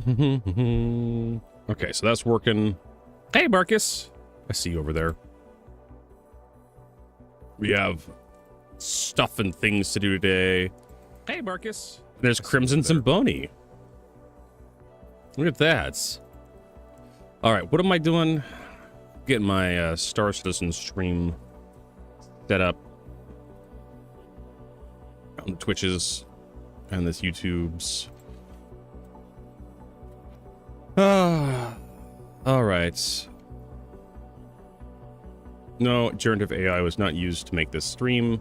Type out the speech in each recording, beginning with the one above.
Okay, so that's working. Hey, Marcus. I see you over there. We have stuff and things to do today. Hey, Marcus. There's Crimson's and Boney. Look at that. All right, what am I doing? Getting my Star Citizen stream set up on the Twitches and this YouTube's. All right. No, generative AI was not used to make this stream.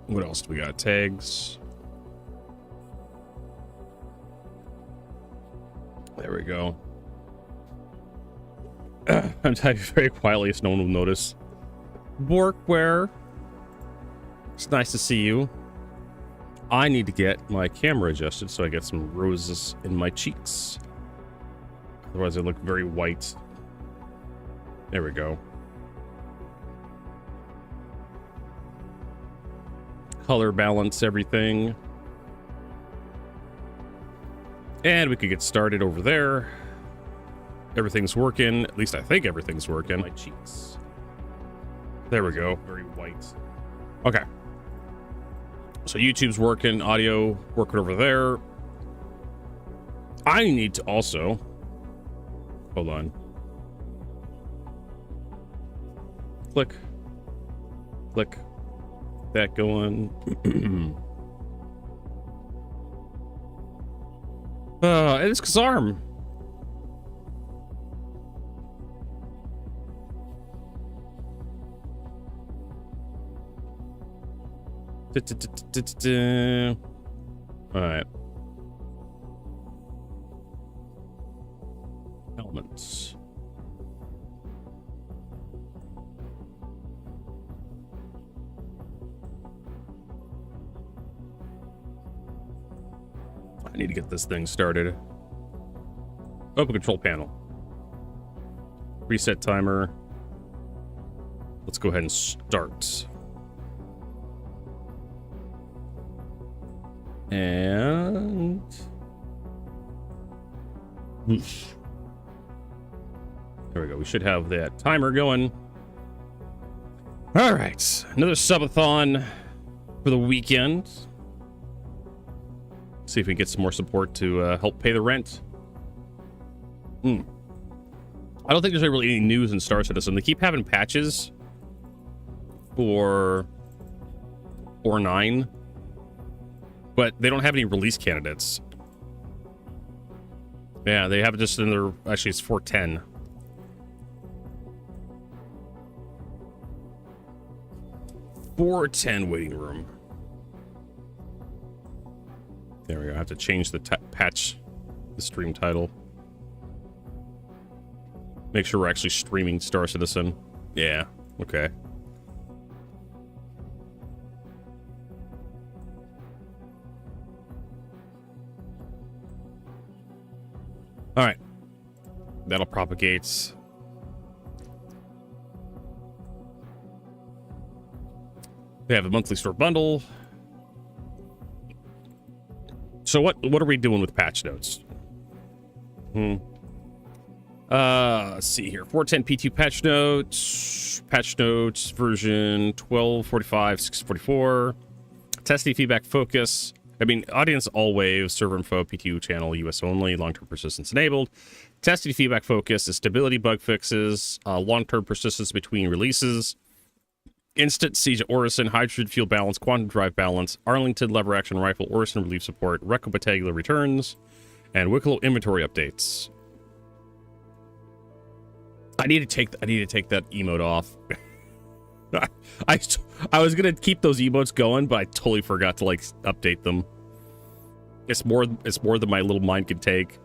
What else do we got? Tags. There we go. I'm typing very quietly so no one will notice. Workwear. It's nice to see you. I need to get my camera adjusted so I get some roses in my cheeks. Otherwise I look very white. There we go. Color balance everything. And we could get started over there. Everything's working. At least I think everything's working. My cheeks. There we go. Very white. Okay. So YouTube's working. Audio working over there. I need to also... Hold on. Click. Click. That going. It's Kazarm. All right. Elements. I need to get this thing started. Open control panel. Reset timer. Let's go ahead and start. And... Whoosh. There we go. We should have that timer going. All right. Another subathon for the weekend. See if we can get some more support to help pay the rent. I don't think there's really any news in Star Citizen. They keep having patches for 4.9, but they don't have any release candidates. Yeah, they have it just in their... Actually, it's 4.10. Waiting room. There we go. I have to change the patch, the stream title. Make sure we're actually streaming Star Citizen. Yeah, okay. All right. That'll propagate. They have a monthly store bundle. So what are we doing with patch notes? Let's see here. 410 P2 patch notes version 1245 644. Testing feedback focus. I mean, audience all waves, server info, P2 channel, US only, long-term persistence enabled. Testing feedback focus is stability bug fixes, long-term persistence between releases, instant siege at Orison, hydrogen fuel balance, quantum drive balance, Arlington lever action rifle, Orison relief support, Recco Battagula returns, and Wicklow inventory updates. I need to take that emote off. I was gonna keep those emotes going, but I totally forgot to like update them. It's more than my little mind can take.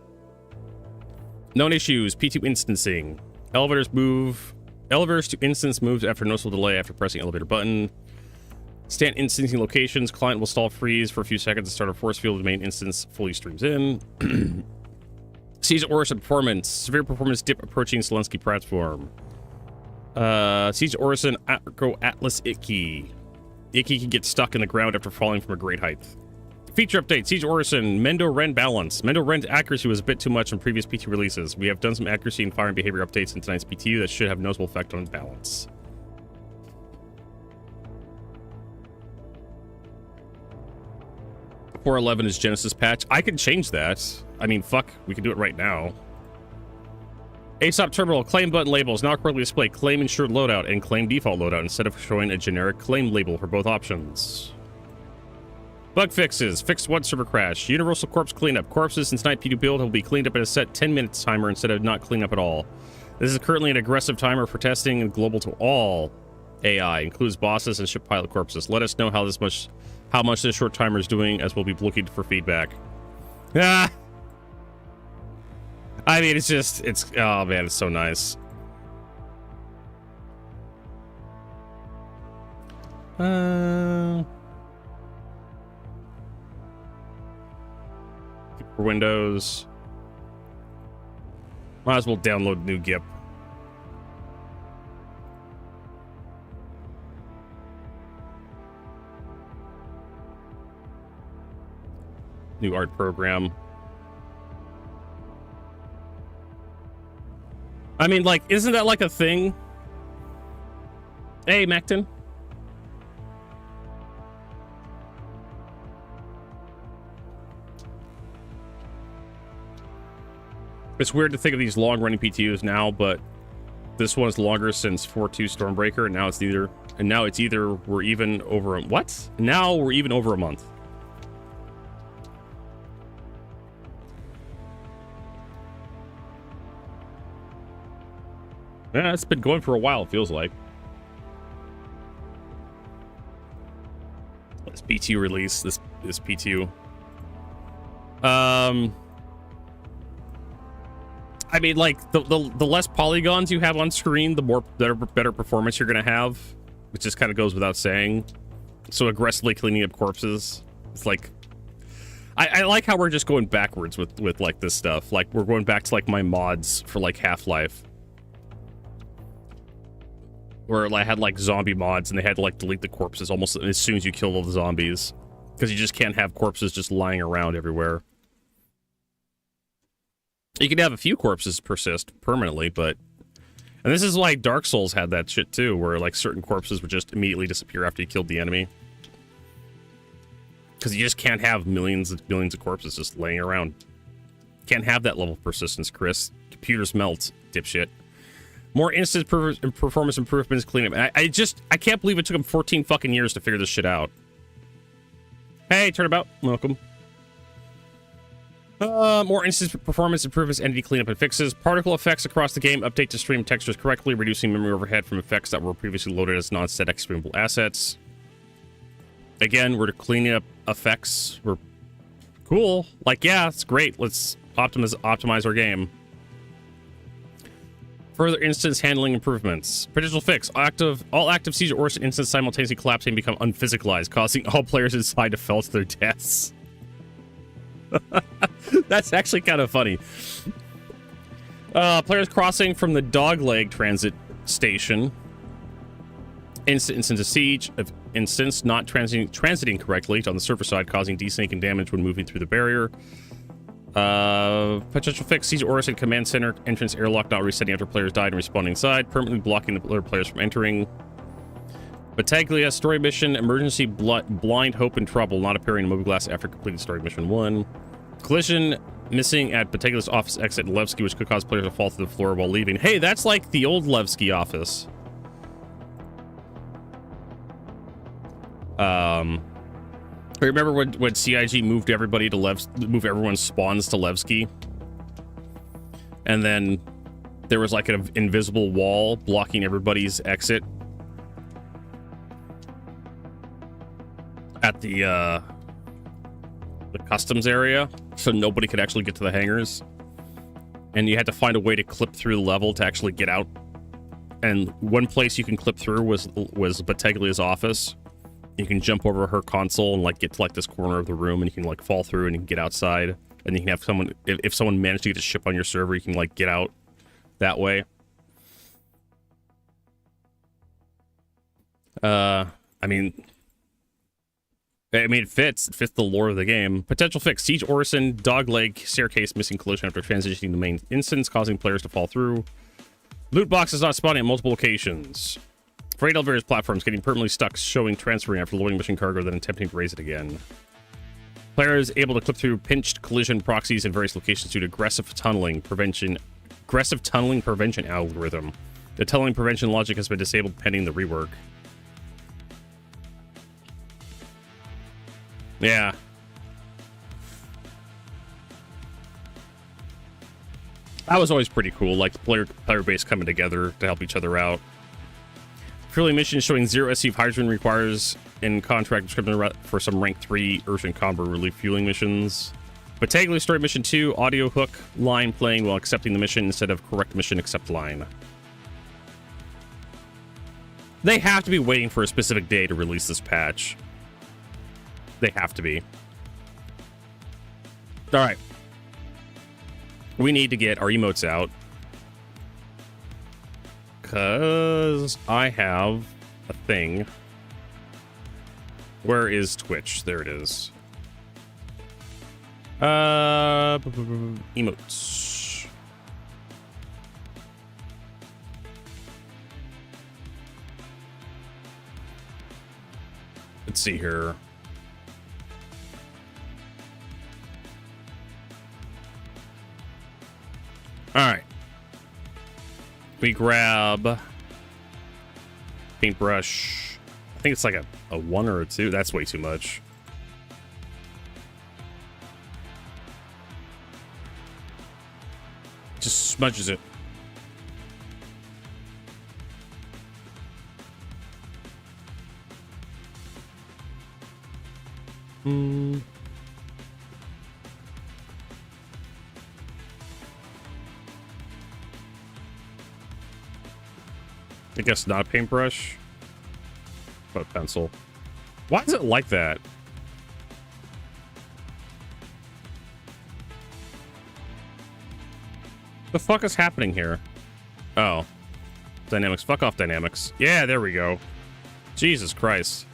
Known issues: P2 instancing. Elevators to instance moves after noticeable delay after pressing elevator button. Stand instancing locations. Client will stall freeze for a few seconds to start a force field. Main instance fully streams in. Sees Orison performance. Severe performance dip approaching Zelensky platform. Siege Orison, Go Atlas Icky. Icky can get stuck in the ground after falling from a great height. Feature update, Siege Orison, Mendo Ren balance. Mendo Ren's accuracy was a bit too much in previous PT releases. We have done some accuracy and firing behavior updates in tonight's PTU that should have noticeable effect on balance. .4.11 is Genesis patch. I can change that. I mean, fuck, we can do it right now. ASOP terminal, claim button labels now correctly display claim insured loadout and claim default loadout instead of showing a generic claim label for both options. Bug fixes, fixed one server crash, universal corpse cleanup. Corpses since night P2 build will be cleaned up at a set 10 minutes timer instead of not cleaning up at all. This is currently an aggressive timer for testing and global to all AI, includes bosses and ship pilot corpses. Let us know how much this short timer is doing, as we'll be looking for feedback. Ah! I mean, oh man, it's so nice. For Windows. Might as well download new GIP. New art program. I mean, like, isn't that like a thing? Hey, Macton. It's weird to think of these long-running PTUs now, but this one's longer since 4.2 Stormbreaker, and now it's either we're even over what? Now we're even over a month. Yeah, it's been going for a while, it feels like. This PTU release, this PTU. I mean, like, the less polygons you have on screen, the more better performance you're gonna have, which just kind of goes without saying. So aggressively cleaning up corpses, it's like, I like how we're just going backwards with like this stuff. Like, we're going back to like my mods for like Half-Life, where I had like zombie mods and they had to like delete the corpses almost as soon as you kill all the zombies, because you just can't have corpses just lying around everywhere. You can have a few corpses persist permanently, but... And this is why Dark Souls had that shit too, where like certain corpses would just immediately disappear after you killed the enemy. Because you just can't have millions and millions of corpses just laying around. Can't have that level of persistence, Chris. Computers melt, dipshit. More instant performance improvements, cleanup. I can't believe it took them 14 fucking years to figure this shit out. Hey, Turnabout, welcome. More instant performance improvements, entity cleanup and fixes. Particle effects across the game. Update to stream textures correctly, reducing memory overhead from effects that were previously loaded as non-static streamable assets. Again, we're cleaning up effects. We're cool. Like, yeah, it's great. Let's optimize our game. Further instance handling improvements. Potential fix. All active Siege Orison instances simultaneously collapsing and become unphysicalized, causing all players inside to fall to their deaths. That's actually kind of funny. Players crossing from the Dogleg transit station. Instance of siege of instance not transiting correctly on the server side, causing desync and damage when moving through the barrier. Potential fix. Siege Orison command center entrance airlock not resetting after players died and respawning inside, permanently blocking the other players from entering. Battaglia story mission, emergency blind hope and trouble not appearing in movie glass after completing story mission 1. Collision missing at Battaglia's office exit in Levski, which could cause players to fall through the floor while leaving. Hey, that's like the old Levski office. Remember when CIG moved everybody to move everyone's spawns to Levski? And then there was like an invisible wall blocking everybody's exit at the customs area, so nobody could actually get to the hangars, and you had to find a way to clip through the level to actually get out. And one place you can clip through was Battaglia's office. You can jump over her console and like get to like this corner of the room, and you can like fall through and you can get outside, and you can have someone, if someone managed to get a ship on your server, you can like get out that way. I mean, it fits. It fits the lore of the game. Potential fix: Siege Orison, dogleg staircase missing collision after transitioning the main instance, causing players to fall through. Loot boxes not spawning at multiple locations. Freight elevators platforms getting permanently stuck, showing transferring after loading mission cargo, then attempting to raise it again. Player is able to clip through pinched collision proxies in various locations due to aggressive tunneling prevention algorithm. The tunneling prevention logic has been disabled pending the rework. Yeah. That was always pretty cool, like the player base coming together to help each other out. Purely mission showing 0 SC hydrogen requires in contract description for some rank 3 Earth and Combo relief fueling missions. Botanical story mission 2, audio hook line playing while accepting the mission instead of correct mission accept line. They have to be waiting for a specific day to release this patch. They have to be. All right. We need to get our emotes out. Because I have a thing. Where is Twitch? There it is. Emotes. Let's see here. All right. We grab paintbrush. I think it's like a 1 or a 2. That's way too much. Just smudges it. I guess not a paintbrush, but a pencil. Why is it like that? The fuck is happening here? Oh. Dynamics. Fuck off, dynamics. Yeah, there we go. Jesus Christ.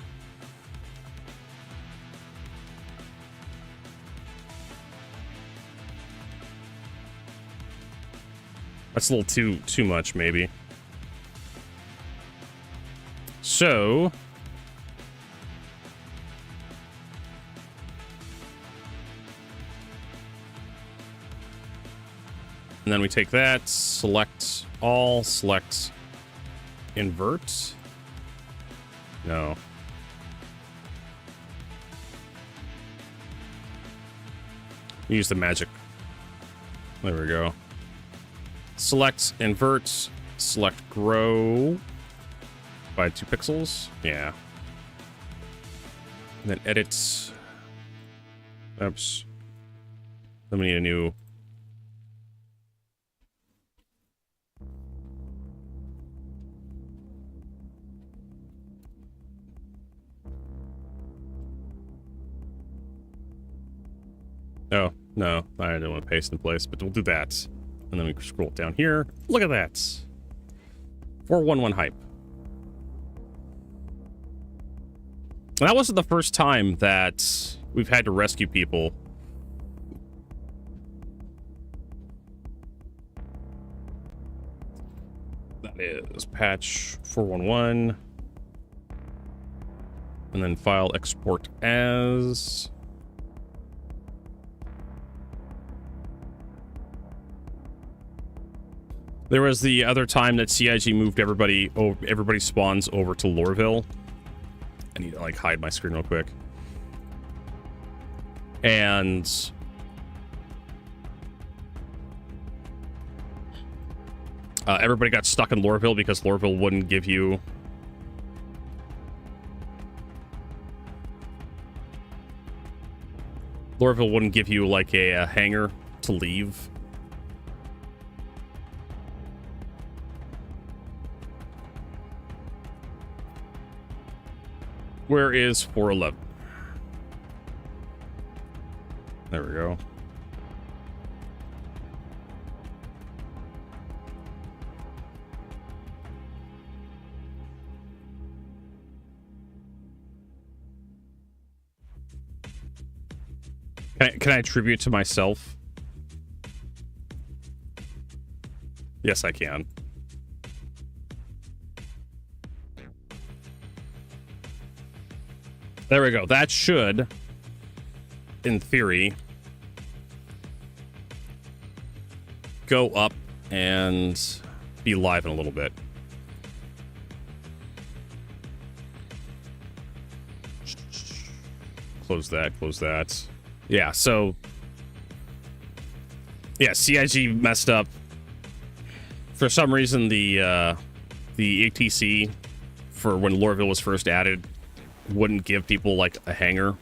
That's a little too much, maybe. So, and then we take that, select all, select invert. No. Use the magic. There we go. Select invert, select grow. By 2 pixels. Yeah. And then edit. Oops. Then we need a new. Oh, no. I don't want to paste in place, but we'll do that. And then we scroll down here. Look at that. 411 hype. That wasn't the first time that we've had to rescue people. That is patch 411. And then file export as. There was the other time that CIG moved everybody spawns over to Loreville. I need to like hide my screen real quick. And everybody got stuck in Loreville because Loreville wouldn't give you like a hangar to leave. Where is 411? There we go. Can I attribute to myself? Yes, I can. There we go. That should, in theory, go up and be live in a little bit. Close that, close that. Yeah, so... yeah, CIG messed up. For some reason, the ATC for when Lorville was first added wouldn't give people, like, a hangar.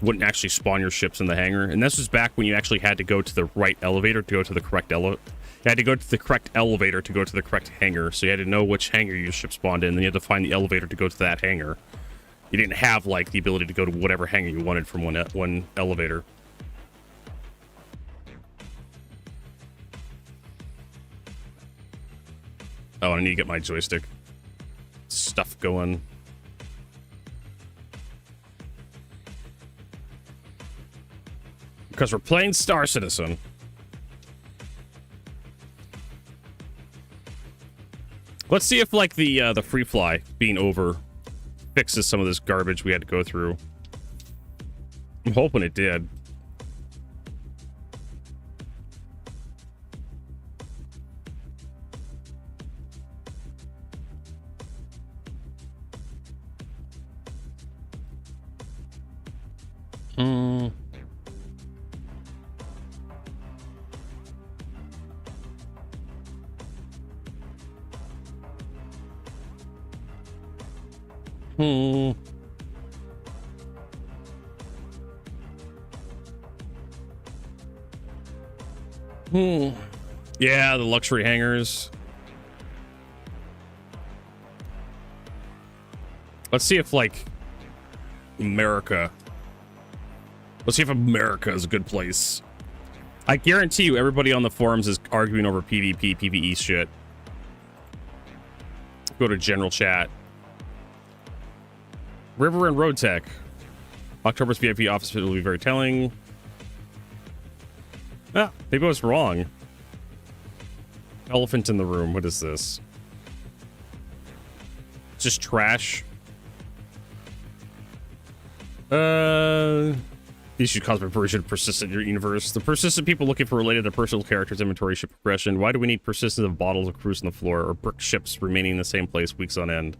Wouldn't actually spawn your ships in the hangar. And this was back when you actually had to go to the right elevator to go to the correct elevator. You had to go to the correct elevator to go to the correct hangar. So you had to know which hangar your ship spawned in. Then you had to find the elevator to go to that hangar. You didn't have, like, the ability to go to whatever hangar you wanted from one elevator. Oh, I need to get my joystick stuff going. Because we're playing Star Citizen. Let's see if, like, the free fly being over fixes some of this garbage we had to go through. I'm hoping it did. Yeah, the luxury hangars. Let's see if, like, America. Let's see if America is a good place. I guarantee you everybody on the forums is arguing over PvP, PvE shit. Go to general chat. River and Road Tech. October's VIP office visit will be very telling. Ah, maybe I was wrong. Elephant in the room. What is this? Just trash. These should cause perversion persistent in your universe. The persistent people looking for related to personal characters, inventory, ship progression. Why do we need persistence of bottles of cruise on the floor or brick ships remaining in the same place weeks on end?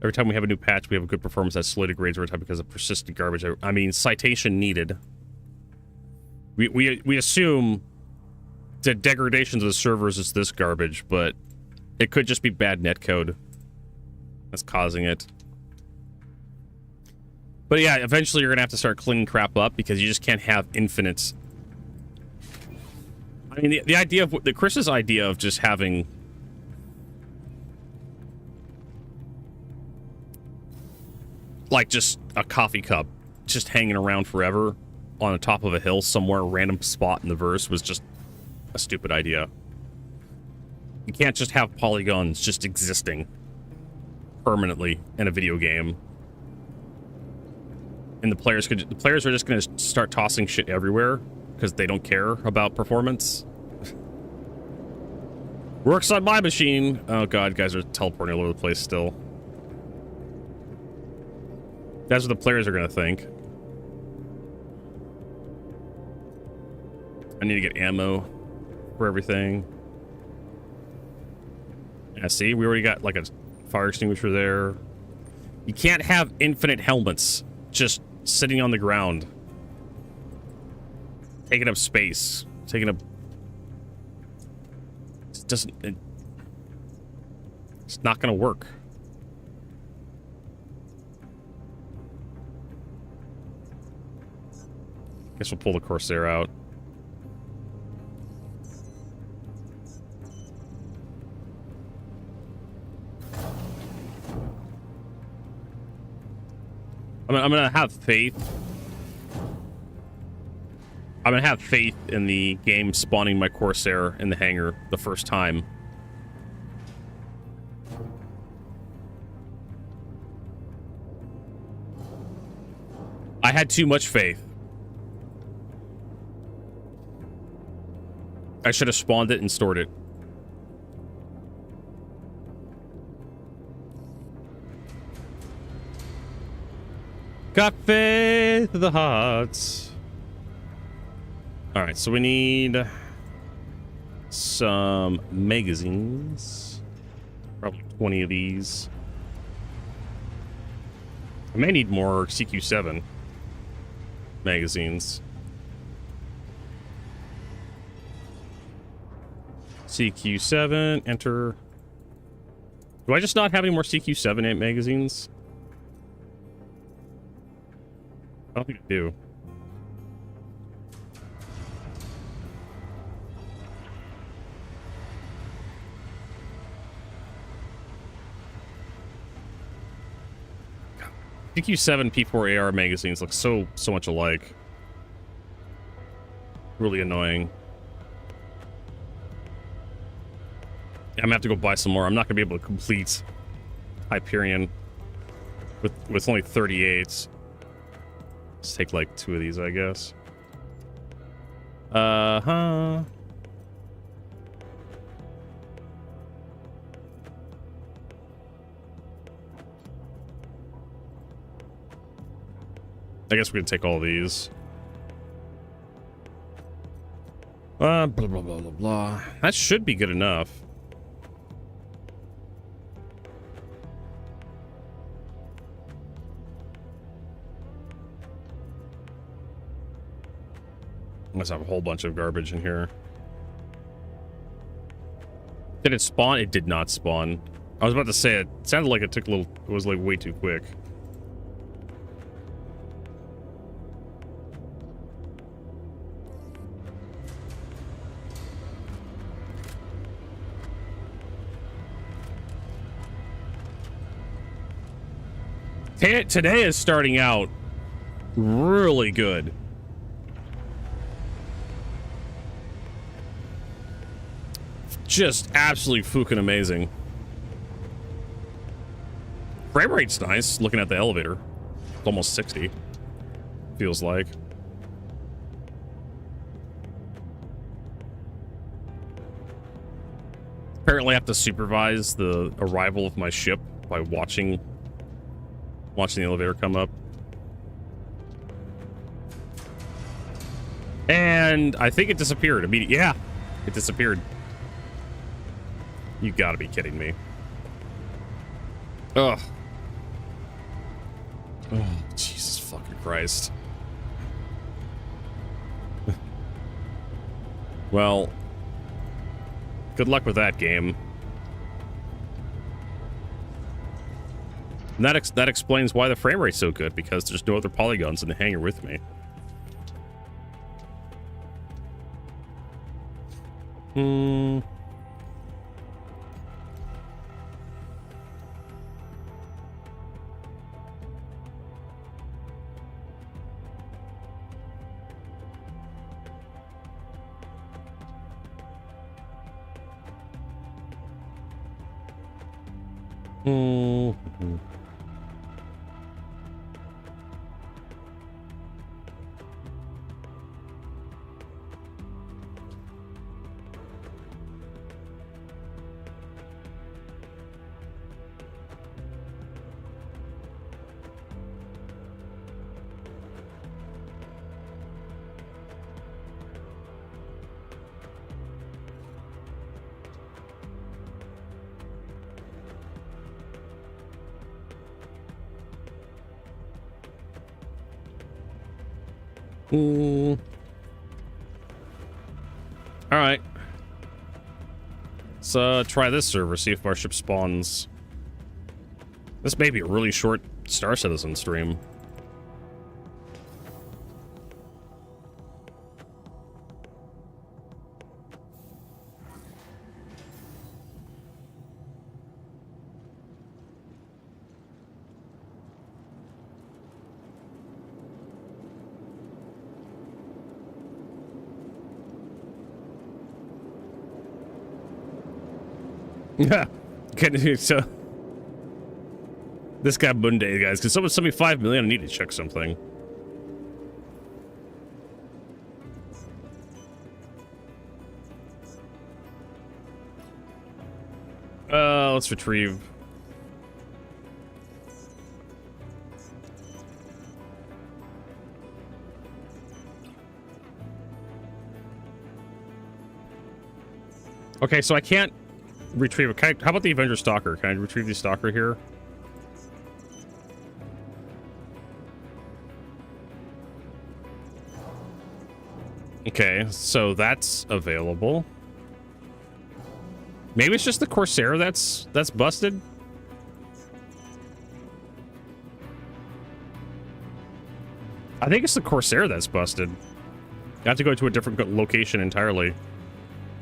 Every time we have a new patch, we have a good performance that slowly degrades over time because of persistent garbage. I mean, citation needed. We assume the degradations of the servers is this garbage, but it could just be bad netcode that's causing it. But yeah, eventually you're gonna have to start cleaning crap up because you just can't have infinite. I mean, the idea of Chris's idea of just having like just a coffee cup just hanging around forever on the top of a hill somewhere, a random spot in the verse, was just a stupid idea. You can't just have polygons just existing permanently in a video game. And the players are just going to start tossing shit everywhere because they don't care about performance. Works on my machine. Oh god, guys are teleporting all over the place still. That's what the players are going to think. I need to get ammo for everything. Yeah, see, we already got like a fire extinguisher there. You can't have infinite helmets just sitting on the ground, taking up space, taking up. It doesn't. It's not going to work. Guess we'll pull the Corsair out. I'm gonna have faith. I'm gonna have faith in the game spawning my Corsair in the hangar the first time. I had too much faith. I should have spawned it and stored it. Cafe to the hearts. All right, so we need some magazines. Probably 20 of these. I may need more CQ7 magazines. CQ7, enter. Do I just not have any more CQ7 magazines? I don't think I do. CQ7 P4AR magazines look so much alike. Really annoying. I'm gonna have to go buy some more. I'm not gonna be able to complete Hyperion with only 38s. Let's take like 2 of these, I guess. I guess we can take all these. Blah, blah, blah, blah, blah. That should be good enough. Must have a whole bunch of garbage in here. Did it spawn? It did not spawn. I was about to say it sounded like it took a little. It was like way too quick. Today is starting out really good. Just absolutely fucking amazing. Frame rate's nice, looking at the elevator. It's almost 60. Feels like. Apparently I have to supervise the arrival of my ship by watching the elevator come up. And I think it disappeared immediately. Yeah, it disappeared. You gotta be kidding me. Ugh. Oh, Jesus fucking Christ. Well, good luck with that game. And that explains why the frame rate's so good, because there's no other polygons in the hangar with me. Alright. Let's try this server, see if our ship spawns. This may be a really short Star Citizen stream. Yeah. So this guy Monday, guys. Can someone send me 5 million? I need to check something. Let's retrieve. Okay, so I can't retrieve it. How about the Avenger Stalker? Can I retrieve the Stalker here? Okay, so that's available. Maybe it's just the Corsair that's busted. I think it's the Corsair that's busted. I have to go to a different location entirely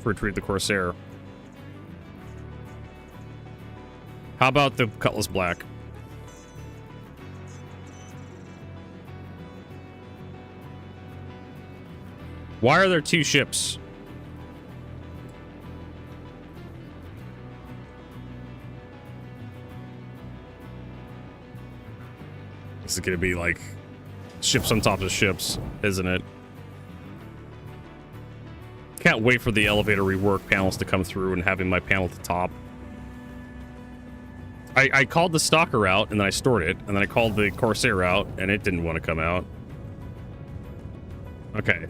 to retrieve the Corsair. How about the Cutlass Black? Why are there two ships? This is gonna be like ships on top of ships, isn't it? Can't wait for the elevator rework panels to come through and having my panel at the top. I called the Stalker out and then I stored it, and then I called the Corsair out and it didn't want to come out. Okay.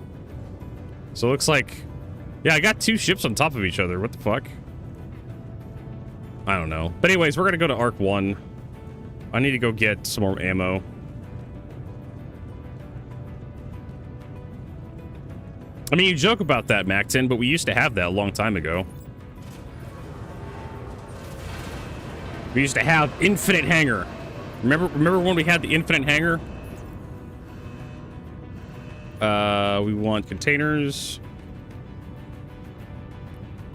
So it looks like, yeah, I got two ships on top of each other. What the fuck? I don't know. But anyways, we're gonna go to Arc 1. I need to go get some more ammo. I mean, you joke about that, Macton, but we used to have that a long time ago. We used to have infinite hangar. Remember when we had the infinite hangar? We want containers.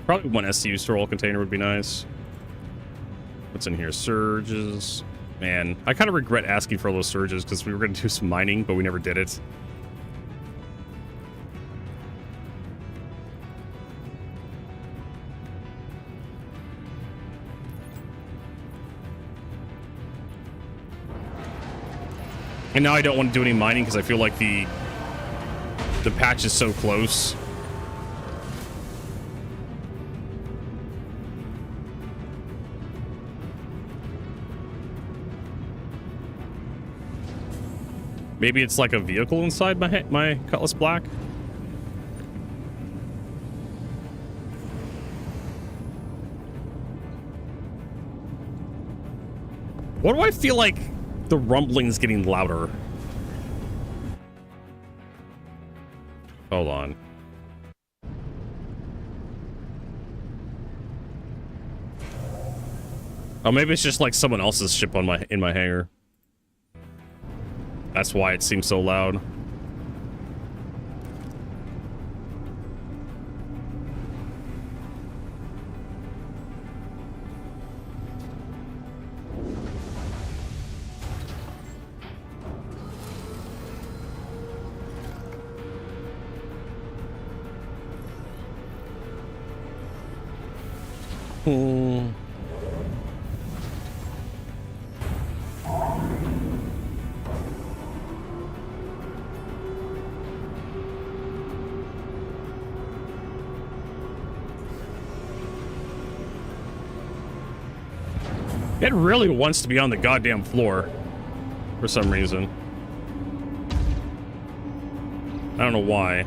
Probably one SCU store container would be nice. What's in here? Surges. Man, I kind of regret asking for all those surges because we were going to do some mining, but we never did it. And now I don't want to do any mining because I feel like the patch is so close. Maybe it's like a vehicle inside my Cutlass Black. What do I feel like the rumbling's getting louder? Hold on. Oh, maybe it's just like someone else's ship on in my hangar. That's why it seems so loud. It really wants to be on the goddamn floor for some reason. I don't know why.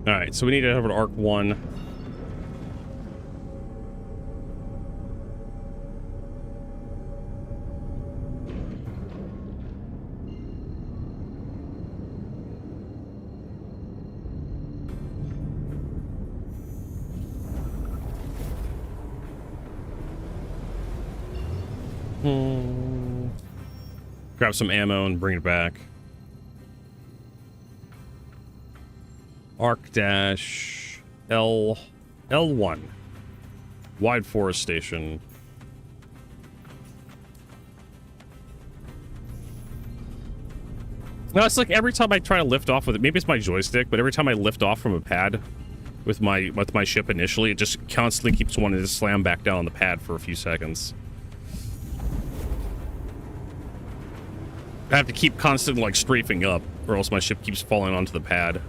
All right, so we need to head over to Arc 1. Grab some ammo and bring it back. L1. Wide Forest Station. No, it's like every time I try to lift off with it, maybe it's my joystick, but every time I lift off from a pad with my ship initially, it just constantly keeps wanting to slam back down on the pad for a few seconds. I have to keep constantly like strafing up, or else my ship keeps falling onto the pad.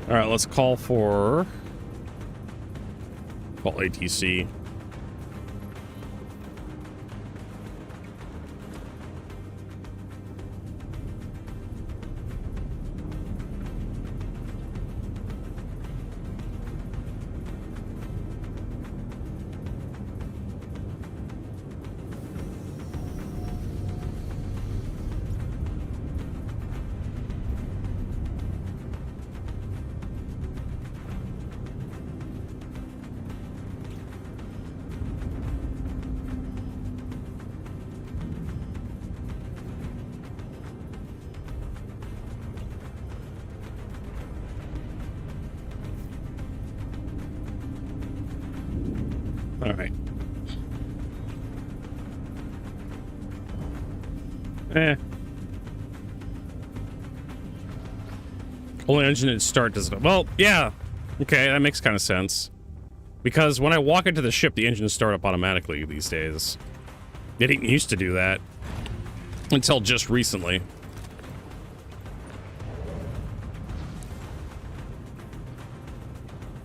All right, let's call ATC. All right. Only engine at start doesn't. Well, yeah. Okay, that makes kind of sense. Because when I walk into the ship, the engines start up automatically these days. It didn't used to do that until just recently.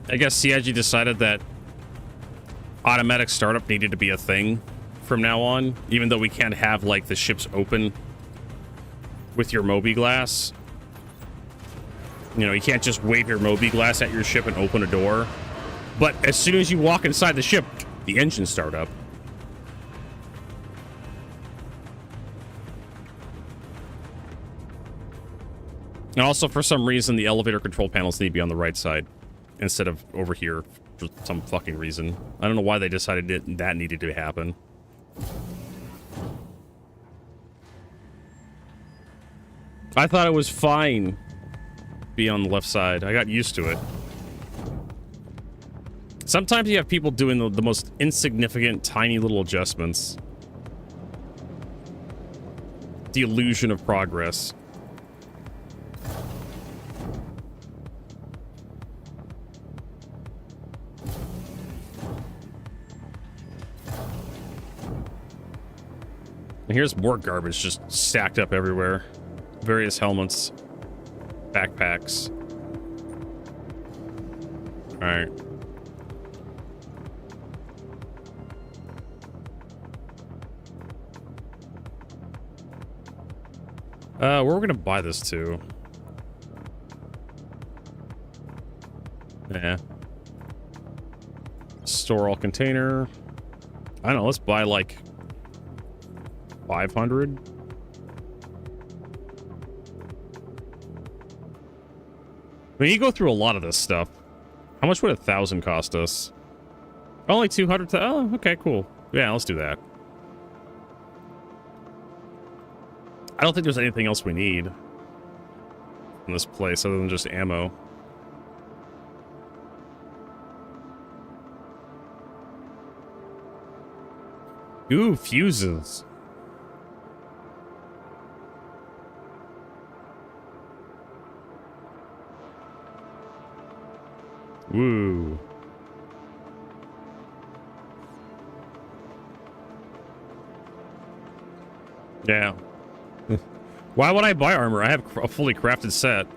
I guess CIG decided that automatic startup needed to be a thing from now on, even though we can't have like the ships open with your Moby glass. You know, you can't just wave your Moby glass at your ship and open a door. But as soon as you walk inside the ship, the engines start up. And also, for some reason, the elevator control panels need to be on the right side instead of over here for some fucking reason. I don't know why they decided that needed to happen. I thought it was fine be on the left side. I got used to it. Sometimes you have people doing the most insignificant, tiny little adjustments. The illusion of progress. And here's more garbage just stacked up everywhere. Various helmets. Backpacks. Alright. Where we're gonna buy this to? Yeah. Store all container. I don't know, let's buy like 500. I mean, you go through a lot of this stuff. How much would 1,000 cost us? Only 200. Oh, okay, cool. Yeah, let's do that. I don't think there's anything else we need in this place other than just ammo. Ooh, fuses. Woo. Yeah. Why would I buy armor? I have a fully crafted set.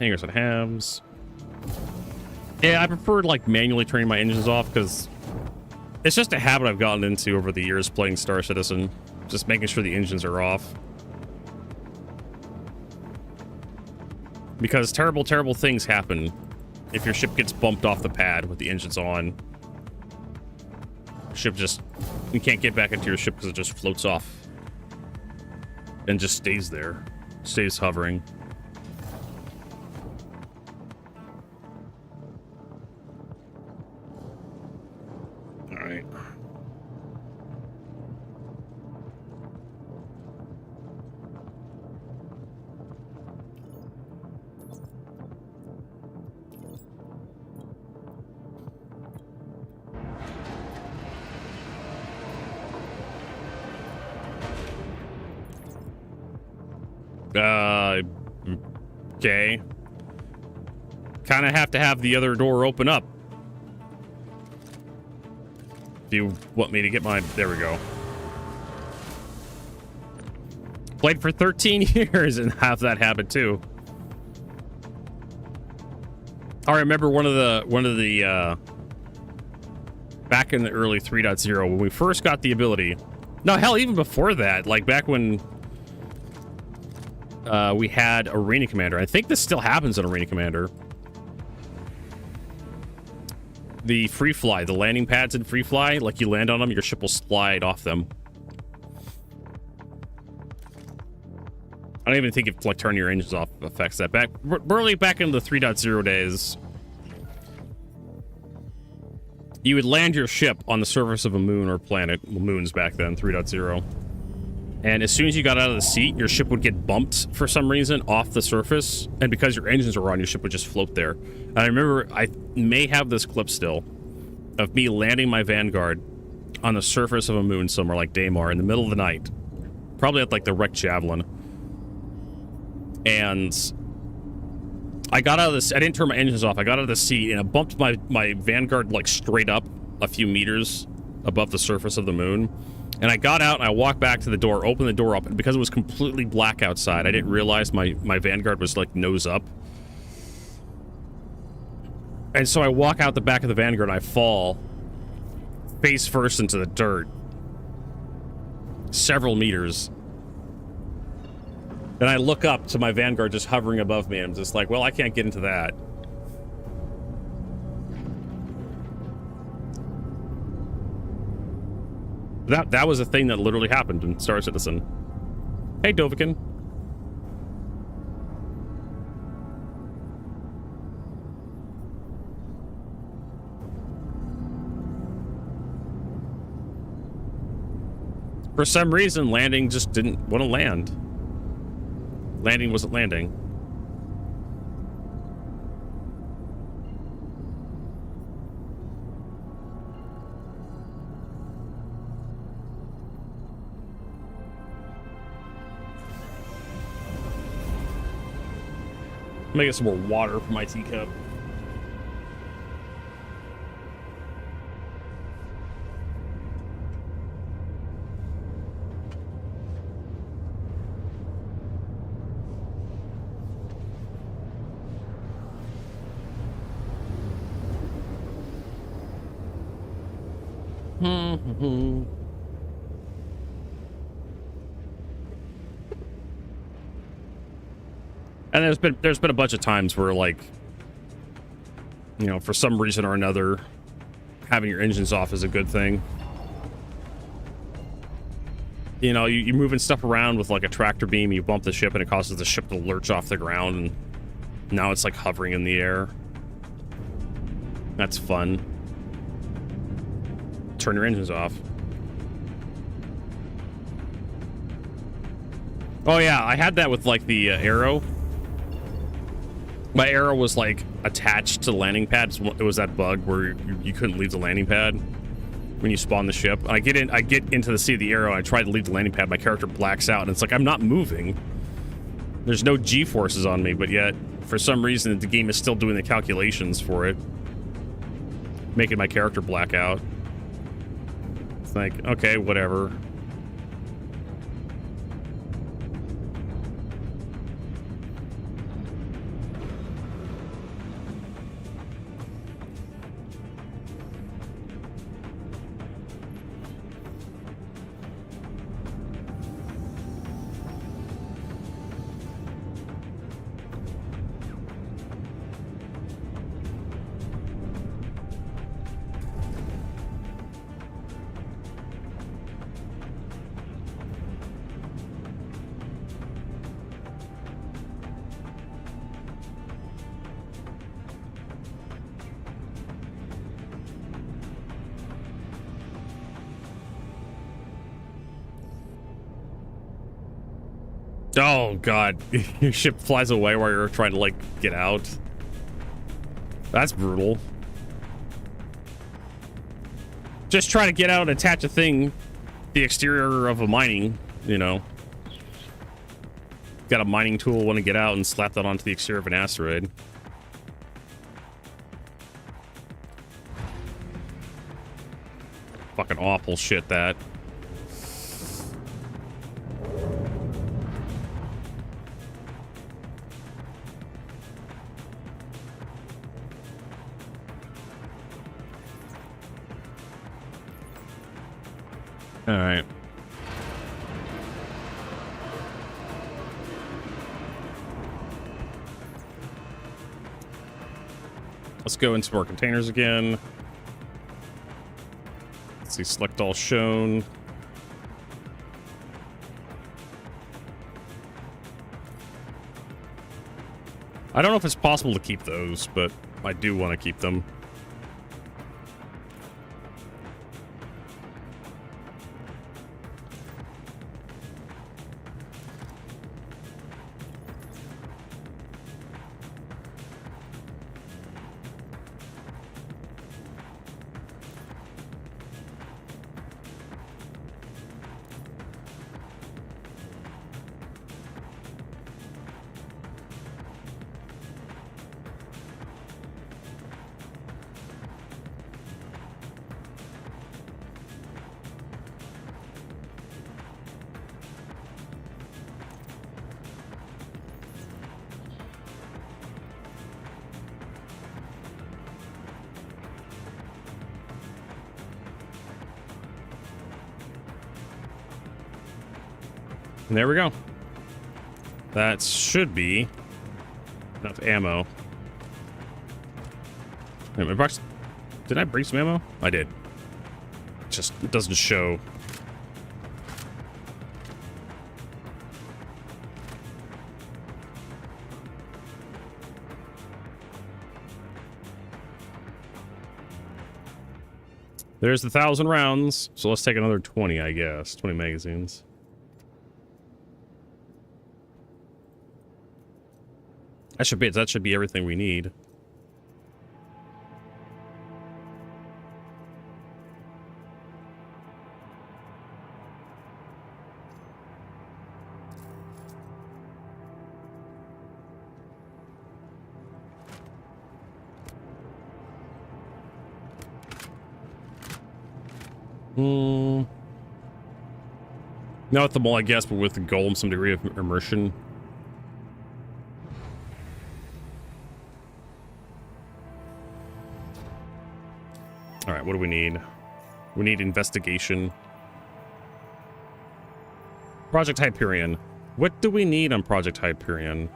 Hangers and halves. Yeah, I prefer like manually turning my engines off because it's just a habit I've gotten into over the years playing Star Citizen. Just making sure the engines are off. Because terrible, terrible things happen if your ship gets bumped off the pad with the engines on. Ship just... You can't get back into your ship because it just floats off. And just stays there. Stays hovering. Alright. Okay. Kind of have to have the other door open up. If you want me to get my... There we go. Played for 13 years and have that habit too. I remember one of the back in the early 3.0 when we first got the ability. No, hell, even before that, like back when we had Arena Commander. I think this still happens in Arena Commander. The free fly, the landing pads in free fly, like you land on them, your ship will slide off them. I don't even think if like turning your engines off affects that. Early back in the 3.0 days, you would land your ship on the surface of a moon or planet. Moons back then, 3.0. And as soon as you got out of the seat, your ship would get bumped for some reason off the surface. And because your engines were on, your ship would just float there. And I remember, I may have this clip still, of me landing my Vanguard on the surface of a moon somewhere like Daymar in the middle of the night. Probably at like the wrecked Javelin. And I got out of this, I didn't turn my engines off. I got out of the seat and I bumped my Vanguard like straight up a few meters above the surface of the moon. And I got out and I walked back to the door, opened the door up, and because it was completely black outside, I didn't realize my Vanguard was like nose up. And so I walk out the back of the Vanguard and I fall face first into the dirt. Several meters. Then I look up to my Vanguard just hovering above me and I'm just like, well, I can't get into that. That was a thing that literally happened in Star Citizen. Hey, Dovahkiin. For some reason, landing just didn't want to land. Landing wasn't landing. I'm gonna get some more water for my teacup. And there's been a bunch of times where, like, you know, for some reason or another, having your engines off is a good thing. You know, you're moving stuff around with like a tractor beam, you bump the ship and it causes the ship to lurch off the ground, and now it's like hovering in the air. That's fun. Turn your engines off. Oh yeah, I had that with like the arrow. My arrow was like attached to the landing pad. It was that bug where you couldn't leave the landing pad when you spawn the ship. And I get into the seat of the arrow and I try to leave the landing pad. My character blacks out and it's like I'm not moving. There's no G-forces on me, but yet for some reason the game is still doing the calculations for it, making my character black out. It's like, okay, whatever. Oh god, your ship flies away while you're trying to like get out. That's brutal. Just try to get out and attach a thing, the exterior of a mining, you know. Got a mining tool, want to get out and slap that onto the exterior of an asteroid. Fucking awful shit, that. All right. Let's go into our containers again. Let's see, select all shown. I don't know if it's possible to keep those, but I do want to keep them. And there we go. That should be enough ammo. Wait, my box. Did I bring some ammo? I did. Just it doesn't show. There's the 1,000 rounds. So let's take another 20, I guess. 20 magazines. That should be everything we need. Not at the mall, I guess, but with the golem, some degree of immersion. Alright, what do we need? We need investigation. Project Hyperion. What do we need on Project Hyperion?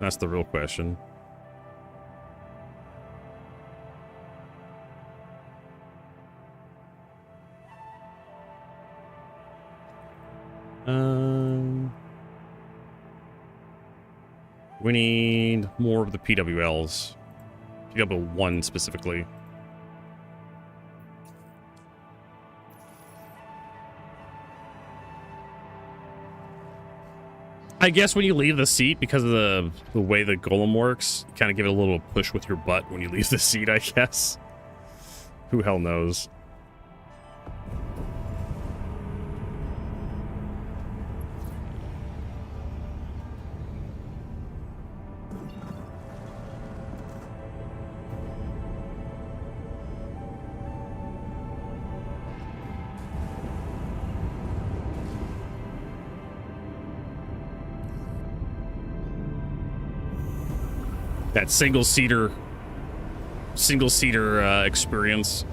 That's the real question. We need more of the PWLs. PW1 specifically. I guess when you leave the seat, because of the way the golem works, you kind of give it a little push with your butt when you leave the seat, I guess. Who hell knows? That single-seater experience.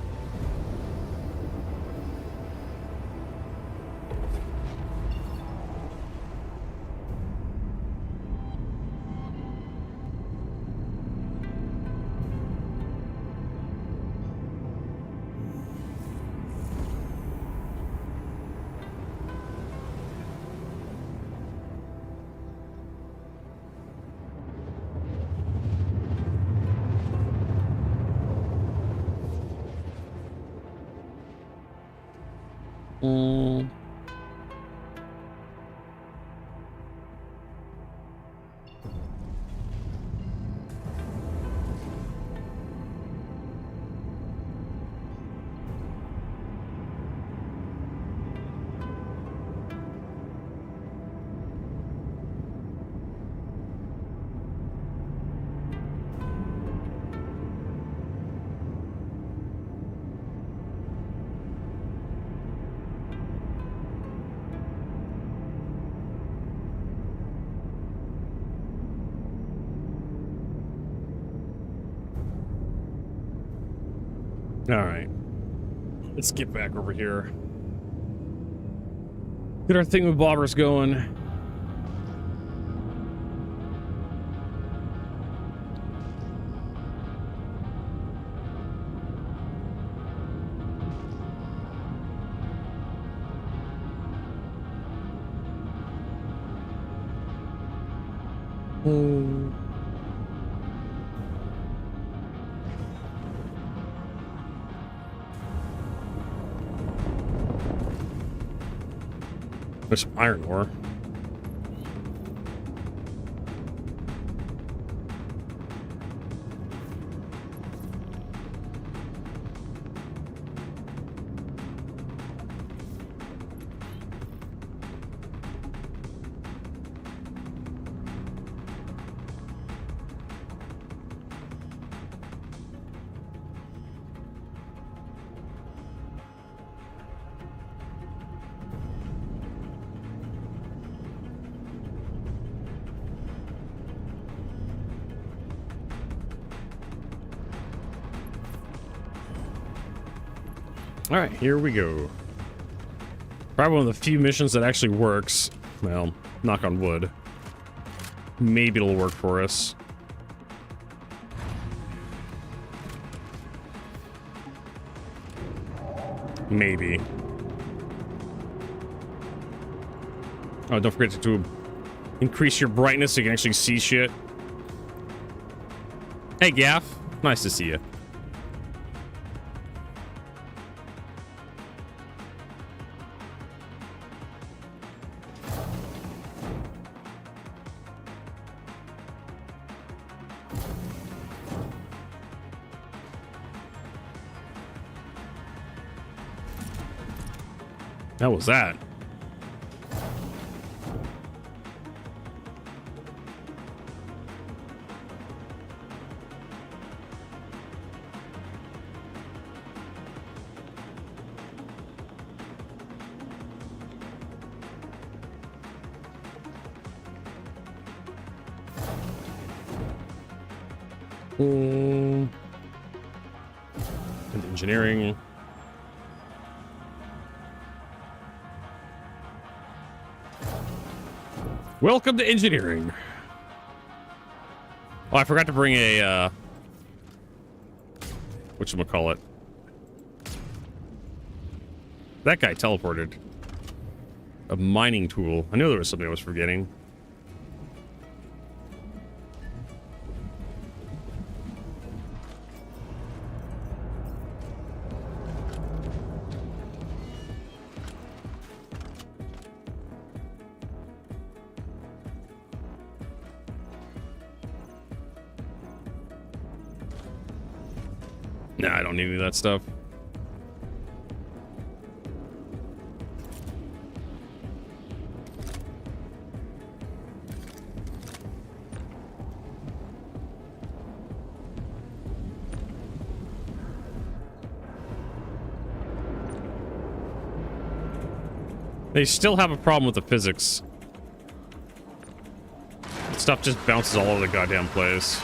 All right. Let's get back over here. Get our thingamabobbers going. There's some iron ore. All right, here we go. Probably one of the few missions that actually works. Well, knock on wood. Maybe it'll work for us. Maybe. Oh, don't forget to increase your brightness so you can actually see shit. Hey, Gaff. Nice to see you. How was that? And engineering. Welcome to engineering. Oh, I forgot to bring a, whatchamacallit. That guy teleported. A mining tool. I knew there was something I was forgetting. Nah, I don't need any of that stuff. They still have a problem with the physics. Stuff just bounces all over the goddamn place.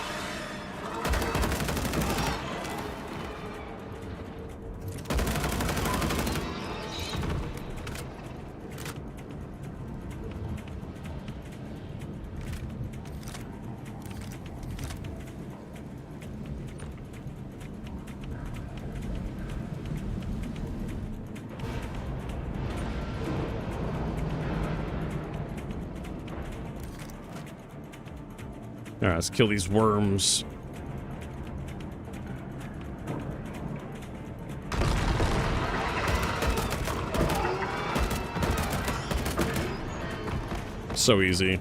Alright, let's kill these worms. So easy.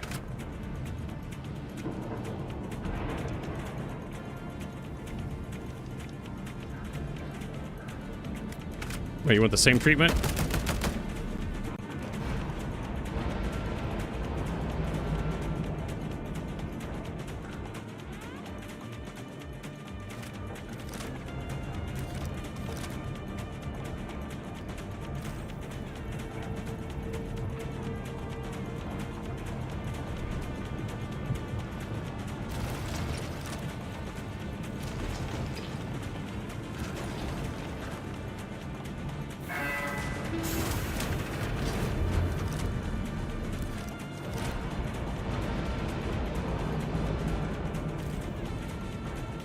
Wait, you want the same treatment?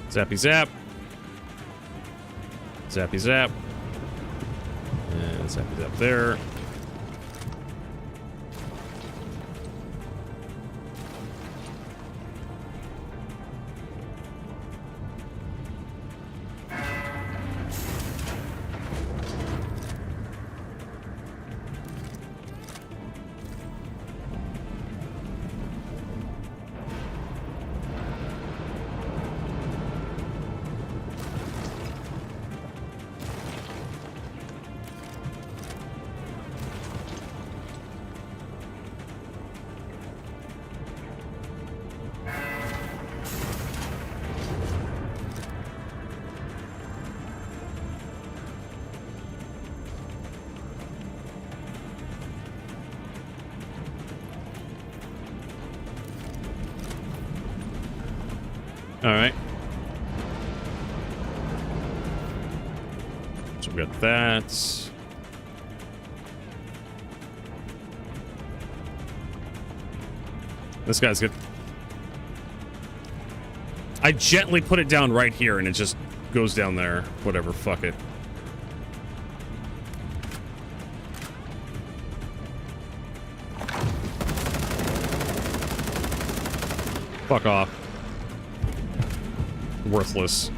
Zappy zap. Zappy zap. And zappy zap there. All right. So we got that. This guy's good. I gently put it down right here and it just goes down there. Whatever, fuck it. Fuck off. Worthless.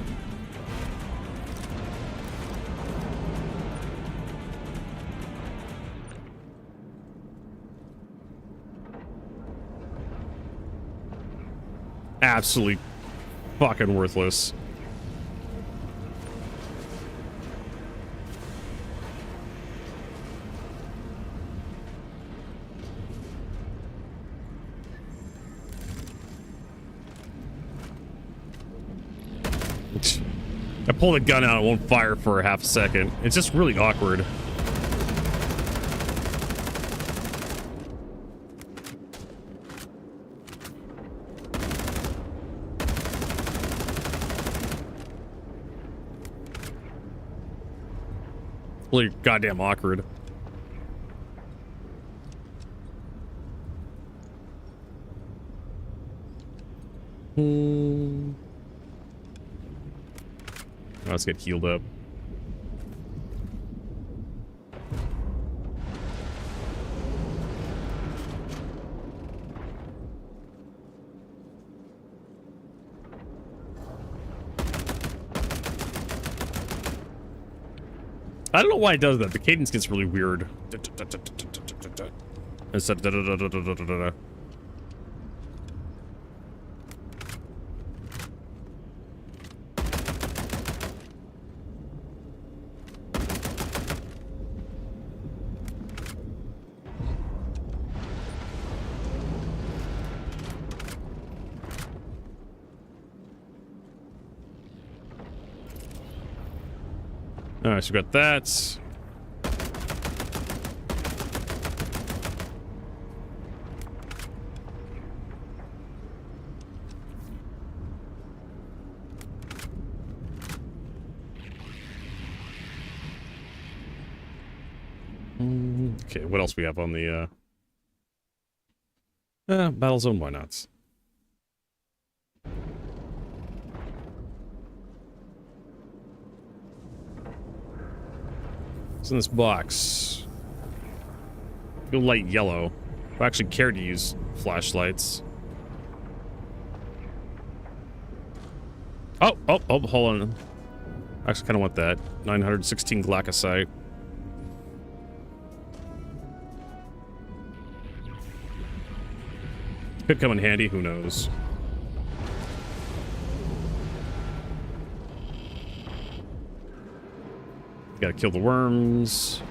Absolutely fucking worthless. I pull the gun out, it won't fire for a half a second. It's just really awkward. Really goddamn awkward. Let's get healed up. I don't know why it does that. The cadence gets really weird. Instead of Alright, so we got that. Okay, what else we have on the battle zone? Why not? What's in this box? Feel light yellow. I actually care to use flashlights. Oh, hold on. I actually kind of want that. 916 glaucosite. Could come in handy, who knows. Gotta kill the worms.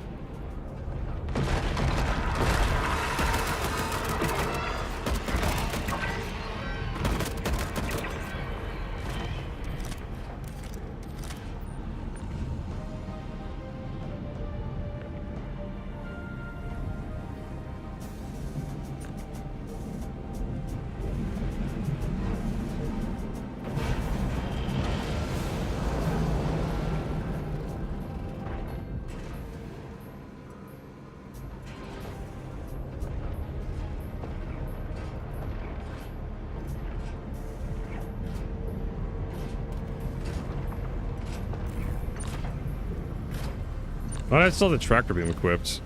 Oh, I still have the tractor beam equipped.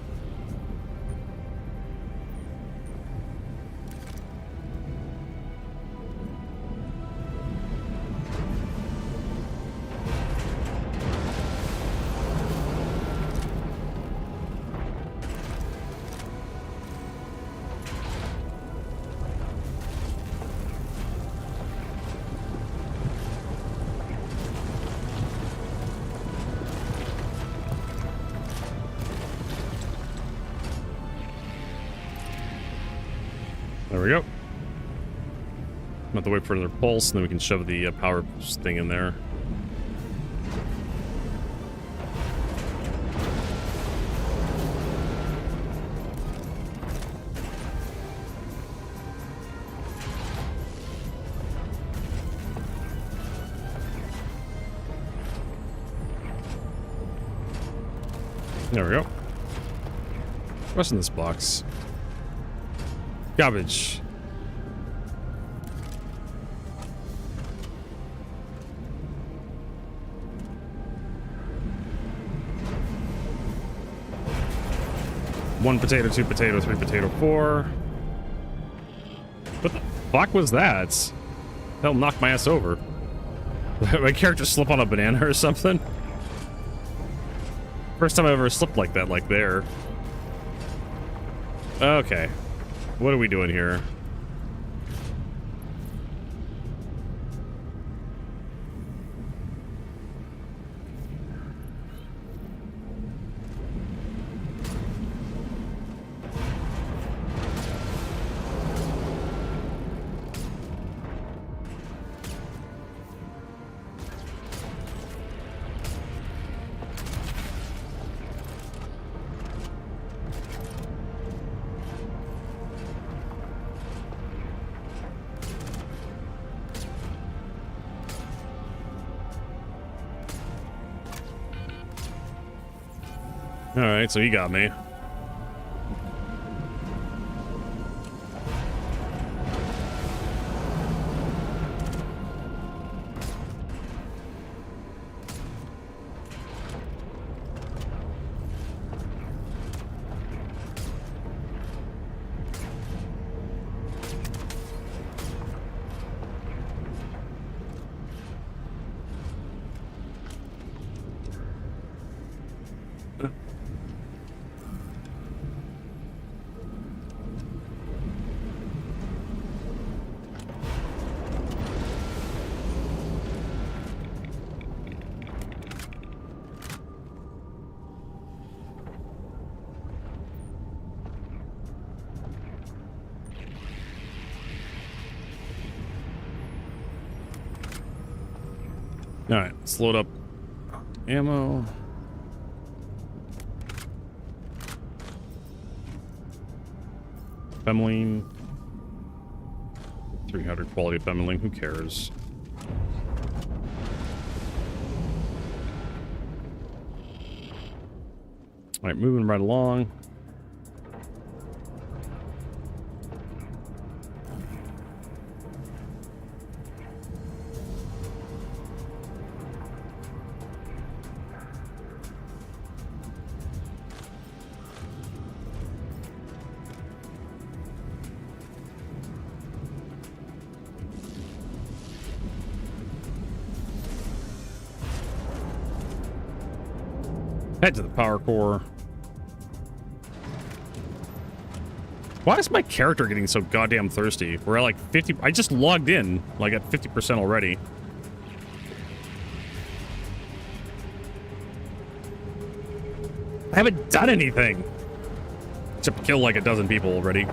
There we go. I'm gonna have to wait for another pulse, and then we can shove the power thing in there. There we go. What's in this box? Garbage. One potato, two potato, three potato, four. What the fuck was that? That'll knock my ass over. My character slip on a banana or something? First time I ever slipped like that, like there. Okay. What are we doing here? Alright, so he got me. Alright, let's load up ammo. Femoline. 300 quality femoline, who cares? Alright, moving right along. Head to the power core. Why is my character getting so goddamn thirsty? We're at like 50. I just logged in like at 50% already. I haven't done anything except kill like a dozen people already.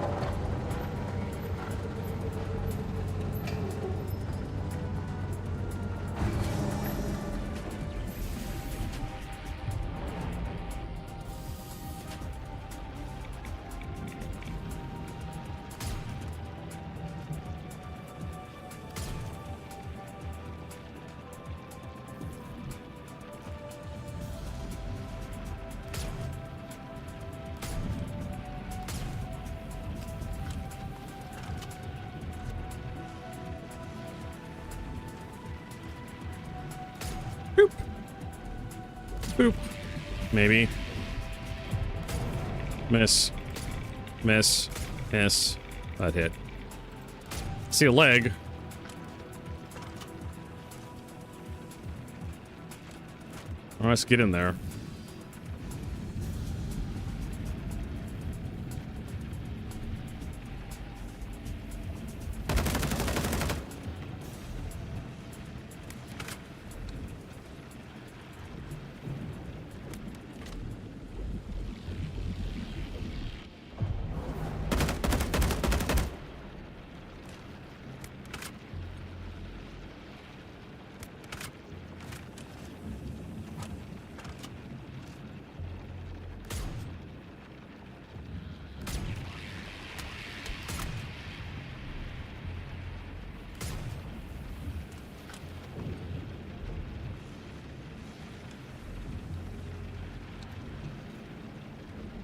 Boop. Maybe. Miss. Miss. Miss. That hit. See a leg. All right, let's get in there.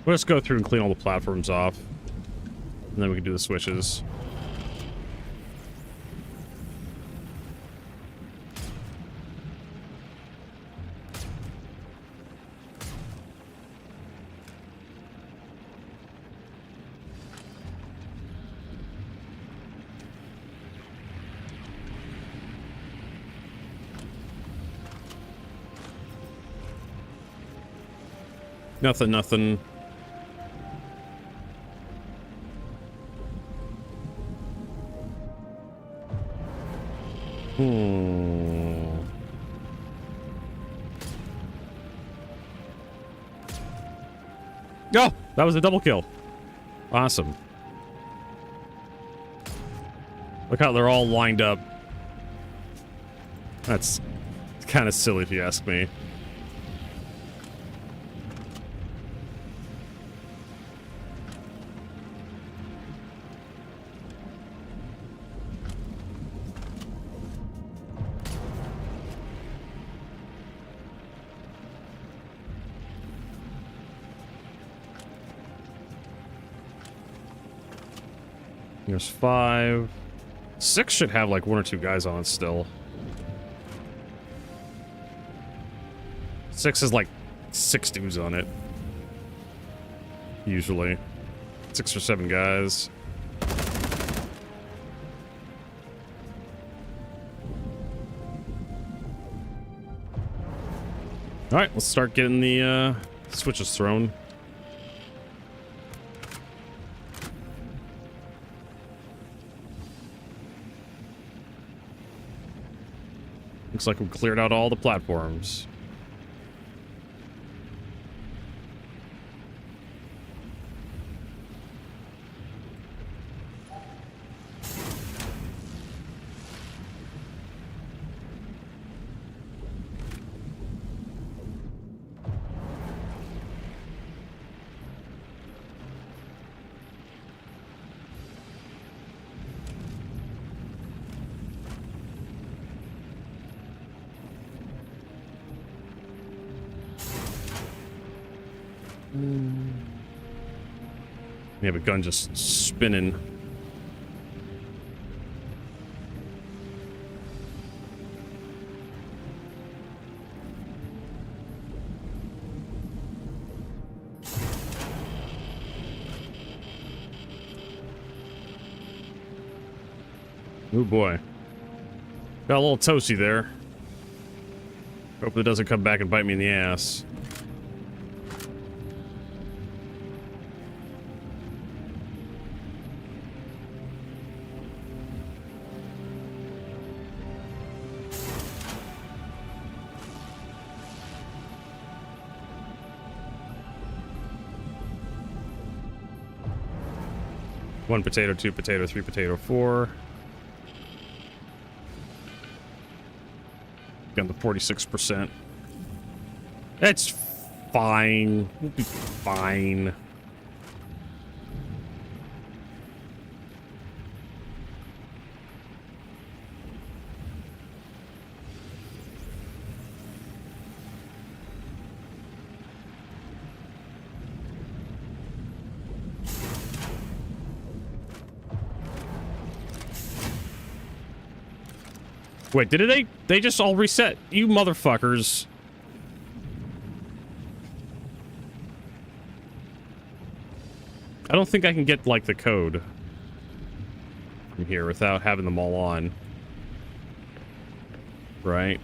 Let's go through and clean all the platforms off. And then we can do the switches. Nothing. Oh, that was a double kill. Awesome. Look how they're all lined up. That's kind of silly if you ask me. There's 5. 6 should have like 1 or 2 guys on it still. 6 is like 6 dudes on it. Usually. 6 or 7 guys. Alright, let's start getting the switches thrown. Looks like we've cleared out all the platforms. Yeah, but gun just spinning. Oh boy. Got a little toasty there. Hope it doesn't come back and bite me in the ass. One potato, 2 potato, 3 potato, 4. Got the 46%. That's fine. We'll be fine. Wait, did they just all reset? You motherfuckers. I don't think I can get, like, the code from here without having them all on. Right?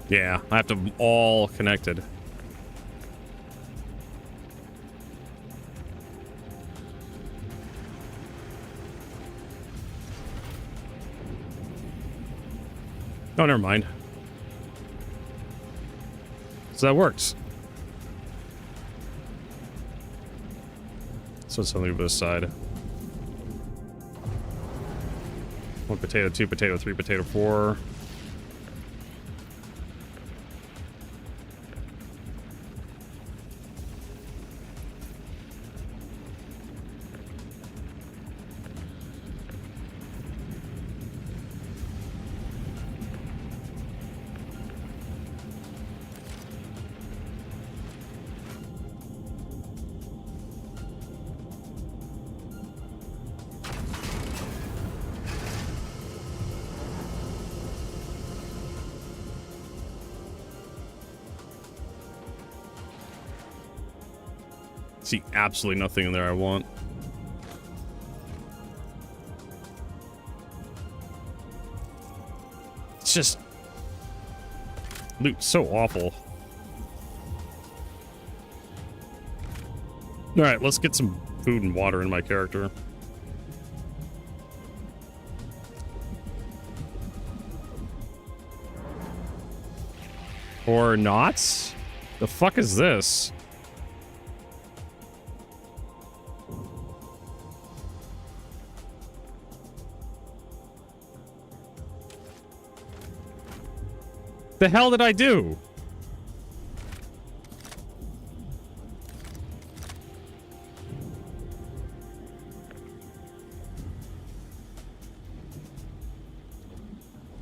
Yeah, I have to have them all connected. Oh, never mind. So that works. So it's something to this side. 1 potato, 2 potato, 3 potato, 4. See absolutely nothing in there I want. It's just loot so awful. All right, let's get some food and water in my character. Or not? The fuck is this? The hell did I do?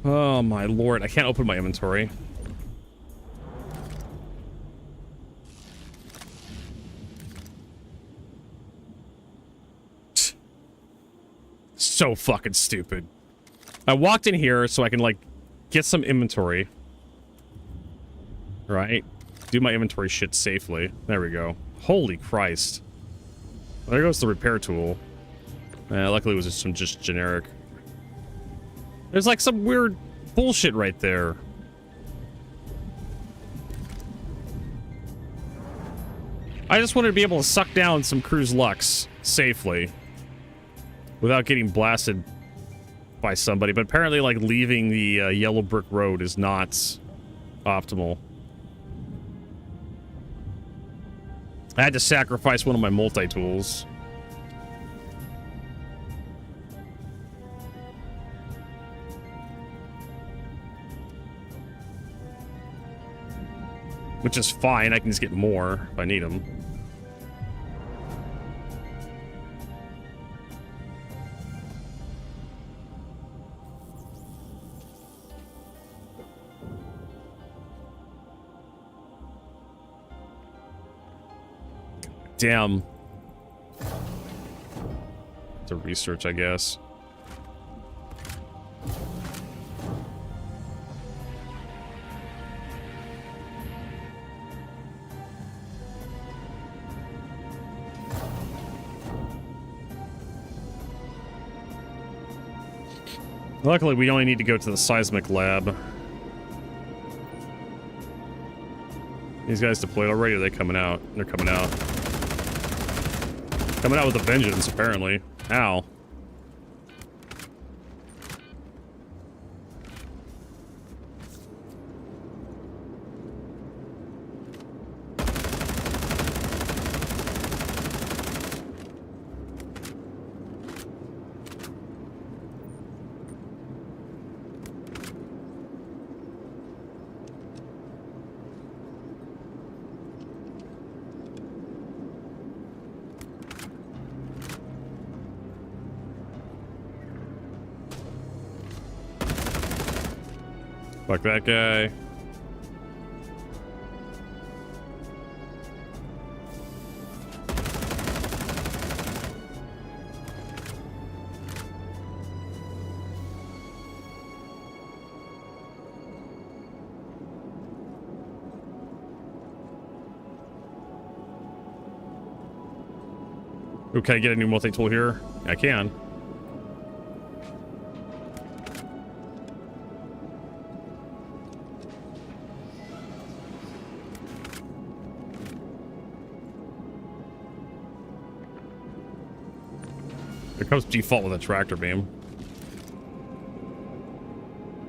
Oh my lord, I can't open my inventory. So fucking stupid. I walked in here so I can, like, get some inventory. Right? Do my inventory shit safely. There we go. Holy Christ. There goes the repair tool. Luckily it was just some generic. There's like some weird bullshit right there. I just wanted to be able to suck down some Cruise Lux safely without getting blasted by somebody, but apparently like leaving the yellow brick road is not optimal. I had to sacrifice one of my multi-tools. Which is fine, I can just get more if I need them. Damn. To research, I guess. Luckily, we only need to go to the seismic lab. These guys deployed already, or are they coming out? They're coming out. Coming out with a vengeance, apparently. Ow. Fuck that guy. Ooh, can I get a new multi-tool here? I can. It comes default with a tractor beam.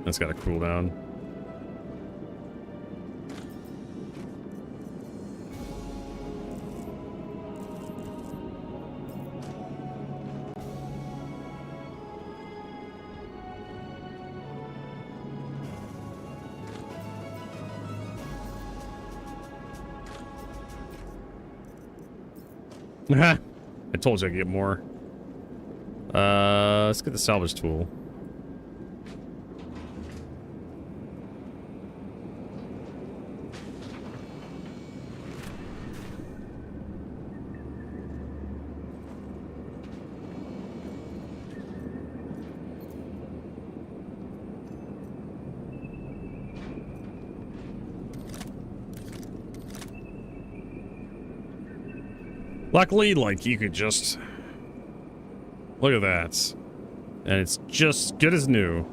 That's got a cooldown. I told you I'd get more. Let's get the salvage tool. Luckily, like, you could just... Look at that. And it's just good as new.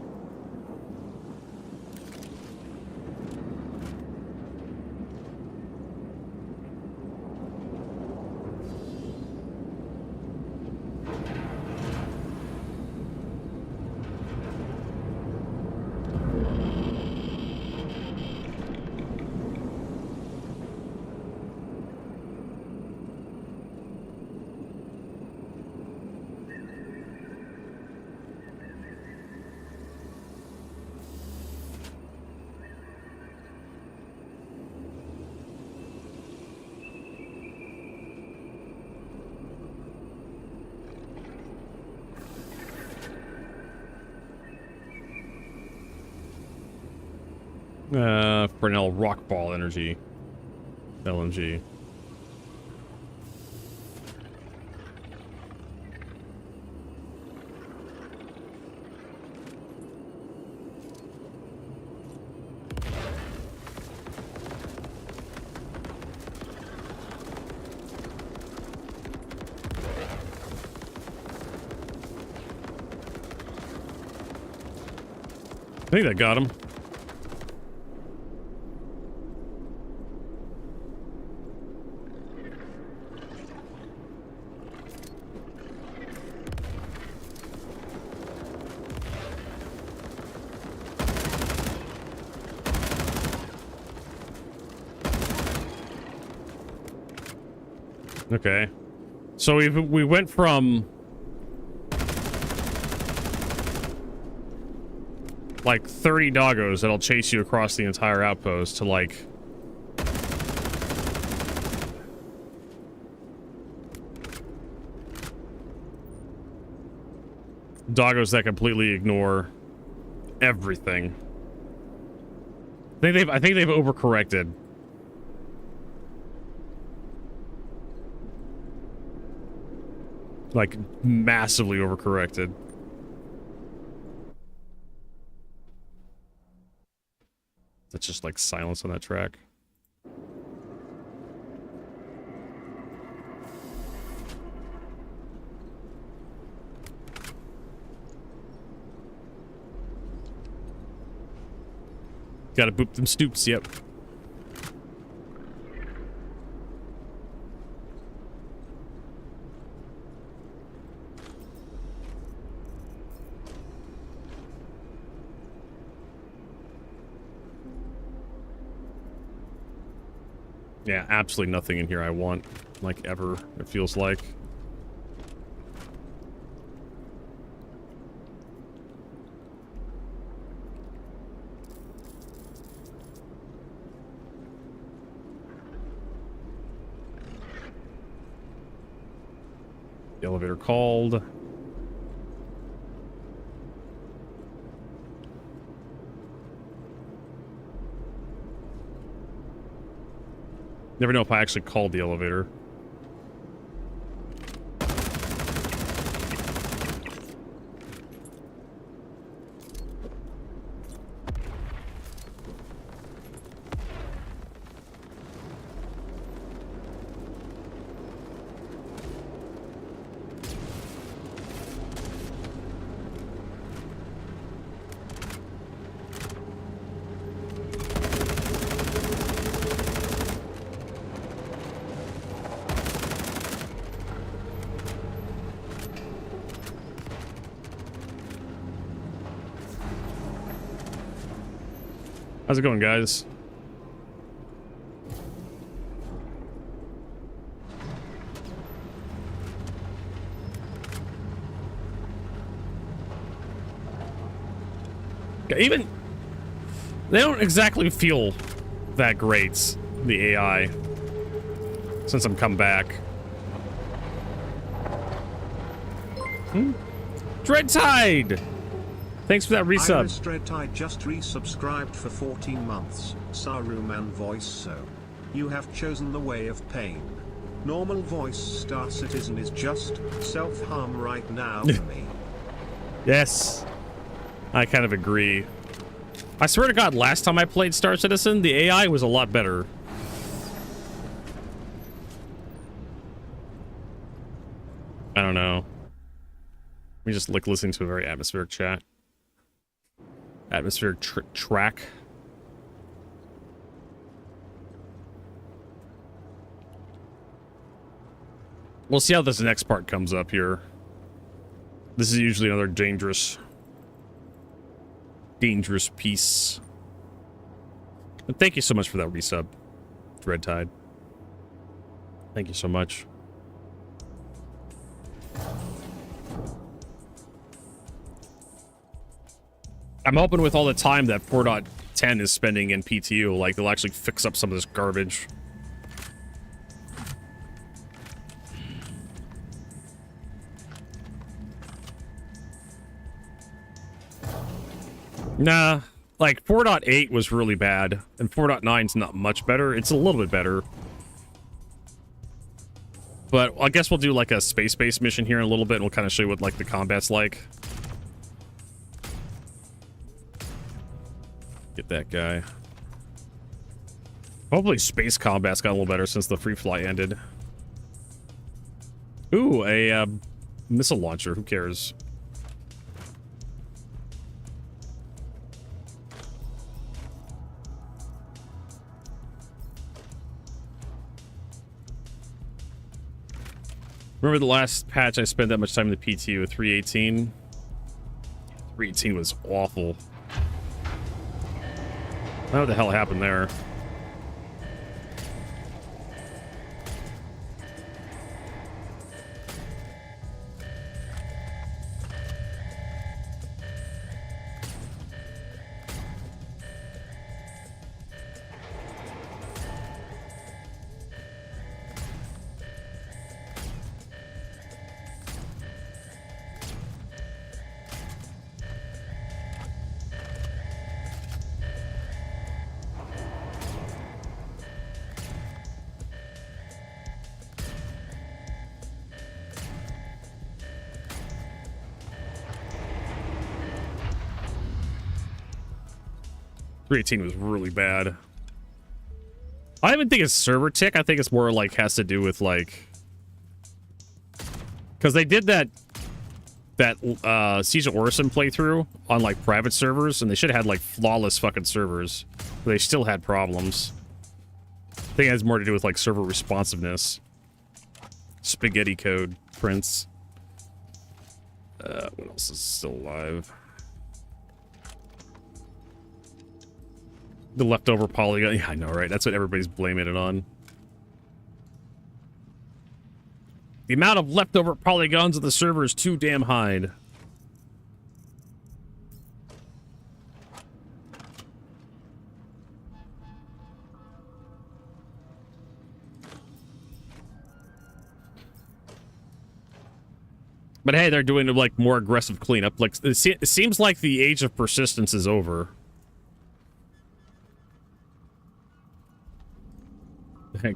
Brunel rock ball energy. LMG. I think that got him. Okay, so we went from like 30 doggos that'll chase you across the entire outpost to like doggos that completely ignore everything. I think they've overcorrected. Like, massively overcorrected. That's just like silence on that track. Gotta boop them stoops, yep. Yeah, absolutely nothing in here I want, like, ever, it feels like. The elevator called. Never know if I actually called the elevator. How's it going, guys? Even they don't exactly feel that great, the AI, since I'm come back. Dreadtide! Thanks for that resub. Iris Dreadtide just resubscribed for 14 months. Saruman voice. So you have chosen the way of pain. Normal voice Star Citizen is just self-harm right now for me. Yes. I kind of agree. I swear to God, last time I played Star Citizen, the AI was a lot better. I don't know. Let me just like listening to a very atmospheric chat. Atmospheric track. We'll see how this next part comes up here. This is usually another dangerous piece. And thank you so much for that resub, Dreadtide. Thank you so much. I'm hoping with all the time that 4.10 is spending in PTU, like they'll actually fix up some of this garbage. Nah, like 4.8 was really bad, and 4.9's not much better. It's a little bit better. But I guess we'll do like a space-based mission here in a little bit, and we'll kind of show you what like the combat's like. Get that guy. Hopefully space combat's got a little better since the free fly ended. Ooh, a missile launcher. Who cares? Remember the last patch I spent that much time in the PTU with 3.18? 3.18 was awful. I don't know what the hell happened there. Was really bad. I don't even think it's server tick. I think it's more like has to do with like, because they did that Siege of Orison playthrough on like private servers, and they should have had like flawless fucking servers, but they still had problems. I think it has more to do with like server responsiveness. Spaghetti code, Prince. What else is still alive? The leftover polygon. Yeah, I know, right? That's what everybody's blaming it on. The amount of leftover polygons on the server is too damn high. But hey, they're doing like more aggressive cleanup. Like it seems like the age of persistence is over.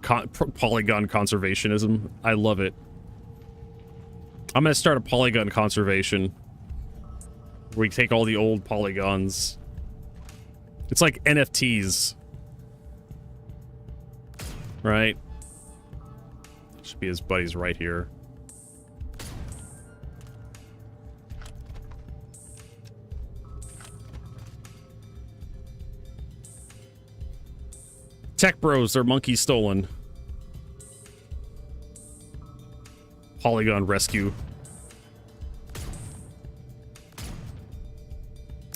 Polygon conservationism. I love it. I'm gonna start a polygon conservation where we take all the old polygons. It's like NFTs, right? Should be his buddies right here. Tech bros, their monkey stolen. Polygon rescue.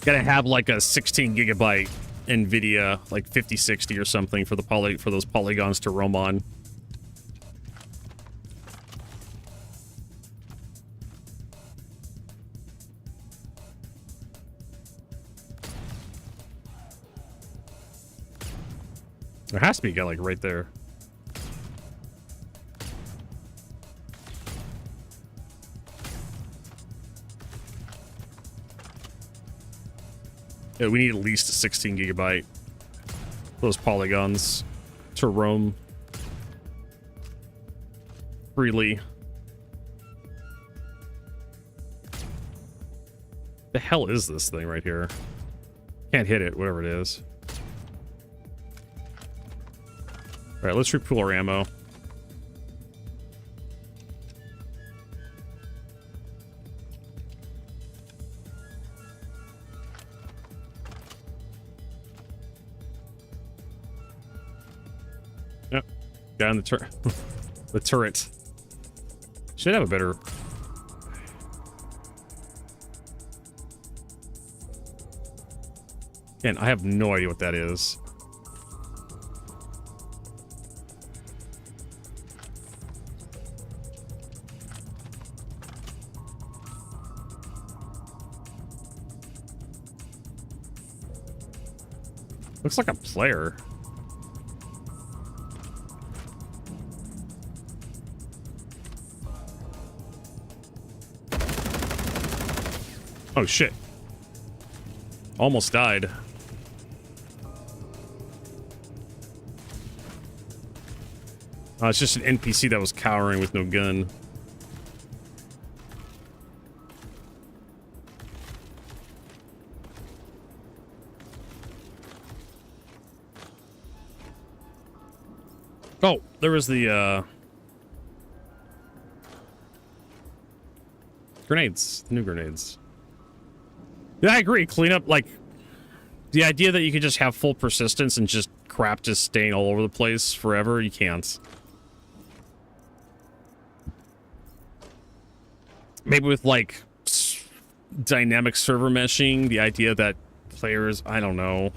Gotta have like a 16 gigabyte NVIDIA like 5060 or something for those polygons to roam on. There has to be a guy like right there. Yeah, we need at least a 16 gigabyte. Those polygons to roam freely. The hell is this thing right here? Can't hit it, whatever it is. All right, let's repool our ammo. Yep, got on the the turret. Should have a better. Again, I have no idea what that is. Looks like a player. Oh shit. Almost died. It's just an NPC that was cowering with no gun. Oh, there was the grenades, the new grenades. Yeah, I agree. Clean up, like, the idea that you could just have full persistence and just crap just staying all over the place forever, you can't. Maybe with, like, dynamic server meshing, the idea that players, I don't know.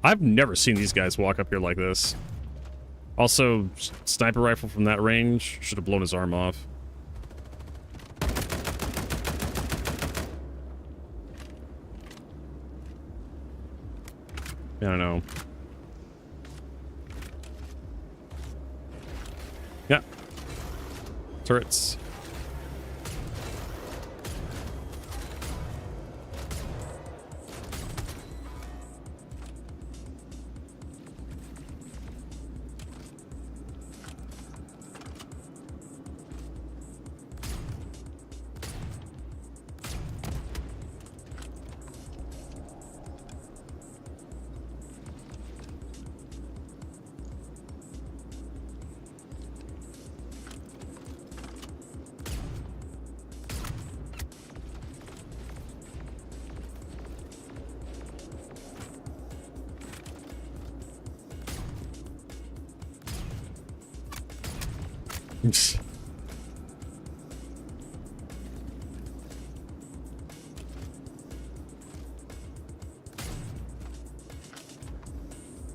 I've never seen these guys walk up here like this. Also, sniper rifle from that range should have blown his arm off. I don't know. Yeah. Turrets.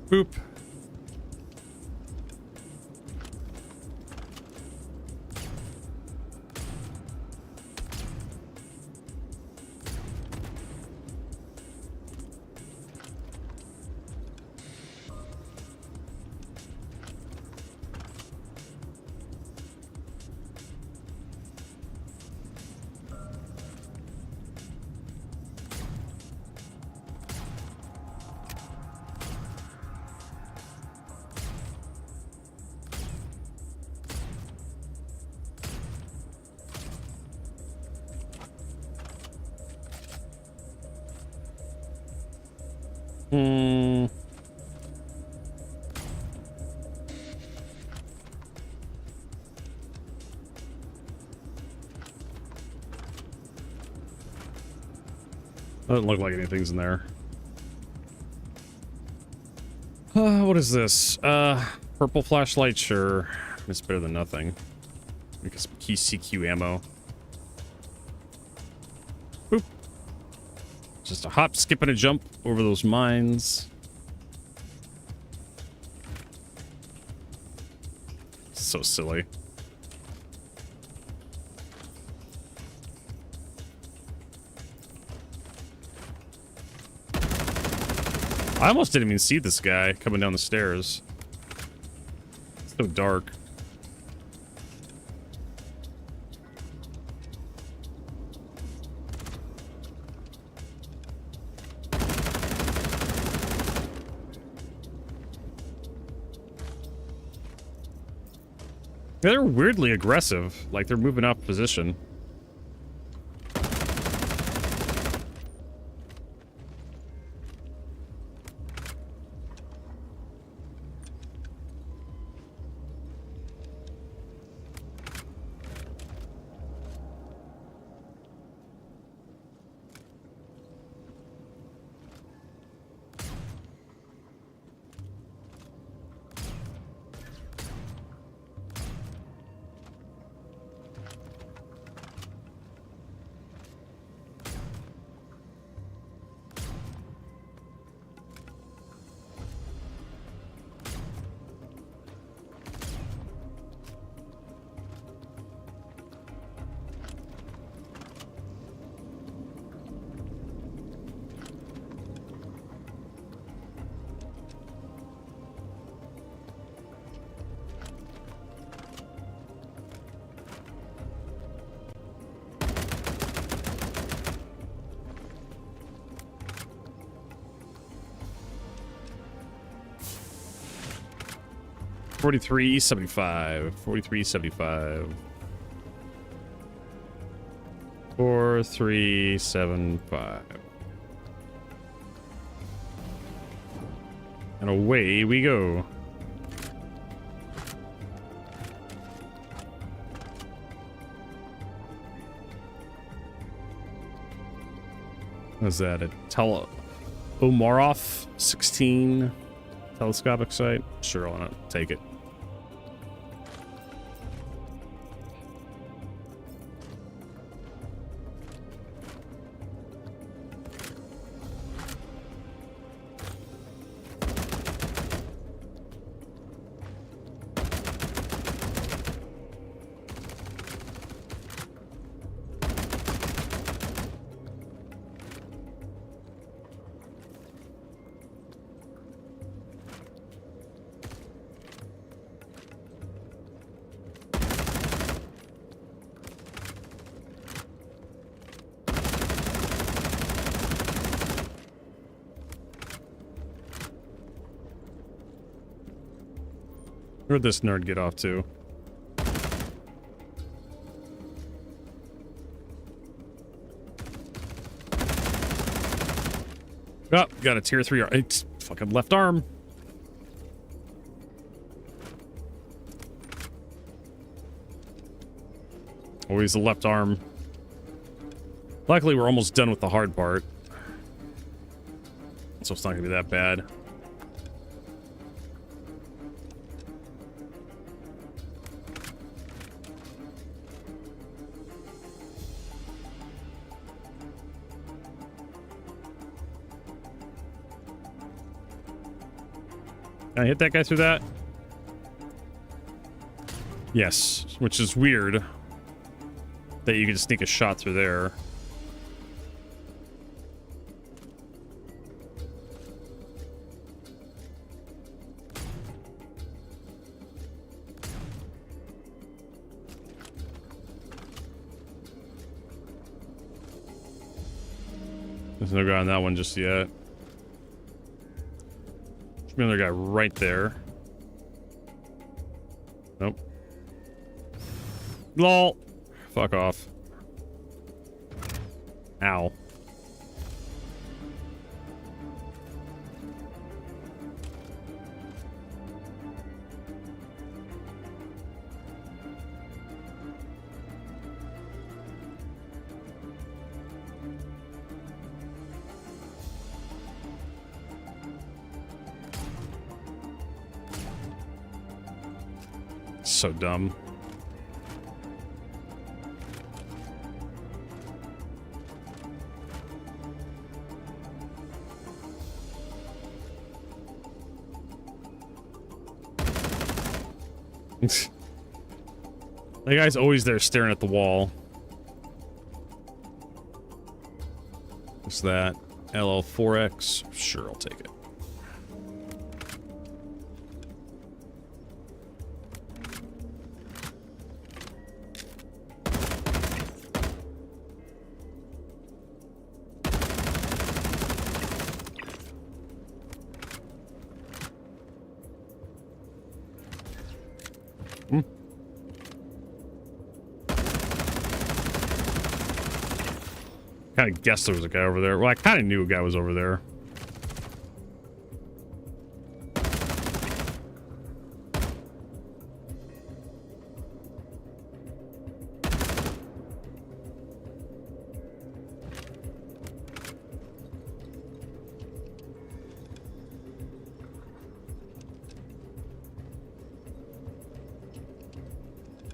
Boop. Doesn't look like anything's in there. What is this? Purple flashlight, sure. It's better than nothing. Because key CQ ammo. Boop. Just a hop, skip, and a jump over those mines. So silly. I almost didn't even see this guy coming down the stairs. It's so dark. They're weirdly aggressive, like they're moving up position. $43.75. $43.75. $43.75. And away we go. What's that? A Omarov 16 telescopic sight? Sure, why not? Take it. Where'd this nerd get off to? Oh, got a tier 3 arm. It's fucking left arm. Always the left arm. Luckily, we're almost done with the hard part. So it's not gonna be that bad. Can I hit that guy through that? Yes, which is weird that you can sneak a shot through there. There's no guy on that one just yet. Another guy right there. Nope. LOL. Fuck off. Ow. So dumb. That guy's always there staring at the wall. What's that? LL4X? Sure, I'll take it. Kind of guessed there was a guy over there. Well, I kind of knew a guy was over there.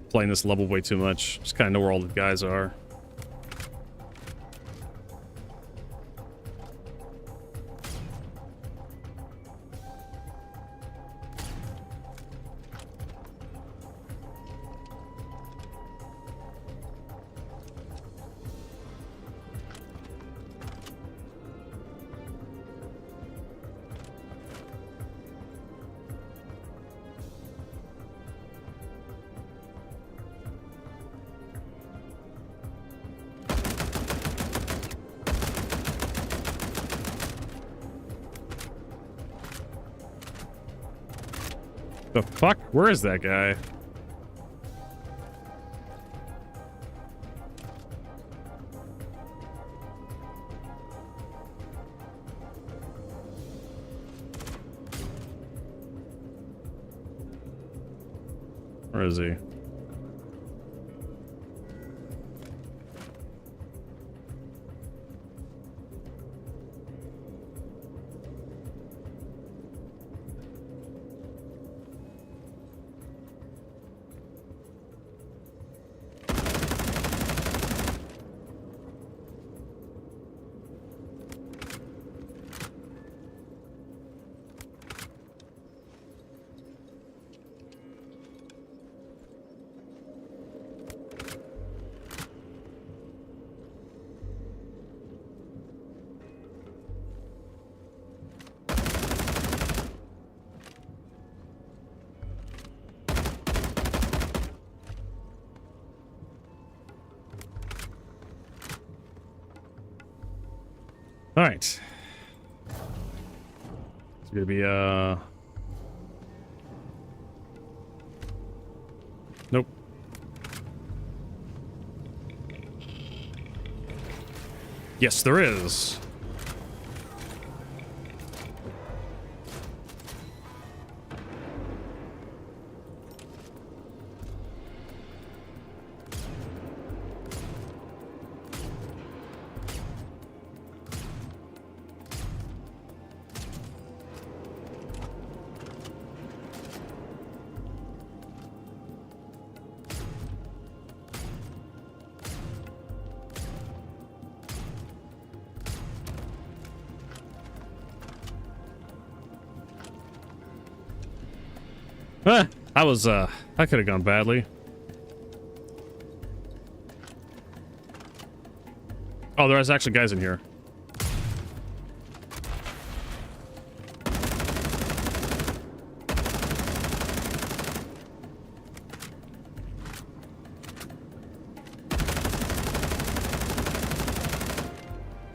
Playing this level way too much. Just kind of know where all the guys are. The fuck? Where is that guy? Where is he? All right. It's gonna be nope. Yes, there is. That could have gone badly. Oh, there's actually guys in here.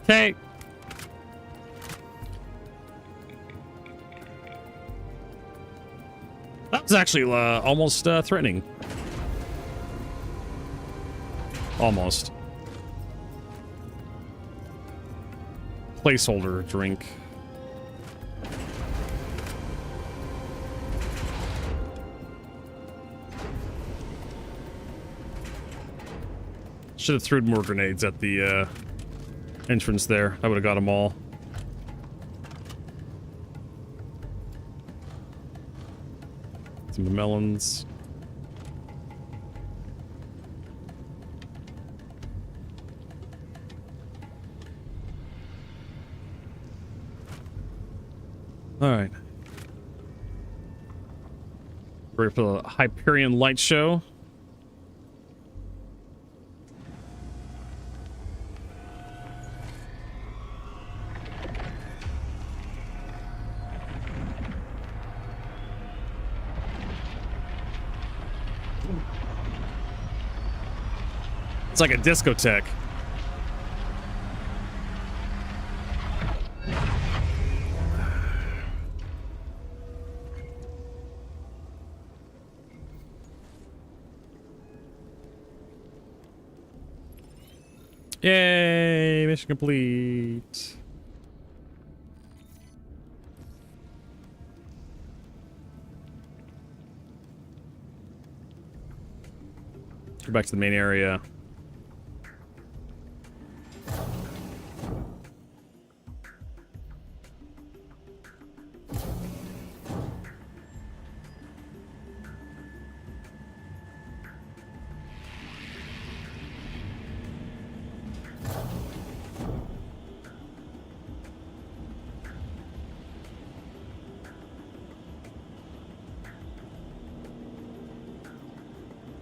Okay. That was actually almost threatening. Almost. Placeholder drink. Should have thrown more grenades at the entrance there. I would have got them all. Some melons. All right. Ready for the Hyperion light show. It's like a discotheque. Yay, mission complete. Go back to the main area.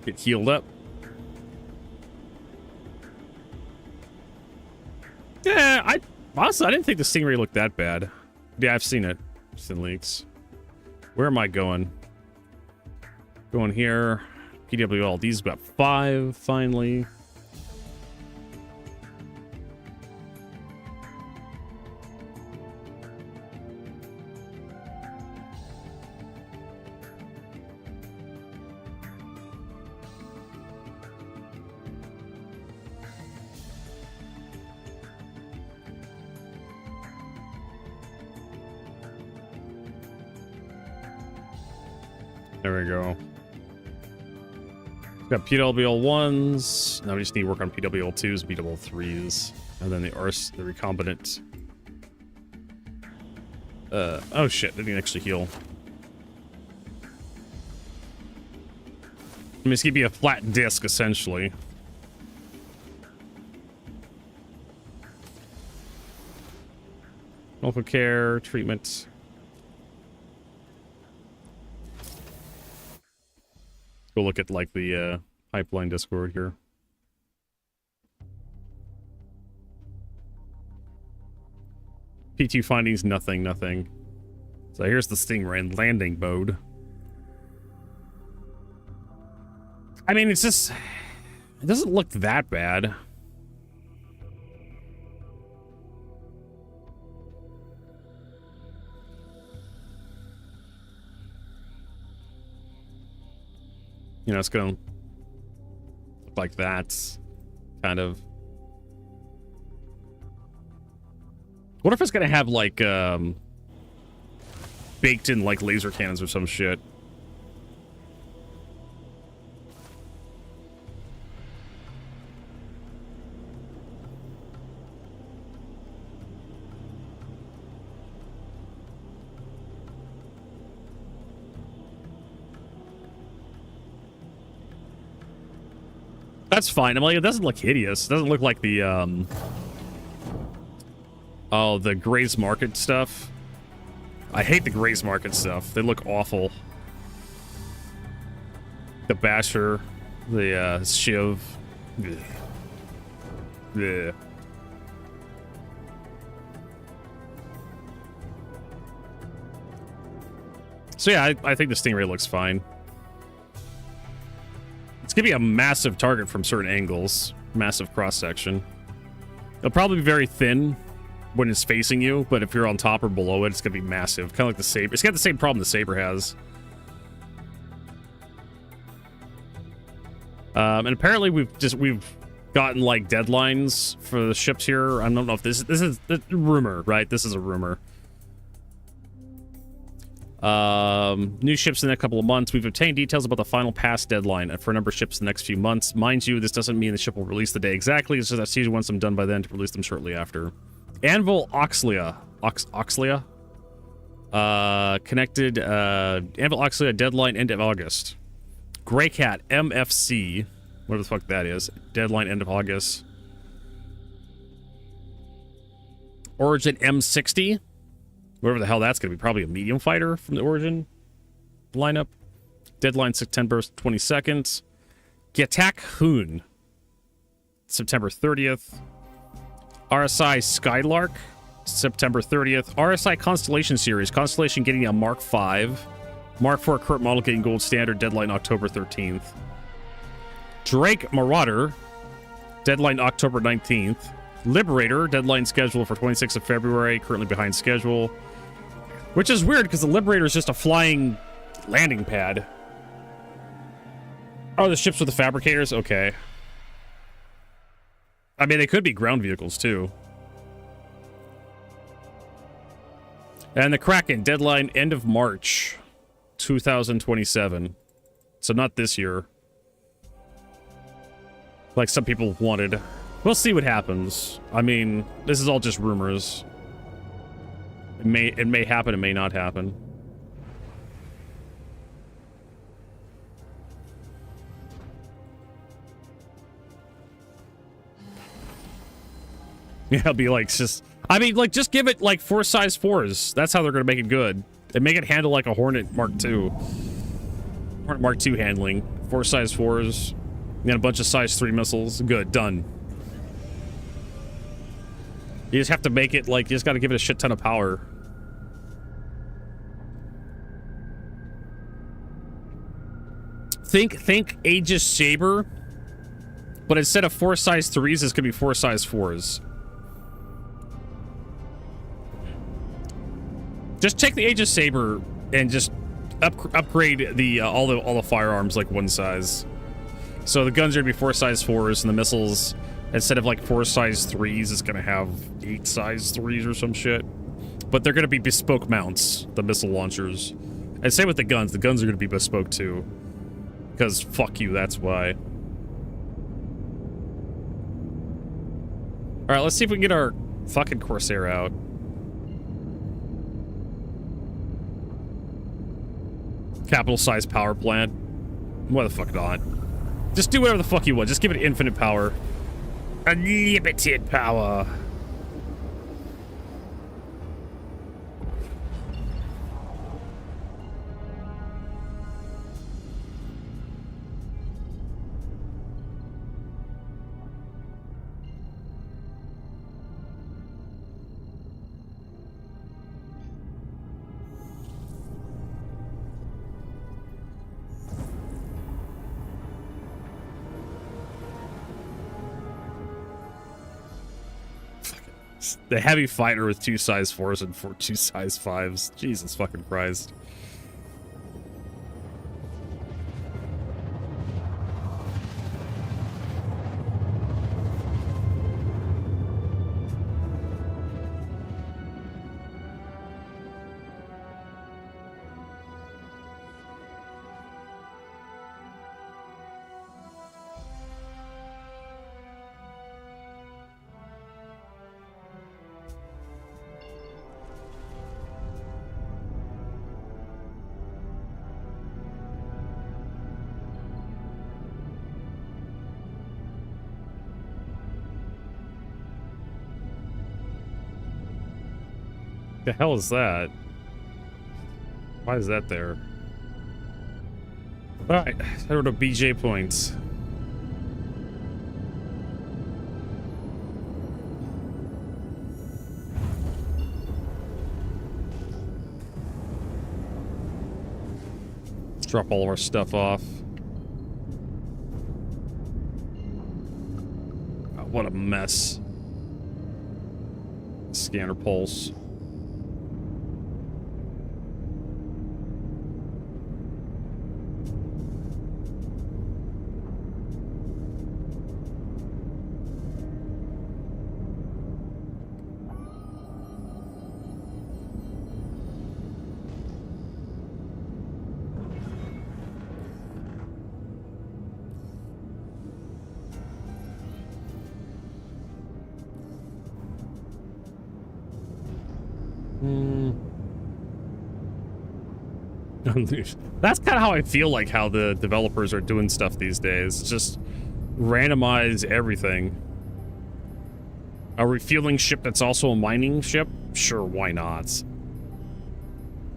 Get healed up. Yeah, honestly, I didn't think the Stingray looked that bad. Yeah, I've seen it. Seen leaks. Where am I going? Going here. PWL. These got 5 finally. There we go. Got PWL 1s. Now we just need to work on PWL 2s, PWL 3s, and then the recombinant. Oh shit, didn't actually heal. I mean, it's gonna be a flat disc essentially. Medical care, treatment. Go look at like the pipeline Discord here. P2 findings, nothing. So here's the Stingray landing mode. I mean, it's just, it doesn't look that bad. You know, it's gonna look like that, kind of. What if it's gonna have like baked in like laser cannons or some shit? That's fine. I'm like, it doesn't look hideous. It doesn't look like the oh, the Gray's Market stuff. I hate the Gray's Market stuff. They look awful. The Basher, the Shiv. Ugh. Yeah. So yeah, I think the Stingray looks fine. It's gonna be a massive target from certain angles. Massive cross-section. It'll probably be very thin when it's facing you, but if you're on top or below it, it's gonna be massive. Kind of like the Saber. It's got the same problem the Saber has. And apparently we've gotten like deadlines for the ships here. I don't know if this is a rumor, right? This is a rumor. New ships in the next couple of months. We've obtained details about the final pass deadline for a number of ships in the next few months. Mind you, this doesn't mean the ship will release the day exactly. It's just that season wants them done by then to release them shortly after. Anvil Oxlia. Oxlia? Connected, Anvil Oxlia deadline end of August. Greycat MFC. Whatever the fuck that is. Deadline end of August. Origin M60. Whatever the hell that's going to be. Probably a medium fighter from the Origin lineup. Deadline September 22nd. Gatak Hoon, September 30th. RSI Skylark, September 30th. RSI Constellation Series. Constellation getting a Mark 5. Mark 4 current model getting gold standard. Deadline October 13th. Drake Marauder. Deadline October 19th. Liberator. Deadline scheduled for 26th of February. Currently behind schedule. Which is weird because the Liberator is just a flying landing pad. Oh, the ships with the fabricators? Okay. I mean, they could be ground vehicles, too. And the Kraken, deadline end of March 2027. So not this year. Like some people wanted. We'll see what happens. I mean, this is all just rumors. It may happen, it may not happen. Yeah, it'll be like just... I mean, like, just give it, like, 4 size 4s. That's how they're going to make it good. And make it handle like a Hornet Mark II. Hornet Mark II handling. 4 size 4s. And a bunch of size 3 missiles. Good, done. You just have to make it, like, you just got to give it a shit ton of power. Think Aegis Saber. But instead of 4 size 3s, it's going to be 4 size 4s. Just take the Aegis Saber and just upgrade the all the firearms like 1 size. So the guns are gonna be 4 size 4s, and the missiles, instead of like 4 size 3s, it's gonna have 8 size 3s or some shit. But they're gonna be bespoke mounts, the missile launchers. And same with the guns. The guns are gonna be bespoke too, because fuck you. That's why. All right, let's see if we can get our fucking Corsair out. Capital size power plant. Why the fuck not? Just do whatever the fuck you want. Just give it infinite power. Unlimited power. The heavy fighter with 2 size 4s and 2 size 5s. Jesus fucking Christ. The hell is that? Why is that there? Alright, I go to BJ points. Let's drop all of our stuff off. Oh, what a mess. Scanner pulse. That's kind of how I feel like how the developers are doing stuff these days. Just randomize everything. A refueling ship that's also a mining ship? Sure, why not?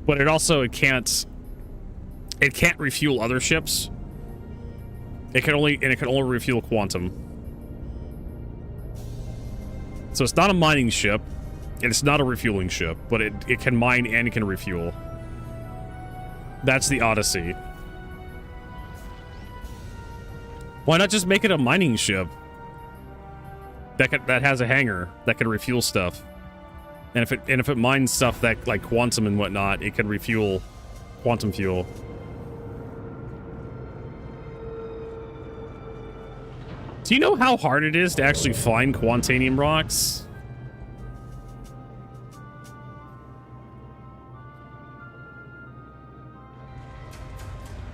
But it can't... It can't refuel other ships. It can only refuel quantum. So it's not a mining ship, and it's not a refueling ship, but it can mine and it can refuel. That's the Odyssey. Why not just make it a mining ship that has a hangar that can refuel stuff, and if it mines stuff that like quantum and whatnot, it can refuel quantum fuel. Do you know how hard it is to actually find quantanium rocks?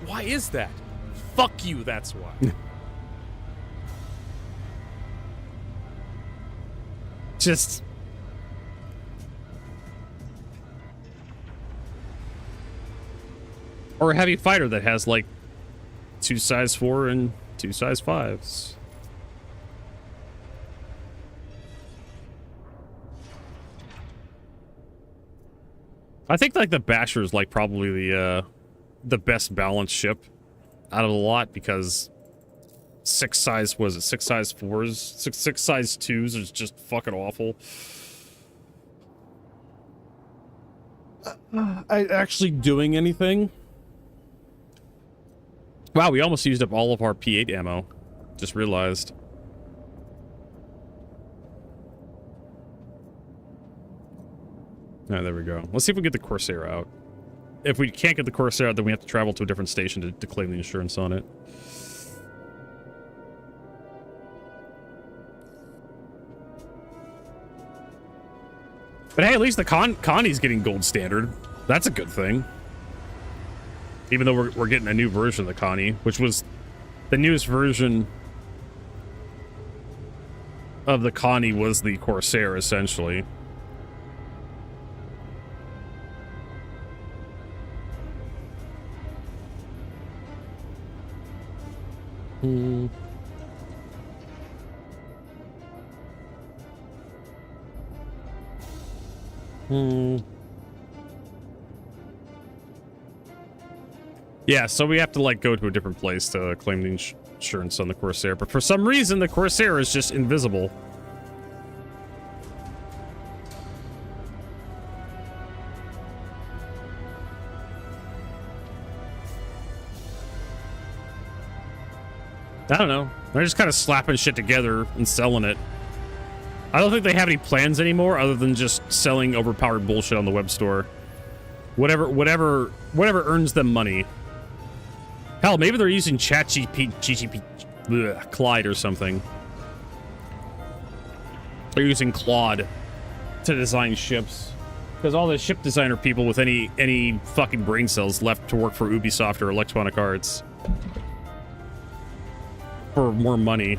Why is that? Fuck you, that's why. Just... Or a heavy fighter that has like 2 size 4 and 2 size 5s. I think like the Basher is like probably the best balanced ship out of the lot, because 6 size 4s, 6 size 2s is just fucking awful. Actually doing anything? Wow, we almost used up all of our P8 ammo. Just realized. There we go. Let's see if we get the Corsair out. If we can't get the Corsair out, then we have to travel to a different station to claim the insurance on it. But hey, at least the Connie's getting gold standard. That's a good thing. Even though we're getting a new version of the Connie, which was the newest version of the Connie was the Corsair, essentially. Yeah, so we have to like go to a different place to claim the insurance on the Corsair, but for some reason the Corsair is just invisible. I don't know. They're just kind of slapping shit together and selling it. I don't think they have any plans anymore other than just selling overpowered bullshit on the web store. Whatever earns them money. Hell, maybe they're using GGP Clyde or something. They're using Claude to design ships. Because all the ship designer people with any fucking brain cells left to work for Ubisoft or Electronic Arts. For more money.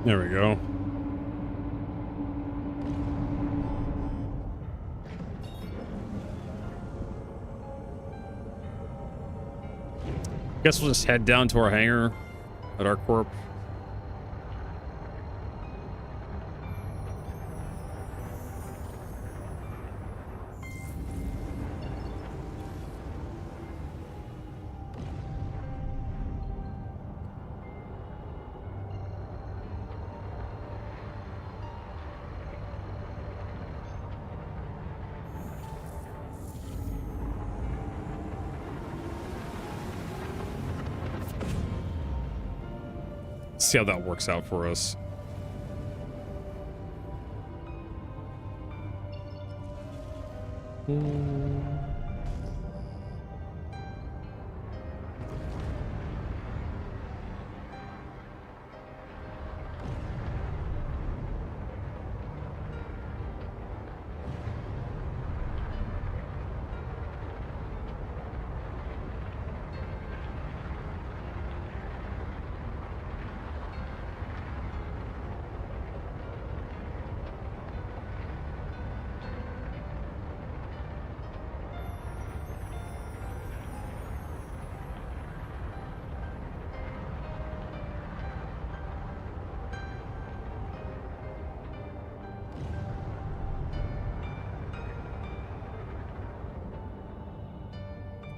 There we go. Guess we'll just head down to our hangar at our corp. See how that works out for us.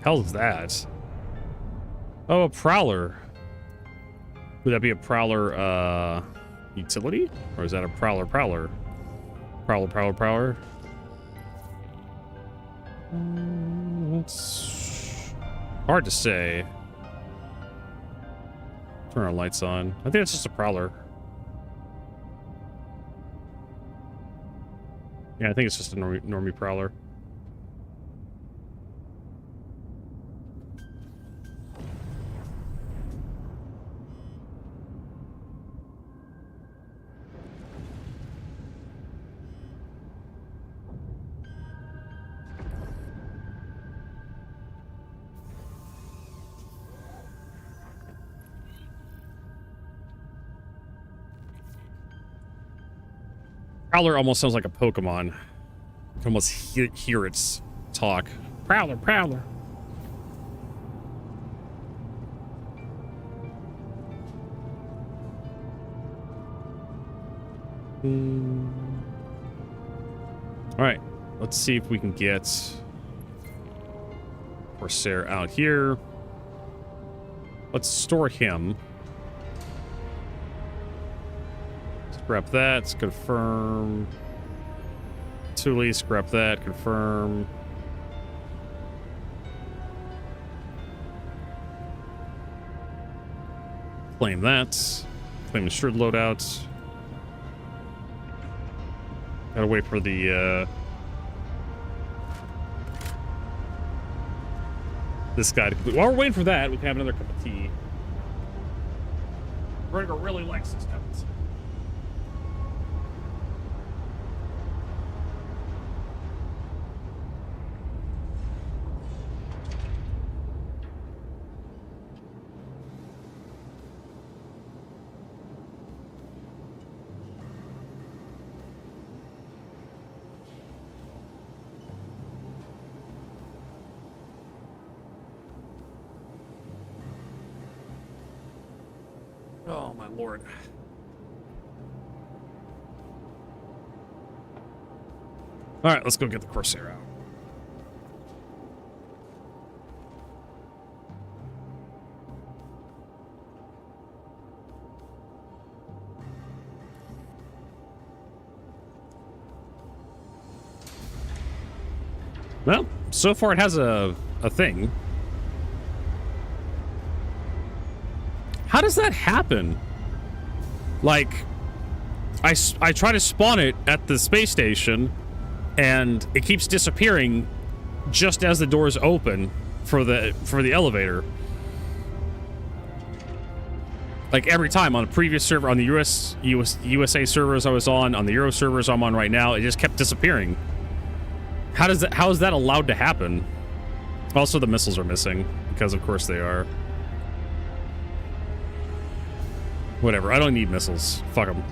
Hell is that? Oh, a prowler. Would that be a prowler utility? Or is that a prowler? Prowler. It's hard to say. Turn our lights on. I think it's just a prowler. Yeah, I think it's just a normie prowler. Prowler almost sounds like a Pokemon. You can almost hear its talk. Prowler. Alright, let's see if we can get Corsair out here. Let's store him. Scrap that, confirm. Thule, scrap that, confirm. Claim that. Claim assured loadout. Gotta wait for the, this guy to complete. While we're waiting for that, we can have another cup of tea. Gregor really likes this cup of tea. Oh, my lord. All right, let's go get the Corsair out. Well, so far it has a thing. How does that happen? Like, I try to spawn it at the space station, and it keeps disappearing just as the doors open for the elevator. Like every time on a previous server, on the USA servers I was on the Euro servers I'm on right now, it just kept disappearing. How is that allowed to happen? Also, the missiles are missing, because of course they are. Whatever, I don't need missiles. Fuck them.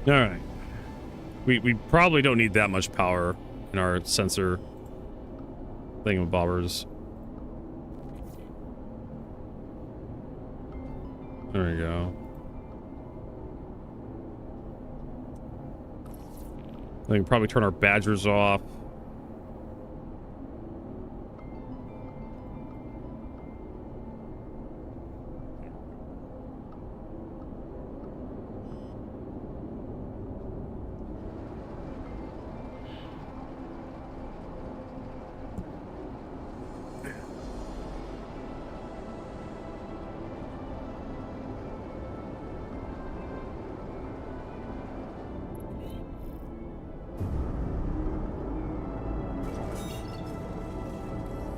All right. We probably don't need that much power in our sensor thingamabobbers. There we go. We can probably turn our badgers off.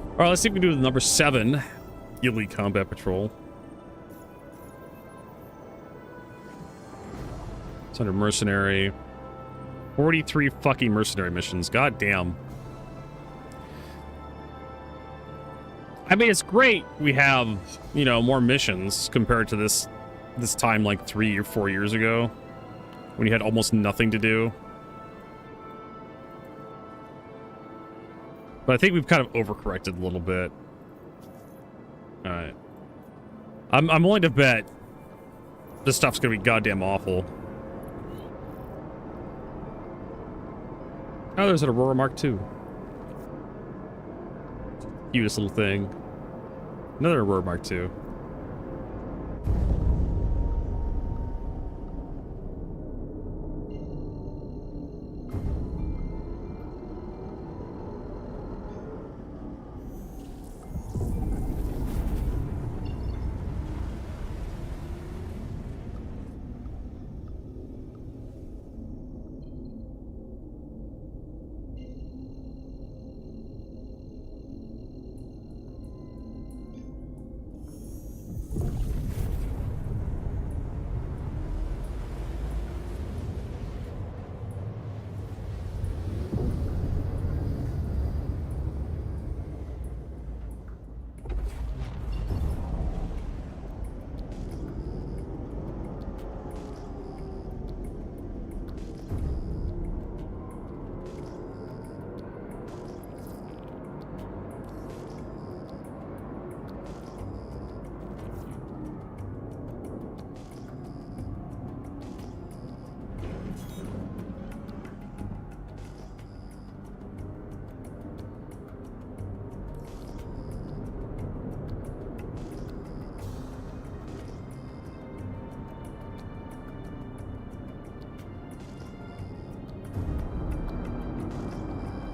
All right, let's see if we can do the number 7 Elite Combat Patrol. It's under Mercenary. 43 fucking mercenary missions. God damn. I mean, it's great we have, you know, more missions compared to this time like 3 or 4 years ago when you had almost nothing to do. But I think we've kind of overcorrected a little bit. All right. I'm willing to bet this stuff's gonna be goddamn awful. Oh, there's an Aurora Mark II. Cutest little thing. Another Aurora Mark II.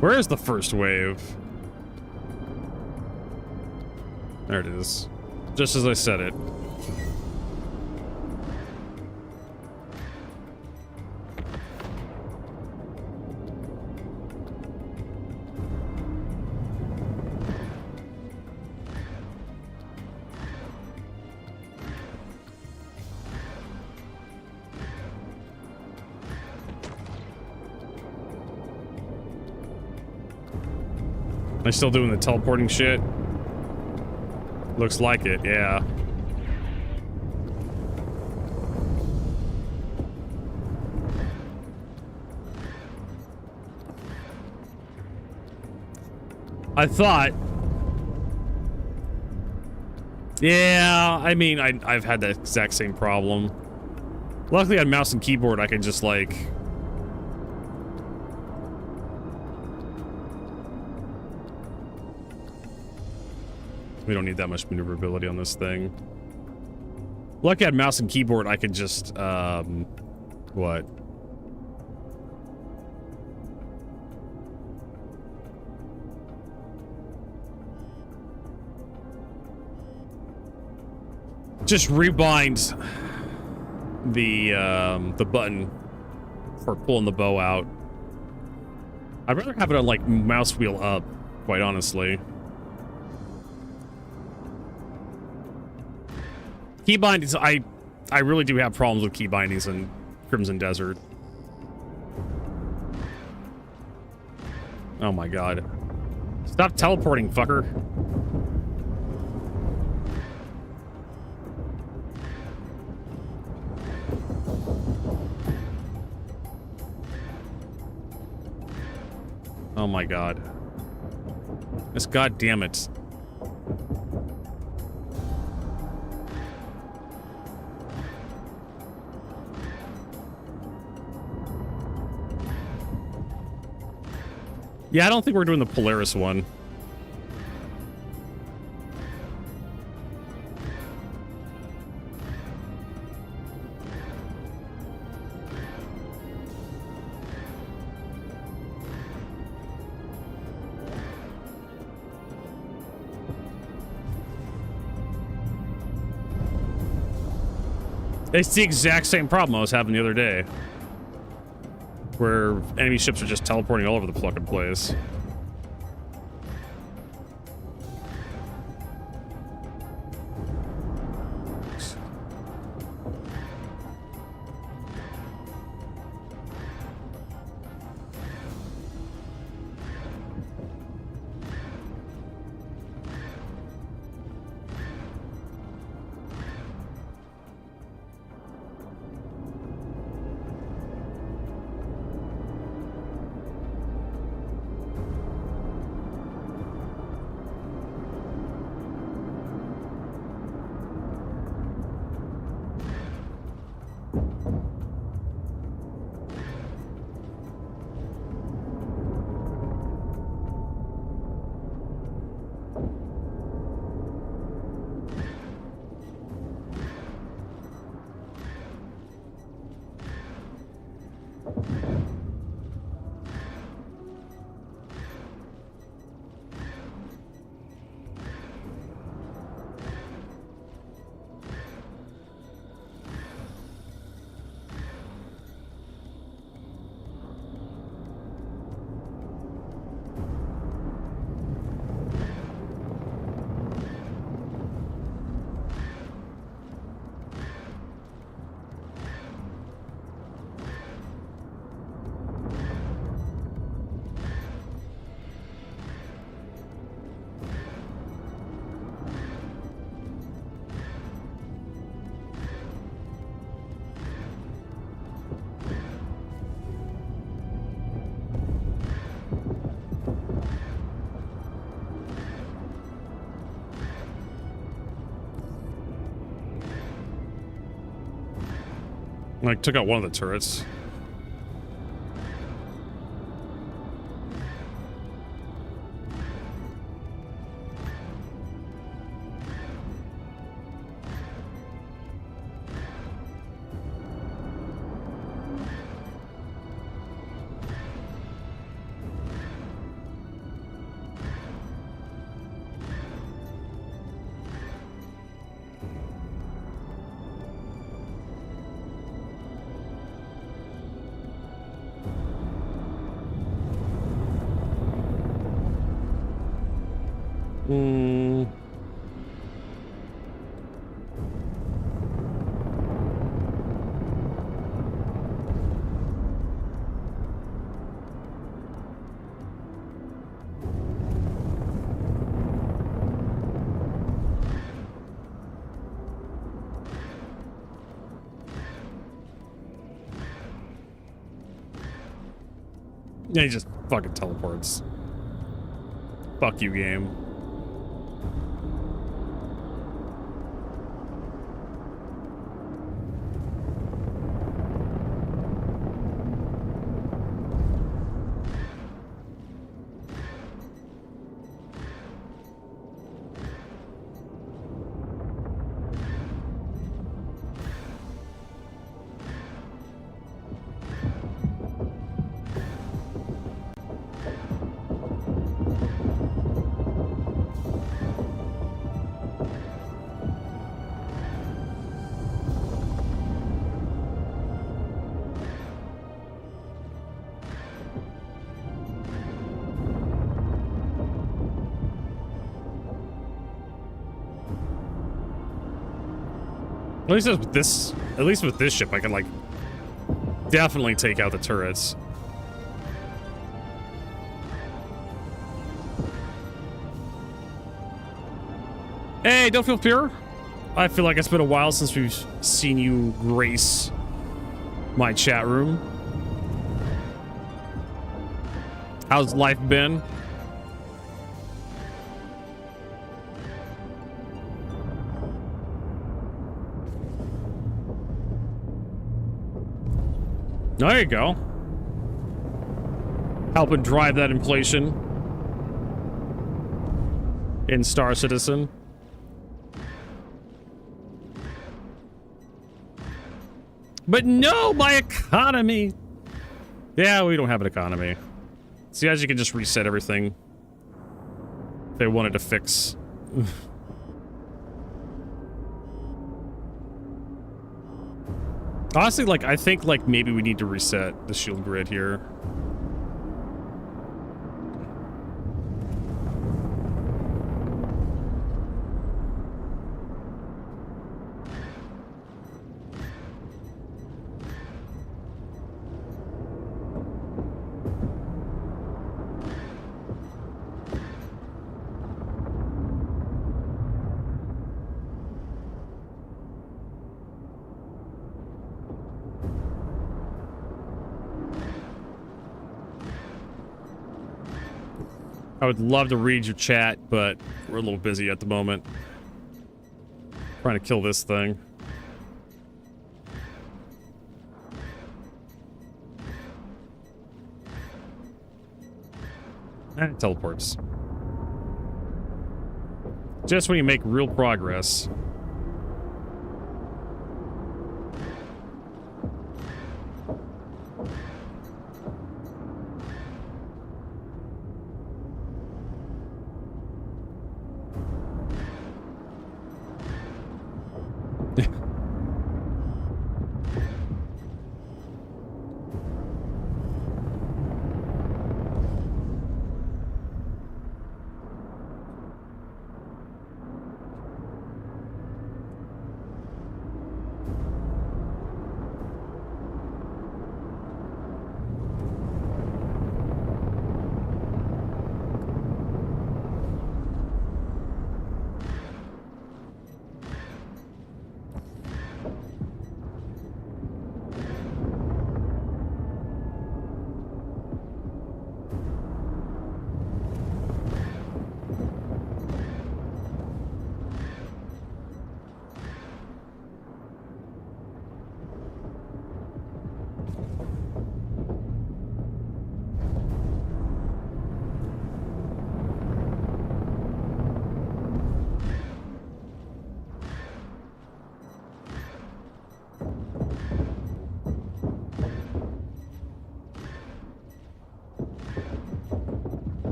Where is the first wave? There it is. Just as I said it. Am I still doing the teleporting shit? Looks like it, yeah. I thought... Yeah, I mean, I've had that exact same problem. Luckily on mouse and keyboard I can just like... We don't need that much maneuverability on this thing. Lucky on mouse and keyboard, I can just, what? Just rebind the button for pulling the bow out. I'd rather have it on, like, mouse wheel up, quite honestly. Key bindings, I really do have problems with key bindings in Crimson Desert. Oh my god. Stop teleporting, fucker. Oh my god. This goddamn it. Yeah, I don't think we're doing the Polaris one. It's the exact same problem I was having the other day. Where enemy ships are just teleporting all over the fucking place. Like, took out one of the turrets. Yeah, he just fucking teleports. Fuck you, game. At least with this ship, I can, like, definitely take out the turrets. Hey, don't feel fear. I feel like it's been a while since we've seen you grace my chat room. How's life been? There you go. Helping drive that inflation in Star Citizen. But no, my economy. Yeah, we don't have an economy. See, as you can just reset everything. If they wanted to fix. Honestly, like, I think, like, maybe we need to reset the shield grid here. I would love to read your chat, but we're a little busy at the moment. Trying to kill this thing. And it teleports. Just when you make real progress.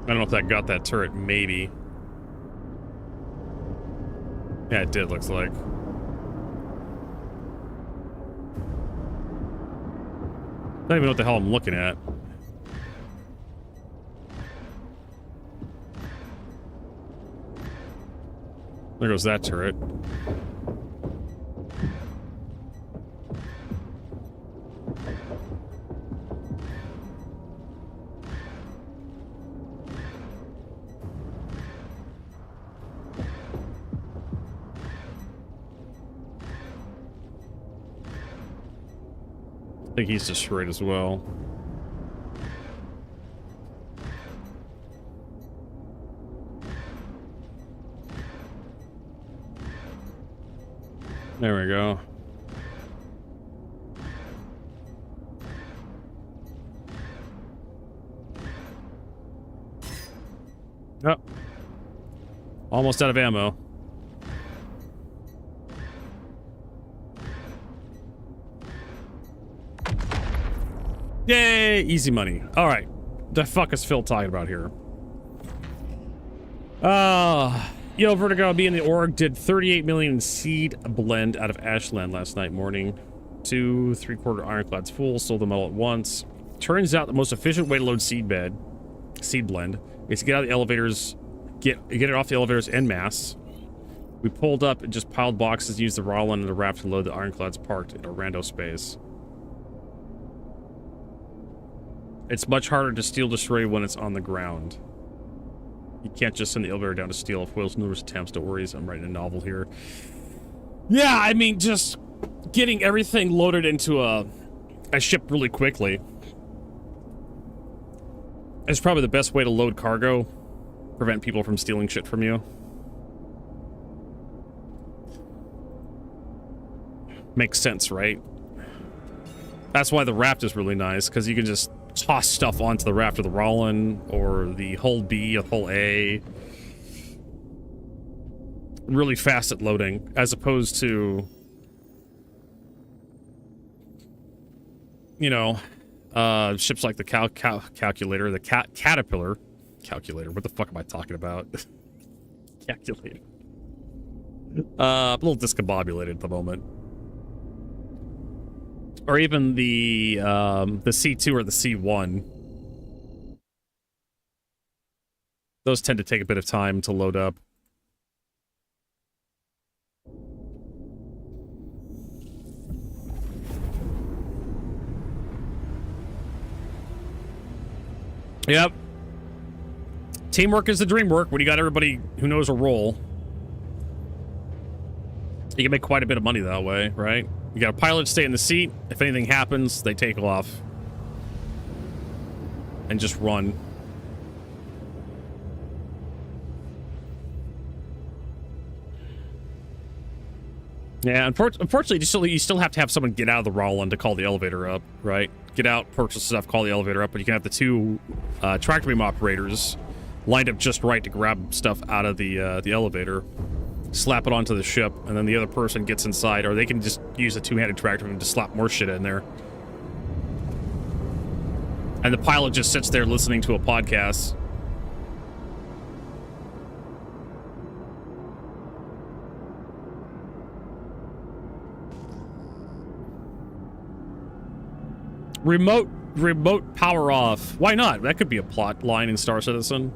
I don't know if that got that turret, maybe. Yeah, it did, looks like. I don't even know what the hell I'm looking at. There goes that turret. I think he's destroyed as well. There we go. Oh. Almost out of ammo. Yay! Easy money. Alright. The fuck is Phil talking about here? Yo, Vertigo, me and the org did 38 million seed blend out of Ashland last night morning. 2 3/4 ironclads full, sold them all at once. Turns out the most efficient way to load seed blend, is to get out of the elevators, get it off the elevators en masse. We pulled up and just piled boxes and used the raw end of the raft to load the ironclads parked in a rando space. It's much harder to steal destroy when it's on the ground. You can't just send the elevator down to steal if Will's numerous attempts. Don't worry, I'm writing a novel here. Yeah, I mean, just getting everything loaded into a ship really quickly is probably the best way to load cargo. Prevent people from stealing shit from you. Makes sense, right? That's why the raft is really nice, because you can just toss stuff onto the raft of the Rollin or the hull B or hull A. Really fast at loading, as opposed to, you know, ships like the Calculator, the Caterpillar. Calculator, what the fuck am I talking about? Calculator. I'm a little discombobulated at the moment. Or even the C2 or the C1. Those tend to take a bit of time to load up. Yep. Teamwork is the dream work when you got everybody who knows a role. You can make quite a bit of money that way, right? You got a pilot stay in the seat. If anything happens, they take off. And just run. Yeah, unfortunately, you still have to have someone get out of the Rollin to call the elevator up, right? Get out, purchase stuff, call the elevator up, but you can have the two tractor beam operators lined up just right to grab stuff out of the elevator, slap it onto the ship, and then the other person gets inside, or they can just use a two-handed tractor beam to slap more shit in there. And the pilot just sits there listening to a podcast. Remote power off. Why not? That could be a plot line in Star Citizen.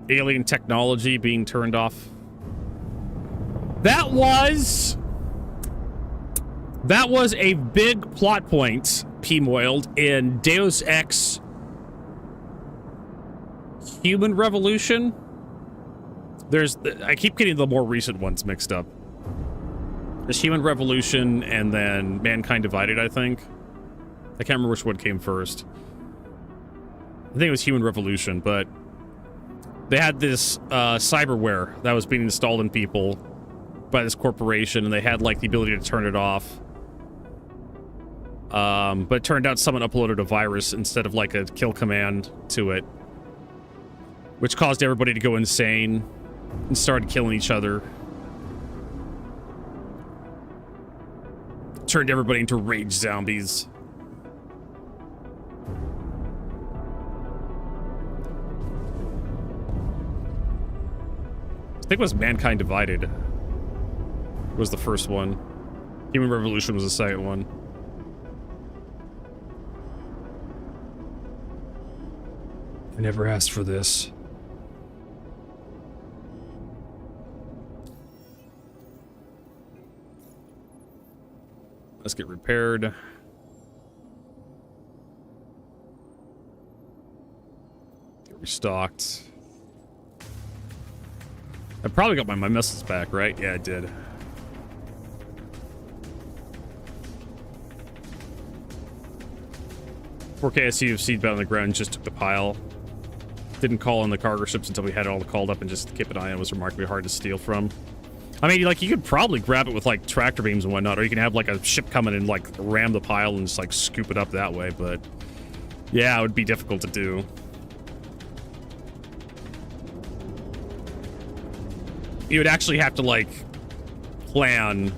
Alien technology being turned off. That was a big plot point, P-Moiled, in Deus Ex Human Revolution. I keep getting the more recent ones mixed up. There's Human Revolution and then Mankind Divided, I think. I can't remember which one came first. I think it was Human Revolution, but they had this cyberware that was being installed in people by this corporation, and they had like the ability to turn it off. But it turned out someone uploaded a virus instead of like a kill command to it, which caused everybody to go insane and started killing each other. Turned everybody into rage zombies. I think it was Mankind Divided was the first one. Human Revolution was the second one. I never asked for this. Let's get repaired. Get restocked. I probably got my missiles back, right? Yeah, I did. Four KSU of seed on the ground, just took the pile. Didn't call on the cargo ships until we had it all called up, and just to keep an eye on it was remarkably hard to steal from. I mean, like, you could probably grab it with, like, tractor beams and whatnot, or you can have, like, a ship come in and, like, ram the pile and just, like, scoop it up that way, but yeah, it would be difficult to do. You would actually have to, like, plan,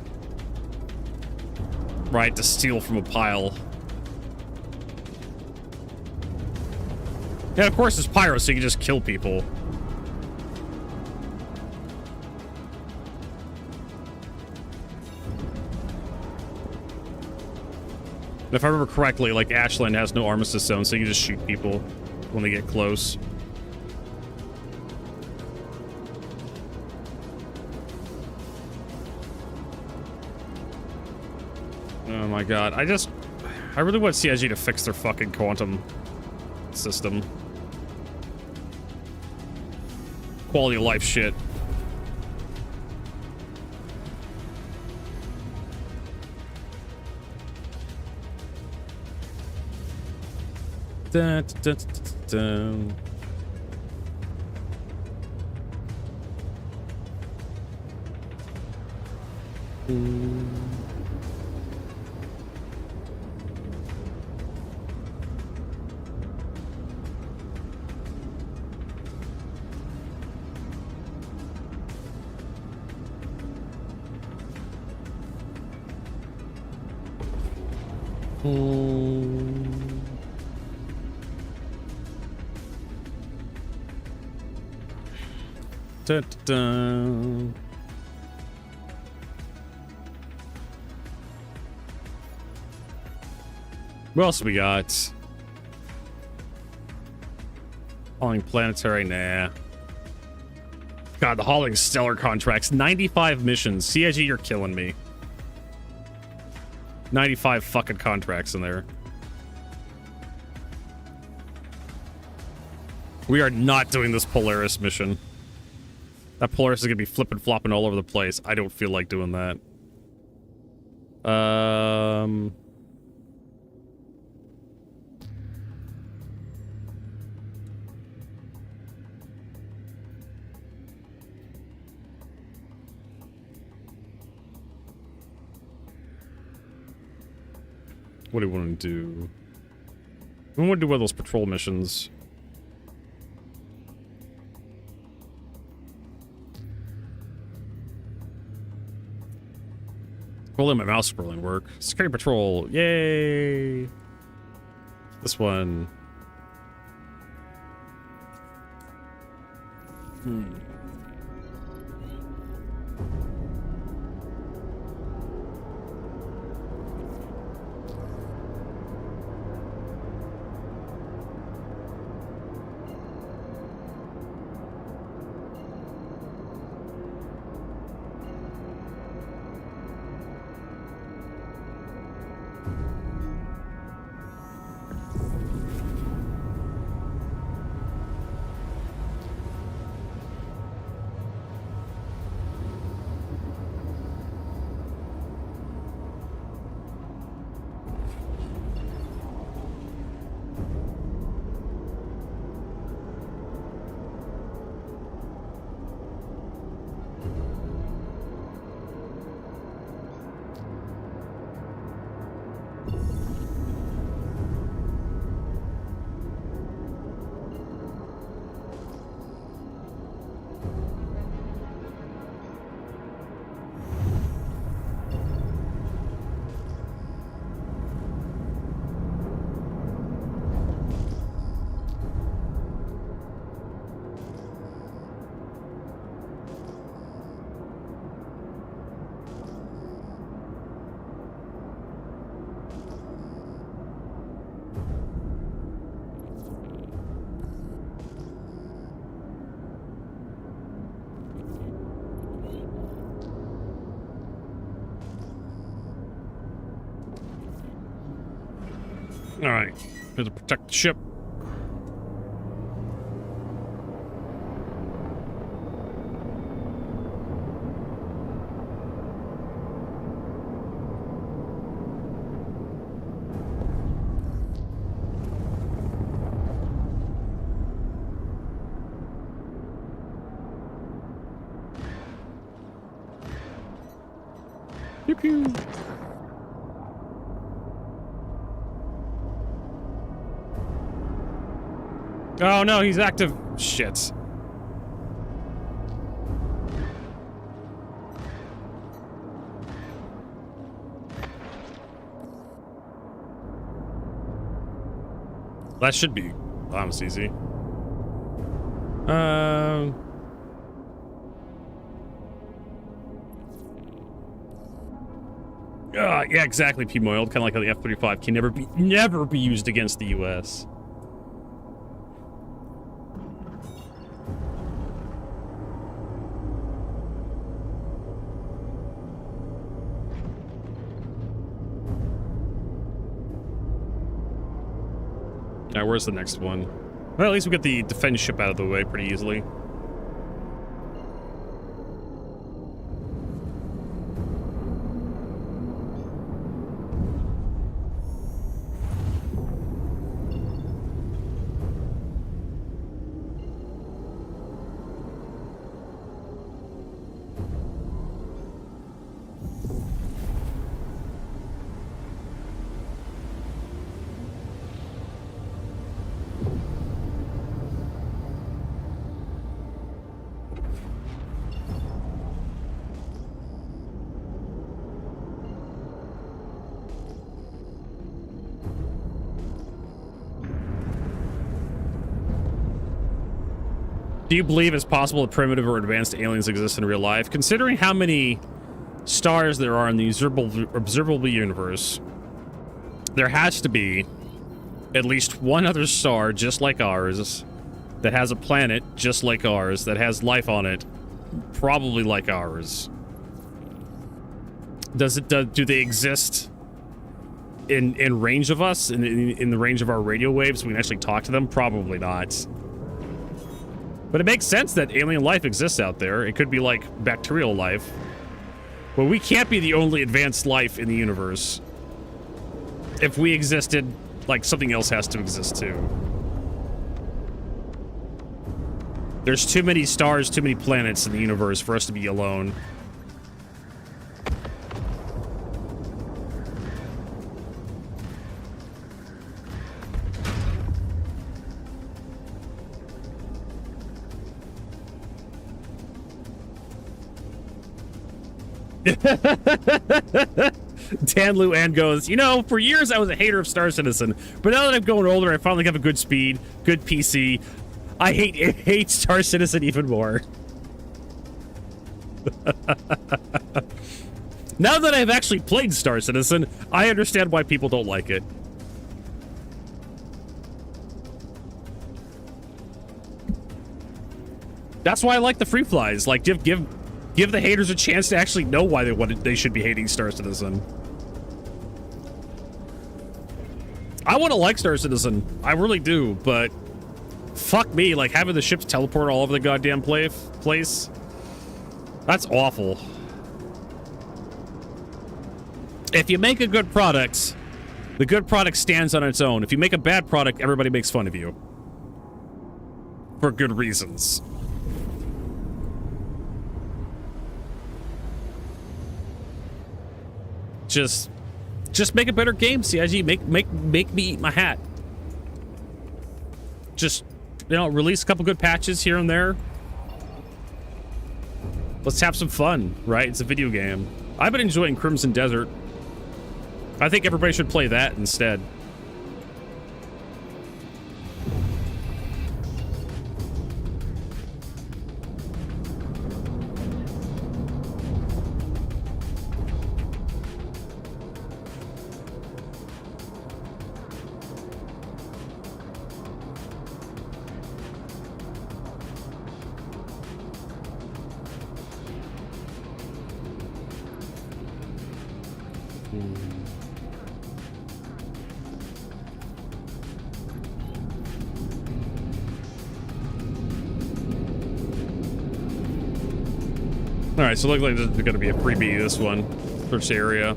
right, to steal from a pile. And of course, it's pyro, so you can just kill people. And if I remember correctly, like, Ashland has no armistice zone, so you can just shoot people when they get close. Oh my god, I really want CIG to fix their fucking quantum system. Quality of life shit. Dun, dun, dun, dun, dun. Dun, dun, dun. What else we got? Hauling planetary, nah. God, the hauling stellar contracts, 95 missions. CIG, you're killing me. 95 fucking contracts in there. We are not doing this Polaris mission. That Polaris is gonna be flipping flopping all over the place. I don't feel like doing that. What do we want to do? We want to do one of those patrol missions. We'll let my mouse scrolling work. Security patrol, yay! This one. All right, to protect the ship. Pew pew. Oh no, he's active. Shit. That should be almost easy. Yeah, exactly, P-Moiled. Kind of like how the F-35 can never be used against the U.S. Now, where's the next one? Well, at least we get the defense ship out of the way pretty easily. Do you believe it's possible that primitive or advanced aliens exist in real life? Considering how many stars there are in the observable universe, there has to be at least one other star just like ours that has a planet just like ours that has life on it, probably like ours. Do they exist in range of us, in the range of our radio waves? We can actually talk to them? Probably not. But it makes sense that alien life exists out there. It could be like bacterial life. But we can't be the only advanced life in the universe. If we existed, like, something else has to exist too. There's too many stars, too many planets in the universe for us to be alone. Dan Luan goes, you know, for years I was a hater of Star Citizen, but now that I'm going older, I finally have a good speed, good PC. I hate Star Citizen even more. Now that I've actually played Star Citizen, I understand why people don't like it. That's why I like the free flies. Like, give the haters a chance to actually know why they should be hating Star Citizen. I want to like Star Citizen. I really do, but fuck me, like having the ships teleport all over the goddamn place. That's awful. If you make a good product, the good product stands on its own. If you make a bad product, everybody makes fun of you. For good reasons. Just make a better game, CIG. Make me eat my hat. Just, you know, release a couple good patches here and there. Let's have some fun, right? It's a video game. I've been enjoying Crimson Desert. I think everybody should play that instead. Alright, so it looks like there's going to be a freebie, this one. Search area.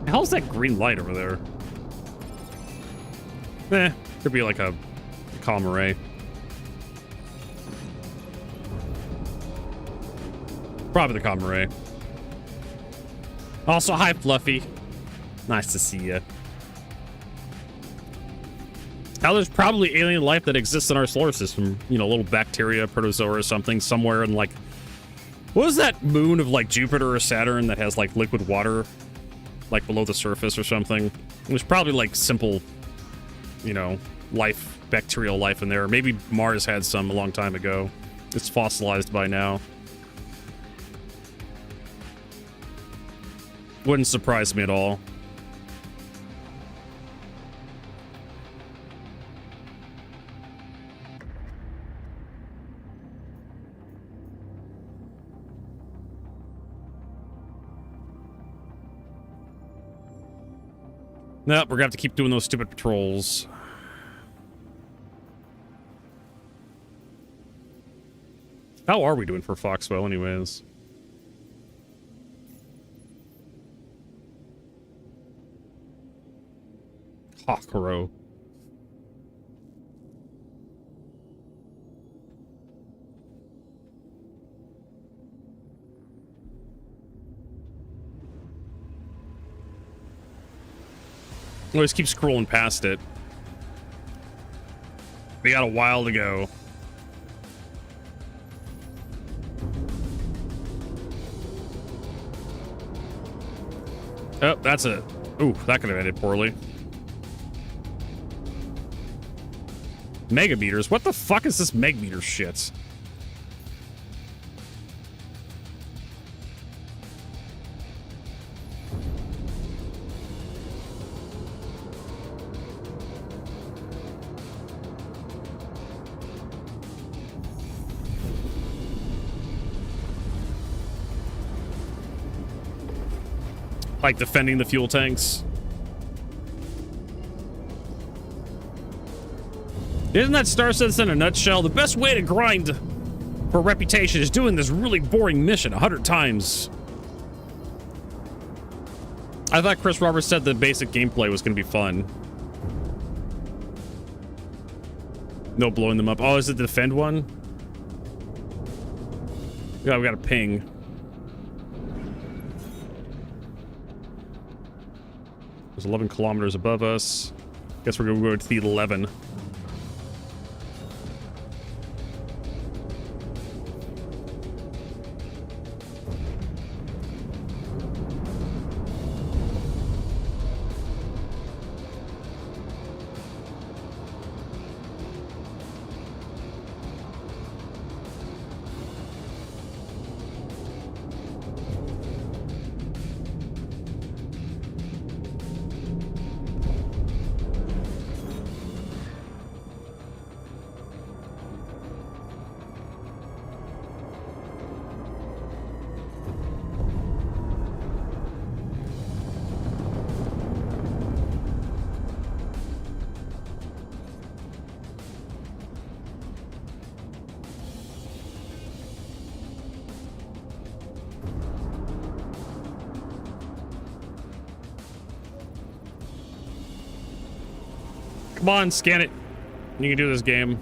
The hell's that green light over there? Could be like a column array. Probably the column array. Also, hi, Fluffy. Nice to see you. Now, there's probably alien life that exists in our solar system. You know, a little bacteria, protozoa or something, somewhere in, like... What was that moon of, like, Jupiter or Saturn that has, like, liquid water? Like, below the surface or something? There's probably, like, simple, you know, life, bacterial life in there. Maybe Mars had some a long time ago. It's fossilized by now. Wouldn't surprise me at all. Nope, we're gonna have to keep doing those stupid patrols. How are we doing for Foxwell, anyways? Hawkrow. Always keep scrolling past it. We got a while to go. Oh, that's a... Ooh, that could have ended poorly. Megameters? What the fuck is this megameter shit? Like defending the fuel tanks. Isn't that Star Citizen in a nutshell? The best way to grind for reputation is doing this really boring mission 100 times. I thought Chris Roberts said the basic gameplay was going to be fun. No blowing them up. Oh, is it the defend one? Yeah, we got a ping. There's 11 kilometers above us. Guess we're going to go to the 11. Come on, scan it. You can do this game.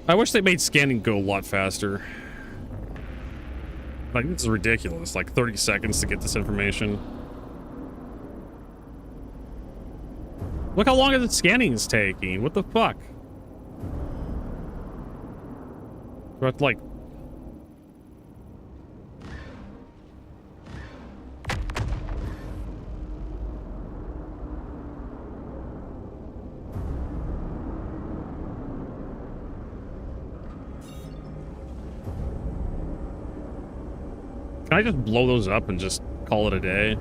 I wish they made scanning go a lot faster. Like, this is ridiculous. Like 30 seconds to get this information. Look how long the scanning is taking. What the fuck? Do I have to, like... Can I just blow those up and just call it a day?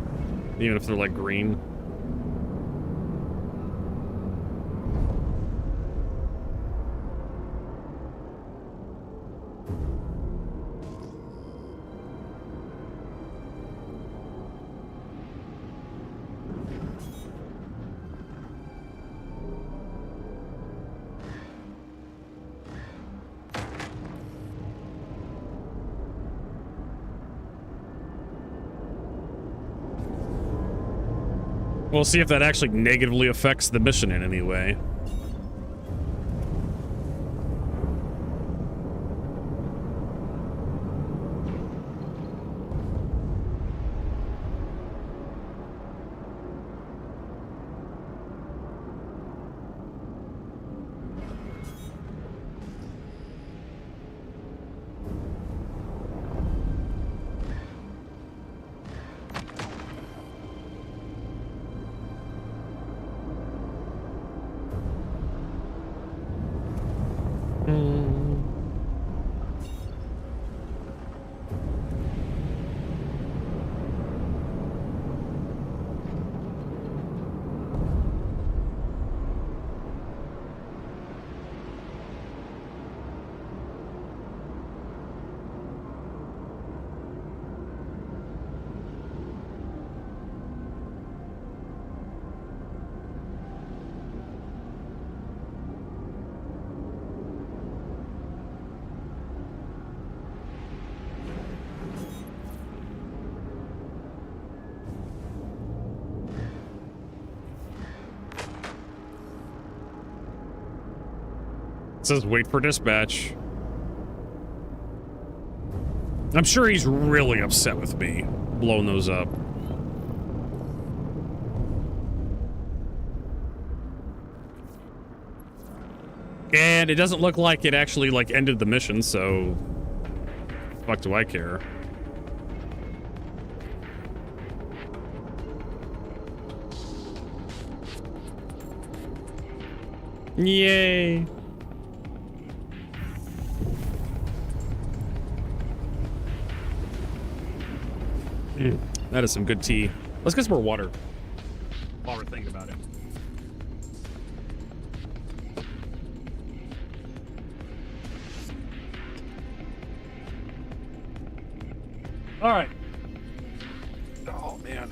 Even if they're like green? We'll see if that actually negatively affects the mission in any way. says wait for dispatch. I'm sure he's really upset with me blowing those up. And it doesn't look like it actually like ended the mission, so fuck do I care? Yay. That is some good tea. Let's get some more water while we're thinking about it. All right. Oh, man.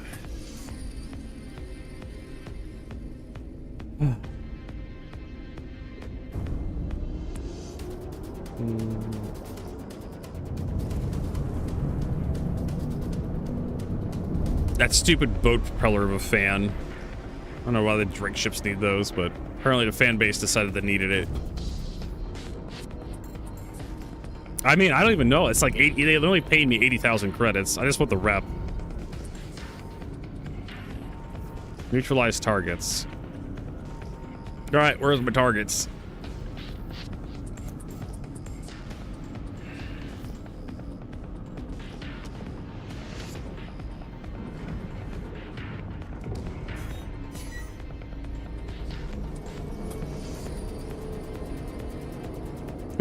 That stupid boat propeller of a fan. I don't know why the drink ships need those, but apparently the fan base decided they needed it. I mean, I don't even know. It's like 80, they only paid me 80,000 credits. I just want the rep. Neutralize targets. All right, where's my targets?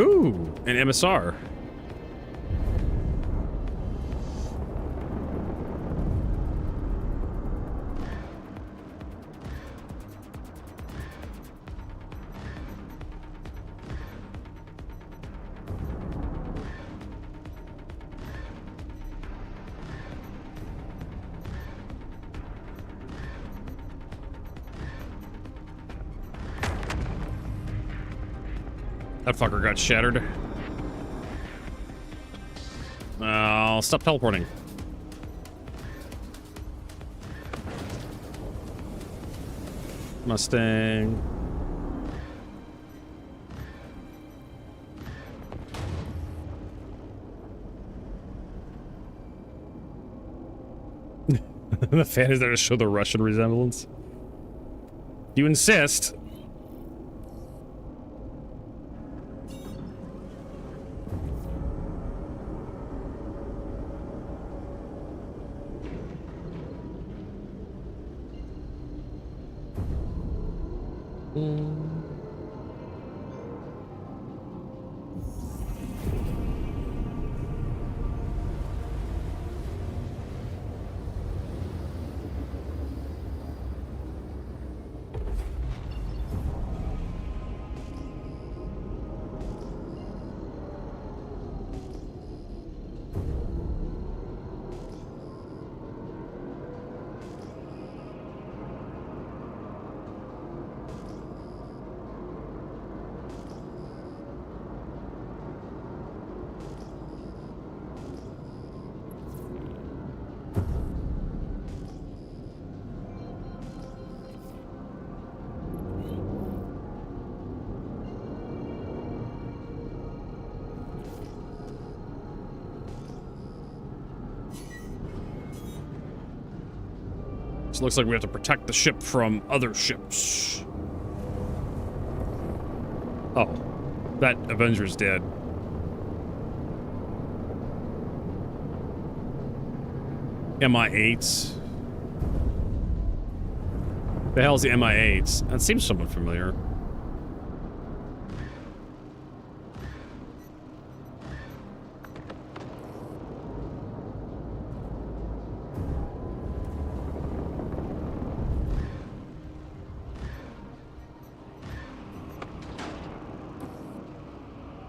Ooh, an MSR. That fucker got shattered. I'll stop teleporting. Mustang. The fan is there to show the Russian resemblance. You insist. So it looks like we have to protect the ship from other ships. Oh, that Avenger's dead. MI8. The hell's the MI8? That seems somewhat familiar.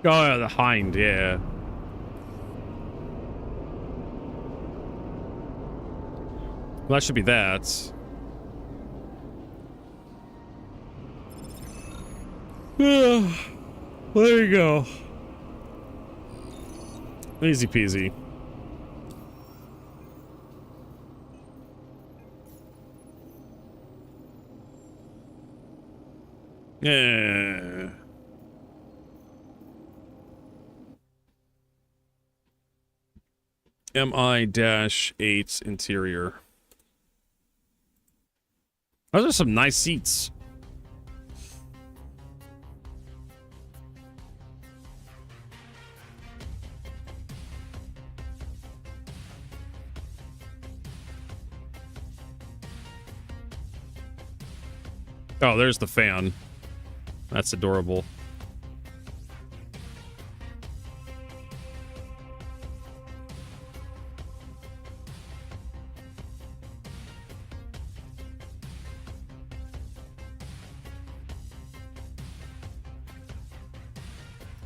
Oh, yeah, the Hind, yeah. Well, that should be that. There you go. Easy peasy. Yeah. MI-8 interior. Those are some nice seats. Oh, there's the fan. That's adorable.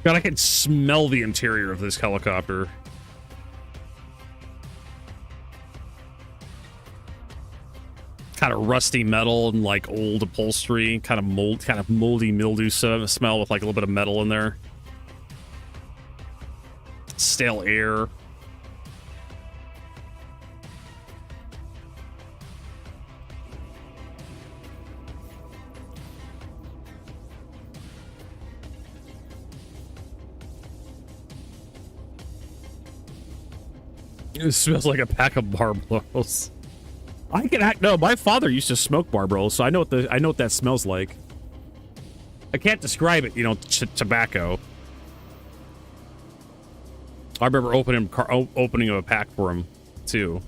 God, I can smell the interior of this helicopter. Kind of rusty metal and like old upholstery, kind of moldy mildew smell with like a little bit of metal in there. Stale air. It smells like a pack of Marlboros. I can act. No, my father used to smoke Marlboros, so I know what that smells like. I can't describe it, you know, tobacco. I remember opening a pack for him too.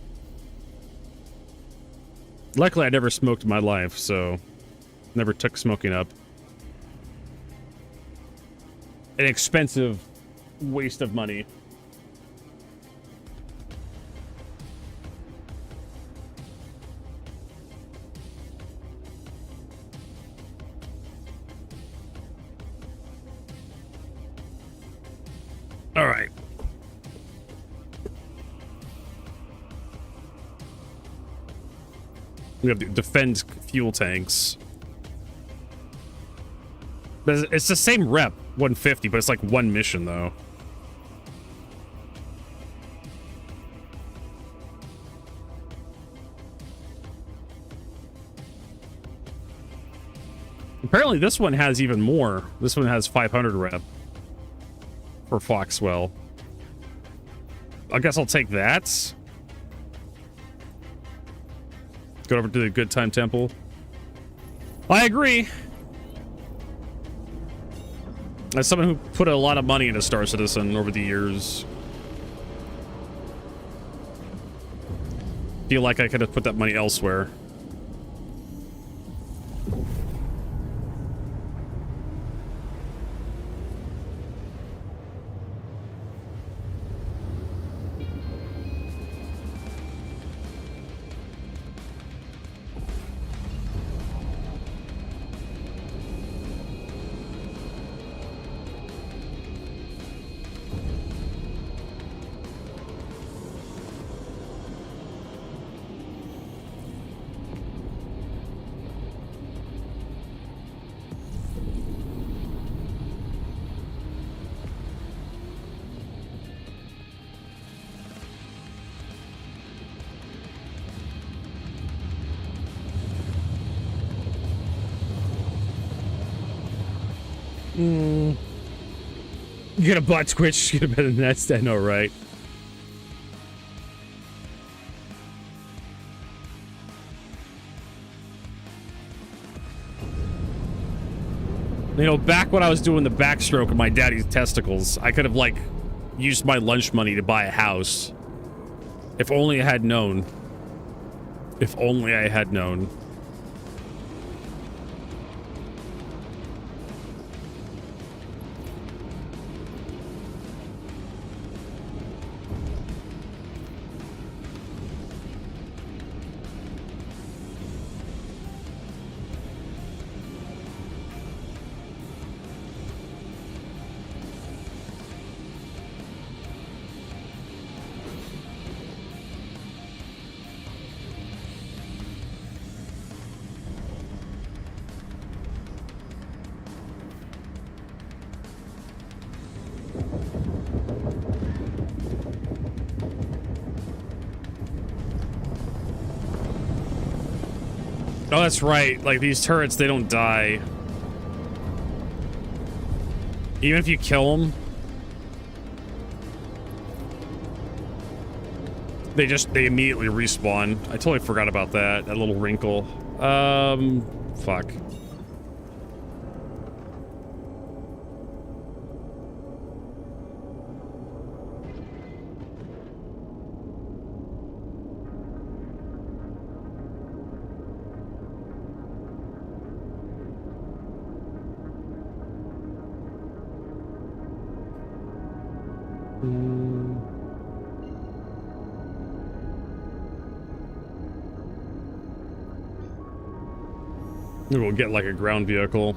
Luckily, I never smoked in my life, so never took smoking up. An expensive waste of money. All right. We have to defend fuel tanks. But it's the same rep, 150, but it's like one mission, though. Apparently, this one has even more. This one has 500 rep. For Foxwell. I guess I'll take that. Go over to the Good Time Temple. I agree. As someone who put a lot of money into Star Citizen over the years, feel like I could have put that money elsewhere. You get a butt twitch, you get a better than that. I know, right? You know, back when I was doing the backstroke of my daddy's testicles, I could have, like, used my lunch money to buy a house. If only I had known. If only I had known. Oh, that's right. Like, these turrets, they don't die. Even if you kill them. They immediately respawn. I totally forgot about that little wrinkle. Fuck. Maybe we'll get like a ground vehicle.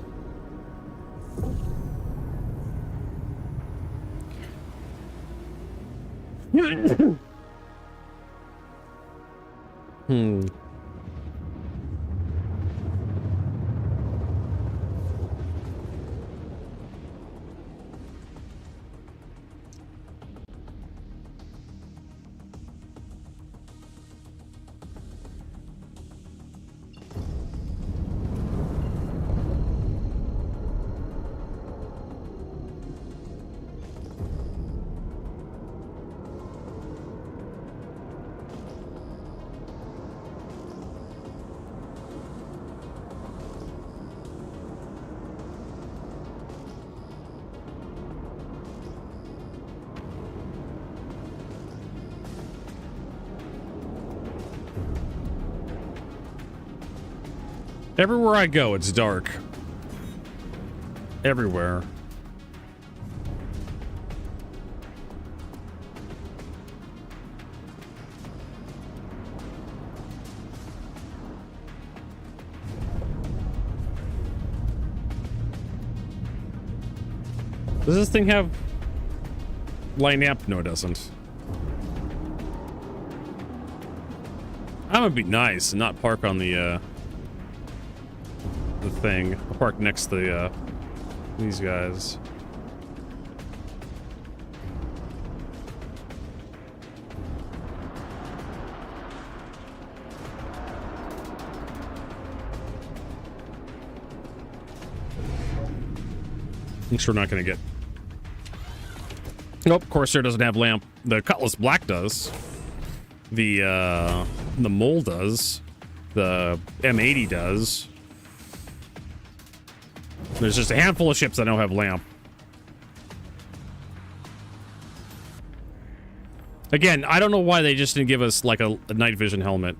Everywhere I go, it's dark. Everywhere. Does this thing have light amp? No, it doesn't. I'm gonna be nice and not park on the thing. I'll park next to these guys. I'm sure not going to get... Nope, Corsair doesn't have lamp. The Cutlass Black does. The Mole does. The M80 does. There's just a handful of ships that don't have lamp. Again, I don't know why they just didn't give us like a night vision helmet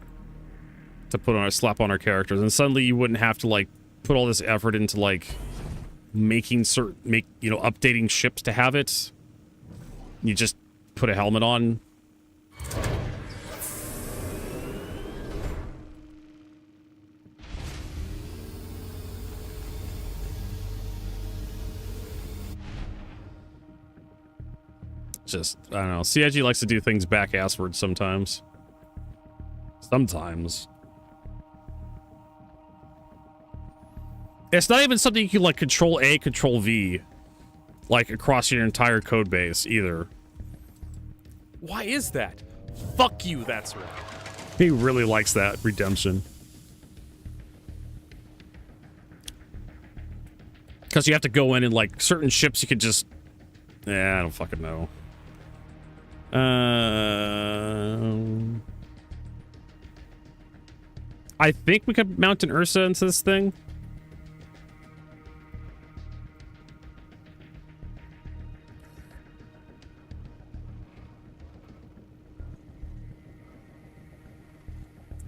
to put on, slap on our characters, and suddenly you wouldn't have to like put all this effort into like updating ships to have it. You just put a helmet on. Just, I don't know. CIG likes to do things back-asswards sometimes. Sometimes. It's not even something you can, like, Control-A, Control-V, like, across your entire code base, either. Why is that? Fuck you, that's why. He really likes that redemption. Because you have to go in and, like, certain ships you could just... I don't fucking know. I think we could mount an Ursa into this thing.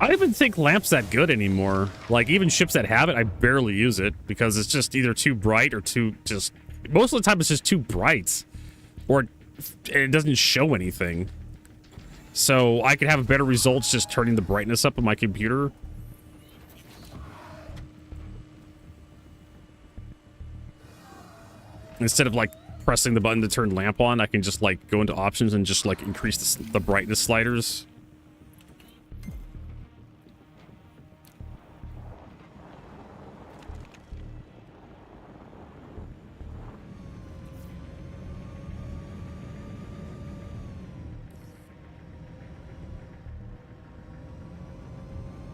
I don't even think lamp's that good anymore. Like, even ships that have it, I barely use it because it's just either too bright or too just... Most of the time it's just too bright. Or it doesn't show anything. So I could have better results just turning the brightness up on my computer. Instead of like pressing the button to turn lamp on, I can just like go into options and just like increase the brightness sliders.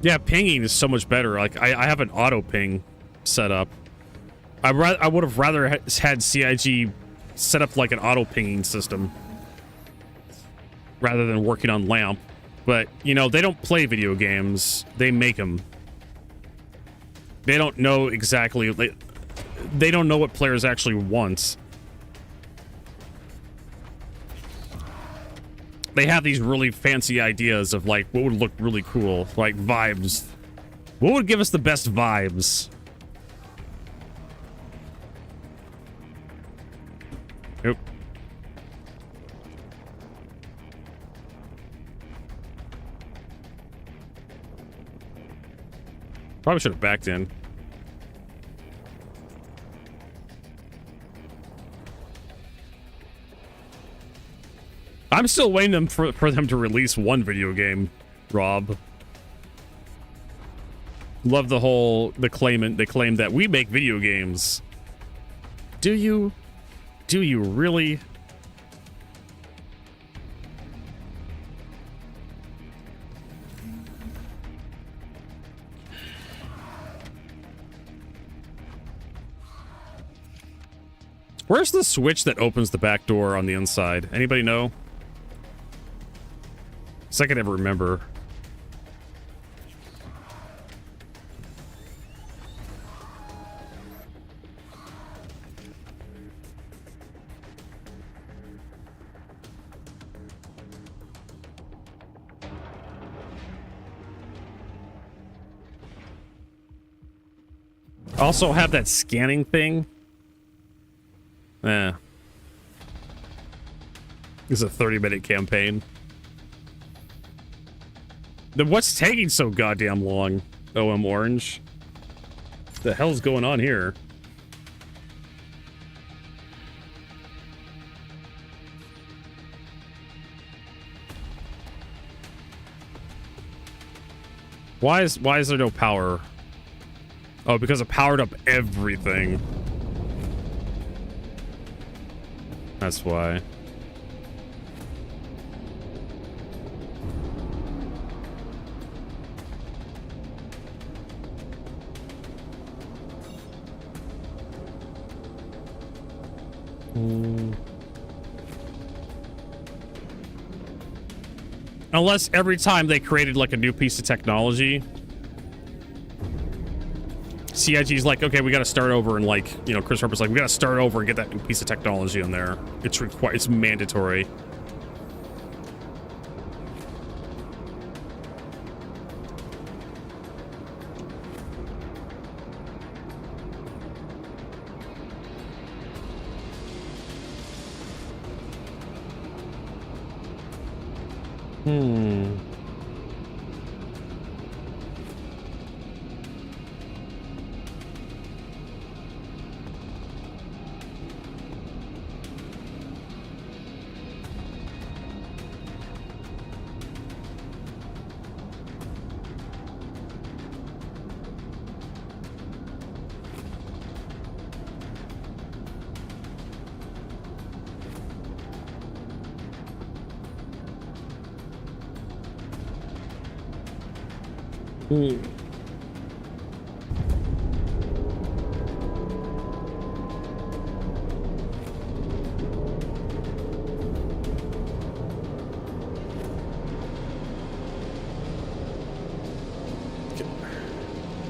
Yeah, pinging is so much better. Like, I have an auto ping set up. I would have rather had CIG set up like an auto pinging system rather than working on lamp. But, you know, they don't play video games. They make them. They don't know exactly... They don't know what players actually want. They have these really fancy ideas of, like, what would look really cool. Like, vibes. What would give us the best vibes? Nope. Probably should have backed in. I'm still waiting for them to release one video game, Rob. Love the claimant. They claim that we make video games. Do you? Do you really? Where's the switch that opens the back door on the inside? Anybody know? So I can ever remember. Also have that scanning thing. This is a 30-minute campaign. Then what's taking so goddamn long? OM Orange. What the hell's going on here? Why is there no power? Oh, because I powered up everything. That's why. Unless every time they created like a new piece of technology, CIG's like, okay, we got to start over, and like, you know, Chris Harper's like, we got to start over and get that new piece of technology in there. It's required. It's mandatory.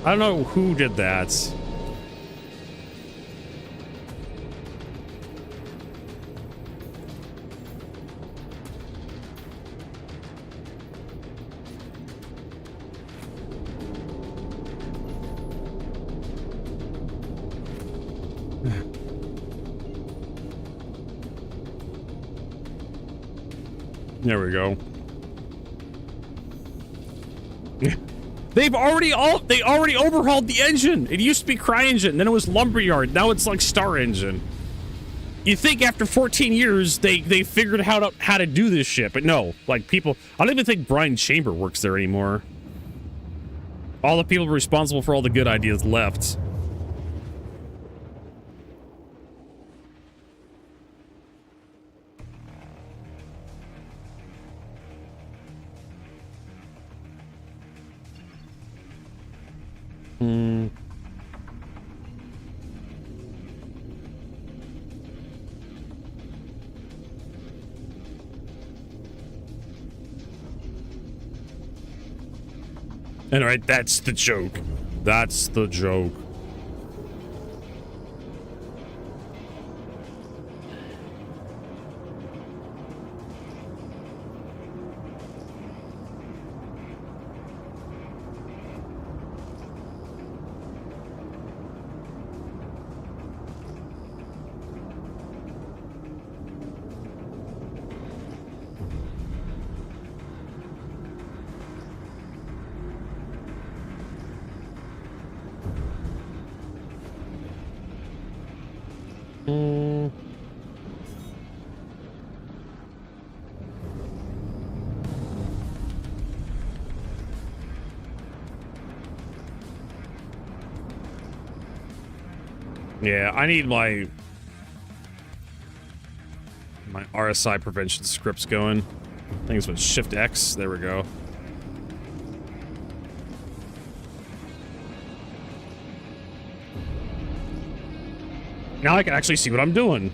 I don't know who did that. There we go. They already overhauled the engine. It used to be CryEngine, then it was Lumberyard, now it's like Star Engine. You think after 14 years they figured out how to do this shit, but no. Like, people, I don't even think Brian Chamber works there anymore. All the people responsible for all the good ideas left. And right, that's the joke. That's the joke. Yeah, I need my RSI prevention scripts going. I think it's with Shift X. There we go. Now I can actually see what I'm doing.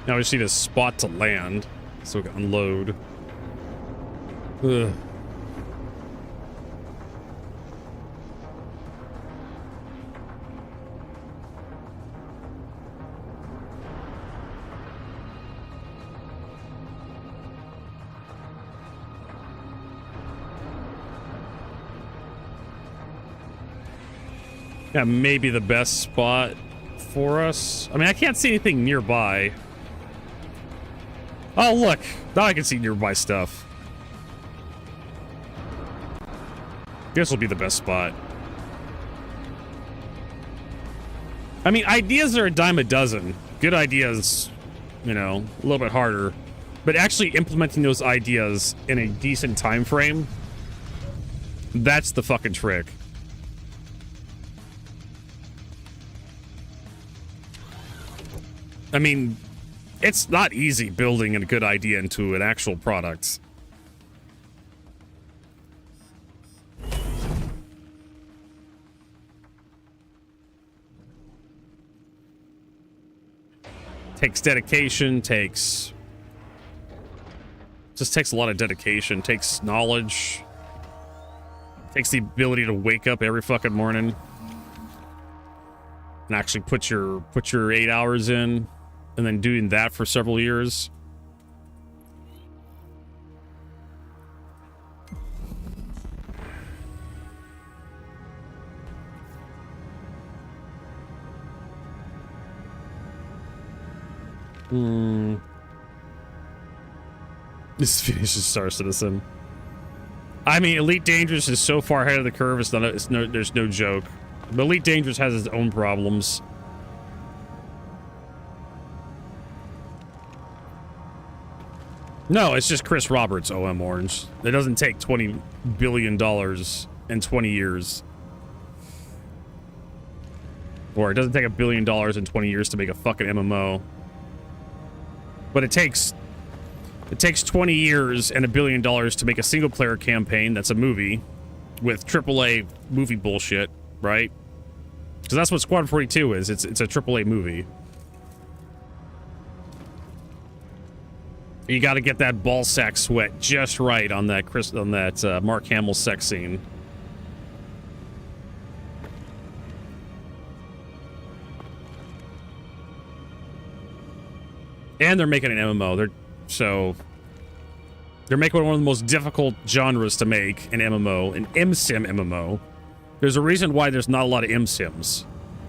Now we just need a spot to land so we can unload. Ugh. Yeah, maybe the best spot for us. I mean, I can't see anything nearby. Oh, look. Now I can see nearby stuff. This will be the best spot. I mean, ideas are a dime a dozen. Good ideas, you know, a little bit harder. But actually implementing those ideas in a decent time frame, that's the fucking trick. I mean, it's not easy building a good idea into an actual product. Takes dedication, just takes a lot of dedication, takes knowledge, takes the ability to wake up every fucking morning and actually put your 8 hours in. And then doing that for several years. This finishes Star Citizen. I mean, Elite Dangerous is so far ahead of the curve. There's no joke. But Elite Dangerous has its own problems. No, it's just Chris Roberts, OM Orange. It doesn't take $20 billion in 20 years. Or it doesn't take $1 billion in 20 years to make a fucking MMO. But it takes 20 years and $1 billion to make a single-player campaign that's a movie with AAA movie bullshit, right? Because that's what Squad 42 is. It's a AAA movie. You got to get that ball sack sweat just right on that Mark Hamill sex scene. And they're making an MMO. They're making one of the most difficult genres to make an MMO, an MSIM MMO. There's a reason why there's not a lot of MSIMs.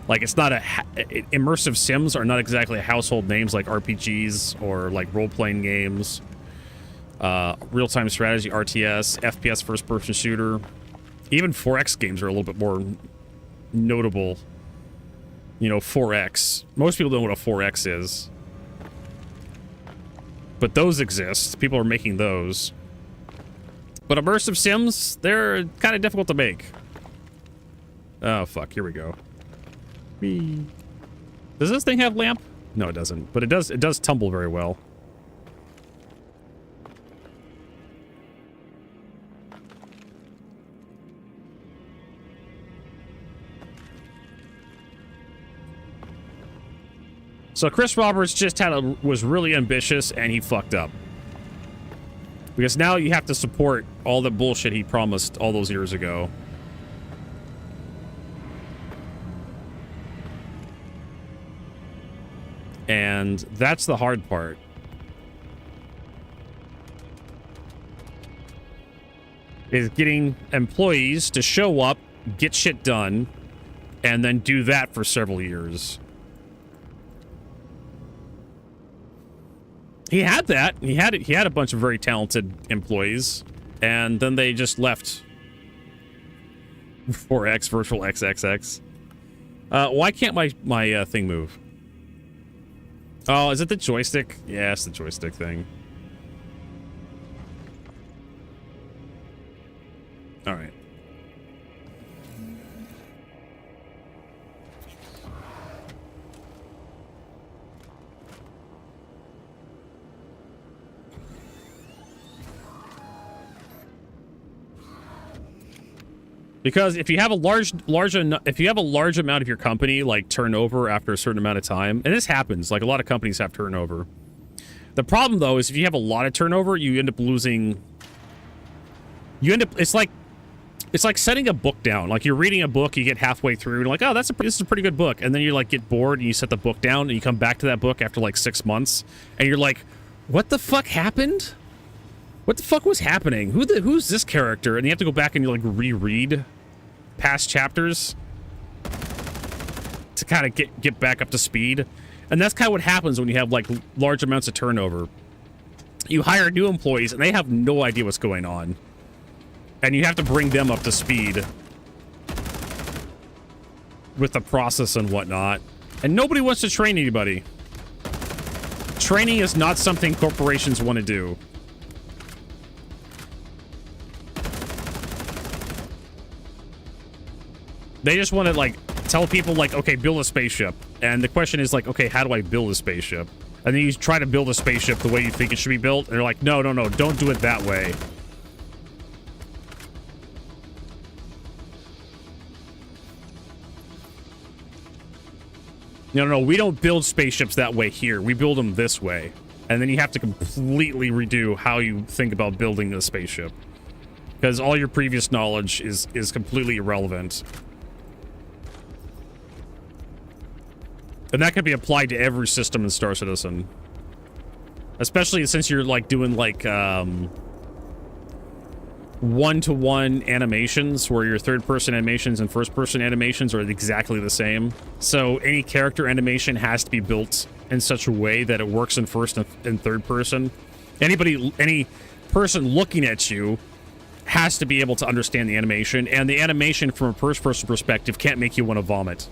Like, it's not immersive sims are not exactly household names like RPGs or like role-playing games. Real-time strategy, RTS, FPS first-person shooter. Even 4X games are a little bit more notable, you know, 4X. Most people don't know what a 4X is. But those exist. People are making those. But immersive sims, they're kind of difficult to make. Oh, fuck. Here we go. Whee. Does this thing have lamp? No, it doesn't. But it does tumble very well. So Chris Roberts just was really ambitious and he fucked up. Because now you have to support all the bullshit he promised all those years ago. And that's the hard part. Is getting employees to show up, get shit done, and then do that for several years. He had that. He had a bunch of very talented employees, and then they just left. 4X virtual XXX. Why can't my thing move? Oh, is it the joystick? Yeah, it's the joystick thing. All right. Because if you have a large amount of your company like turnover after a certain amount of time, and this happens, like a lot of companies have turnover. The problem though is if you have a lot of turnover, you end up losing. It's like setting a book down. Like you're reading a book, you get halfway through, and you're like, oh, this is a pretty good book, and then you like get bored and you set the book down and you come back to that book after like 6 months, and you're like, what the fuck happened? What the fuck was happening? Who's this character? And you have to go back and you like reread past chapters to kind of get back up to speed. And that's kind of what happens when you have like large amounts of turnover. You hire new employees and they have no idea what's going on, and you have to bring them up to speed with the process and whatnot, and nobody wants to train anybody. Training is not something corporations want to do. They just want to, like, tell people, like, okay, build a spaceship. And the question is, like, okay, how do I build a spaceship? And then you try to build a spaceship the way you think it should be built. And they're like, no, don't do it that way. No, we don't build spaceships that way here. We build them this way. And then you have to completely redo how you think about building a spaceship. Because all your previous knowledge is completely irrelevant. And that can be applied to every system in Star Citizen. Especially since you're, like, doing, like, one-to-one animations, where your third-person animations and first-person animations are exactly the same. So any character animation has to be built in such a way that it works in first and third person. Any person looking at you has to be able to understand the animation, and the animation from a first-person perspective can't make you want to vomit.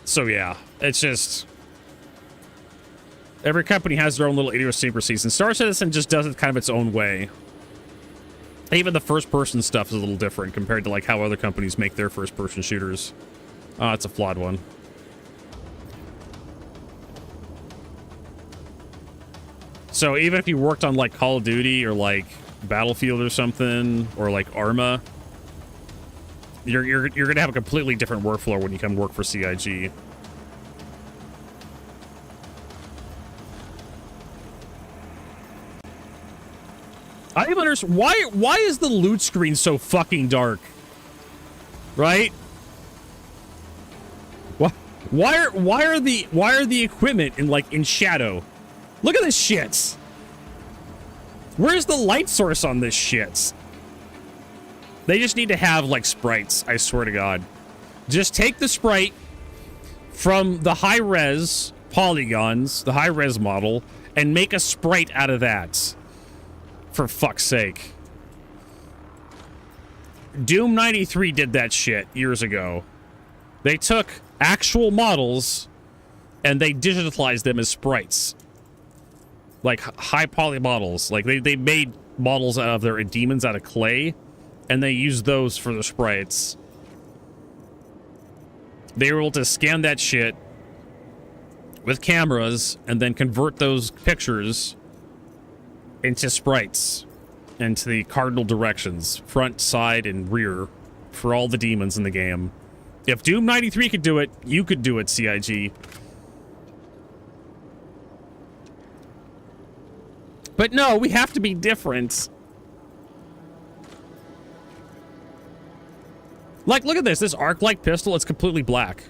So yeah, it's just every company has their own little idiosyncrasies, and Star Citizen just does it kind of its own way. Even the first-person stuff is a little different compared to like how other companies make their first-person shooters. It's a flawed one. So even if you worked on like Call of Duty or like Battlefield or something, or like Arma, you're gonna have a completely different workflow when you come work for CIG. I don't even understand why is the loot screen so fucking dark? Right? Why are the equipment in shadow? Look at this shit. Where's the light source on this shit? They just need to have, like, sprites, I swear to God. Just take the sprite from the high-res polygons, the high-res model, and make a sprite out of that. For fuck's sake. Doom 93 did that shit years ago. They took actual models and they digitalized them as sprites. Like high poly models. Like they made models out of their demons out of clay and they used those for the sprites. They were able to scan that shit with cameras and then convert those pictures into sprites, into the cardinal directions, front, side, and rear, for all the demons in the game. If Doom 93 could do it, you could do it, CIG. But no, we have to be different. Like, look at this. This arc-like pistol, it's completely black.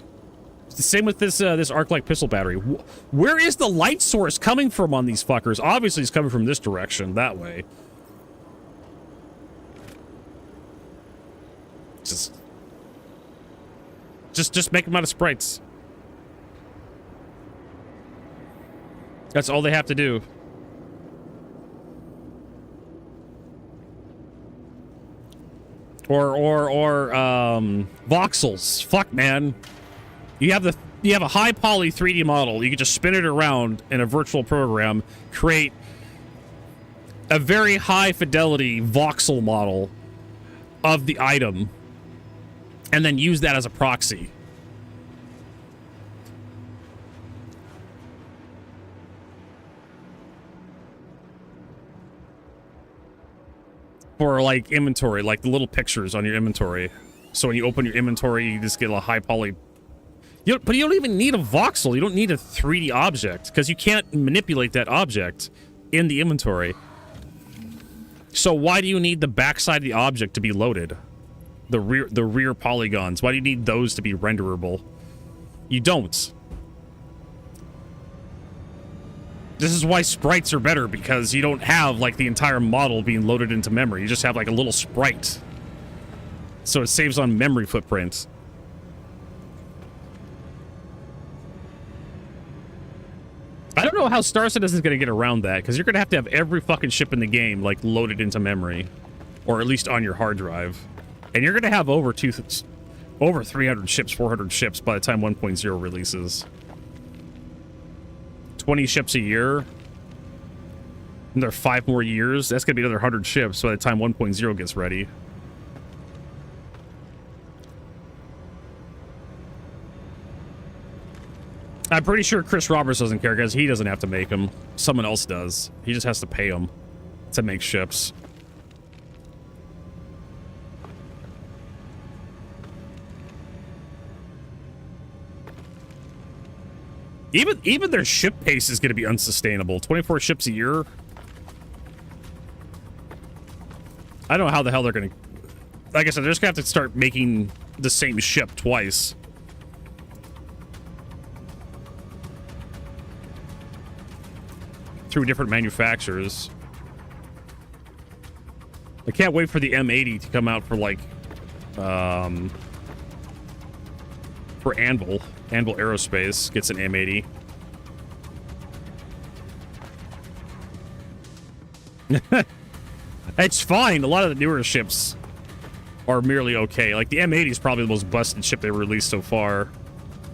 It's the same with this this arc-like pistol battery. Where is the light source coming from on these fuckers? Obviously, it's coming from this direction, that way. Just make them out of sprites. That's all they have to do. Or voxels. Fuck, man. You have a high poly 3D model. You can just spin it around in a virtual program, create a very high fidelity voxel model of the item, and then use that as a proxy. For like inventory, like the little pictures on your inventory. So when you open your inventory, you just get a high poly. But you don't even need a voxel. You don't need a 3D object because you can't manipulate that object in the inventory. So why do you need the backside of the object to be loaded? The rear polygons. Why do you need those to be renderable? You don't. This is why sprites are better, because you don't have like the entire model being loaded into memory. You just have like a little sprite. So it saves on memory footprint. I don't know how Star Citizen is going to get around that, because you're going to have every fucking ship in the game like loaded into memory, or at least on your hard drive. And you're going to have over 300 ships, 400 ships by the time 1.0 releases. 20 ships a year. And there are 5 more years. That's going to be another 100 ships by the time 1.0 gets ready. I'm pretty sure Chris Roberts doesn't care because he doesn't have to make them. Someone else does. He just has to pay them to make ships. Even their ship pace is going to be unsustainable. 24 ships a year. I don't know how the hell they're going to... Like I said, they're just going to have to start making the same ship twice. Through different manufacturers. I can't wait for the M80 to come out for like... for Anvil. Anvil Aerospace gets an M80. It's fine. A lot of the newer ships are merely okay. Like the M80 is probably the most busted ship they've released so far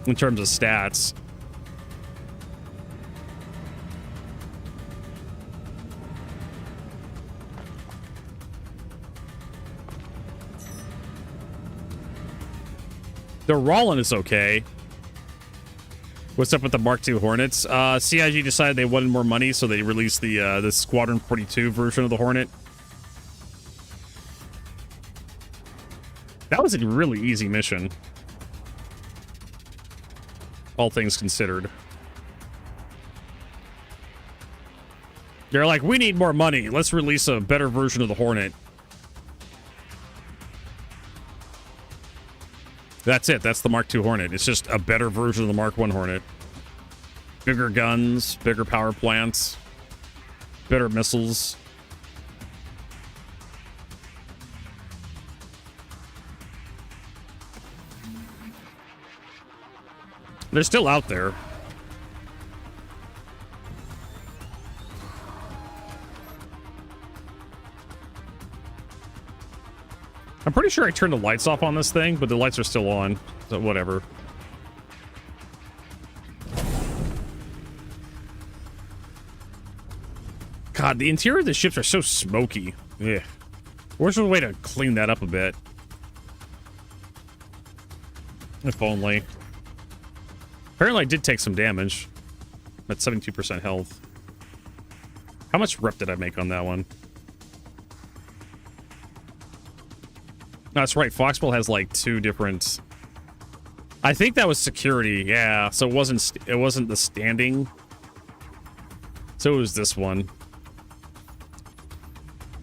in terms of stats. The Rollin is okay. What's up with the Mark II Hornets? CIG decided they wanted more money, so they released the Squadron 42 version of the Hornet. That was a really easy mission. All things considered. They're like, we need more money. Let's release a better version of the Hornet. That's it. That's the Mark II Hornet. It's just a better version of the Mark I Hornet. Bigger guns, bigger power plants, better missiles. They're still out there. I'm pretty sure I turned the lights off on this thing, but the lights are still on. So whatever. God, the interior of the ships are so smoky. Yeah. Where's a way to clean that up a bit? If only. Apparently I did take some damage. At 72% health. How much rep did I make on that one? No, that's right. Foxwell has like 2 different... I think that was security. Yeah, so it wasn't the standing. So it was this one.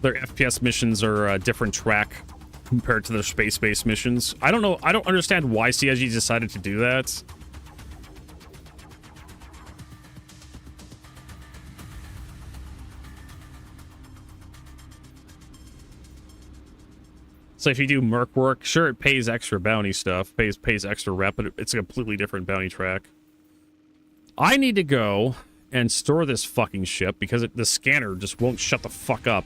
Their FPS missions are a different track compared to their space-based missions. I don't know. I don't understand why CIG decided to do that. So if you do merc work, sure, it pays extra bounty stuff, pays extra rep, but it's a completely different bounty track. I need to go and store this fucking ship because the scanner just won't shut the fuck up.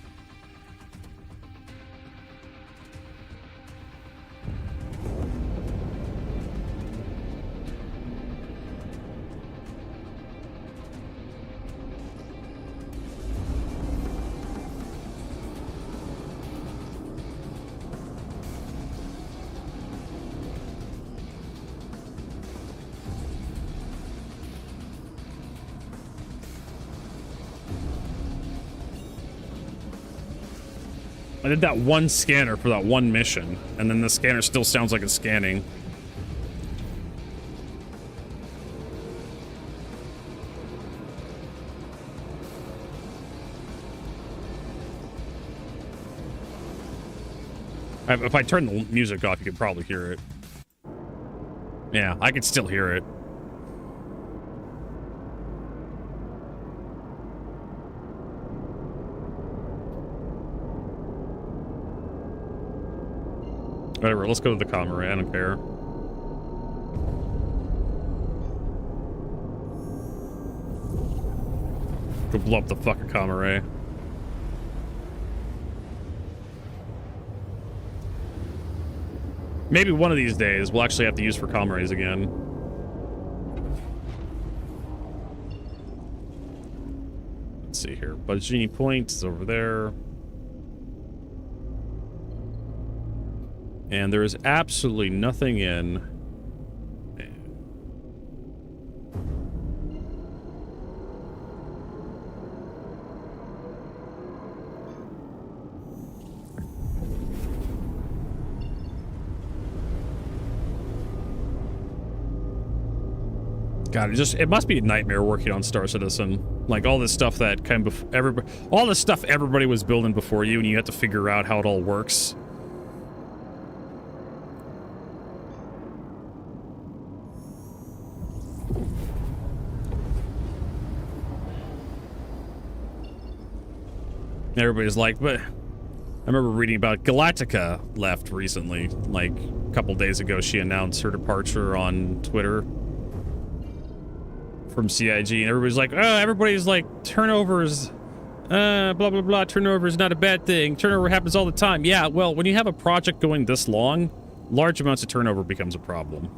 I did that one scanner for that one mission, and then the scanner still sounds like it's scanning. If I turn the music off, you could probably hear it. Yeah, I could still hear it. Whatever, let's go to the comm array, I don't care. Go blow up the fucking comm array. Maybe one of these days we'll actually have to use for comm arrays again. Let's see here. Budgini Point is over there. And there is absolutely nothing in. God, it must be a nightmare working on Star Citizen. Like all this stuff that kind of all the stuff everybody was building before you, and you have to figure out how it all works. Everybody's like, but I remember reading about Galactica left recently. Like a couple days ago, she announced her departure on Twitter from CIG, and everybody's like, oh, everybody's like, turnovers, blah, blah, blah, turnover is not a bad thing. Turnover happens all the time. Yeah, well, when you have a project going this long, large amounts of turnover becomes a problem.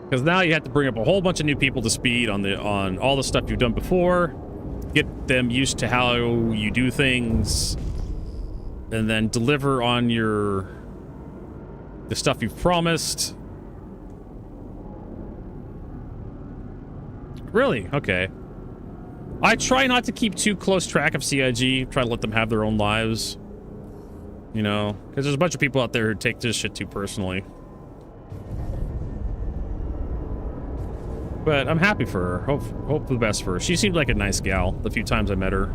Because now you have to bring up a whole bunch of new people to speed on all the stuff you've done before, get them used to how you do things, and then deliver on the stuff you've promised. Really? Okay. I try not to keep too close track of CIG, try to let them have their own lives. You know, because there's a bunch of people out there who take this shit too personally. But I'm happy for her. Hope for the best for her. She seemed like a nice gal the few times I met her.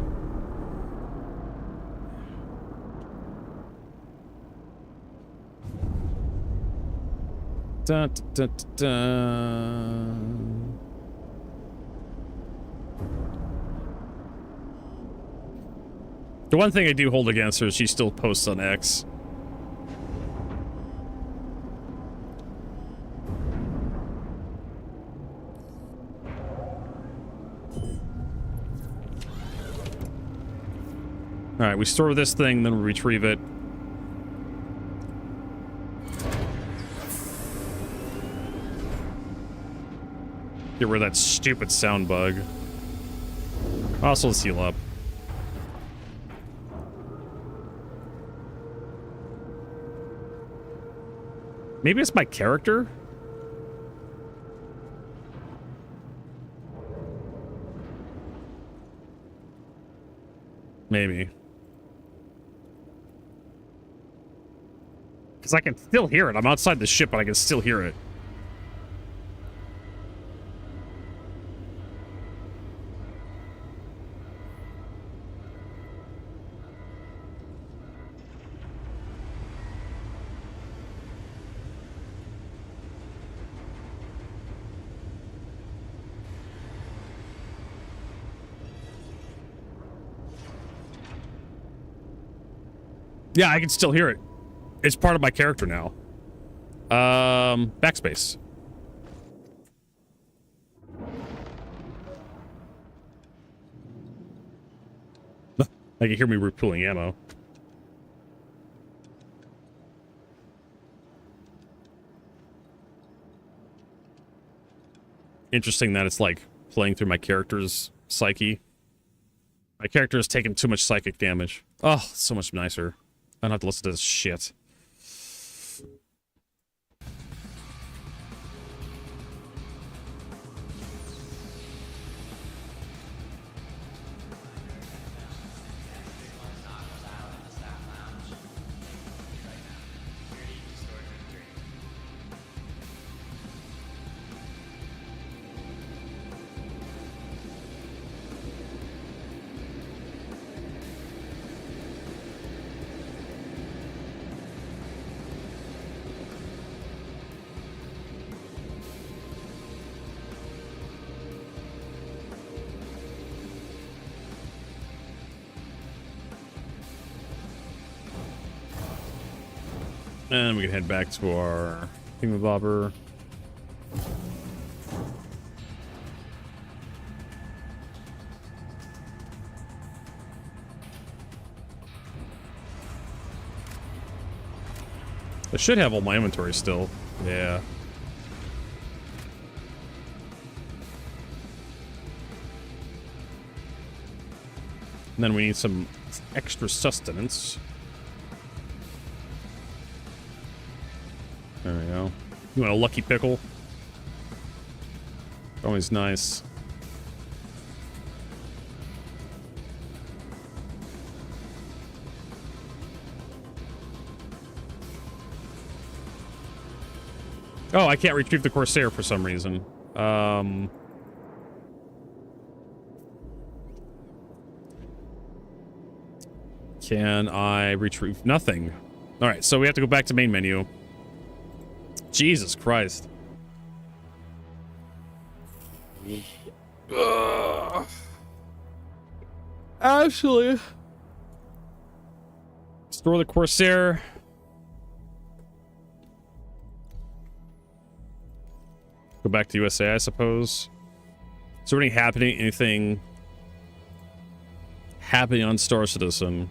Dun, dun, dun, dun. The one thing I do hold against her is she still posts on X. Alright, we store this thing, then we retrieve it. Get rid of that stupid sound bug. Also, let's heal up. Maybe it's my character? Maybe. Because I can still hear it. I'm outside the ship, but I can still hear it. Yeah, I can still hear it. It's part of my character now. Backspace. I can hear me repulling ammo. Interesting that it's like playing through my character's psyche. My character has taken too much psychic damage. Oh, so much nicer. I don't have to listen to this shit. And we can head back to our thingamabobber. I should have all my inventory still. Yeah. And then we need some extra sustenance. There we go. You want a lucky pickle? Always nice. Oh, I can't retrieve the Corsair for some reason. Can I retrieve nothing? All right, so we have to go back to main menu. Jesus Christ. Actually, store the Corsair. Go back to USA, I suppose. Is there anything happening on Star Citizen?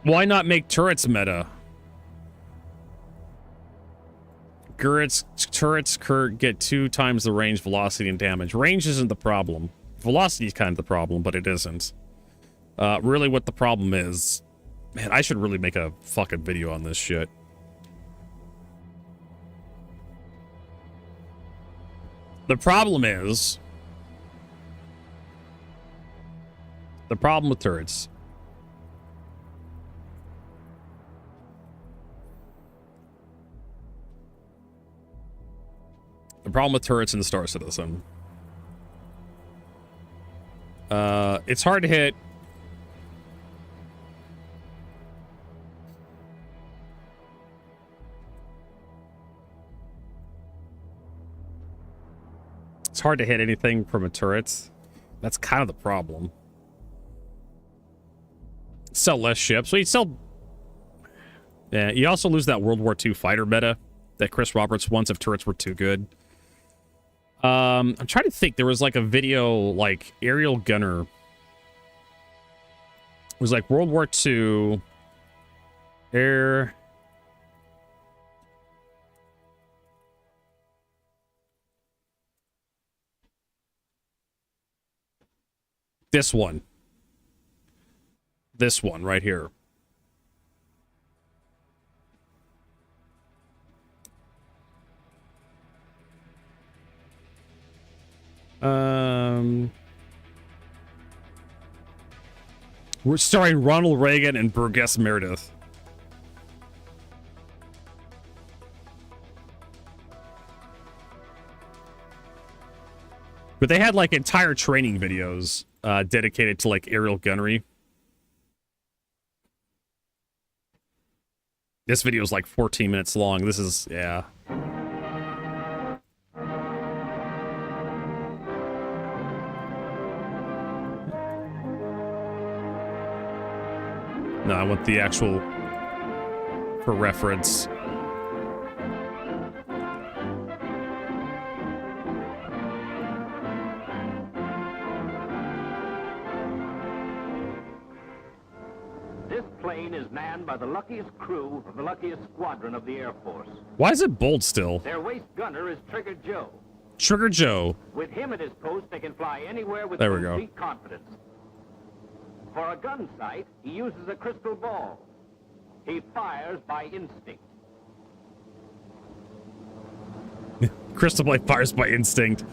Why not make turrets meta? Turrets get 2 times the range, velocity, and damage. Range isn't the problem. Velocity is kind of the problem, but it isn't. Really what the problem is... Man, I should really make a fucking video on this shit. The problem is... The problem with turrets... The problem with turrets in Star Citizen. It's hard to hit. It's hard to hit anything from a turret. That's kind of the problem. sell less ships. So you'd sell... Yeah, you also lose that World War II fighter meta that Chris Roberts wants if turrets were too good. I'm trying to think. There was like a video, like aerial gunner. It was like World War II air. This one. This one right here. We're starring Ronald Reagan and Burgess Meredith. But they had like entire training videos dedicated to like aerial gunnery. This video is like 14 minutes long. This is, yeah. No, I want the actual, for reference. This plane is manned by the luckiest crew of the luckiest squadron of the Air Force. Why is it bold still? Their waist gunner is Trigger Joe. Trigger Joe. With him at his post, they can fly anywhere with There we go. complete confidence. For a gun sight, he uses a crystal ball. He fires by instinct. Crystal Blade fires by instinct.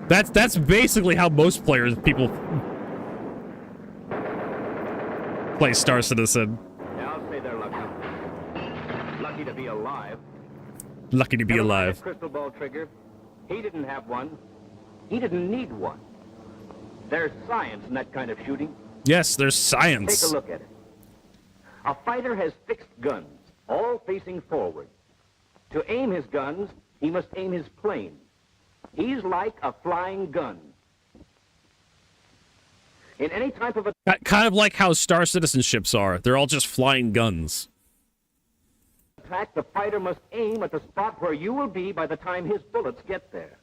That's basically how most people play Star Citizen. Yeah, I'll say they're lucky. Lucky to be alive. Lucky to be Never mind alive. a crystal ball, Trigger. He didn't have one. He didn't need one. There's science in that kind of shooting. Yes, there's science. Take a look at it. A fighter has fixed guns, all facing forward. To aim his guns, he must aim his plane. He's like a flying gun. In any type of Kind of like how Star Citizen ships are. They're all just flying guns. attack, the fighter must aim at the spot where you will be by the time his bullets get there.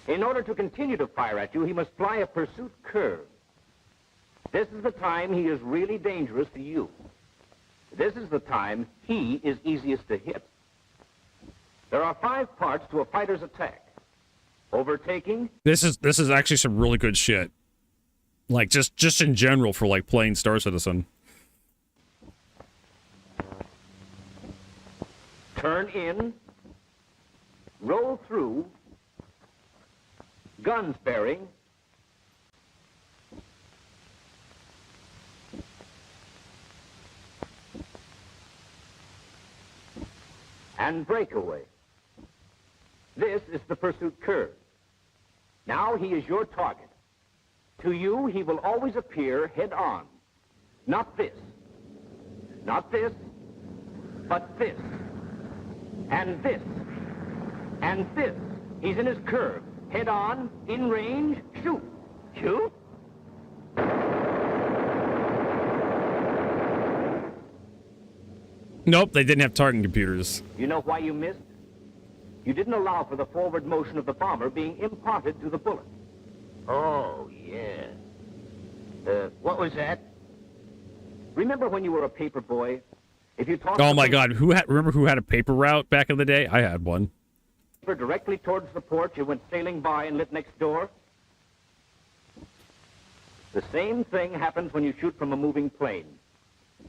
In order to continue to fire at you, he must fly a pursuit curve. This is the time he is really dangerous to you. This is the time he is easiest to hit. There are 5 parts to a fighter's attack. Overtaking. This is actually some really good shit. Like just in general for like playing Star Citizen. Turn in. Roll through. Guns bearing. And breakaway. This is the pursuit curve. Now he is your target. To you, he will always appear head on. Not this. Not this, but this. And this. And this. He's in his curve. Head on, in range, shoot. Shoot? Nope, they didn't have targeting computers. You know why you missed? You didn't allow for the forward motion of the bomber being imparted to the bullet. Oh, yeah. What was that? Remember when you were a paper boy? If you tossed Oh the my god, remember who had a paper route back in the day? I had one. paper directly towards the porch, it went sailing by and lit next door? The same thing happens when you shoot from a moving plane.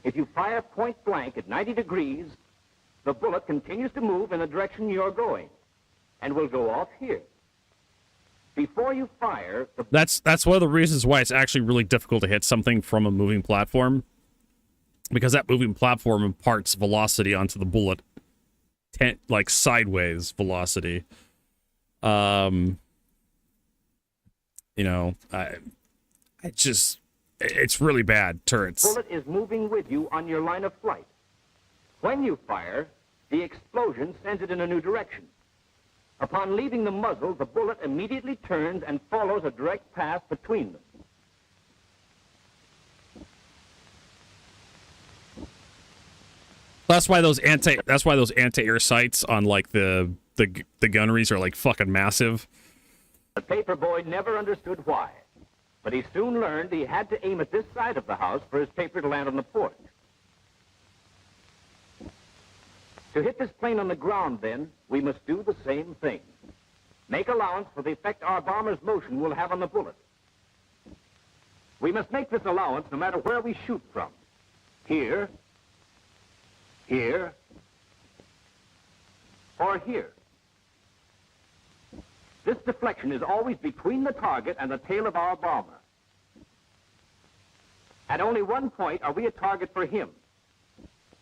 If you fire point blank at 90 degrees, the bullet continues to move in the direction you're going and will go off here. Before you fire, That's one of the reasons why it's actually really difficult to hit something from a moving platform. Because that moving platform imparts velocity onto the bullet. Like sideways velocity. You know, it's really bad, turrets. the bullet is moving with you on your line of flight. When you fire, the explosion sends it in a new direction. Upon leaving the muzzle, the bullet immediately turns and follows a direct path between them. That's why those anti-air sights on like the gunneries are like fucking massive. The paper boy never understood why, but he soon learned he had to aim at this side of the house for his paper to land on the porch. To hit this plane on the ground, then, we must do the same thing. Make allowance for the effect our bomber's motion will have on the bullet. We must make this allowance no matter where we shoot from. Here, here, or here. This deflection is always between the target and the tail of our bomber. At only one point are we a target for him.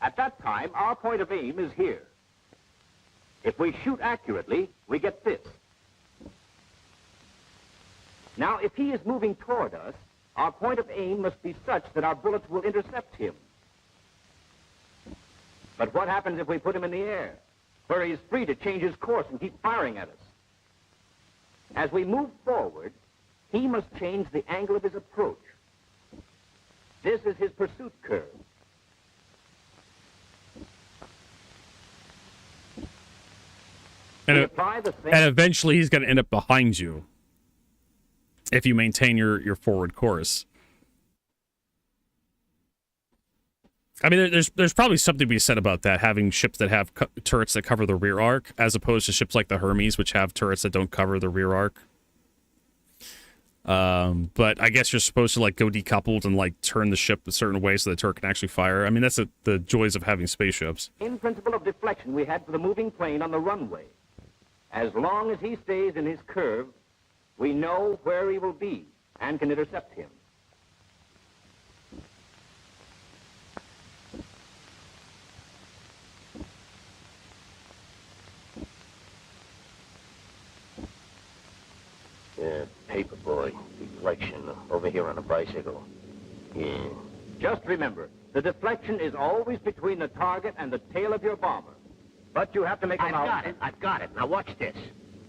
At that time, our point of aim is here. If we shoot accurately, we get this. Now, if he is moving toward us, our point of aim must be such that our bullets will intercept him. But what happens if we put him in the air, where he is free to change his course and keep firing at us? As we move forward, he must change the angle of his approach. This is his pursuit curve. And eventually he's going to end up behind you if you maintain your forward course. I mean, there's probably something to be said about that, having ships that have turrets that cover the rear arc, as opposed to ships like the Hermes, which have turrets that don't cover the rear arc. But I guess you're supposed to like go decoupled and like turn the ship a certain way so the turret can actually fire. I mean, that's the joys of having spaceships. In principle of deflection we had for the moving plane on the runway. As long as he stays in his curve, we know where he will be and can intercept him. Paperboy, deflection, over here on a bicycle. Yeah. Just remember, the deflection is always between the target and the tail of your bomber. But you have to make I've got it. Now watch this.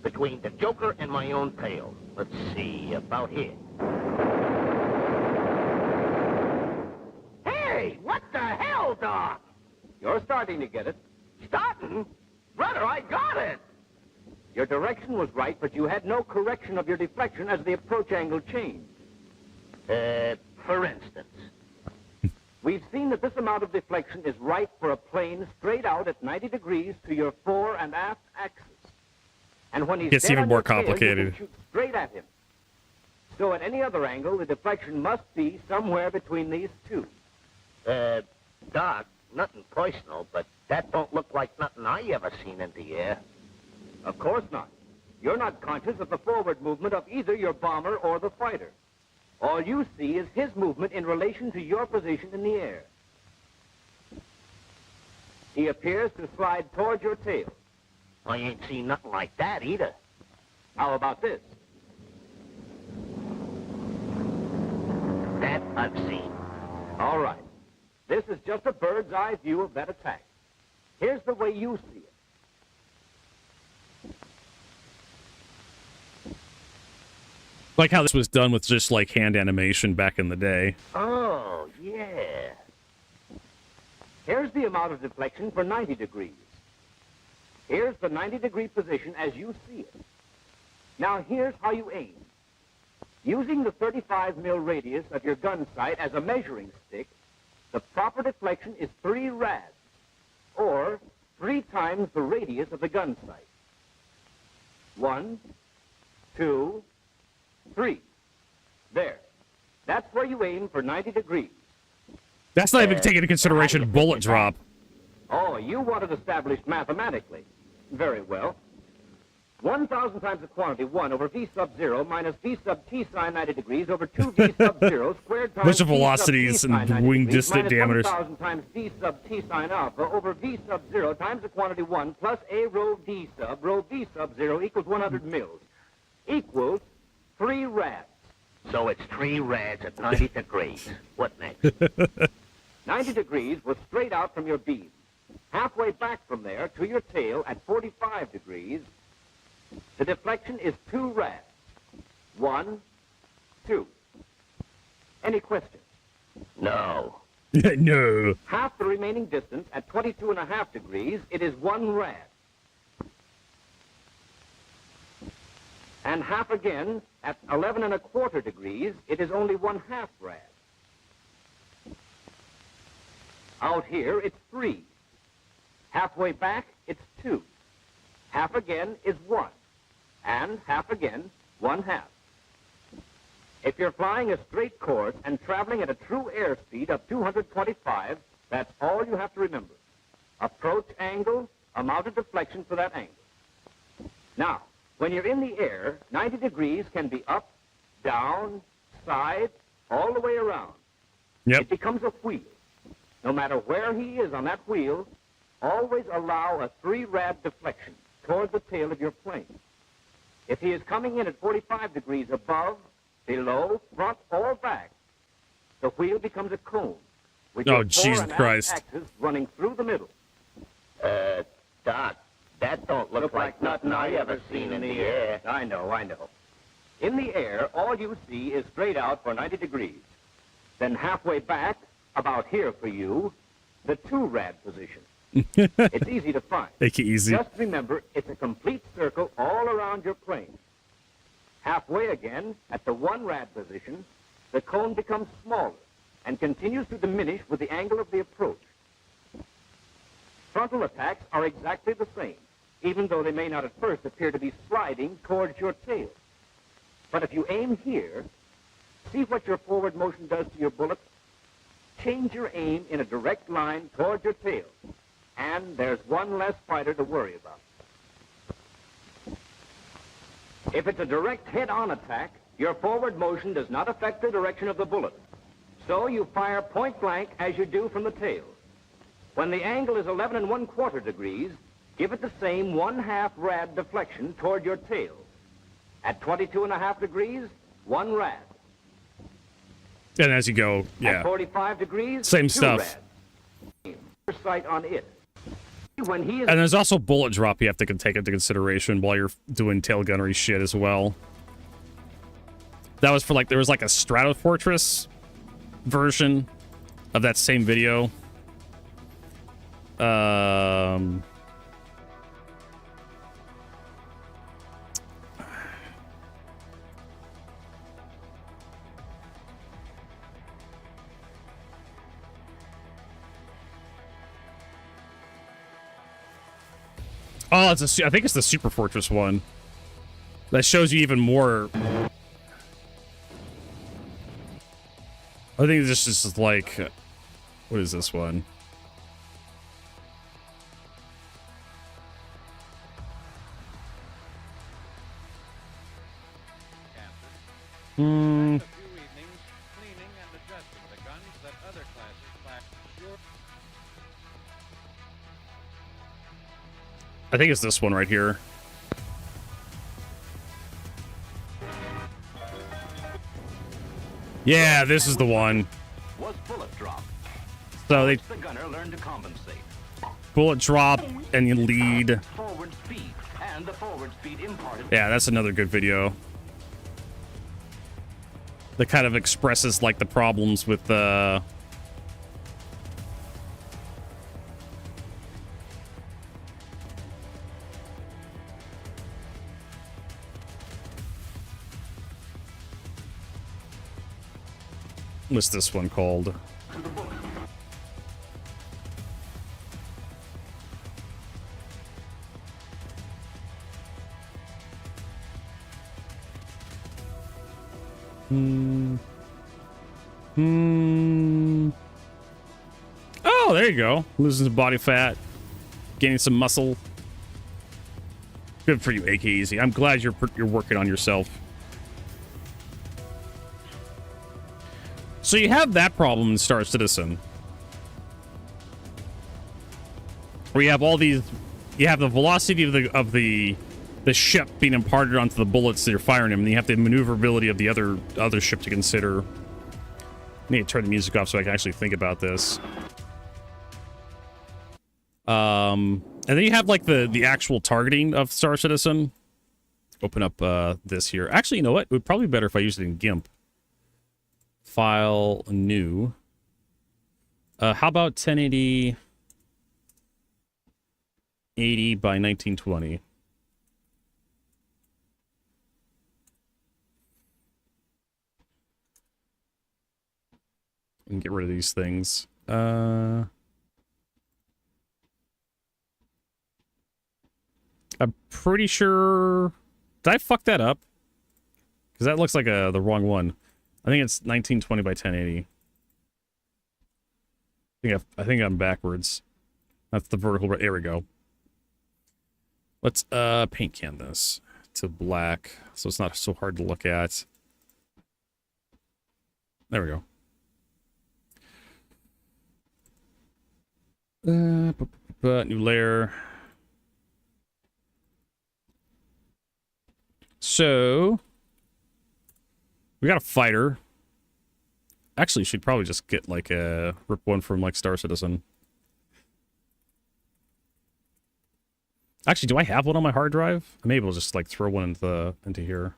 Between the Joker and my own tail. Let's see, about here. Hey, what the hell, Doc? You're starting to get it. Starting? Brother, I got it. Your direction was right, but you had no correction of your deflection as the approach angle changed. For instance. We've seen that this amount of deflection is right for a plane straight out at 90 degrees to your fore and aft axis. And when he's It's dead even on more your tail, complicated. you can shoot straight at him. So at any other angle, the deflection must be somewhere between these two. Doc, nothing personal, but that don't look like nothing I ever seen in the air. Of course not. You're not conscious of the forward movement of either your bomber or the fighter. All you see is his movement in relation to your position in the air. He appears to slide toward your tail. I ain't seen nothing like that either. How about this? That I've seen. All right. This is just a bird's eye view of that attack. Here's the way you see it. Like how this was done with just like hand animation back in the day. Oh, yeah. Here's the amount of deflection for 90 degrees. Here's the 90-degree position as you see it. Now here's how you aim. Using the 35 mil radius of your gun sight as a measuring stick, the proper deflection is 3 rads, or 3 times the radius of the gun sight. 1, 2, 3. There. That's where you aim for 90 degrees. That's not even taking into consideration bullet drop. Oh, you want it established mathematically. Very well. 1,000 times the quantity 1 over v sub 0 minus v sub t sine 90 degrees over 2 v sub 0 squared times Bunch of v sub velocities t sine and 90 wing degrees distant minus diameters. 1,000 times v sub t sine alpha over v sub 0 times the quantity 1 plus a rho v sub 0 equals 100 mils. Equals 3 rads. So it's 3 rads at 90 degrees. What next? 90 degrees was straight out from your beam. Halfway back from there to your tail at 45 degrees, the deflection is 2 rads. 1, 2. Any questions? No. No. Half the remaining distance at 22.5 degrees, it is 1 rad. And half again at 11.25 degrees, it is only 1/2 rad. Out here, it's 3. Halfway back, it's 2. Half again is 1. And half again, 1/2. If you're flying a straight course and traveling at a true airspeed of 225, that's all you have to remember. Approach angle, amount of deflection for that angle. Now, when you're in the air, 90 degrees can be up, down, side, all the way around. Yep. It becomes a wheel. No matter where he is on that wheel, always allow a 3 rad deflection toward the tail of your plane. If he is coming in at 45 degrees above, below, front, or back, the wheel becomes a cone with your fore Jesus and aft Christ. axis running through the middle. Doc, that don't look like nothing I ever seen in the air. I know. In the air, all you see is straight out for 90 degrees. Then halfway back, about here for you, the 2 rad position. It's easy to find. Make it easy. Just remember, it's a complete circle all around your plane. Halfway again, at the 1 rad position, the cone becomes smaller and continues to diminish with the angle of the approach. Frontal attacks are exactly the same, even though they may not at first appear to be sliding towards your tail. But if you aim here, see what your forward motion does to your bullet. Change your aim in a direct line towards your tail, and there's one less fighter to worry about. If it's a direct head-on attack, your forward motion does not affect the direction of the bullet. So you fire point blank as you do from the tail. When the angle is 11.25 degrees, give it the same 1/2 rad deflection toward your tail. At 22.5 degrees, 1 rad. And as you go, yeah. At 45 degrees, Same 2 stuff. rad. Your sight on it. When he is And there's also bullet drop you have to take into consideration while you're doing tail gunnery shit as well. That was for like, there was like a Stratofortress version of that same video. Oh, I think it's the Super Fortress one. That shows you even more. I think this is like, what is this one? I think it's this one right here. Yeah, this is the one. was bullet drop. So they The gunner learned to compensate. bullet drop and you lead. Forward speed, and the forward speed imparted. Yeah, that's another good video. That kind of expresses like the problems with what's this one called? Oh, there you go. Losing some body fat, gaining some muscle. Good for you, AK Easy. I'm glad you're working on yourself. So you have that problem in Star Citizen, where you have all these. You have the velocity of the ship being imparted onto the bullets that you're firing them, and you have the maneuverability of the other ship to consider. I need to turn the music off so I can actually think about this. And then you have like the actual targeting of Star Citizen. Open up this here. Actually, you know what? It would probably be better if I used it in GIMP. File, new. How about 1080 80 by 1920? And get rid of these things. I'm pretty sure. Did I fuck that up? Because that looks like the wrong one. I think it's 1920 by 1080. I think I'm backwards. That's the vertical. There we go. Let's paint can this to black so it's not so hard to look at. There we go. New layer. So we got a fighter. Actually, should probably just get like a rip one from like Star Citizen. Actually, do I have one on my hard drive? I'm able to just like throw one into here.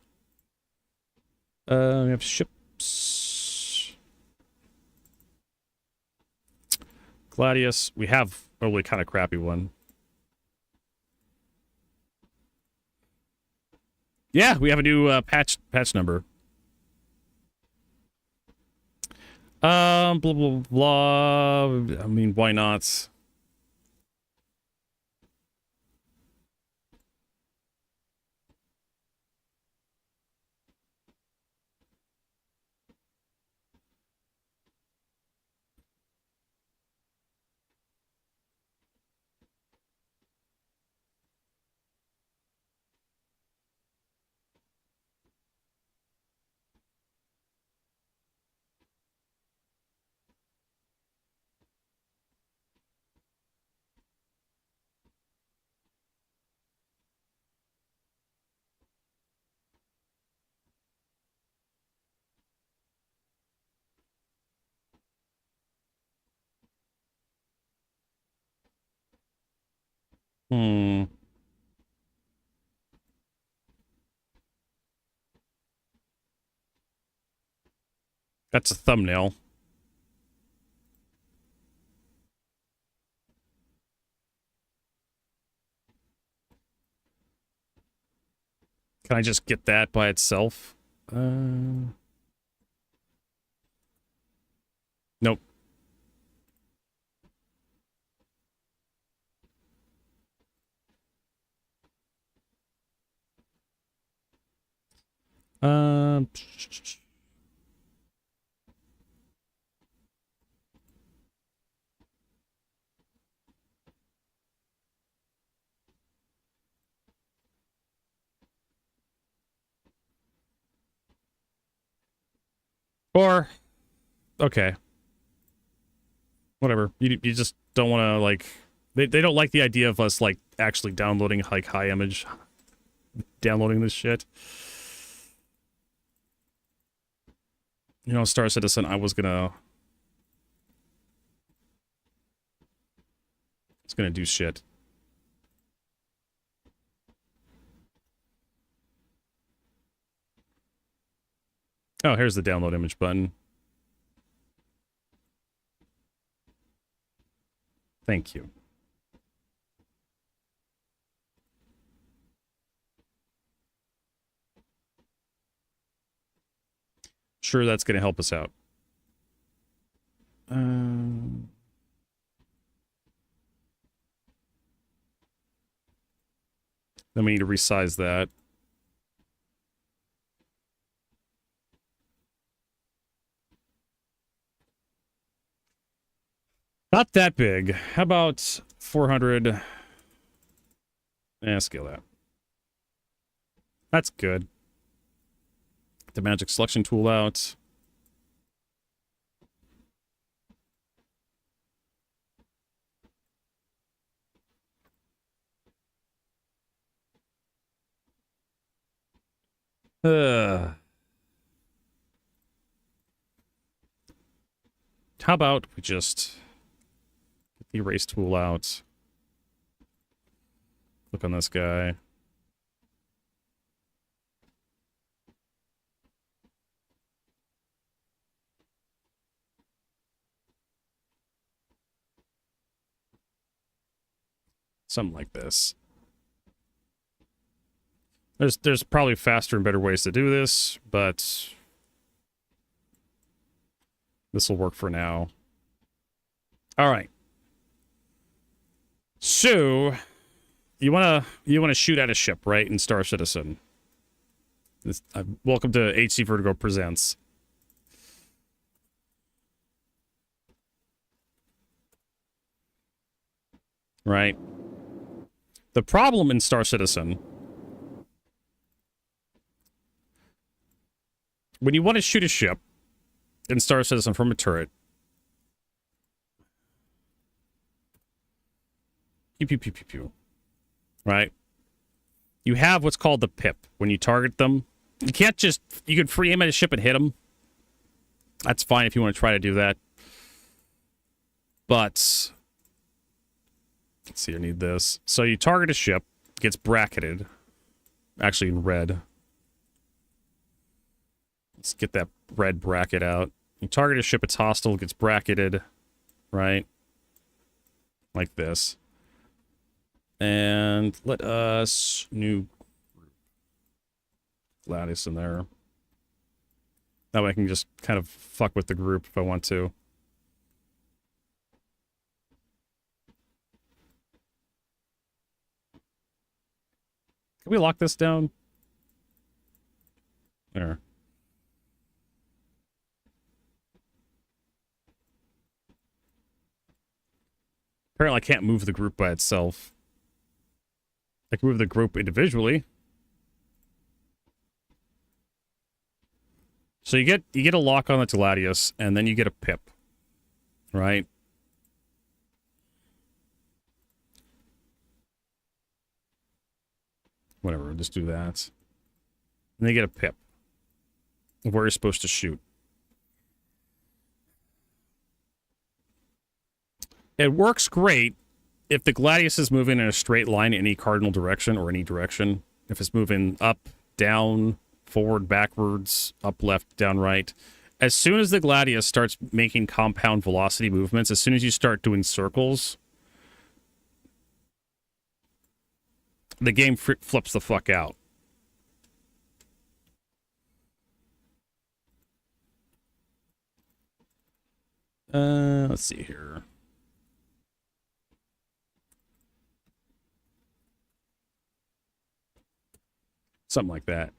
We have ships. Gladius. We have a really kind of crappy one. Yeah, we have a new patch number. Blah blah blah. I mean, why not? Hmm. That's a thumbnail. Can I just get that by itself? Nope. Um. Or, okay. Whatever. You just don't want to, like... They don't like the idea of us, like, actually downloading, like, high image. Downloading this shit. You know, Star Citizen, I was gonna do shit. Oh, here's the download image button. Thank you. Sure, that's going to help us out. Then we need to resize that. Not that big. How about 400? Scale that. That's good. Get the magic selection tool out. How about we just get the erase tool out. Click on this guy. Something like this. There's probably faster and better ways to do this, but this will work for now. All right. So you wanna shoot at a ship, right? In Star Citizen. Welcome to hcvertigo Presents. Right. The problem in Star Citizen, when you want to shoot a ship in Star Citizen from a turret, pew, pew, pew, pew, pew, right? You have what's called the pip. When you target them, you can't just, you can free aim at a ship and hit them. That's fine if you want to try to do that. But, let's see, I need this. So you target a ship, gets bracketed, actually in red. Let's get that red bracket out. You target a ship, it's hostile, gets bracketed, right? Like this. And let us new Gladius in there. That way I can just kind of fuck with the group if I want to. Can we lock this down? There. Apparently I can't move the group by itself. I can move the group individually. So you get a lock on the Gladius, and then you get a pip. Right? Whatever, we'll just do that. And then you get a pip of where you're supposed to shoot. It works great if the Gladius is moving in a straight line in any cardinal direction or any direction. If it's moving up, down, forward, backwards, up, left, down, right. As soon as the Gladius starts making compound velocity movements, as soon as you start doing circles, the game flips the fuck out. Let's see here. Something like that.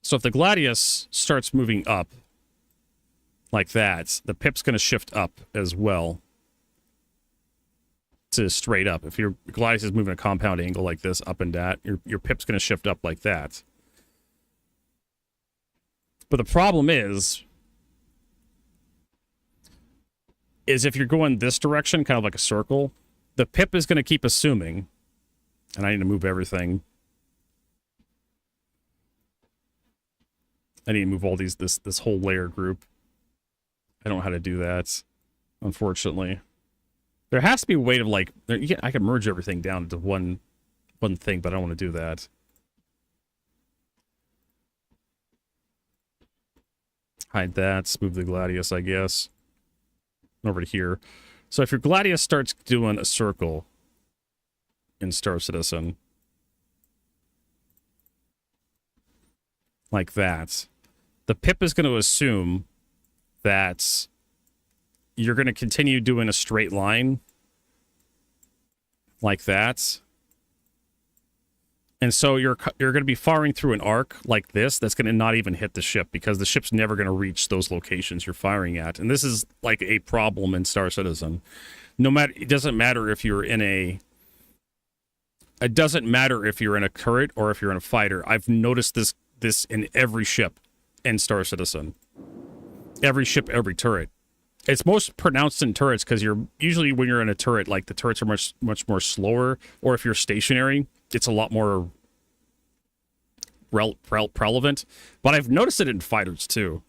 So if the Gladius starts moving up like that, the pip's going to shift up as well to straight up. If your Gladius is moving a compound angle like this, up and down, your pip's going to shift up like that. But the problem is if you're going this direction, kind of like a circle, the pip is going to keep assuming, and I need to move everything. I need to move all these, this whole layer group. I don't know how to do that, unfortunately. There has to be a way to, like, I can merge everything down into one thing, but I don't want to do that. Hide that, move the Gladius, I guess. Over to here. So if your Gladius starts doing a circle in Star Citizen, like that, the pip is going to assume that you're going to continue doing a straight line like that. And so you're going to be firing through an arc like this that's going to not even hit the ship because the ship's never going to reach those locations you're firing at. And this is like a problem in Star Citizen. No matter, it doesn't matter if you're in a turret or if you're in a fighter. I've noticed this in every ship in Star Citizen. Every ship, every turret. It's most pronounced in turrets because usually when you're in a turret, like the turrets are much more slower, or if you're stationary, it's a lot more relevant. But I've noticed it in fighters too,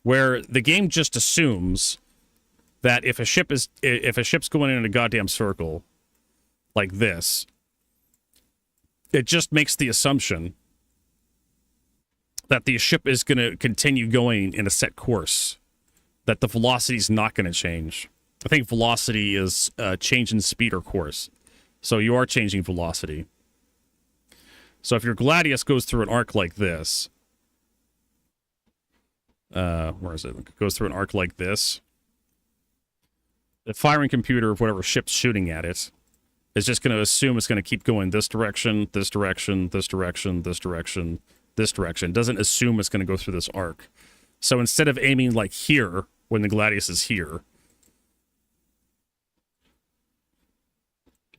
where the game just assumes that if a ship's going in a goddamn circle like this, it just makes the assumption that the ship is going to continue going in a set course, that the velocity is not going to change. I think velocity is change in speed or course. So you are changing velocity. So if your Gladius goes through an arc like this, where is it? It goes through an arc like this. The firing computer of whatever ship's shooting at it is just going to assume it's going to keep going this direction, this direction, this direction, this direction, this direction. It doesn't assume it's going to go through this arc. So instead of aiming like here when the Gladius is here,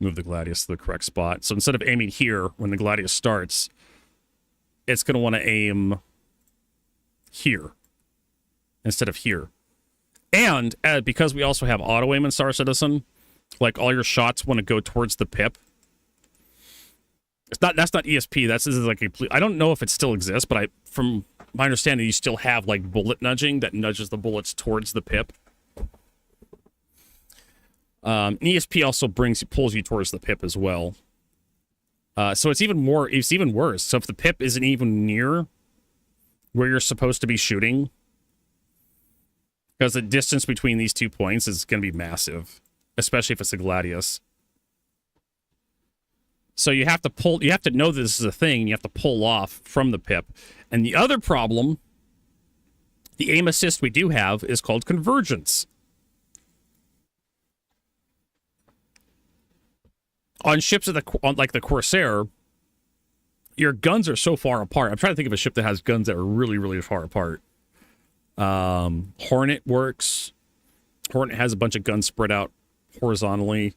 move the Gladius to the correct spot. So instead of aiming here when the Gladius starts, it's going to want to aim here instead of here. And because we also have auto aim in Star Citizen, like all your shots want to go towards the pip. That's not ESP. This is like I don't know if it still exists, but from my understanding, you still have like bullet nudging that nudges the bullets towards the pip. ESP also pulls you towards the pip as well. So it's even worse. So if the pip isn't even near where you're supposed to be shooting, because the distance between these 2 points is going to be massive, especially if it's a Gladius. So you have to know that this is a thing, and you have to pull off from the pip. And the other problem, the aim assist we do have, is called convergence. On ships like the Corsair, your guns are so far apart. I'm trying to think of a ship that has guns that are really, really far apart. Hornet works. Hornet has a bunch of guns spread out horizontally.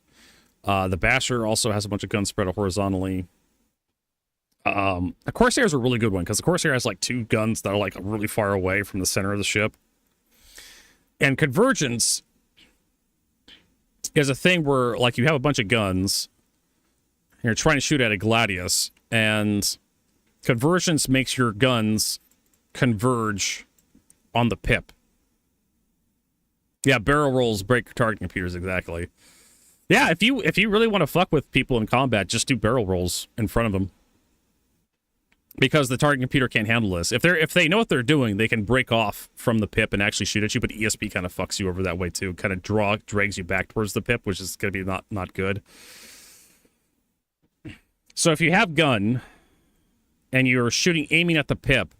The Basher also has a bunch of guns spread out horizontally. The Corsair is a really good one because the Corsair has like 2 guns that are like really far away from the center of the ship. And convergence is a thing where like you have a bunch of guns, and you're trying to shoot at a Gladius, and convergence makes your guns converge on the pip. Yeah, barrel rolls break target computers, exactly. Yeah, if you really want to fuck with people in combat, just do barrel rolls in front of them. Because the target computer can't handle this. If they know what they're doing, they can break off from the pip and actually shoot at you, but ESP kind of fucks you over that way too. Kind of drags you back towards the pip, which is going to be not good. So if you have gun and you're aiming at the pip,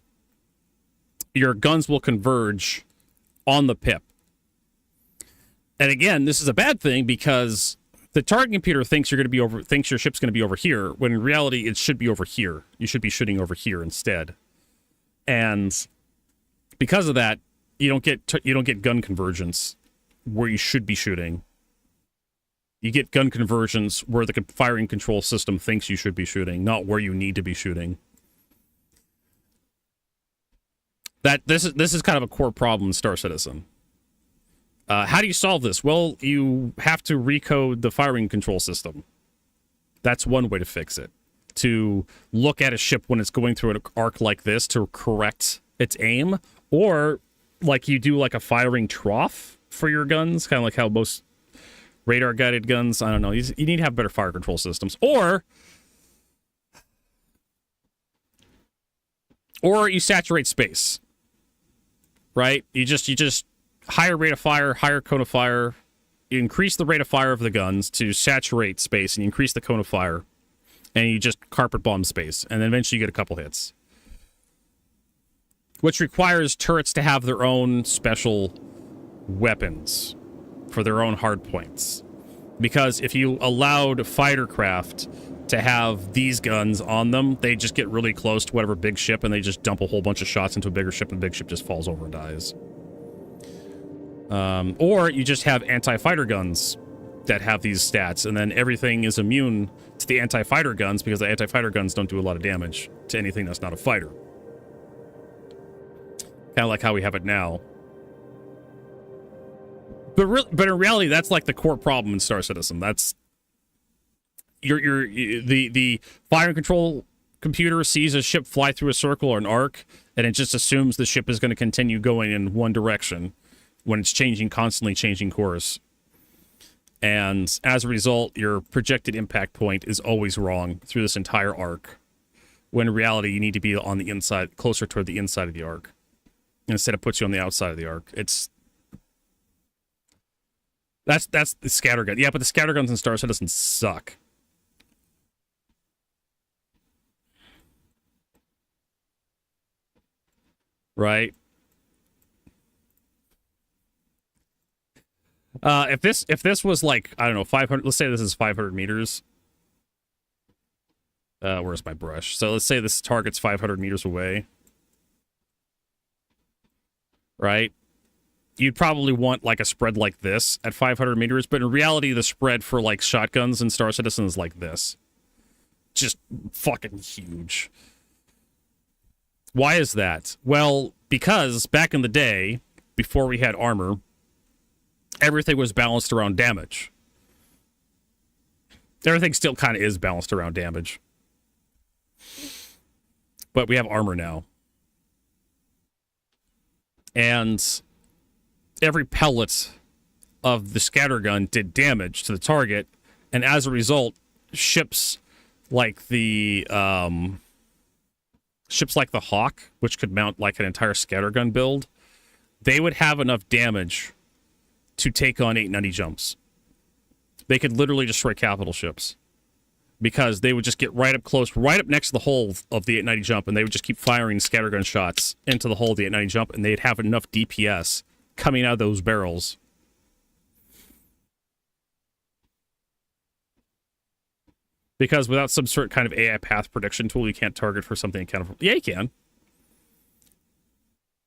your guns will converge on the pip. And again, this is a bad thing because the target computer thinks your ship's going to be over here, when in reality it should be over here. You should be shooting over here instead. And because of that, you don't get gun convergence where you should be shooting. You get gun convergence where the firing control system thinks you should be shooting, not where you need to be shooting. This is kind of a core problem in Star Citizen. How do you solve this? Well, you have to recode the firing control system. That's one way to fix it. To look at a ship when it's going through an arc like this to correct its aim, or like you do like a firing trough for your guns, kind of like how most radar guided guns. I don't know. You need to have better fire control systems, or you saturate space. Right? You just higher rate of fire, higher cone of fire. You increase the rate of fire of the guns to saturate space, and you increase the cone of fire, and you just carpet bomb space, and then eventually you get a couple hits. Which requires turrets to have their own special weapons for their own hard points. Because if you allowed fighter craft to have these guns on them, they just get really close to whatever big ship, and they just dump a whole bunch of shots into a bigger ship, and the big ship just falls over and dies. Or you just have anti-fighter guns that have these stats, and then everything is immune to the anti-fighter guns because the anti-fighter guns don't do a lot of damage to anything that's not a fighter. Kind of like how we have it now. But in reality, that's like the core problem in Star Citizen. That's the firing control computer sees a ship fly through a circle or an arc, and it just assumes the ship is going to continue going in one direction when it's constantly changing course. And as a result, your projected impact point is always wrong through this entire arc, when in reality you need to be on the inside, closer toward the inside of the arc. Instead, it puts you on the outside of the arc. It's That's the scattergun. Yeah, but the scatterguns in Star Citizen suck. Right? If this was like, I don't know, 500, let's say this is 500 meters. Where's my brush? So let's say this target's 500 meters away. Right? You'd probably want like a spread like this at 500 meters, but in reality, the spread for like shotguns in Star Citizen is like this. Just fucking huge. Why is that? Well, because back in the day, before we had armor, everything was balanced around damage. Everything still kind of is balanced around damage. But we have armor now. And every pellet of the scattergun did damage to the target. And as a result, ships like the Hawk, which could mount like an entire scattergun build, they would have enough damage to take on 890 jumps. They could literally destroy capital ships because they would just get right up close, right up next to the hull of the 890 jump, and they would just keep firing scattergun shots into the hull of the 890 jump, and they'd have enough DPS coming out of those barrels. Because without some sort of kind of AI path prediction tool, you can't target for something accountable. Yeah, you can.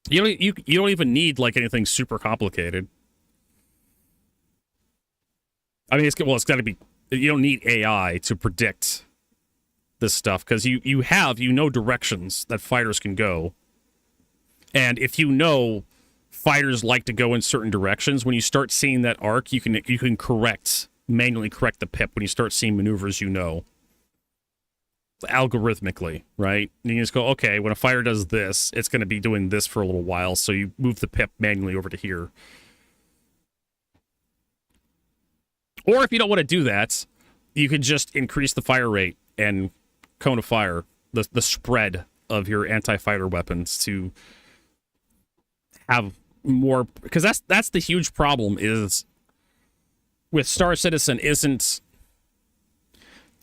You don't even need like anything super complicated. I mean, it's got to be. You don't need AI to predict this stuff because you know directions that fighters can go, and if you know fighters like to go in certain directions, when you start seeing that arc, you can manually correct the pip when you start seeing maneuvers you know algorithmically, right? And you just go, okay, when a fighter does this, it's going to be doing this for a little while, so you move the pip manually over to here. Or if you don't want to do that, you can just increase the fire rate and cone of fire, the spread of your anti-fighter weapons to have more, because that's the huge problem is with Star Citizen isn't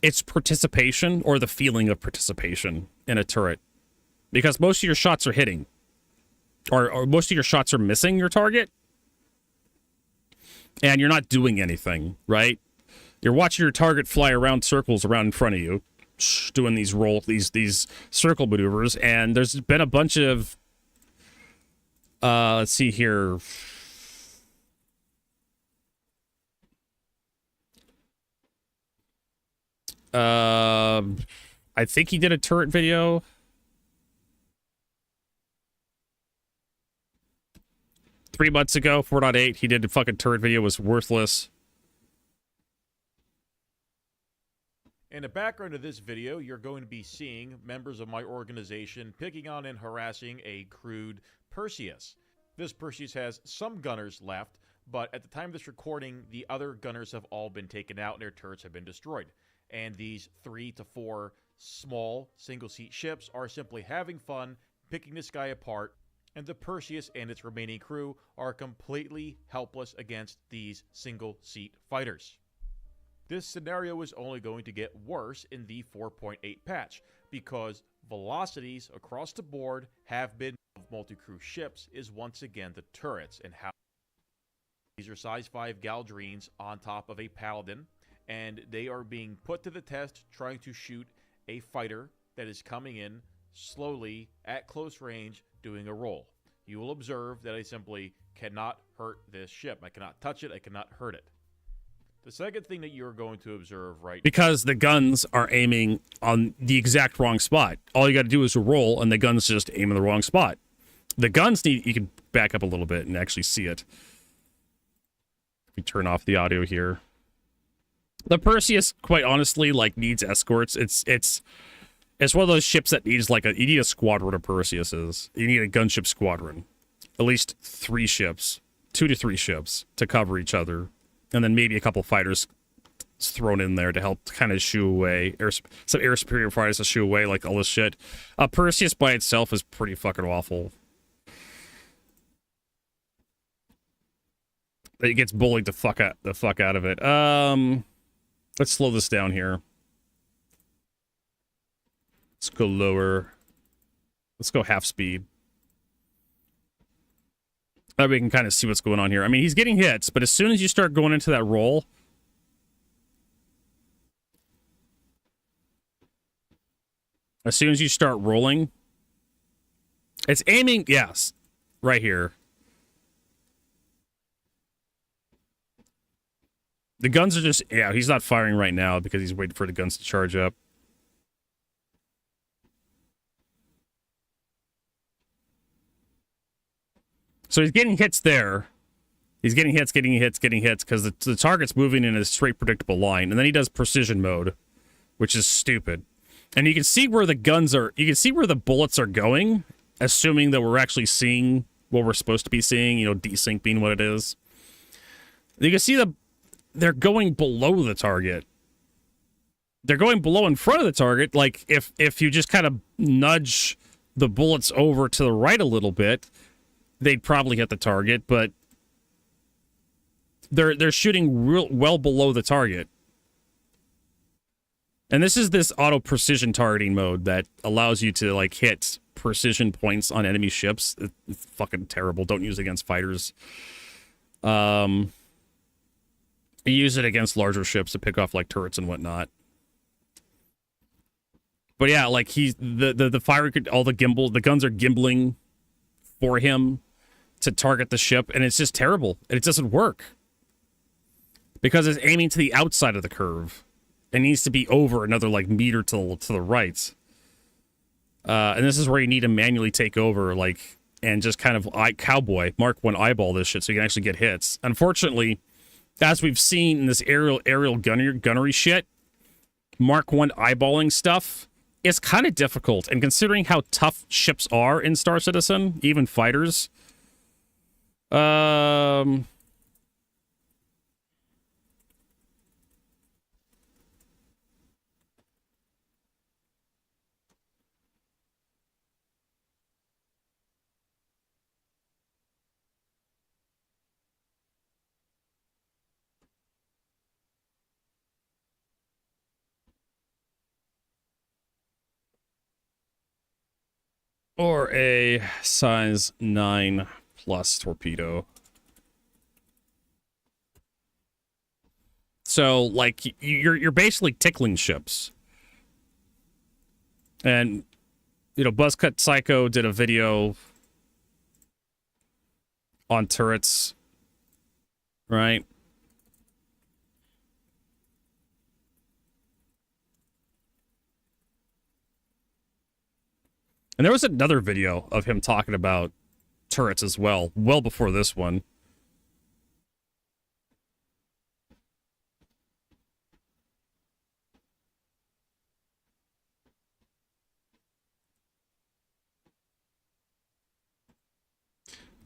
its participation or the feeling of participation in a turret, because most of your shots are hitting or most of your shots are missing your target and you're not doing anything, right? You're watching your target fly around circles around in front of you, doing these these circle maneuvers, and there's been a bunch of let's see here. I think he did a turret video. Three months ago, 4.8, he did a fucking turret video, was worthless. In the background of this video, you're going to be seeing members of my organization picking on and harassing a crewed Perseus. This Perseus has some gunners left, but at the time of this recording, the other gunners have all been taken out and their turrets have been destroyed. And these 3 to 4 small single-seat ships are simply having fun, picking this guy apart, and the Perseus and its remaining crew are completely helpless against these single-seat fighters. This scenario is only going to get worse in the 4.8 patch, because velocities across the board have been of multi-crew ships is once again the turrets, and how these are size 5 Galdrines on top of a Paladin, and they are being put to the test trying to shoot a fighter that is coming in slowly at close range doing a roll. You will observe that I simply cannot hurt this ship. I cannot touch it. I cannot hurt it. The second thing that you're going to observe because the guns are aiming on the exact wrong spot. All you got to do is roll, and the guns just aim in the wrong spot. The guns need, you can back up a little bit and actually see it. We turn off the audio here. The Perseus, quite honestly, like needs escorts. It's one of those ships that needs like you need a squadron of Perseuses. You need a gunship squadron, at least 3 ships, 2 to 3 ships to cover each other, and then maybe a couple fighters thrown in there to help kind of shoo away some air superior fighters to shoo away like all this shit. Perseus by itself is pretty fucking awful. But he gets bullied the fuck out of it. Let's slow this down here. Let's go lower. Let's go half speed. That way we can kind of see what's going on here. I mean, he's getting hits, but as soon as you start going into that roll, as soon as you start rolling, it's aiming, yes, right here. The guns are just, yeah, he's not firing right now because he's waiting for the guns to charge up. So he's getting hits there. He's getting hits because the target's moving in a straight, predictable line. And then he does precision mode, which is stupid. And you can see where the guns are, you can see where the bullets are going, assuming that we're actually seeing what we're supposed to be seeing, you know, desync being what it is. You can see they're going below the target. They're going below in front of the target. Like, if you just kind of nudge the bullets over to the right a little bit, they'd probably hit the target, but they're shooting real well below the target. And this is this auto precision targeting mode that allows you to like hit precision points on enemy ships. It's fucking terrible. Don't use it against fighters. You use it against larger ships to pick off like turrets and whatnot. But yeah, like he's the fire could all the guns are gimbling for him to target the ship, and it's just terrible. And it doesn't work. Because it's aiming to the outside of the curve. It needs to be over another like meter to the right. And this is where you need to manually take over, like, and just kind of cowboy Mark 1 eyeball this shit so you can actually get hits. Unfortunately, as we've seen in this aerial gunnery shit, Mark 1 eyeballing stuff is kind of difficult. And considering how tough ships are in Star Citizen, even fighters, or a size 9 plus torpedo. So, like, you're basically tickling ships. And, you know, Buzzcut Psycho did a video on turrets, right? And there was another video of him talking about turrets as well before this one.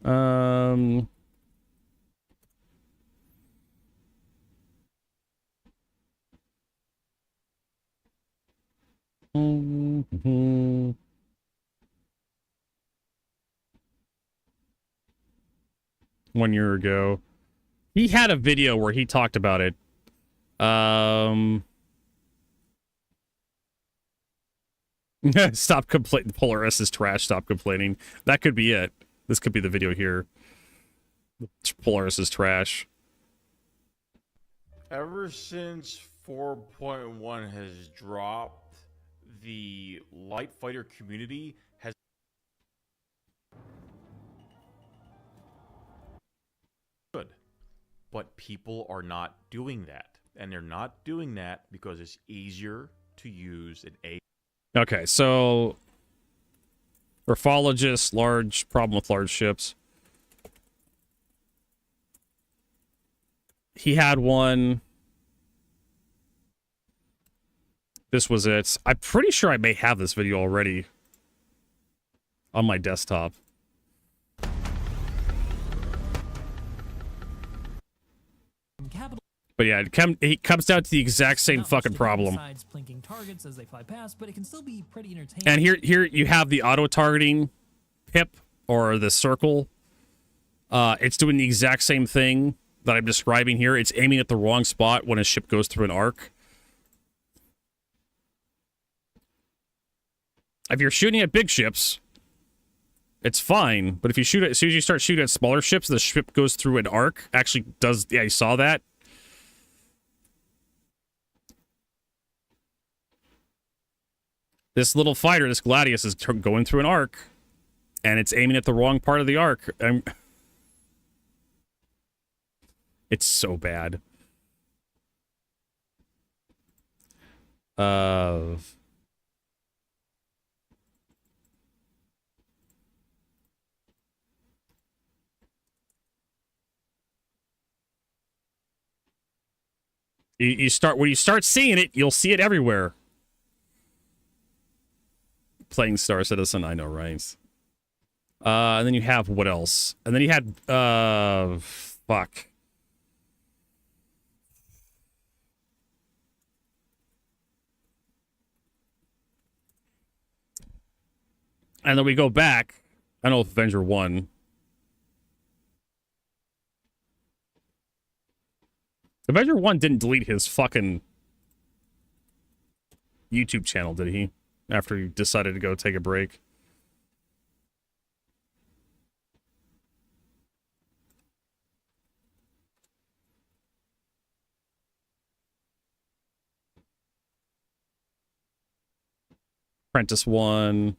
Mm-hmm. 1 year ago. He had a video where he talked about it. Stop complaining. Polaris is trash. Stop complaining. That could be it. This could be the video here. Polaris is trash. Ever since 4.1 has dropped, the light fighter community has good. But people are not doing that. And they're not doing that because it's easier to use an A. Okay, so Orphologist, large problem with large ships. He had one. This was it. I'm pretty sure I may have this video already on my desktop. But yeah, it comes down to the exact same fucking problem. And here you have the auto-targeting pip, or the circle. It's doing the exact same thing. that I'm describing here, it's aiming at the wrong spot when a ship goes through an arc. If you're shooting at big ships, it's fine. But if you shoot at, as soon as you start shooting at smaller ships, the ship goes through an arc. Actually does, yeah, you saw that? This little fighter, this Gladius, is going through an arc, and it's aiming at the wrong part of the arc. It's so bad. You start, when you start seeing it, you'll see it everywhere. Playing Star Citizen, I know, right? And then you have what else? And then you had fuck. And then we go back. I know Avenger 1. Avenger 1 didn't delete his fucking YouTube channel, did he? After he decided to go take a break. Apprentice 1.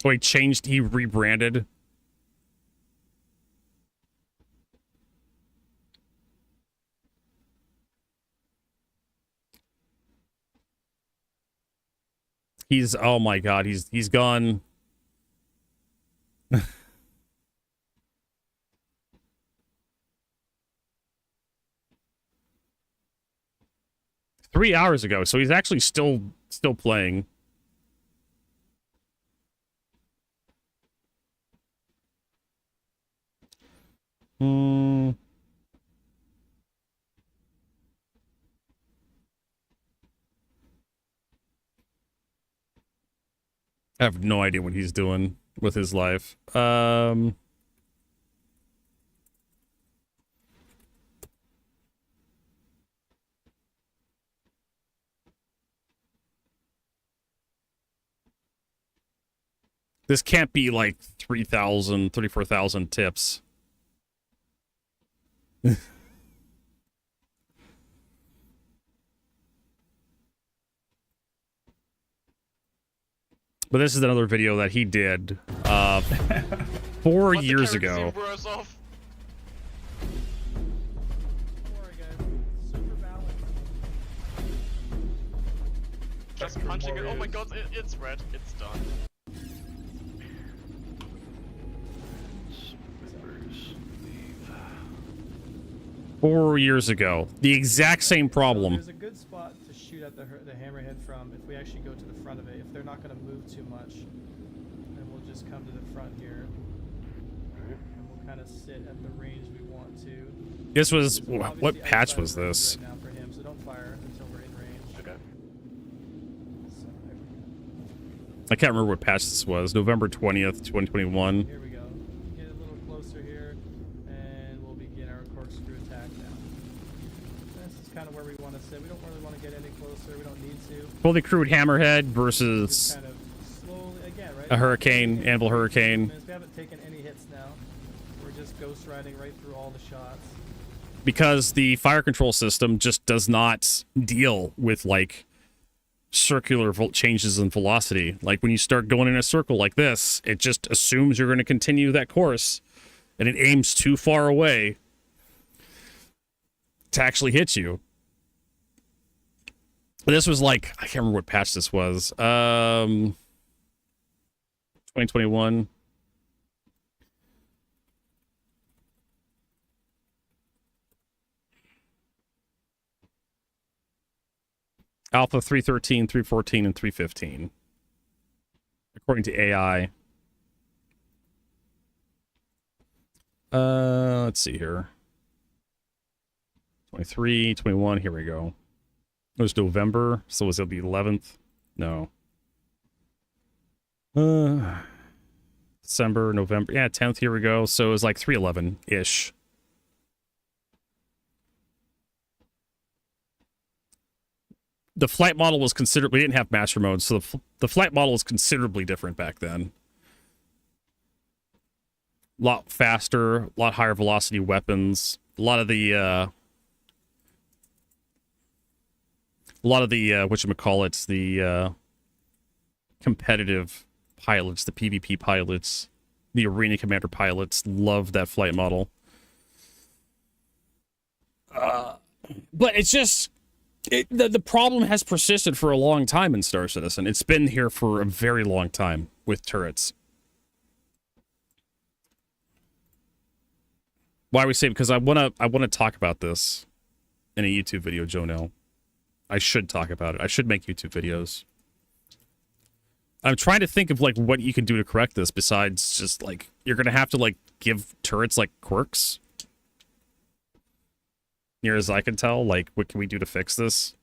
Oh, he changed, he rebranded. He's, oh my god, he's gone. 3 hours ago, so he's actually still playing. I have no idea what he's doing with his life. This can't be like 3,000, 34,000 tips. But this is another video that he did 4 years ago. Just punching it. Oh my god, it's red. It's done. 4 years ago. The exact same problem. There's a good spot to shoot at the hammerhead from if we actually go to the front of it. If they're not going to move too much, then we'll just come to the front here. And we'll kind of sit at the range we want to. This was, what patch was this? Right now for him, so don't fire until we're in range. Okay. So, I can't remember what patch this was. November 20th, 2021. here we go. Get a little closer here, and we'll begin our corkscrew attack now. This is kind of where we want to sit. We don't really want to get any closer. We don't need to. Fully crewed hammerhead Just versus kind of slowly, again, right? a hurricane, anvil hurricane. We haven't taken any hits now. We're just ghost riding right through all the shots. Because the fire control system just does not deal with like circular changes in velocity. Like when you start going in a circle like this, it just assumes you're going to continue that course, and it aims too far away to actually hit you. This was like, I can't remember what patch this was. 2021. Alpha 313, 314, and 315. According to AI. Let's see here. 23, 21, here we go. It was November, so was it the 11th? No. December, November, yeah, 10th, here we go. So it was like 311-ish. The flight model was we didn't have master mode, so the flight model was considerably different back then. A lot faster, a lot higher velocity weapons. A lot of the whatchamacallits, the competitive pilots, the PvP pilots, the arena commander pilots loved that flight model. But it's just the problem has persisted for a long time in Star Citizen. It's been here for a very long time with turrets. Why we say? Because I wanna talk about this in a YouTube video, Jonel. I should talk about it. I should make YouTube videos. I'm trying to think of like what you can do to correct this besides just like you're gonna have to like give turrets like quirks. Near as I can tell, like what can we do to fix this?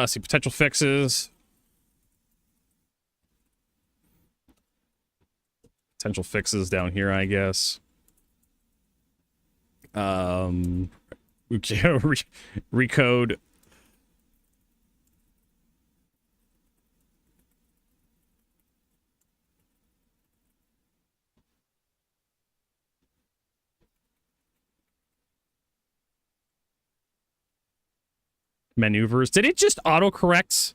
See potential fixes. Potential fixes down here, I guess. Recode. Maneuvers. Did it just autocorrect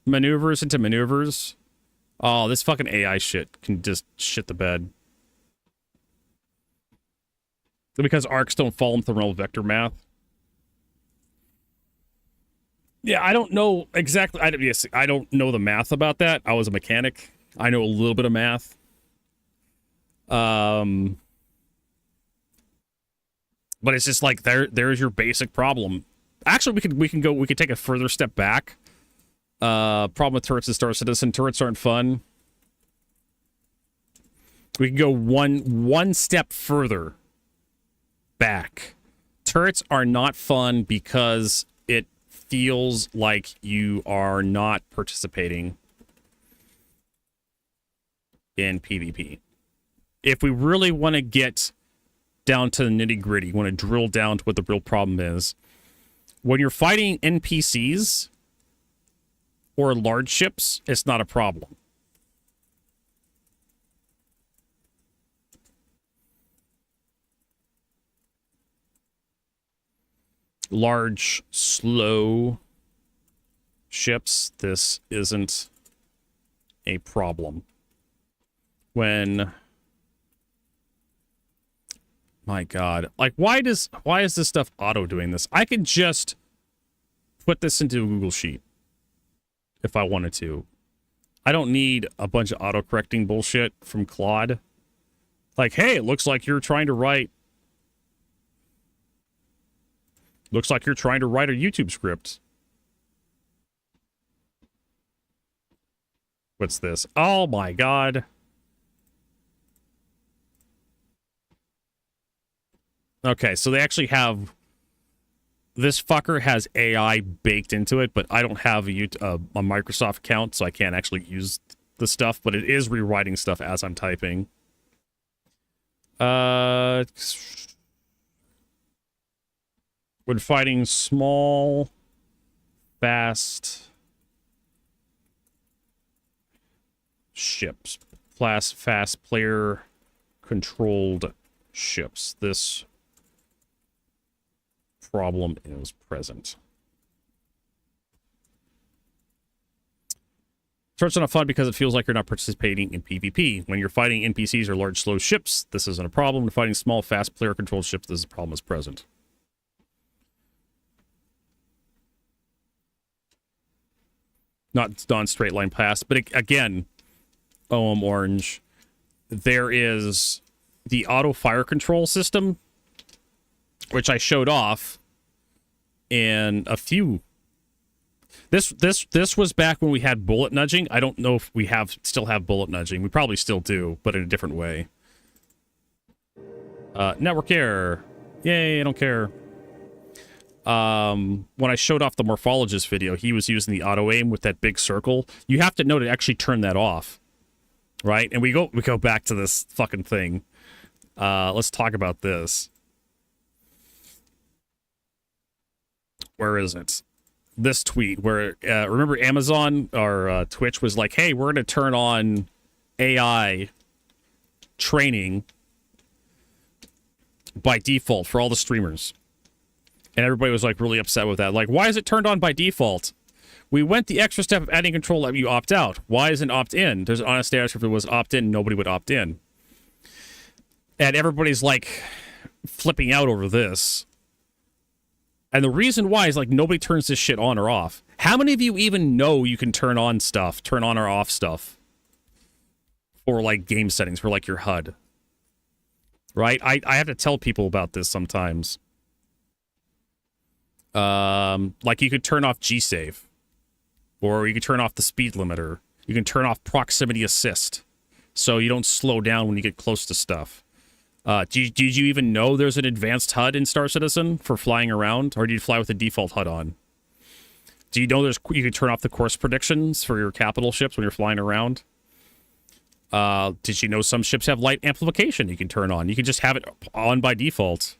maneuvers into maneuvers? Oh, this fucking AI shit can just shit the bed. Because arcs don't fall into the realm of vector math. Yeah, I don't know exactly. I don't know the math about that. I was a mechanic. I know a little bit of math. But it's just like there's your basic problem. Actually, we can take a further step back. Problem with turrets in Star Citizen. Turrets aren't fun. We can go one step further back. Turrets are not fun because it feels like you are not participating in PvP. If we really want to get down to the nitty-gritty, want to drill down to what the real problem is, when you're fighting NPCs or large ships, it's not a problem. Large, slow ships, this isn't a problem. When... My God. Like, why is this stuff auto doing this? I could just put this into a Google Sheet if I wanted to. I don't need a bunch of auto-correcting bullshit from Claude. Like, hey, it looks like you're trying to write... Looks like you're trying to write a YouTube script. What's this? Oh, my God. Okay, so they actually have... This fucker has AI baked into it, but I don't have a Microsoft account, so I can't actually use the stuff, but it is rewriting stuff as I'm typing. When fighting small, fast ships. Fast player-controlled ships. This problem is present. Turrets are not fun because it feels like you're not participating in PvP. When you're fighting NPCs or large, slow ships, this isn't a problem. When fighting small, fast player-controlled ships, this problem is present. not straight line pass. But again, Orange, there is the auto fire control system, which I showed off in a few. This was back when we had bullet nudging. I don't know if we still have bullet nudging. We probably still do, but in a different way. Network error. Yay, I don't care. When I showed off the morphologist video, he was using the auto aim with that big circle. You have to know to actually turn that off, right? And we go back to this fucking thing. Let's talk about this. Where is it? This tweet where remember Amazon or Twitch was like, hey, we're going to turn on AI training by default for all the streamers. And everybody was like really upset with that. Like, why is it turned on by default? We went the extra step of adding control that you opt out. Why isn't opt in? There's an honest answer. If it was opt in, nobody would opt in. And everybody's like flipping out over this. And the reason why is like nobody turns this shit on or off. How many of you even know you can turn on or off stuff for like game settings for like your HUD? Right? I have to tell people about this sometimes. Like you could turn off G-Save, or you could turn off the speed limiter. You can turn off proximity assist, so you don't slow down when you get close to stuff. Did you even know there's an advanced HUD in Star Citizen for flying around, or do you fly with the default HUD on? Do you know you can turn off the course predictions for your capital ships when you're flying around? Did you know some ships have light amplification you can turn on? You can just have it on by default.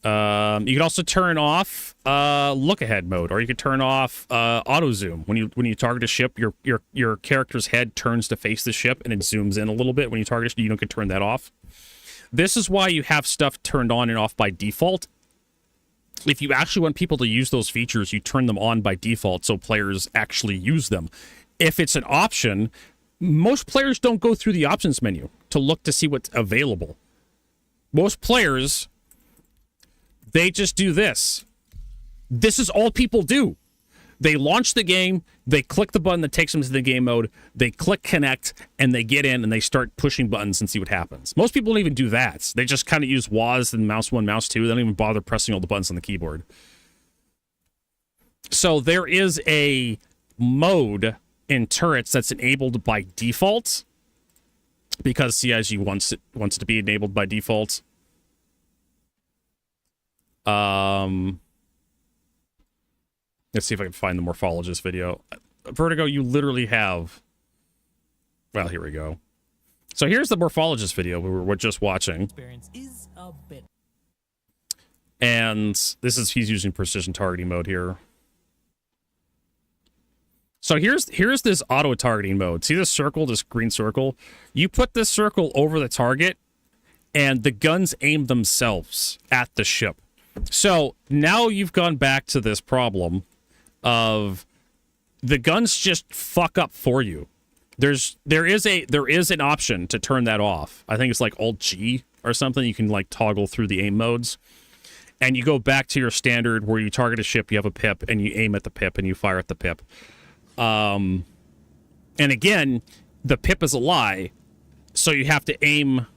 You can also turn off look ahead mode, or you can turn off auto zoom. When you target a ship, your character's head turns to face the ship and it zooms in a little bit. When you target it, you can turn that off. This is why you have stuff turned on and off by default. If you actually want people to use those features, you turn them on by default so players actually use them. If it's an option, most players don't go through the options menu to look to see what's available. Most players, they just do this. This is all people do. They launch the game, they click the button that takes them to the game mode, they click connect, and they get in and they start pushing buttons and see what happens. Most people don't even do that. They just kind of use WASD and mouse 1, mouse 2. They don't even bother pressing all the buttons on the keyboard. So there is a mode in turrets that's enabled by default because CIG wants it to be enabled by default. Let's see if I can find the morphologist video. Vertigo, you literally have... Well, here we go. So here's the morphologist video we were just watching. And he's using precision targeting mode here. So here's this auto targeting mode. See this circle, this green circle? You put this circle over the target, and the guns aim themselves at the ship. So now you've gone back to this problem of the guns just fuck up for you. There is an option to turn that off. I think it's like Alt G or something. You can like toggle through the aim modes, and you go back to your standard where you target a ship, you have a pip, and you aim at the pip and you fire at the pip. And again, the pip is a lie, so you have to aim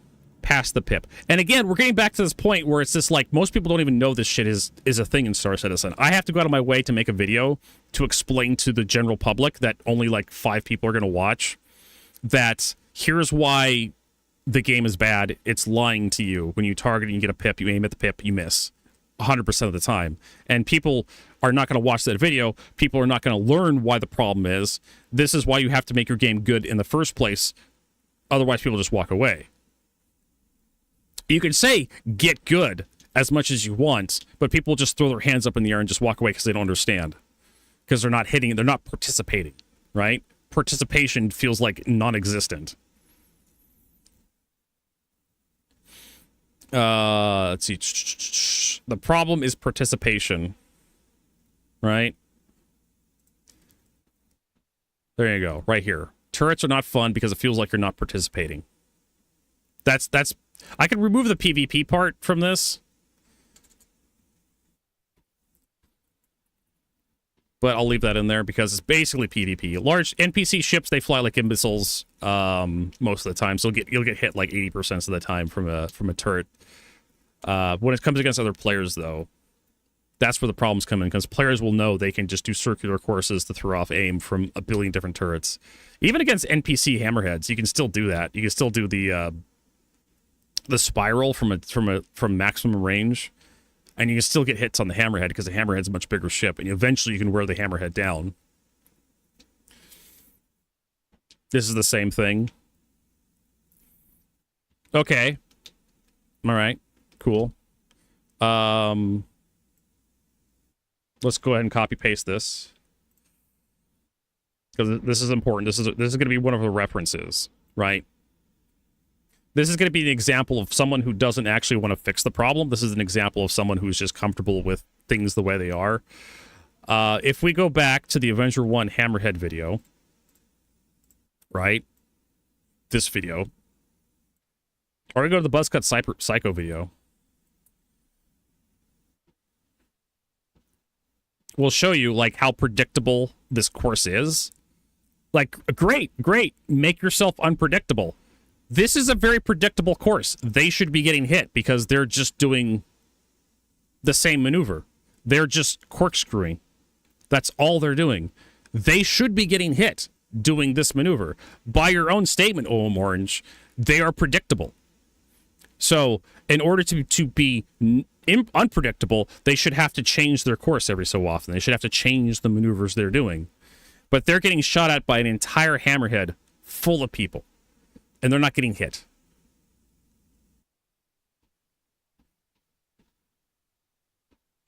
past the pip. And again, we're getting back to this point where it's just like most people don't even know this shit is a thing in Star Citizen. I have to go out of my way to make a video to explain to the general public that only like 5 people are going to watch that here's why the game is bad. It's lying to you. When you target and you get a pip, you aim at the pip, you miss 100% of the time. And people are not going to watch that video. People are not going to learn why the problem is. This is why you have to make your game good in the first place. Otherwise, people just walk away. You can say, get good as much as you want, but people just throw their hands up in the air and just walk away because they don't understand. Because they're not hitting, they're not participating, right? Participation feels like non-existent. Let's see. The problem is participation, right? There you go, right here. Turrets are not fun because it feels like you're not participating. That's I can remove the PvP part from this. But I'll leave that in there because it's basically PvP. Large NPC ships, they fly like imbeciles most of the time, so you'll get hit like 80% of the time from a turret. When it comes against other players, though, that's where the problems come in, because players will know they can just do circular courses to throw off aim from a billion different turrets. Even against NPC hammerheads, you can still do that. You can still do the spiral from maximum range. And you can still get hits on the hammerhead because the hammerhead's a much bigger ship, and eventually you can wear the hammerhead down. This is the same thing. Okay. All right. Cool. Let's go ahead and copy paste this, because this is important. This is going to be one of the references, right? This is going to be an example of someone who doesn't actually want to fix the problem. This is an example of someone who's just comfortable with things the way they are. If we go back to the Avenger 1 Hammerhead video, right? This video. Or we go to the Buzzcut Psycho video. We'll show you, like, how predictable this course is. Like, great. Make yourself unpredictable. This is a very predictable course. They should be getting hit because they're just doing the same maneuver. They're just corkscrewing. That's all they're doing. They should be getting hit doing this maneuver. By your own statement, OM Orange, they are predictable. So, in order to be unpredictable, they should have to change their course every so often. They should have to change the maneuvers they're doing. But they're getting shot at by an entire hammerhead full of people. And they're not getting hit.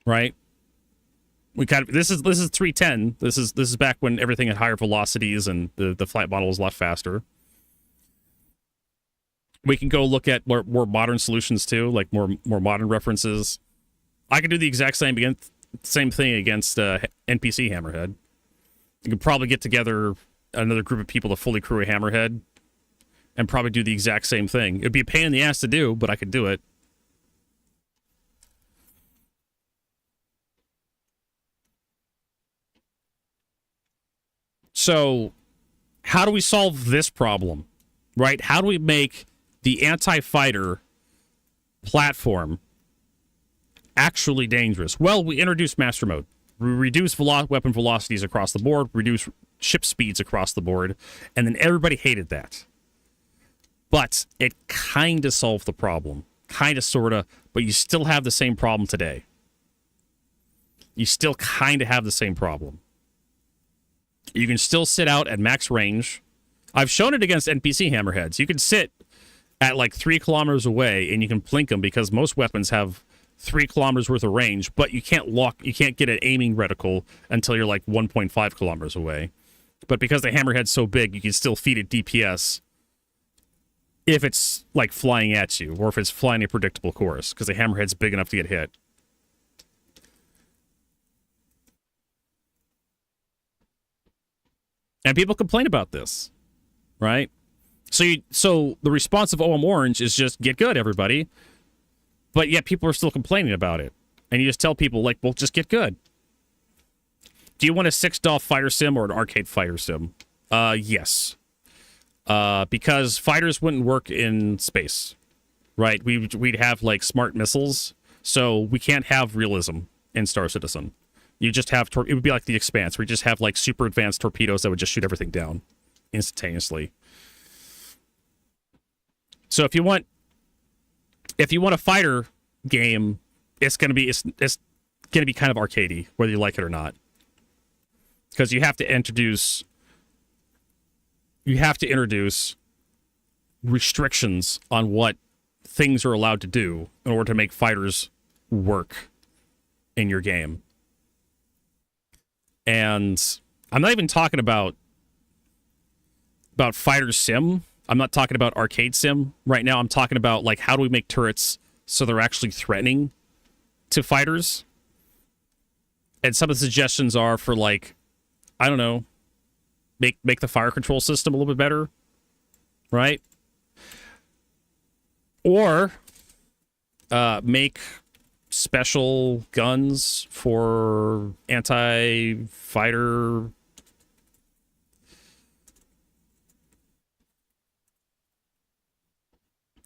Right? This is 310. This is back when everything had higher velocities and the flight model was a lot faster. We can go look at more modern solutions too, like more modern references. I can do the exact same thing against NPC Hammerhead. You could probably get together another group of people to fully crew a Hammerhead and probably do the exact same thing. It'd be a pain in the ass to do, but I could do it. So, how do we solve this problem? Right? How do we make the anti-fighter platform actually dangerous? Well, we introduce Master Mode. We reduce weapon velocities across the board, reduce ship speeds across the board, and then everybody hated that. But it kind of solved the problem. Kind of, sort of, but you still have the same problem today. You still kind of have the same problem. You can still sit out at max range. I've shown it against NPC hammerheads. You can sit at like 3 kilometers away and you can blink them because most weapons have 3 kilometers worth of range, but you can't get an aiming reticle until you're like 1.5 kilometers away. But because the hammerhead's so big, you can still feed it DPS if it's like flying at you, or if it's flying a predictable course, because the hammerhead's big enough to get hit. And people complain about this, right? So the response of OM Orange is just get good, everybody. But yet people are still complaining about it. And you just tell people, like, well, just get good. Do you want a $6 fighter sim or an arcade fighter sim? Yes. Because fighters wouldn't work in space, right? We'd have, like, smart missiles. So we can't have realism in Star Citizen. You just have, it would be like The Expanse, where you just have, like, super advanced torpedoes that would just shoot everything down instantaneously. So if you want a fighter game, it's gonna be kind of arcadey, whether you like it or not, because you have to introduce restrictions on what things are allowed to do in order to make fighters work in your game. And I'm not even talking about fighter sim. I'm not talking about arcade sim right now. I'm talking about, like, how do we make turrets so they're actually threatening to fighters? And some of the suggestions are for, like, I don't know, make the fire control system a little bit better, right? Or make special guns for anti-fighter.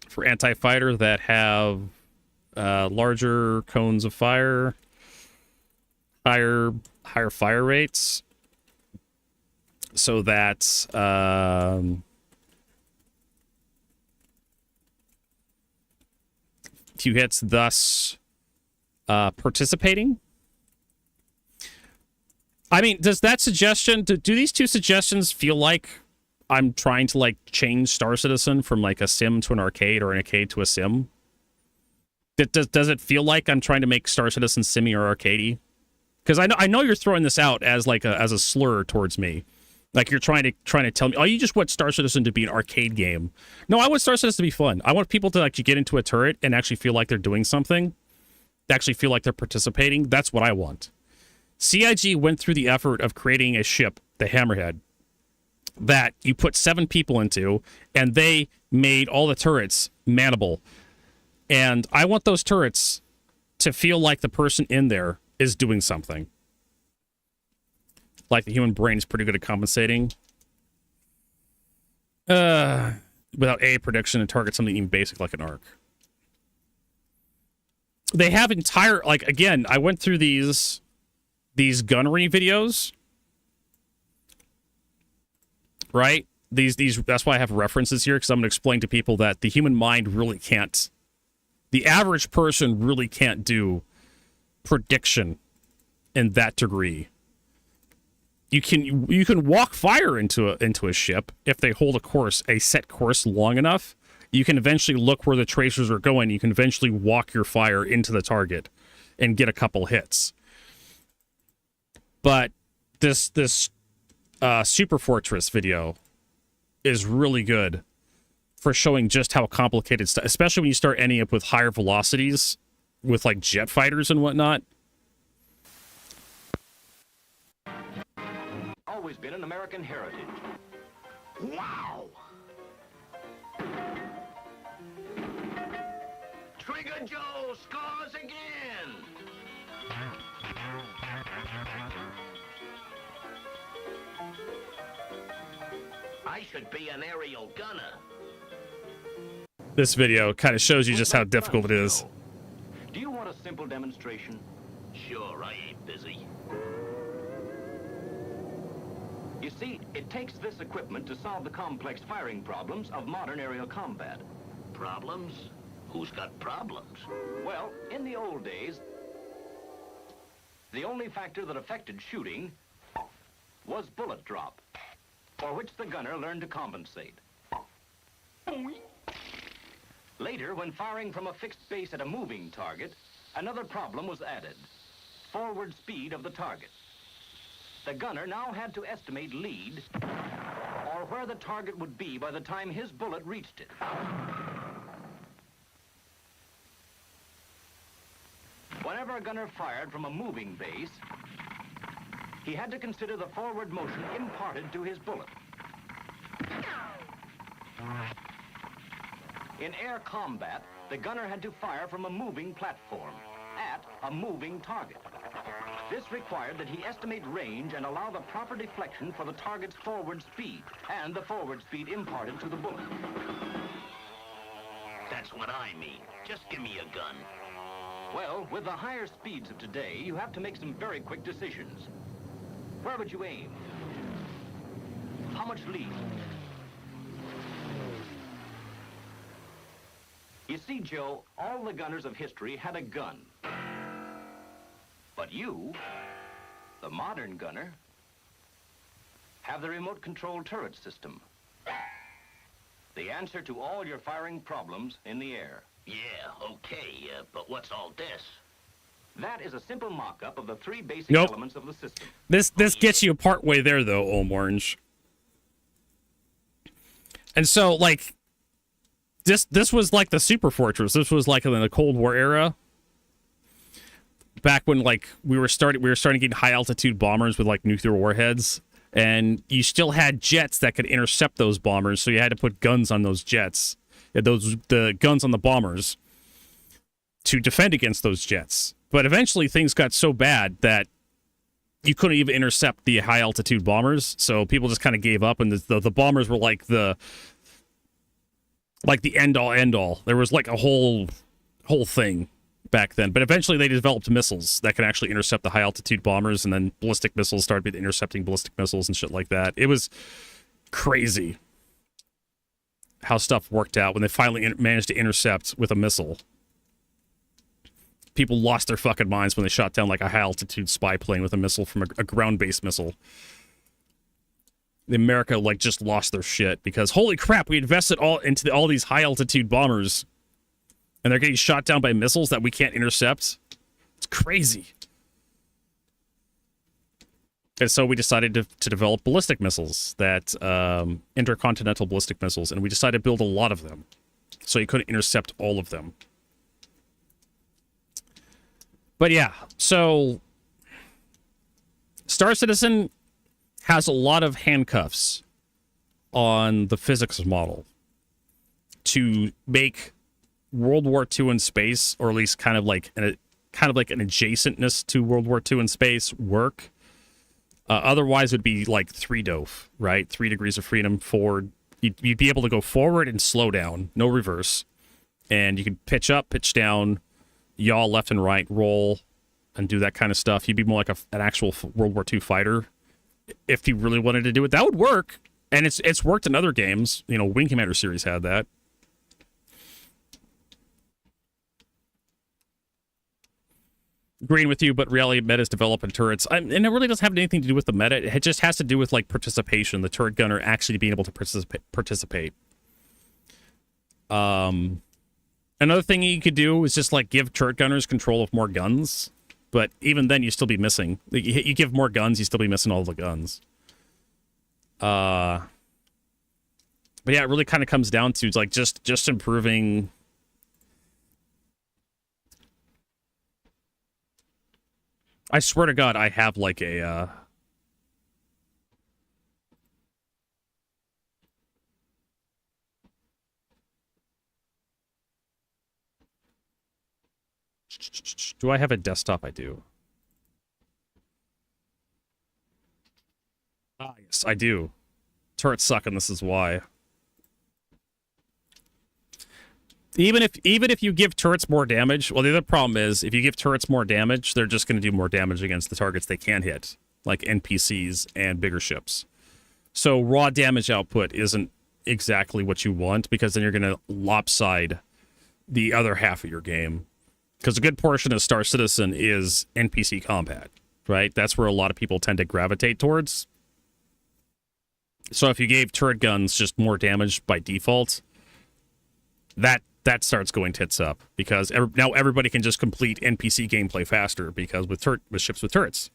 For anti-fighter that have larger cones of fire, higher fire rates, so that few hits, thus participating. I mean, does that suggestion, do these two suggestions feel like I'm trying to like change Star Citizen from like a sim to an arcade or an arcade to a sim? Does it feel like I'm trying to make Star Citizen simmy or arcadey? Because I know you're throwing this out as like as a slur towards me, like you're trying to tell me, oh, you just want Star Citizen to be an arcade game. No, I want Star Citizen to be fun. I want people to actually get into a turret and actually feel like they're doing something, actually feel like they're participating. That's what I want. CIG went through the effort of creating a ship, the Hammerhead, that you put 7 people into, and they made all the turrets mannable. And I want those turrets to feel like the person in there is doing something. Like the human brain is pretty good at compensating. Without a prediction and target something even basic like an arc. They have entire, like, again, I went through these gunnery videos. Right? These that's why I have references here, because I'm going to explain to people that the human mind really can't, the average person really can't do prediction in that degree. You can walk fire into a ship if they hold a set course long enough. You can eventually look where the tracers are going. You can eventually walk your fire into the target and get a couple hits. But this Super Fortress video is really good for showing just how complicated stuff, especially when you start ending up with higher velocities with like jet fighters and whatnot. Always been an American heritage. Wow! Trigger Joe scores again! I should be an aerial gunner. This video kind of shows you just how difficult it is. Do you want a simple demonstration? Sure, I ain't busy. You see, it takes this equipment to solve the complex firing problems of modern aerial combat. Problems? Who's got problems? Well, in the old days, the only factor that affected shooting was bullet drop, for which the gunner learned to compensate. Later, when firing from a fixed base at a moving target, another problem was added: forward speed of the target. The gunner now had to estimate lead, or where the target would be by the time his bullet reached it. Whenever a gunner fired from a moving base, he had to consider the forward motion imparted to his bullet. In air combat, the gunner had to fire from a moving platform at a moving target. This required that he estimate range and allow the proper deflection for the target's forward speed and the forward speed imparted to the bullet. That's what I mean. Just give me a gun. Well, with the higher speeds of today, you have to make some very quick decisions. Where would you aim? How much lead? You see, Joe, all the gunners of history had a gun. But you, the modern gunner, have the remote control turret system. The answer to all your firing problems in the air. Yeah, okay, but what's all this? That is a simple mock-up of the 3 basic Nope. elements of the system. This gets you part way there, though, Orange. And so, like, this was like the Super Fortress. This was like in the Cold War era. Back when, like, we were starting getting high-altitude bombers with, like, nuclear warheads. And you still had jets that could intercept those bombers, so you had to put guns on those jets. The guns on the bombers. to defend against those jets. But eventually things got so bad that you couldn't even intercept the high altitude bombers, so people just kind of gave up, and the bombers were like the end all. There was like a whole thing back then. But eventually they developed missiles that can actually intercept the high altitude bombers, and then ballistic missiles started intercepting ballistic missiles and shit like that. It was crazy how stuff worked out when they finally managed to intercept with a missile. People lost their fucking minds when they shot down like a high altitude spy plane with a missile from a ground-based missile. The America like just lost their shit because holy crap, we invested all these high altitude bombers, and they're getting shot down by missiles that we can't intercept. It's crazy. And so we decided to develop ballistic missiles, that intercontinental ballistic missiles, and we decided to build a lot of them, so you couldn't intercept all of them. But yeah, so Star Citizen has a lot of handcuffs on the physics model to make World War II in space, or at least kind of like an adjacentness to World War II in space, work. Otherwise, it would be like 3-DOF, right? 3 degrees of freedom forward. You'd be able to go forward and slow down, no reverse. And you could pitch up, pitch down, yaw left and right, roll, and do that kind of stuff. You'd be more like an actual World War II fighter if you really wanted to do it. That would work. And it's worked in other games. You know, Wing Commander series had that. Agreeing with you, but reality meta's developing turrets. And it really doesn't have anything to do with the meta. It just has to do with, like, participation. The turret gunner actually being able to participate. Another thing you could do is just, like, give turret gunners control of more guns. But even then, you still be missing. You give more guns, you still be missing all the guns. But yeah, it really kind of comes down to, like, just improving... I swear to God, I have like a do I have a desktop? I do. Ah, yes, I do. Turrets suck, and this is why. Even if you give turrets more damage, well, the other problem is if you give turrets more damage, they're just going to do more damage against the targets they can hit, like NPCs and bigger ships. So raw damage output isn't exactly what you want, because then you're going to lopside the other half of your game. Because a good portion of Star Citizen is NPC combat, right? That's where a lot of people tend to gravitate towards. So if you gave turret guns just more damage by default, that starts going tits up, because now everybody can just complete NPC gameplay faster, because with ships with turrets.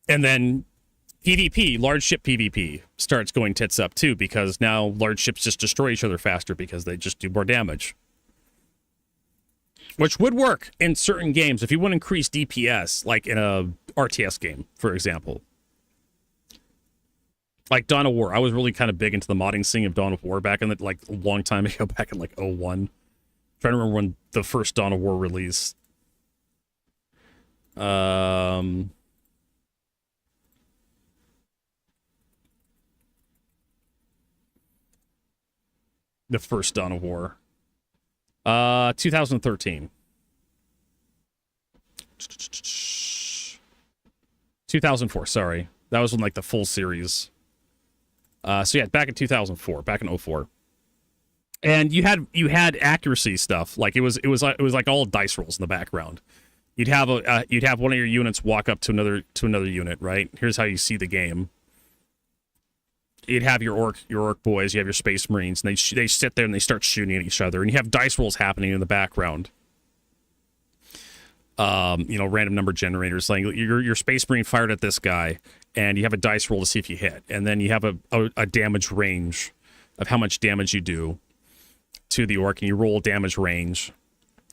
And then PvP, large ship PvP, starts going tits up too, because now large ships just destroy each other faster because they just do more damage. Which would work in certain games if you want to increase DPS, like in a RTS game, for example. Like Dawn of War. I was really kind of big into the modding scene of Dawn of War back in the, like, a long time ago, back in, like, 01. Trying to remember when the first Dawn of War released. The first Dawn of War. 2013. 2004, sorry. That was when, like, the full series. So yeah, back in 2004, back in 04. And you had accuracy stuff. Like it was like all dice rolls in the background. You'd have one of your units walk up to another unit, right? Here's how you see the game. You'd have your orc boys, you have your space marines, and they sit there and they start shooting at each other, and you have dice rolls happening in the background. Random number generators saying your space marine fired at this guy, and you have a dice roll to see if you hit, and then you have a damage range of how much damage you do to the orc, and you roll damage range,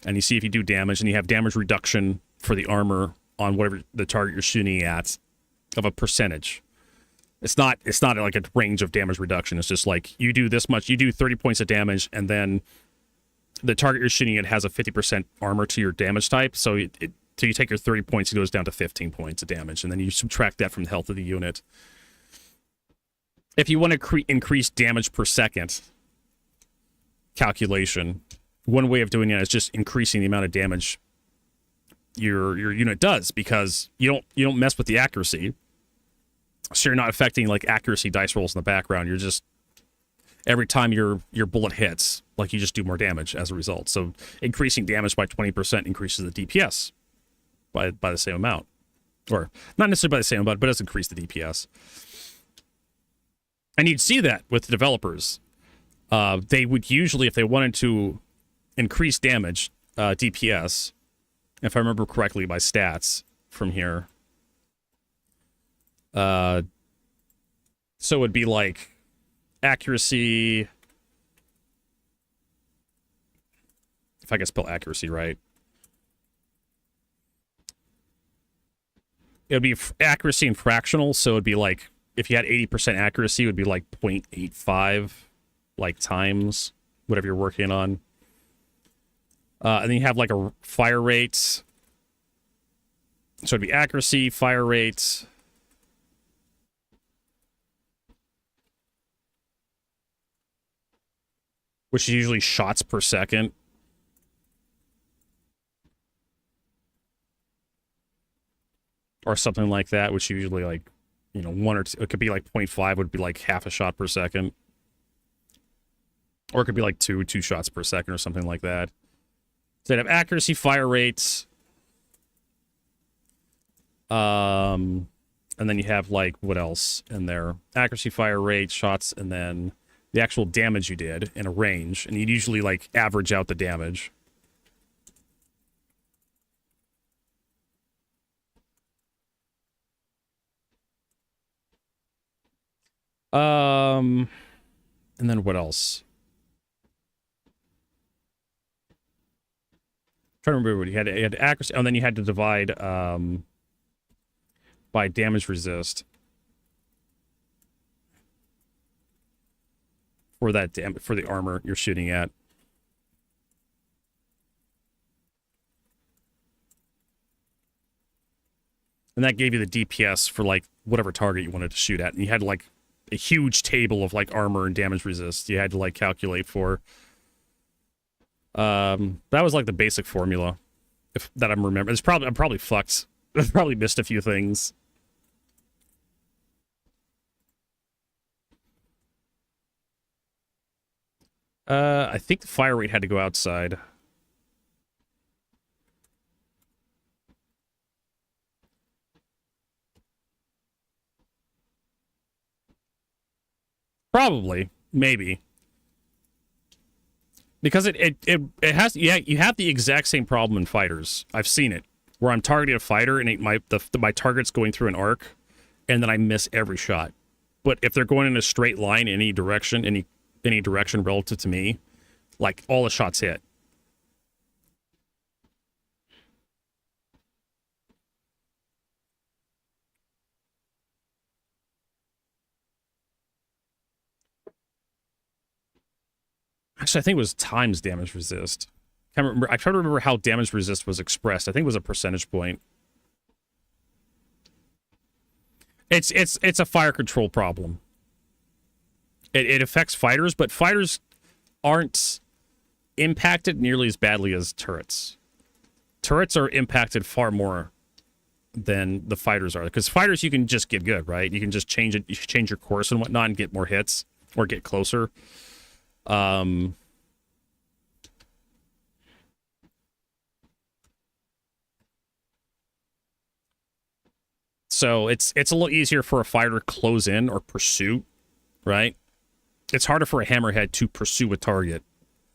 and you see if you do damage, and you have damage reduction for the armor on whatever the target you're shooting at of a percentage. It's not like a range of damage reduction. It's just like you do this much, you do 30 points of damage, and then the target you're shooting at has a 50% armor to your damage type, so so you take your 30 points, it goes down to 15 points of damage, and then you subtract that from the health of the unit. If you want to increase damage per second calculation, one way of doing it is just increasing the amount of damage your unit does, because you don't mess with the accuracy, so you're not affecting like accuracy dice rolls in the background. You're just, every time your bullet hits, like, you just do more damage as a result. So increasing damage by 20% increases the DPS by the same amount, or not necessarily by the same amount, but it does increase the DPS. And you'd see that with the developers. They would usually, if they wanted to increase damage, DPS, if I remember correctly by stats from here. So it would be like accuracy. If I can spell accuracy right. It would be accuracy and fractional, so it would be like, if you had 80% accuracy, it would be like 0.85, like, times whatever you're working on. And then you have like a fire rate. So it'd be accuracy, fire rate. Which is usually shots per second. Or something like that, which usually like, you know, 1 or 2, it could be like 0.5 would be like half a shot per second. Or it could be like two shots per second or something like that. So they'd have accuracy, fire rates. And then you have like, what else in there? Accuracy, fire rate, shots, and then the actual damage you did in a range. And you'd usually like average out the damage. And then what else? Trying to remember what you had accuracy, and then you had to divide by damage resist for that for the armor you're shooting at. And that gave you the DPS for like whatever target you wanted to shoot at, and you had like a huge table of like armor and damage resist you had to like calculate for. That was like the basic formula, if that I'm remembering. I'm probably fucked. I've probably missed a few things. I think the fire rate had to go outside. Probably, maybe. Because it has, yeah, you have the exact same problem in fighters. I've seen it, where I'm targeting a fighter and my target's going through an arc, and then I miss every shot. But if they're going in a straight line in any direction relative to me, like, all the shots hit. Actually, I think it was times damage resist. Can't remember. I try to remember how damage resist was expressed. I think it was a percentage point. It's a fire control problem. It affects fighters, but fighters aren't impacted nearly as badly as turrets. Turrets are impacted far more than the fighters are, because fighters you can just get good, right? You can just change it. You can change your course and whatnot and get more hits or get closer. So it's a little easier for a fighter to close in or pursue, right? It's harder for a hammerhead to pursue a target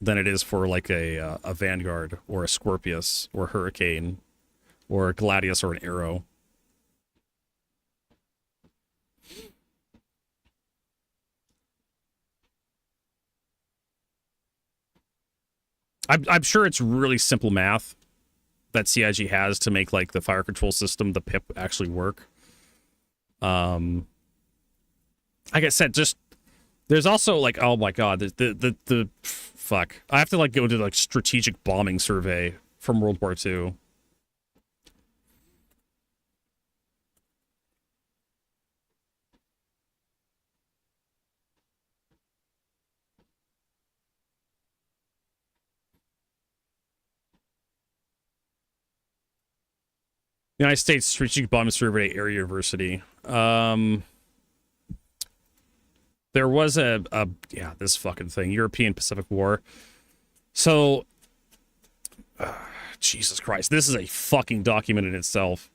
than it is for like a Vanguard or a Scorpius or a Hurricane or a Gladius or an Arrow. I'm sure it's really simple math that CIG has to make like the fire control system, the PIP, actually work. Like I said, just There's also like, oh my god, the fuck. I have to like go to like strategic bombing survey from World War II. United States Strategic Bombing Survey Area University. There was yeah, this fucking thing, European Pacific War. So, Jesus Christ, this is a fucking document in itself.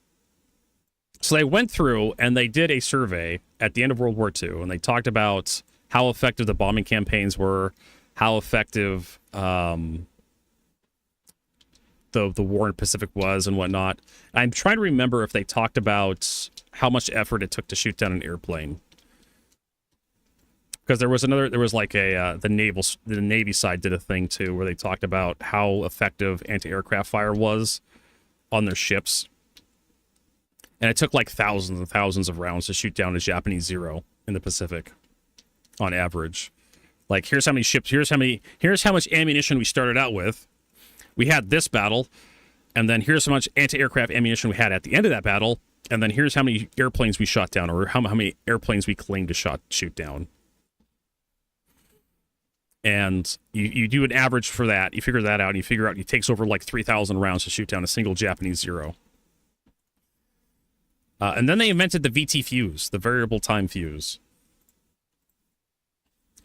So they went through and they did a survey at the end of World War II, and they talked about how effective the bombing campaigns were, how effective the war in Pacific was and whatnot. I'm trying to remember if they talked about how much effort it took to shoot down an airplane. Because there was like a the Navy side did a thing too where they talked about how effective anti-aircraft fire was on their ships, and it took like thousands and thousands of rounds to shoot down a Japanese Zero in the Pacific, on average. Like, here's how many ships, here's how much ammunition we started out with. We had this battle, and then here's how much anti-aircraft ammunition we had at the end of that battle, and then here's how many airplanes we shot down, or how many airplanes we claimed to shoot down. And you do an average for that, you figure that out, and you figure out it takes over like 3,000 rounds to shoot down a single Japanese Zero. And then they invented the VT fuse, the variable time fuse.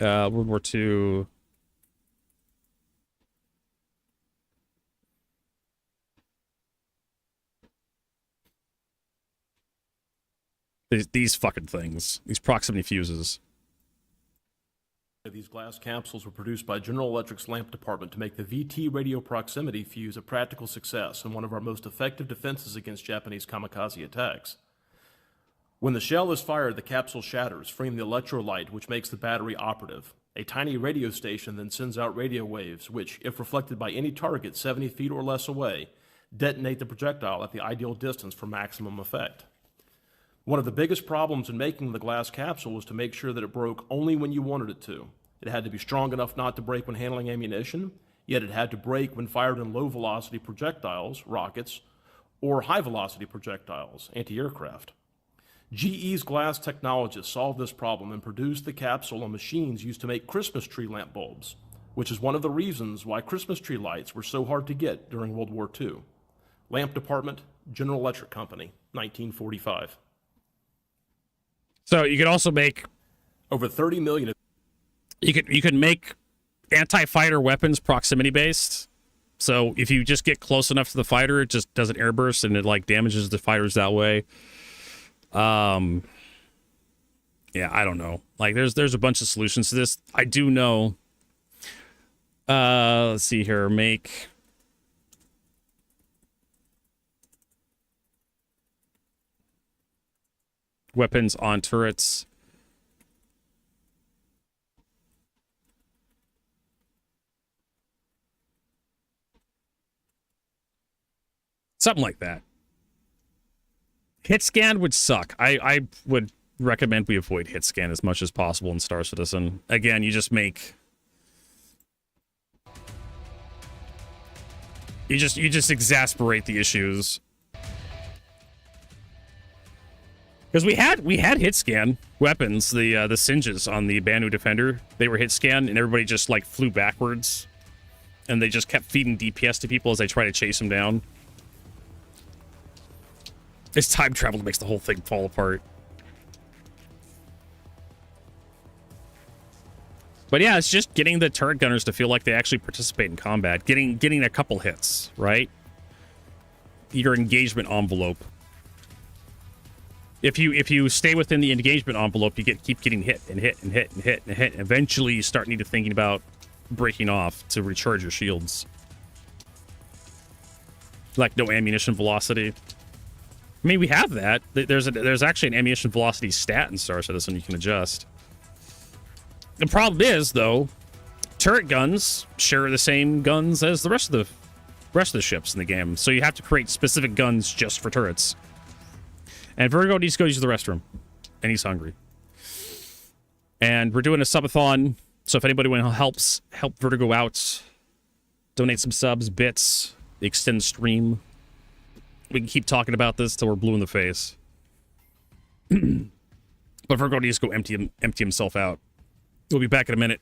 World War II. These fucking things. These proximity fuses. These glass capsules were produced by General Electric's lamp department to make the VT radio proximity fuse a practical success and one of our most effective defenses against Japanese kamikaze attacks. When the shell is fired, the capsule shatters, freeing the electrolyte which makes the battery operative. A tiny radio station then sends out radio waves which, if reflected by any target 70 feet or less away, detonate the projectile at the ideal distance for maximum effect. One of the biggest problems in making the glass capsule was to make sure that it broke only when you wanted it to. It had to be strong enough not to break when handling ammunition, yet it had to break when fired in low-velocity projectiles, rockets, or high-velocity projectiles, anti-aircraft. GE's glass technologists solved this problem and produced the capsule on machines used to make Christmas tree lamp bulbs, which is one of the reasons why Christmas tree lights were so hard to get during World War II. Lamp Department, General Electric Company, 1945. So you could also make over 30 million. You could make anti-fighter weapons proximity based. So if you just get close enough to the fighter, it just does an airburst and it like damages the fighters that way. Yeah, I don't know. Like there's a bunch of solutions to this. I do know. Let's see here. Make weapons on turrets. Something like that. Hit scan would suck. I would recommend we avoid hit scan as much as possible in Star Citizen. Again, you just make... You just exasperate the issues. Because we had hit scan weapons, the Singes on the Banu Defender. They were hit scan, and everybody just like flew backwards, and they just kept feeding DPS to people as they try to chase them down. It's time travel that makes the whole thing fall apart. But yeah, it's just getting the turret gunners to feel like they actually participate in combat, getting a couple hits, right? Your engagement envelope. If you stay within the engagement envelope, you keep getting hit and hit and hit and hit and hit. And eventually, you start thinking about breaking off to recharge your shields. Like no ammunition velocity. I mean, we have that. There's actually an ammunition velocity stat in Star Citizen you can adjust. The problem is, though, turret guns share the same guns as the rest of the ships in the game, so you have to create specific guns just for turrets. And Virgo needs to go use the restroom, and he's hungry. And we're doing a subathon. So if anybody want to help Vertigo out, donate some subs, bits, extend stream. We can keep talking about this till we're blue in the face. But Vertigo needs to go empty himself out. We'll be back in a minute.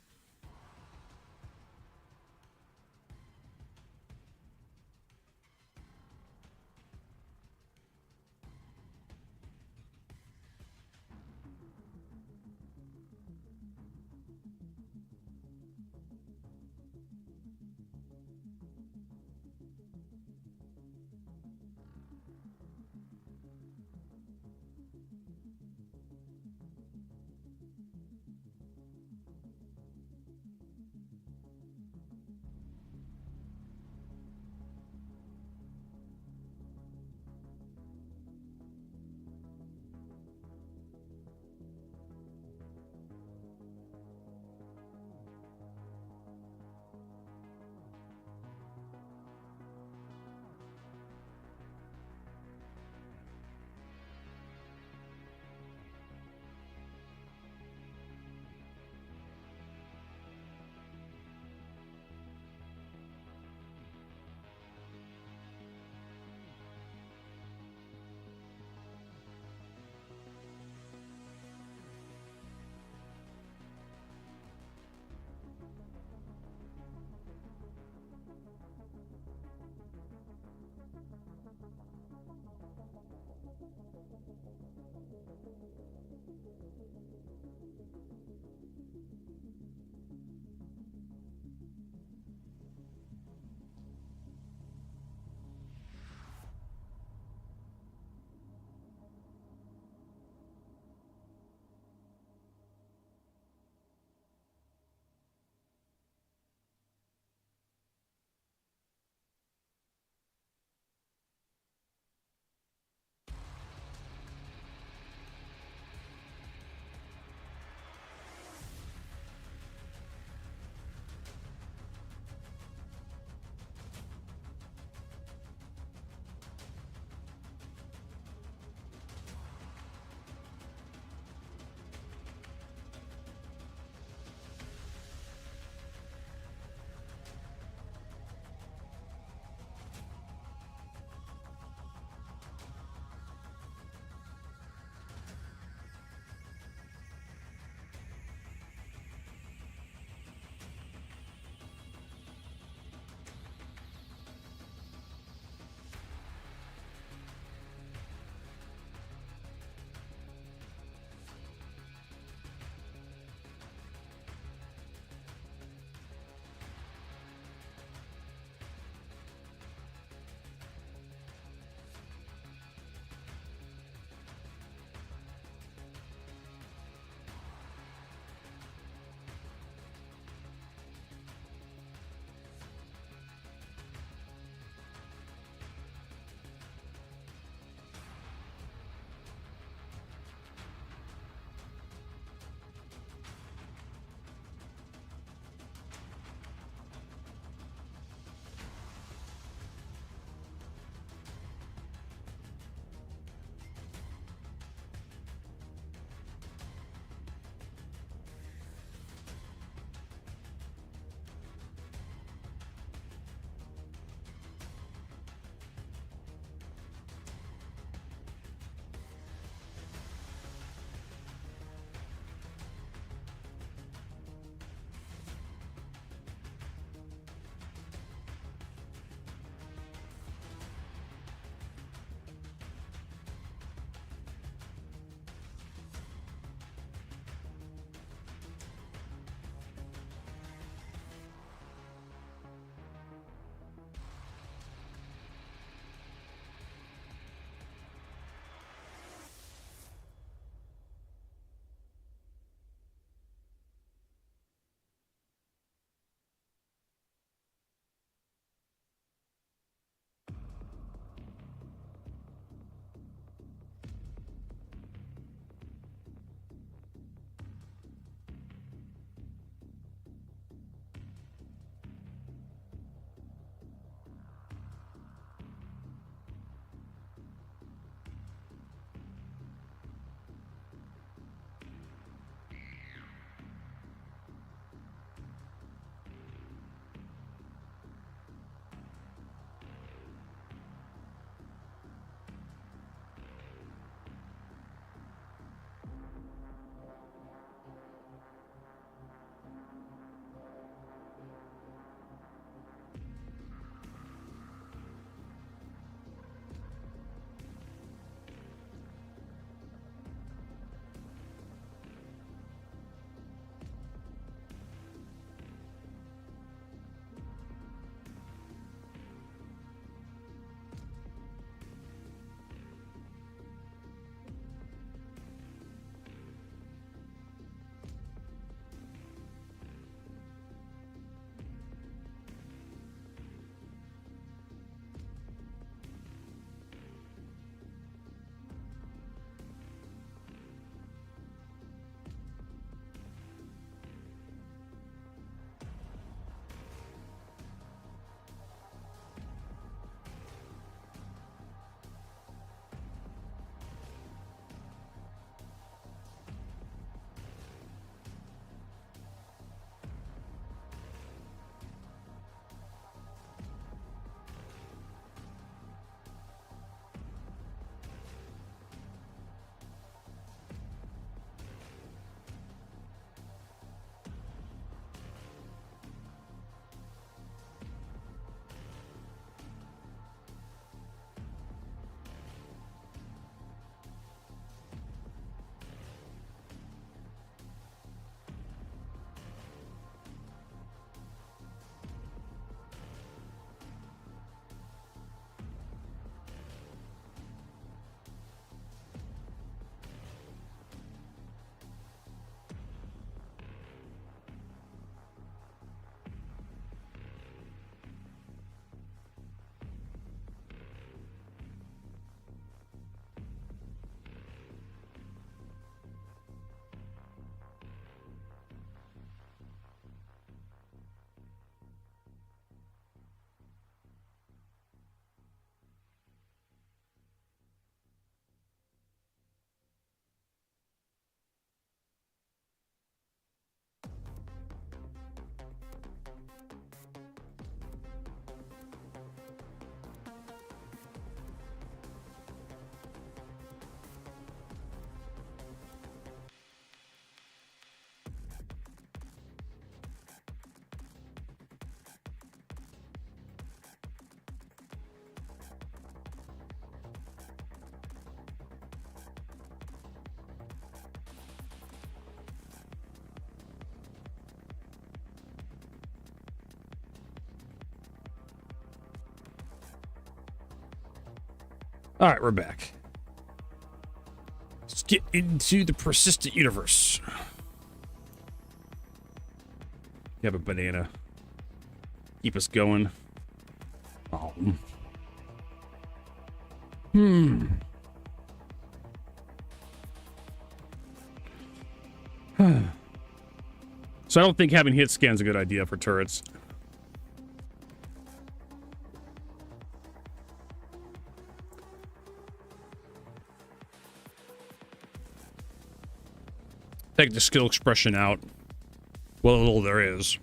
All right, we're back. Let's get into the persistent universe. You have a banana. Keep us going. Oh. So I don't think having hit scan's a good idea for turrets. Take the skill expression out. What little there is.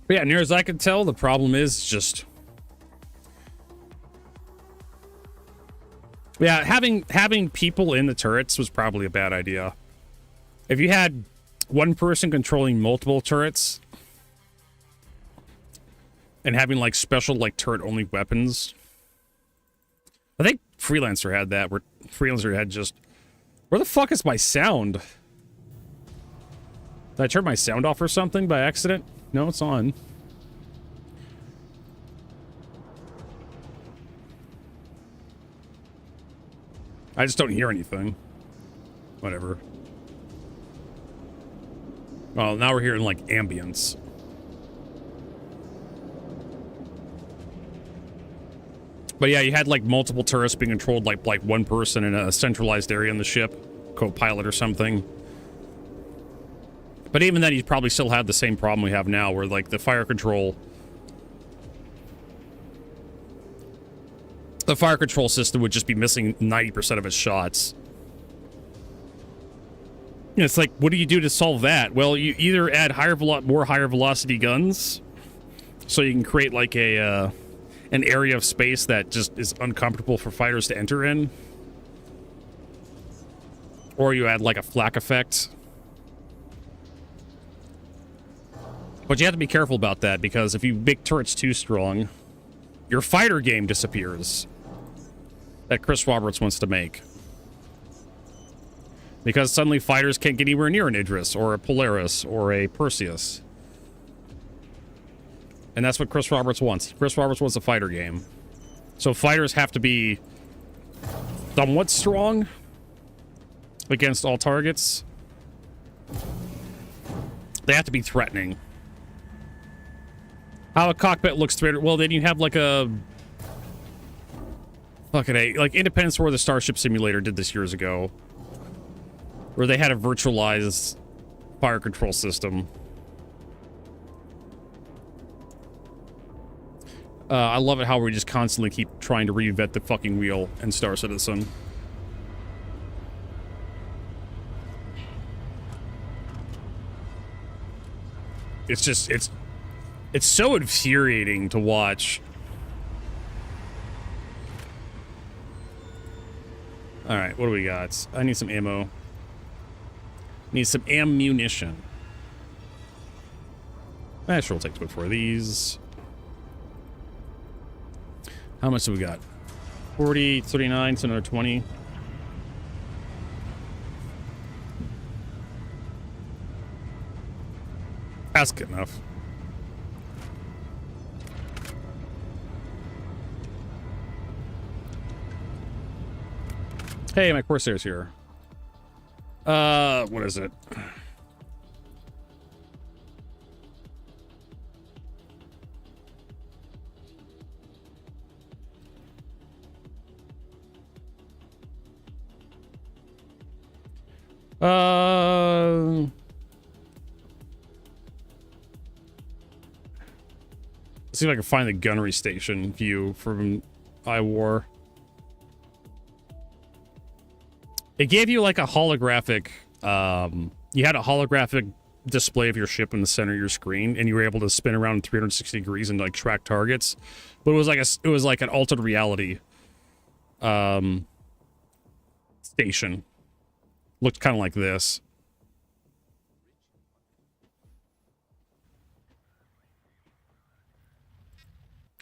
But yeah, near as I can tell, the problem is just... Yeah, having people in the turrets was probably a bad idea. If you had one person controlling multiple turrets and having like special like turret-only weapons... I think Freelancer had that, where Freelancer had just... Where the fuck is my sound? Did I turn my sound off or something by accident? No, it's on. I just don't hear anything. Whatever. Well, now we're hearing, like, ambience. But yeah, you had, like, multiple turrets being controlled like one person in a centralized area in the ship. Co-pilot or something. But even then, you probably still have the same problem we have now, where, like, the fire control... The fire control system would just be missing 90% of its shots. You know, it's like, what do you do to solve that? Well, you either add more higher velocity guns, so you can create, like, an area of space that just is uncomfortable for fighters to enter in. Or you add, like, a flak effect. But you have to be careful about that, because if you make turrets too strong, your fighter game disappears. That Chris Roberts wants to make. Because suddenly fighters can't get anywhere near an Idris, or a Polaris, or a Perseus. And that's what Chris Roberts wants. Chris Roberts wants a fighter game. So fighters have to be somewhat strong against all targets. They have to be threatening. How a cockpit looks 300... Well, then you have like a... Fucking A. Like Independence War, the Starship Simulator did this years ago. Where they had a virtualized fire control system. I love it how we just constantly keep trying to reinvent the fucking wheel in Star Citizen. It's just, it's so infuriating to watch. Alright, what do we got? I need some ammo. Need some ammunition. Sure, we'll take 24 of these. How much do we got? 40, 39, so another 20. That's good enough. Hey, my Corsair's here. What is it? Let's see if I can find the gunnery station view from iWar. It gave you like a holographic, you had a holographic display of your ship in the center of your screen, and you were able to spin around 360 degrees and like track targets. But it was like an altered reality. station. Looked kind of like this.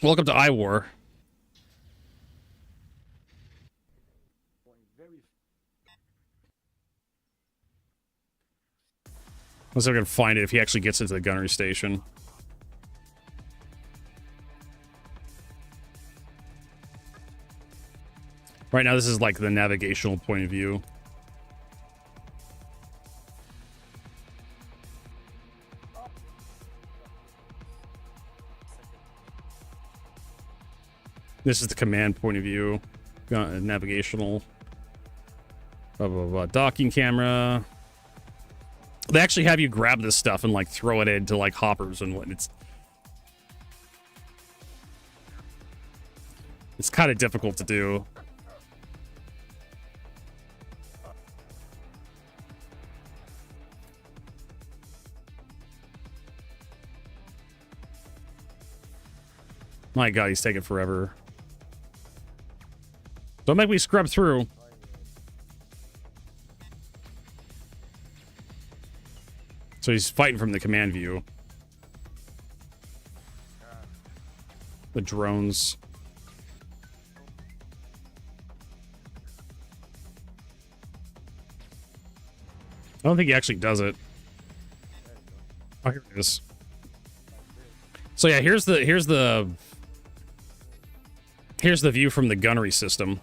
Welcome to iWar. Let's see if I can find it if he actually gets into the gunnery station. Right now, this is like the navigational point of view. This is the command point of view. Navigational. Blah, blah, blah. Docking camera. They actually have you grab this stuff and like throw it into like hoppers and what. It's kind of difficult to do. My God, he's taking forever. Don't make me scrub through. So he's fighting from the command view. The drones. I don't think he actually does it. Oh, here it is. So yeah, here's the view from the gunnery system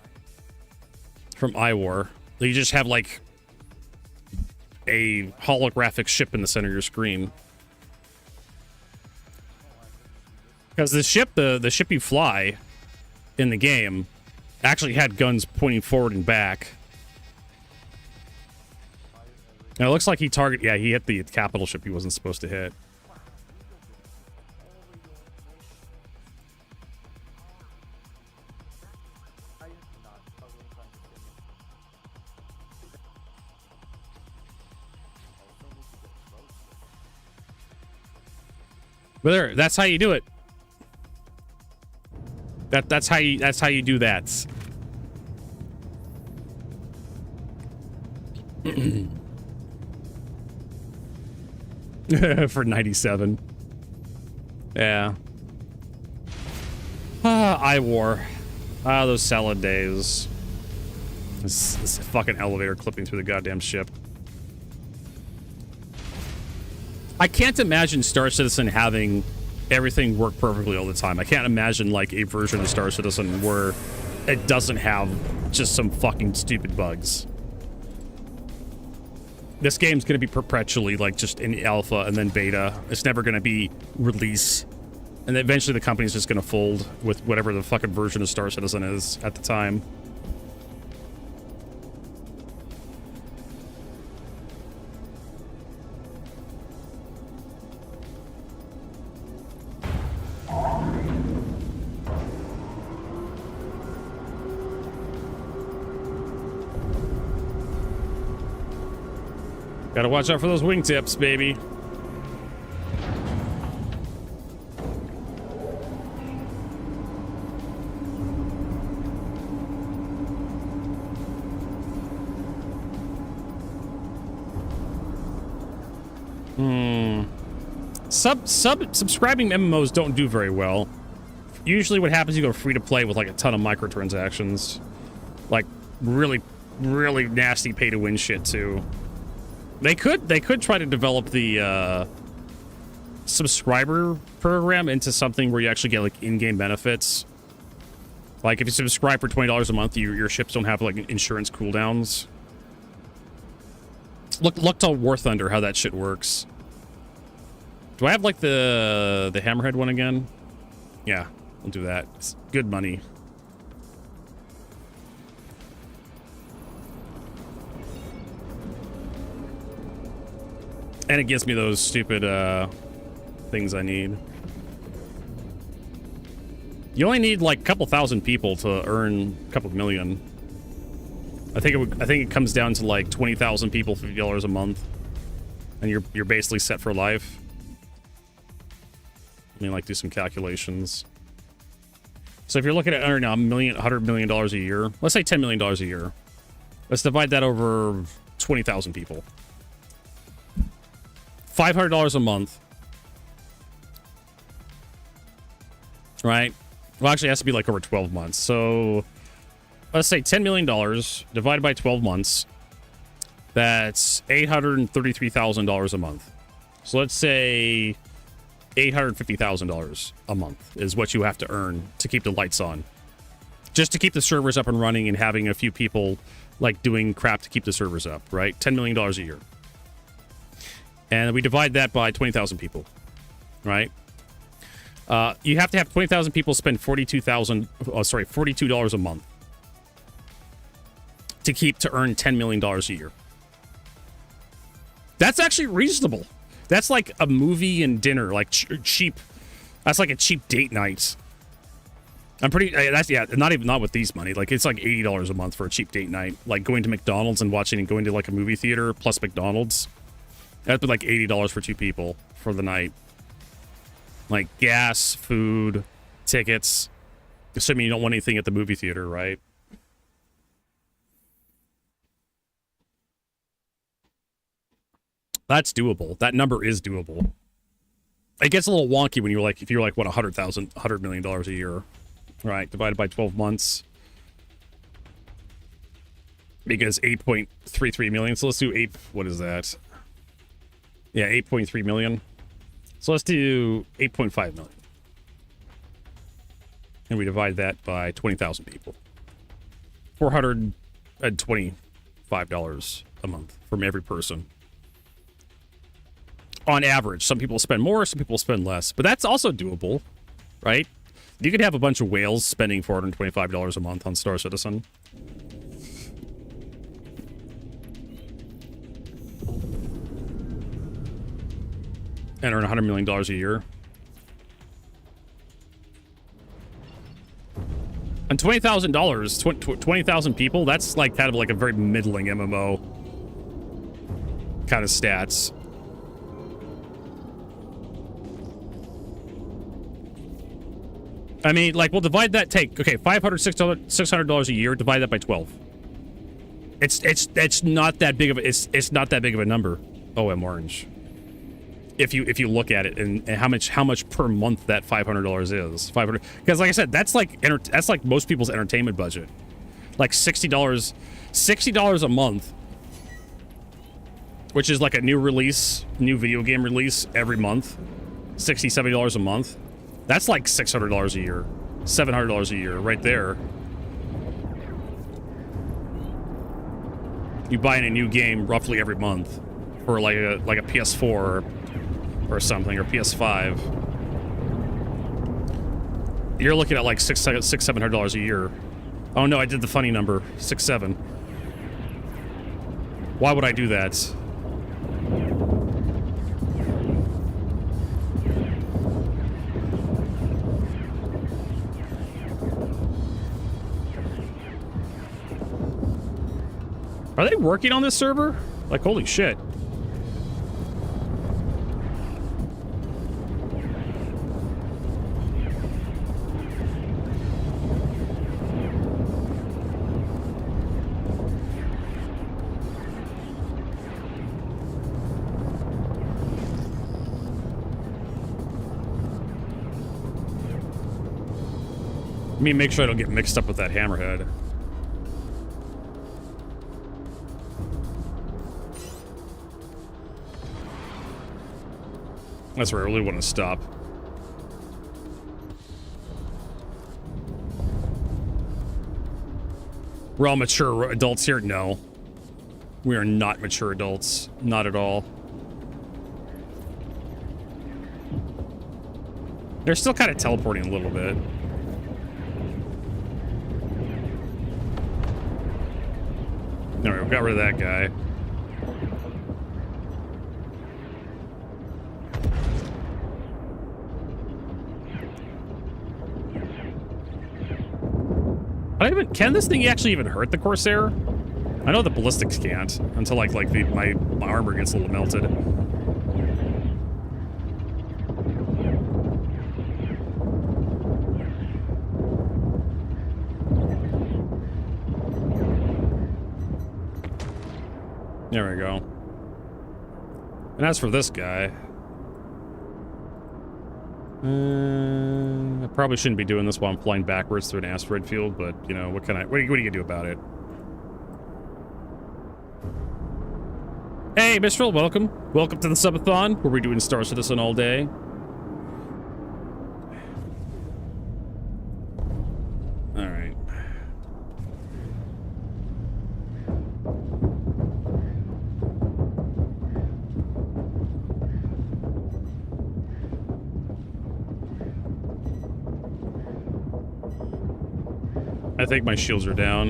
from iWar. You just have like a holographic ship in the center of your screen. Because the ship you fly in the game actually had guns pointing forward and back. And it looks like he hit the capital ship he wasn't supposed to hit. But there, that's how you do it. That's how you do that. For 97. Yeah. iWar. Those salad days. This fucking elevator clipping through the goddamn ship. I can't imagine Star Citizen having everything work perfectly all the time. I can't imagine like a version of Star Citizen where it doesn't have just some fucking stupid bugs. This game's going to be perpetually like just in alpha and then beta. It's never going to be release. And then eventually the company's just going to fold with whatever the fucking version of Star Citizen is at the time. Gotta watch out for those wingtips, baby. Subscribing MMOs don't do very well. Usually what happens, you go free to play with like a ton of microtransactions. Like really, really nasty pay to win shit too. They could try to develop the subscriber program into something where you actually get like in-game benefits. Like if you subscribe for $20 a month, your ships don't have like insurance cooldowns. Look to War Thunder how that shit works. Do I have like the Hammerhead one again? Yeah, I'll do that. It's good money. And it gives me those stupid things I need. You only need like a couple thousand people to earn a couple million. I think it comes down to like 20,000 people, $50 a month, and you're basically set for life. Let me like do some calculations. So if you're looking at earning $100 million a year, let's say $10 million a year, Let's divide that over 20,000 people. $500 a month. Right? Well, actually, it has to be like over 12 months. So let's say $10 million divided by 12 months. That's $833,000 a month. So let's say $850,000 a month is what you have to earn to keep the lights on. Just to keep the servers up and running and having a few people like doing crap to keep the servers up, right? $10 million a year. And we divide that by 20,000 people, right? You have to have 20,000 people spend $42 a month to earn $10 million a year. That's actually reasonable. That's like a movie and dinner, like cheap. That's like a cheap date night. Not with these money. Like it's like $80 a month for a cheap date night. Like going to McDonald's and going to like a movie theater plus McDonald's. That'd be like $80 for two people for the night. Like gas, food, tickets. Assuming you don't want anything at the movie theater, right? That's doable. That number is doable. It gets a little wonky when if you're like, what, $100 million a year, right? Divided by 12 months. Because 8.33 million. So let's do what is that? Yeah, 8.3 million. So let's do 8.5 million. And we divide that by 20,000 people. $425 a month from every person. On average, some people spend more, some people spend less, but that's also doable, right? You could have a bunch of whales spending $425 a month on Star Citizen. And earn $100 million a year. And $20,000, 20,000 people, that's like kind of like a very middling MMO kind of stats. I mean, like, we'll divide that, $500, $600 a year, divide that by 12. It's not that big of it's not that big of a number. Oh, I'm orange. If you look at it and how much per month that $500 is. Because like I said, that's like most people's entertainment budget. Like $60 a month, which is like a new video game release every month. $60, $70 a month. That's like $600 a year, $700 a year, right there. You buy in a new game roughly every month, for like a PS4 or something, or PS5. You're looking at like $700 a year. Oh no, I did the funny number, 6-7. Why would I do that? Are they working on this server? Like, holy shit. Let me make sure I don't get mixed up with that hammerhead. That's where I really want to stop. We're all mature adults here? No. We are not mature adults. Not at all. They're still kind of teleporting a little bit. Alright, we got rid of that guy. Can this thing actually even hurt the Corsair? I know the ballistics can't until my armor gets a little melted. There we go. And as for this guy... I probably shouldn't be doing this while I'm flying backwards through an asteroid field, but, you know, what are you gonna do about it? Hey, Mistral, welcome. Welcome to the Subathon, where we're doing Star Citizen all day. Alright. I think my shields are down.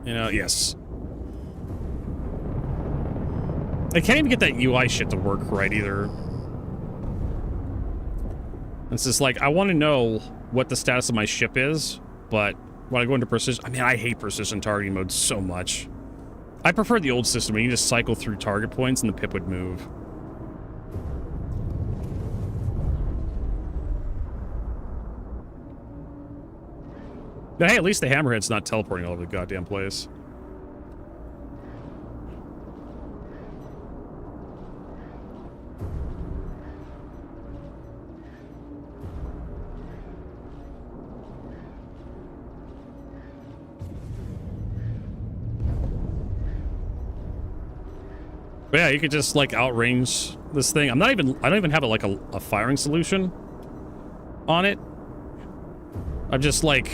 You know, yes. I can't even get that UI shit to work right either. It's just like, I want to know what the status of my ship is, but when I go into precision... I mean, I hate precision targeting mode so much. I prefer the old system where you just cycle through target points and the pip would move. But hey, at least the hammerhead's not teleporting all over the goddamn place. But yeah, you could just like outrange this thing. I don't even have a firing solution on it. I'm just like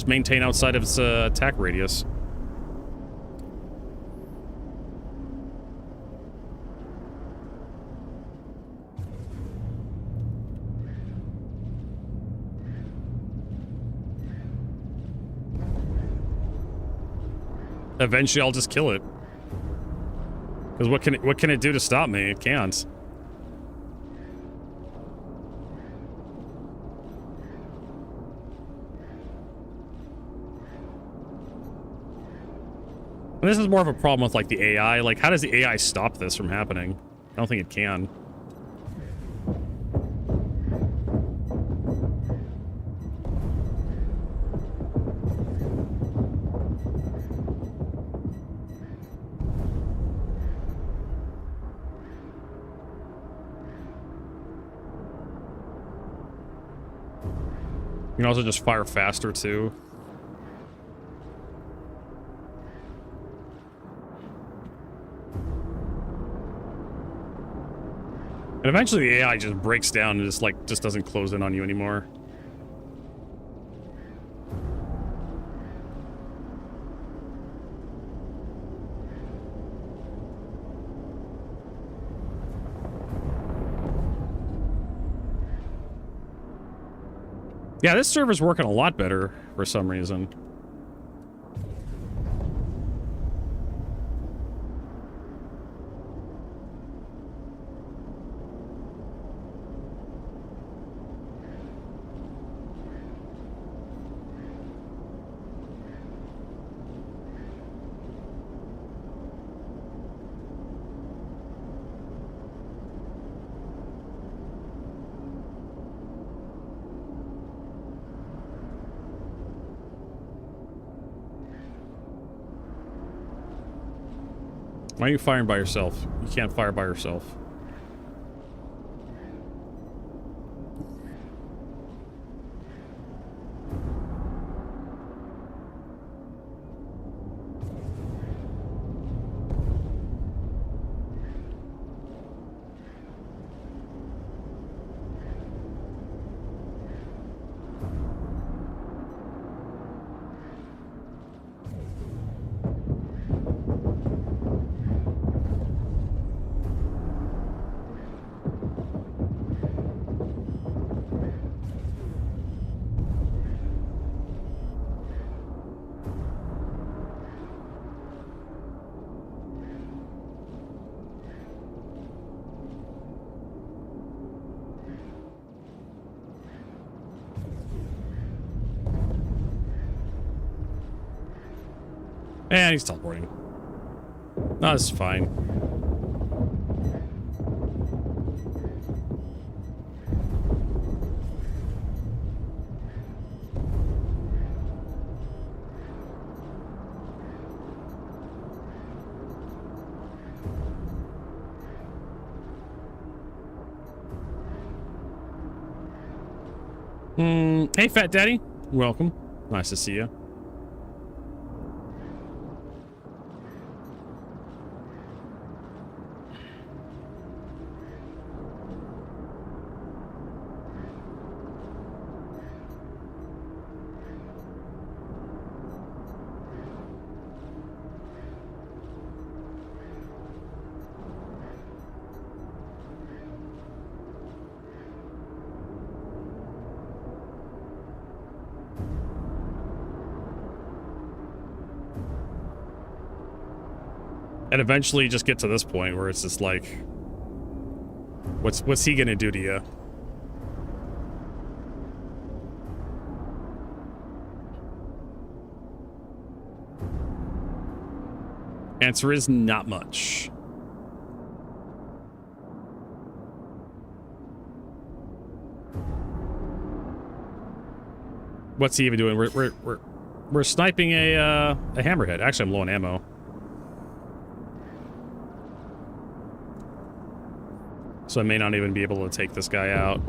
maintain outside of its attack radius. Eventually I'll just kill it. Because what can it do to stop me? It can't. And this is more of a problem with like the AI. Like, how does the AI stop this from happening? I don't think it can. You can also just fire faster, too. And eventually the AI just breaks down and just doesn't close in on you anymore. Yeah, this server's working a lot better for some reason. Why are you firing by yourself? You can't fire by yourself. And he's teleporting. No, this is fine. Hey, Fat Daddy. Welcome. Nice to see you. And eventually you just get to this point where it's just like, what's he gonna do to you? Answer is not much. What's he even doing? We're sniping a hammerhead. Actually, I'm low on ammo. So I may not even be able to take this guy out.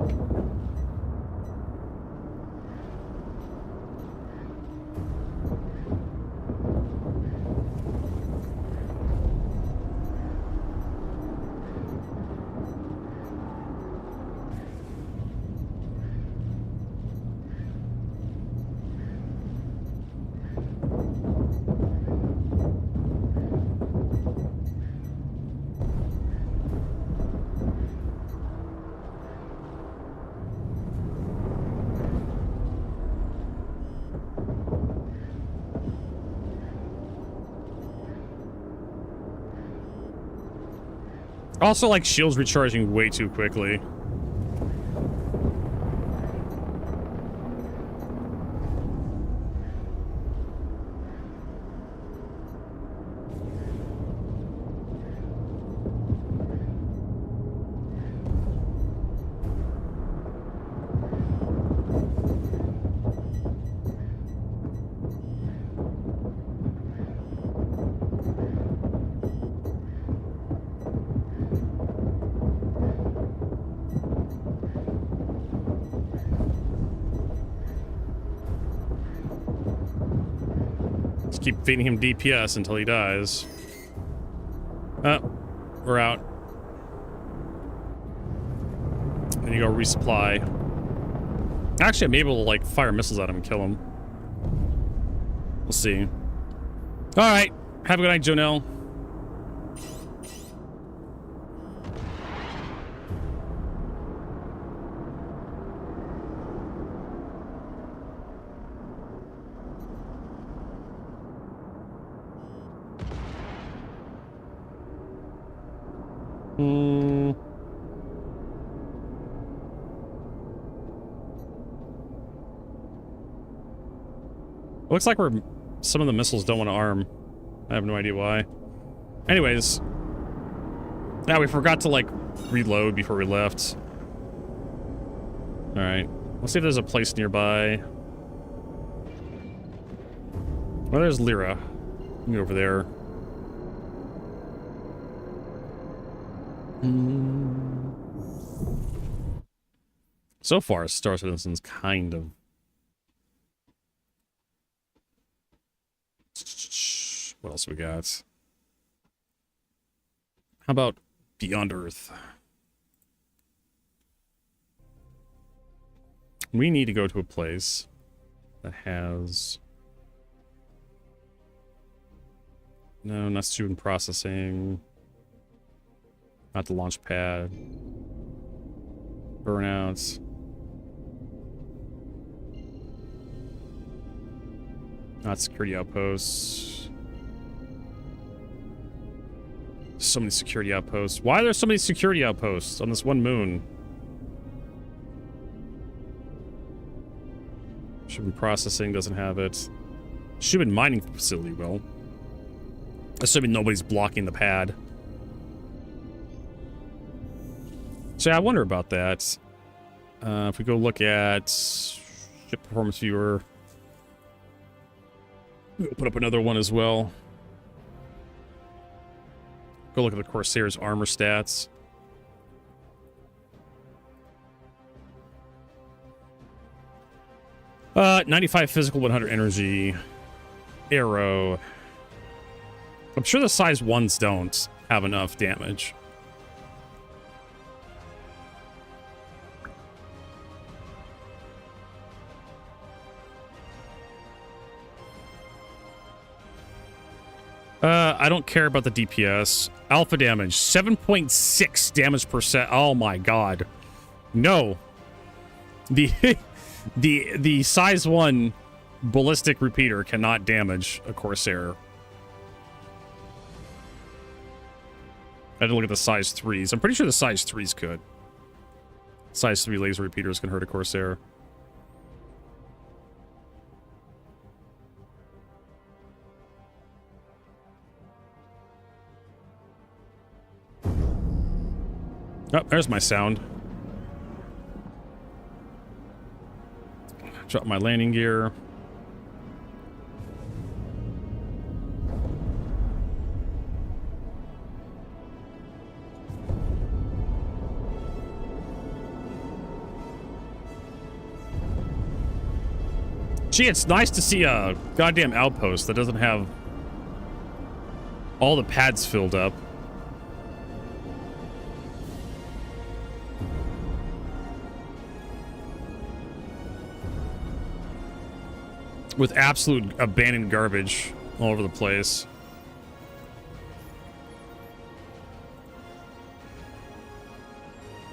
Also, like, shields recharging way too quickly. Keep feeding him DPS until he dies. Oh, we're out. Then you go resupply. Actually, I'm able to, like, fire missiles at him and kill him. We'll see. Alright. Have a good night, Jonelle. Looks like some of the missiles don't want to arm. I have no idea why. Anyways. Yeah, we forgot to, like, reload before we left. Alright. Let's see if there's a place nearby. Well, there's Lyra. Go over there. So far, Star Citizen's kind of... What else we got? How about Beyond Earth? We need to go to a place that has... No, not student processing. Not the launch pad. Burnouts. Not security outposts. So many security outposts. Why are there so many security outposts on this one moon? Shipment processing doesn't have it. Shipment mining facility will. Assuming nobody's blocking the pad. So yeah, I wonder about that. If we go look at ship performance viewer. We'll put up another one as well. Go look at the Corsair's armor stats. 95 physical, 100 energy. Arrow. I'm sure the size 1s don't have enough damage. I don't care about the DPS. Alpha damage, 7.6 damage per set. Oh my god. No. The size 1 ballistic repeater cannot damage a Corsair. I had to look at the size 3s. I'm pretty sure the size 3s could. Size 3 laser repeaters can hurt a Corsair. Oh, there's my sound. Drop my landing gear. Gee, it's nice to see a goddamn outpost that doesn't have all the pads filled up. With absolute abandoned garbage all over the place.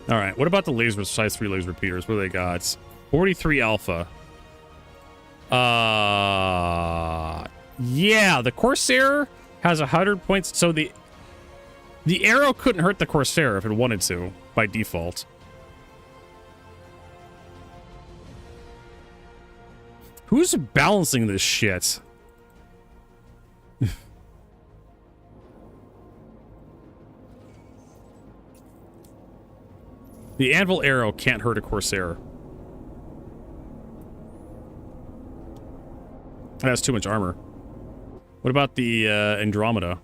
Alright, what about the laser size 3 laser repeaters? What do they got? 43 alpha. Yeah, the Corsair has 100 points. So the arrow couldn't hurt the Corsair if it wanted to, by default. Who's balancing this shit? The anvil arrow can't hurt a Corsair. That has too much armor. What about the Andromeda?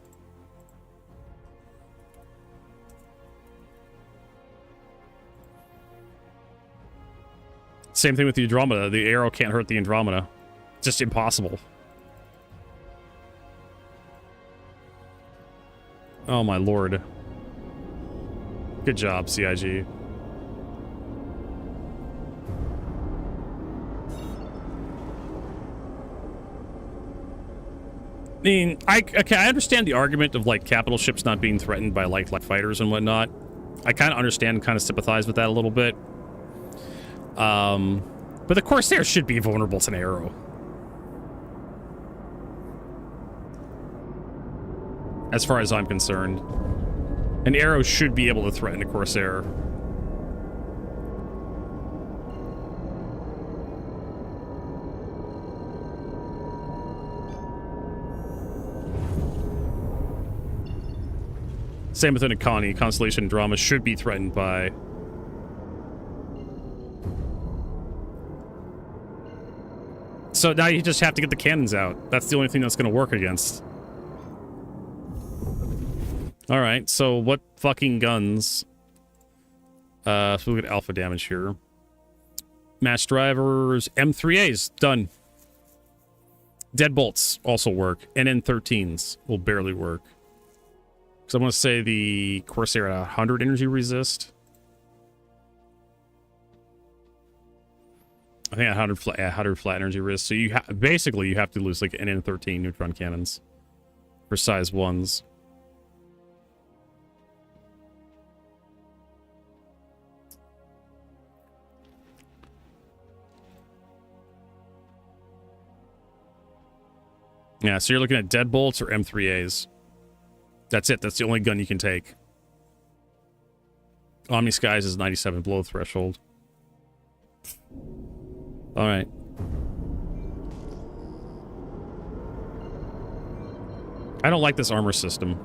Same thing with the Andromeda. The arrow can't hurt the Andromeda. It's just impossible. Oh my lord. Good job, CIG. I mean, I understand the argument of, like, capital ships not being threatened by light fighters and whatnot. I kind of understand and kind of sympathize with that a little bit. But the Corsair should be vulnerable to an arrow. As far as I'm concerned. An arrow should be able to threaten a Corsair. Same with an Akani. Constellation Drama should be threatened by... So now you just have to get the cannons out. That's the only thing that's going to work against. Alright, so what fucking guns? So we look at alpha damage here. Match drivers, M3As, done. Deadbolts also work. NN13s will barely work. Because I want to say the Corsair at 100 energy resist. I think 100 flat energy resist. So you basically you have to lose like NN13 neutron cannons for size 1s. Yeah, so you're looking at deadbolts or M3As. That's it. That's the only gun you can take. Omni Skies is 97 below threshold. Alright. I don't like this armor system.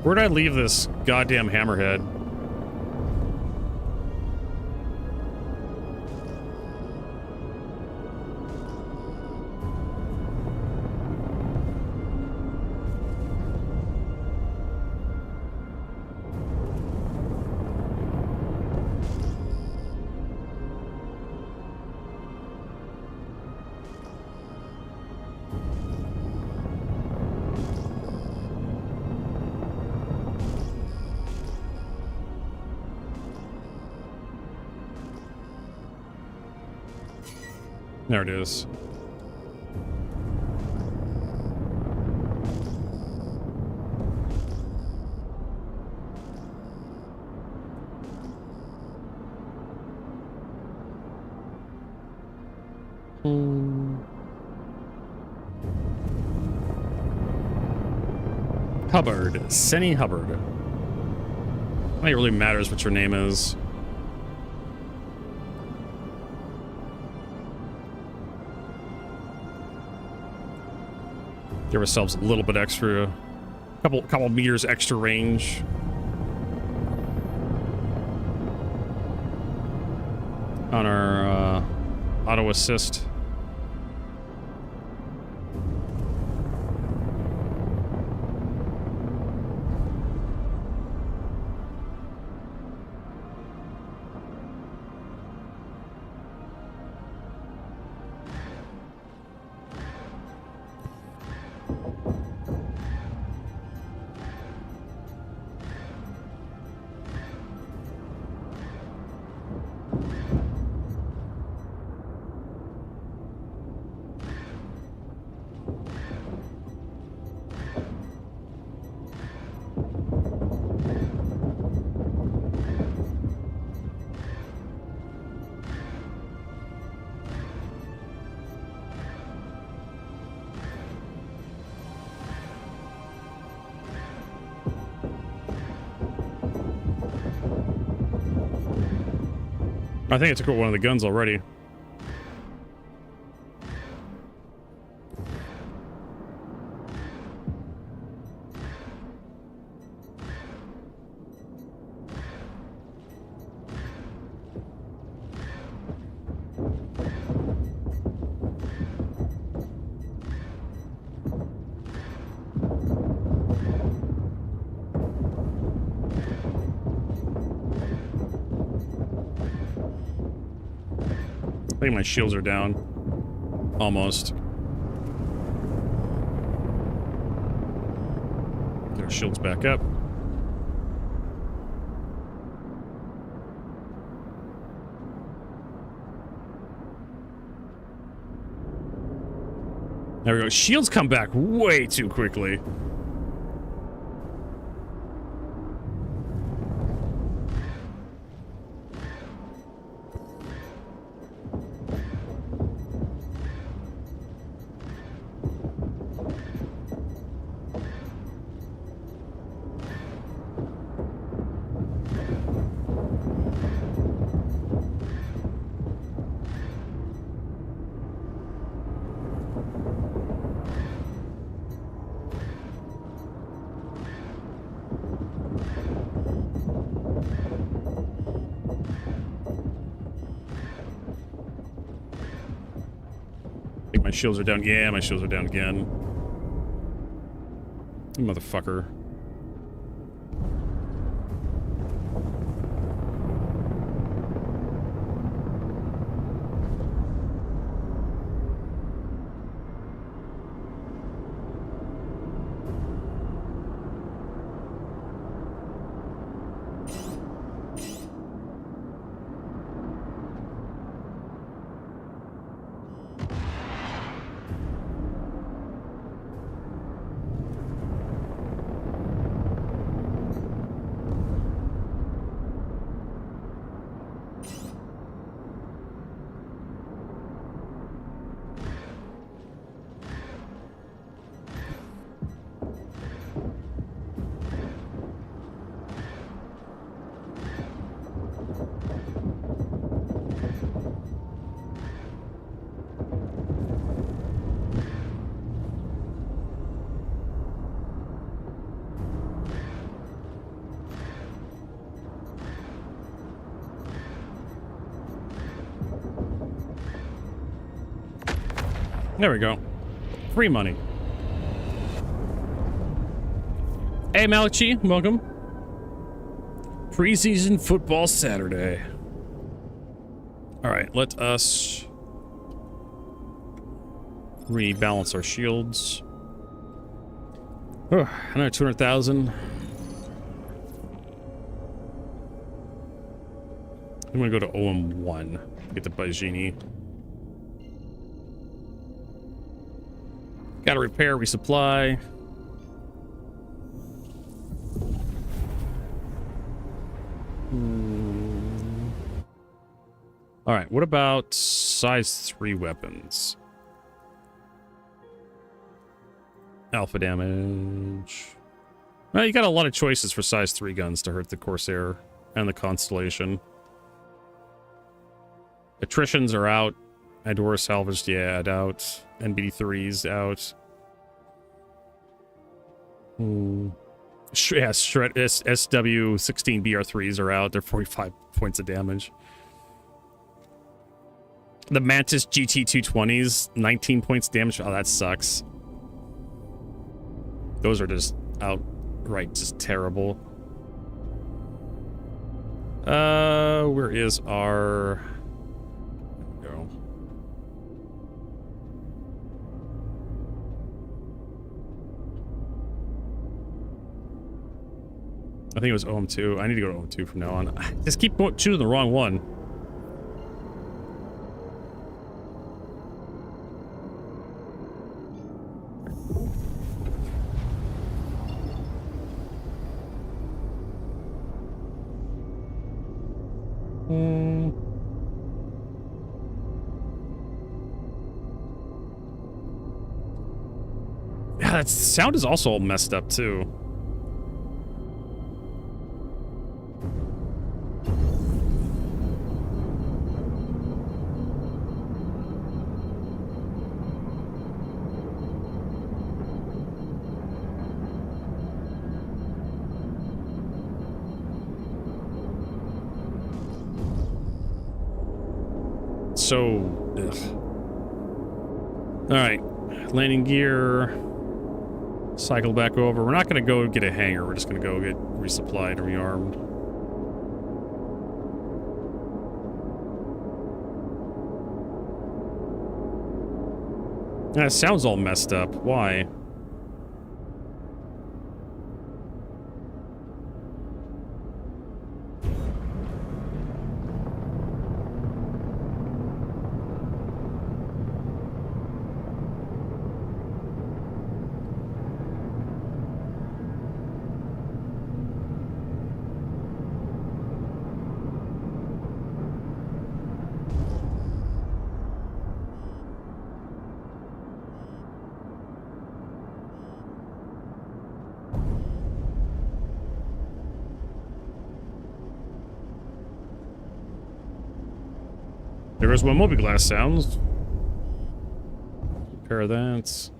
Where'd I leave this goddamn hammerhead? There it is. Hubbard. Senny Hubbard. I don't think it really matters what your name is. Give ourselves a little bit extra, couple meters extra range. On our auto assist. I think I took out one of the guns already. I think my shields are down. Almost. Get our shields back up. There we go. Shields come back way too quickly. My shields are down. Yeah, my shields are down again. You motherfucker. There we go. Free money. Hey, Malachi, welcome. Preseason football Saturday. All right, let us rebalance our shields. Oh, another 200,000. I'm gonna go to OM1. Get the Bajini. Gotta repair, resupply. All right, what about size 3 weapons? Alpha damage. Well, you got a lot of choices for size 3 guns to hurt the Corsair and the Constellation. Attritions are out. Idora salvaged, yeah, out. NBD3's out. Yeah, SW16 BR3s are out. They're 45 points of damage. The Mantis GT220s, 19 points damage. Oh, that sucks. Those are just outright just terrible. Where is our... Go. I think it was OM2. I need to go to OM2 from now on. I just keep choosing the wrong one. Yeah, that sound is also all messed up too. So, all right, landing gear, cycle back over. We're not going to go get a hangar. We're just going to go get resupplied and rearmed. That sounds all messed up. Why? There is one mobi-glass sounds. Repair that.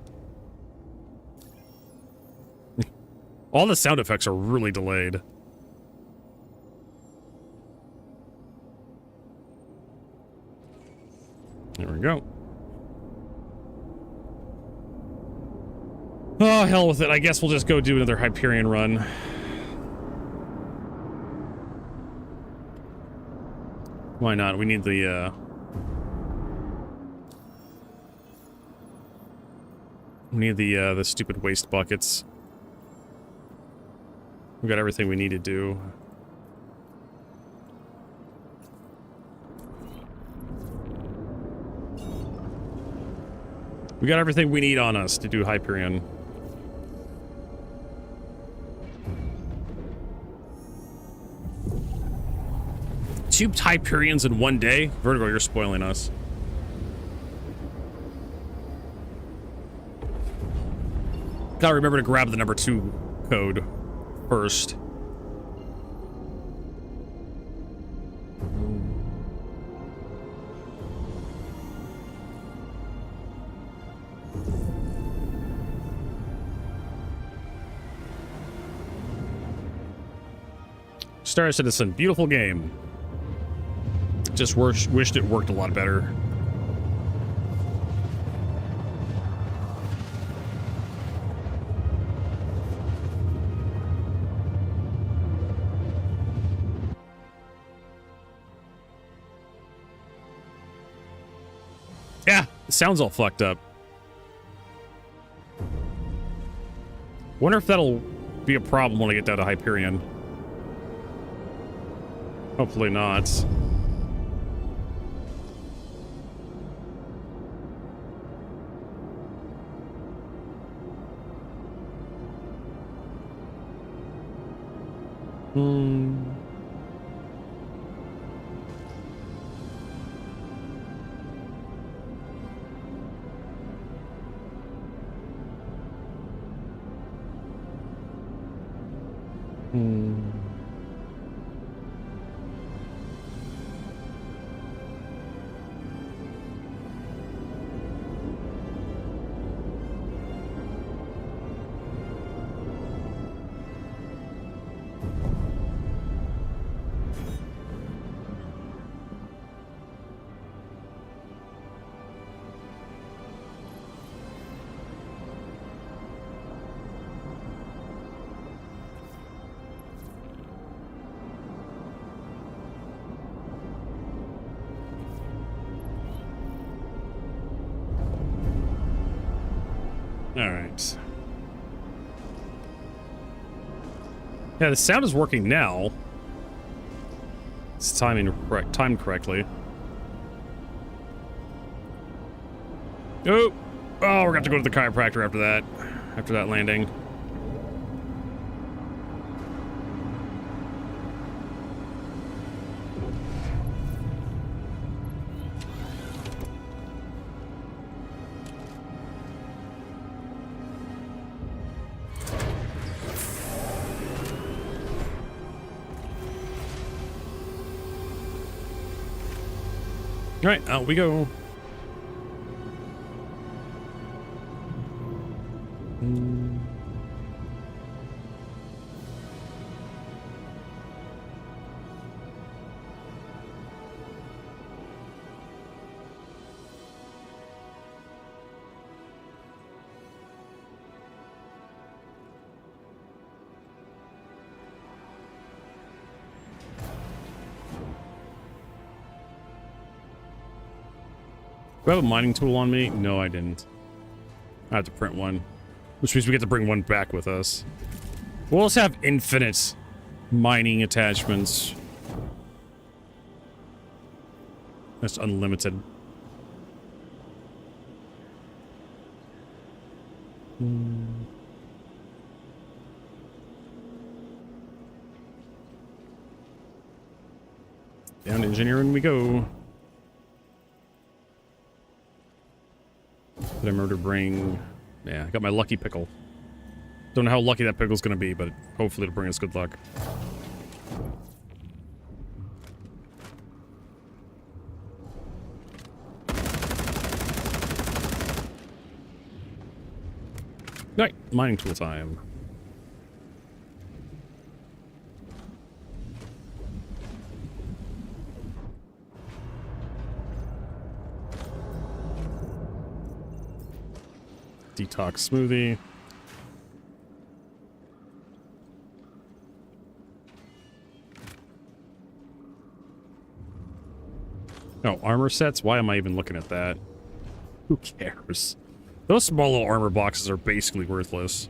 All the sound effects are really delayed. There we go. Oh, hell with it. I guess we'll just go do another Hyperion run. Why not? We need the, we need the stupid waste buckets. We got everything we need to do. We got everything we need on us to do Hyperion. Two Hyperions in one day? Vertigo, you're spoiling us. Gotta remember to grab the #2 code first. Star Citizen, beautiful game. Just wished it worked a lot better. Yeah, the sound's all fucked up. Wonder if that'll be a problem when I get down to Hyperion. Hopefully not. All right. Yeah, the sound is working now. It's timed correctly. Oh, we're gonna have to go to the chiropractor after that landing. All right, out we go. Do I have a mining tool on me? No, I didn't. I have to print one. Which means we get to bring one back with us. We'll also have infinite mining attachments. That's unlimited. Down engineering we go. Did I remember to bring... Yeah, I got my lucky pickle. Don't know how lucky that pickle's gonna be, but hopefully it'll bring us good luck. Alright, mining tool time. Detox smoothie. Oh, armor sets? Why am I even looking at that? Who cares? Those small little armor boxes are basically worthless.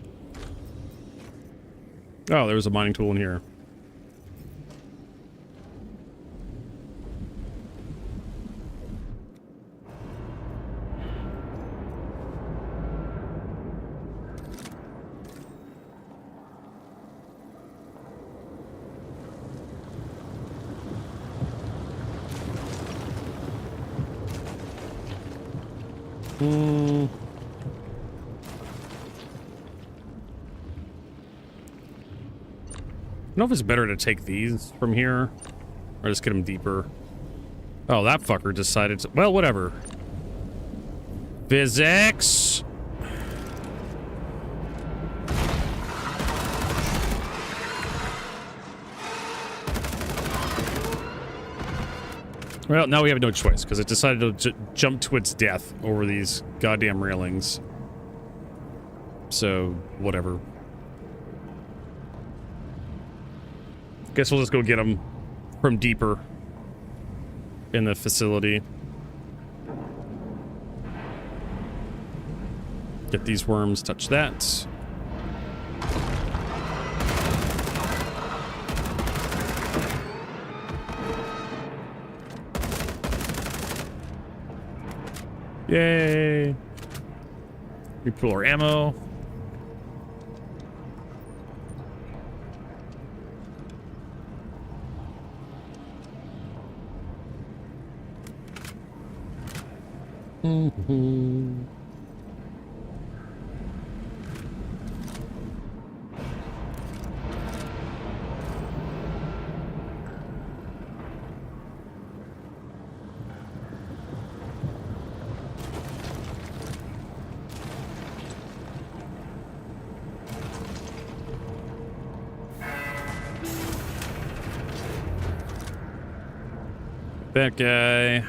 Oh, there's a mining tool in here. I don't know if it's better to take these from here or just get them deeper. Oh, that fucker decided to... Well, whatever. Physics! Well, now we have no choice, because it decided to jump to its death over these goddamn railings. So, whatever. Guess we'll just go get them from deeper in the facility. Get these worms, touch that. Yay! Repull our ammo. That guy.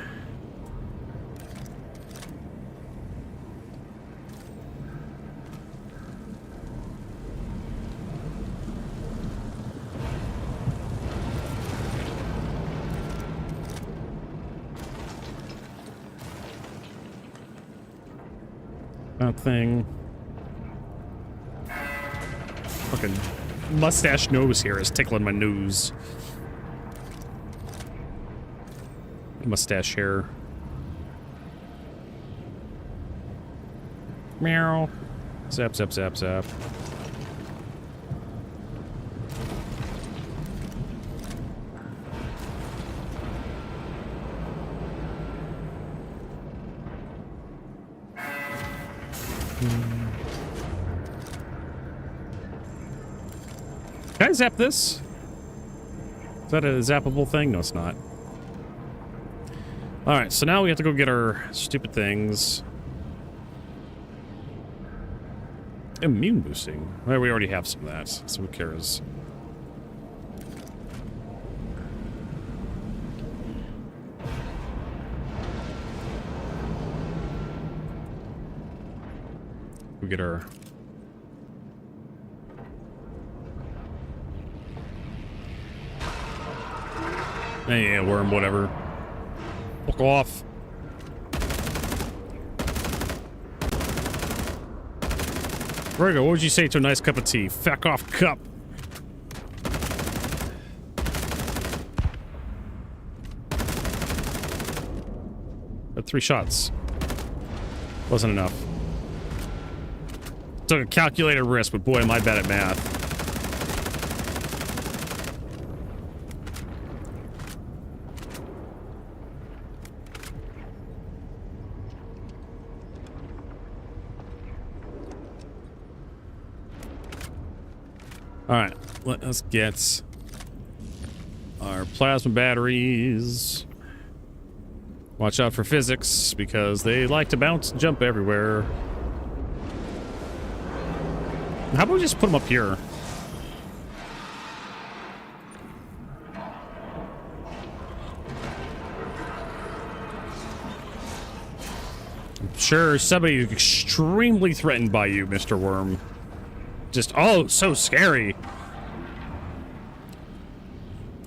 That thing. Fucking mustache nose here is tickling my nose. Mustache hair. Meow. Zap, zap, zap, zap. Can I zap this? Is that a zappable thing? No, it's not. Alright, so now we have to go get our stupid things. Immune boosting. Well, we already have some of that, so who cares? We get our... Yeah, worm, whatever. Fuck off. Virgo, what would you say to a nice cup of tea? Feck off, cup. Had 3 shots. Wasn't enough. Took a calculated risk, but boy, am I bad at math. Alright, let us get our plasma batteries. Watch out for physics, because they like to bounce and jump everywhere. How about we just put them up here? I'm sure somebody is extremely threatened by you, Mr. Worm. Just, oh, so scary.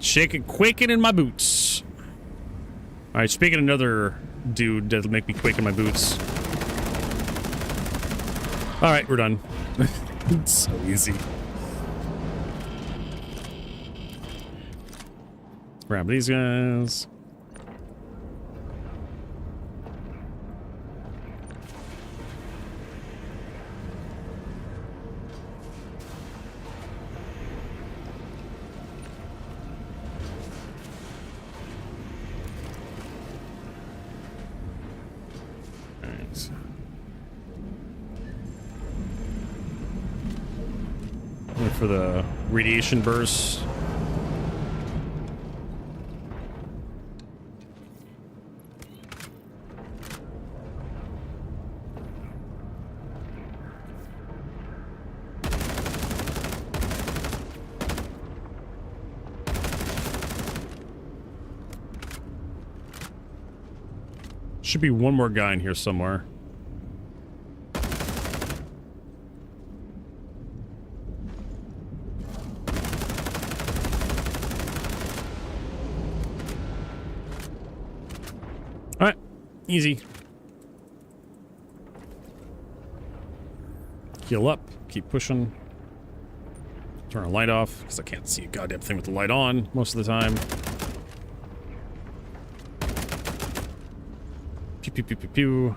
Shaking, quaking in my boots. Alright, speaking of another dude that'll make me quake in my boots. Alright, we're done. It's so easy. Grab these guys. Wait for the radiation burst. Should be one more guy in here somewhere. Alright, easy. Heal up. Keep pushing. Turn our light off, because I can't see a goddamn thing with the light on most of the time. Pew, pew, pew, pew, pew.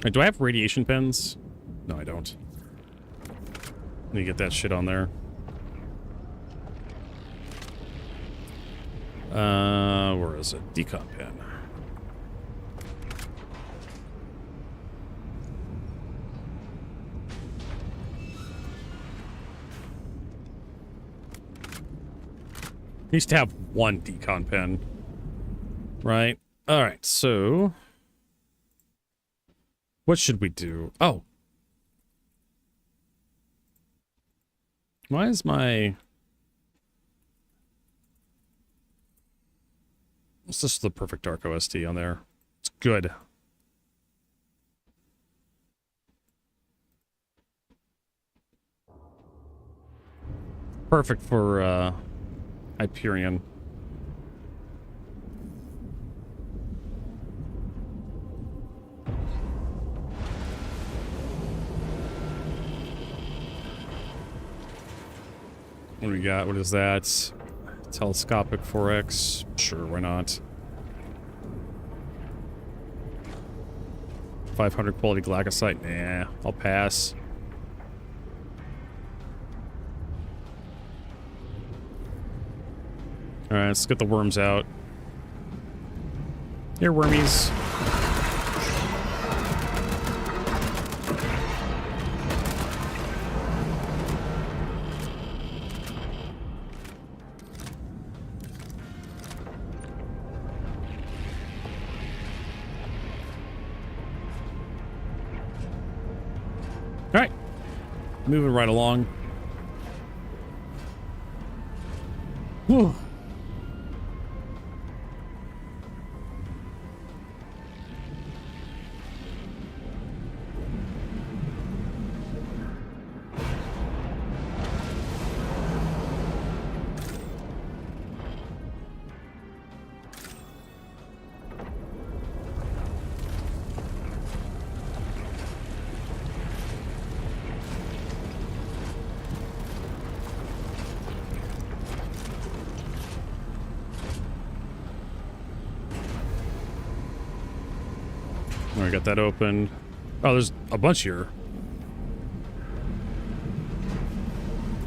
Wait, do I have radiation pens? No, I don't. Let me get that shit on there. Where is it? Decon pen. I used to have one decon pen. Right? Alright, so... what should we do? Oh. Why is my... what's this, the perfect dark OST on there? It's good. Perfect for, Hyperion. What do we got? What is that? Telescopic 4X? Sure, why not? 500 quality glaucosite? Nah, I'll pass. Alright, let's get the worms out. Here, wormies. Alright. Moving right along. Whew. I got that open. Oh, there's a bunch here.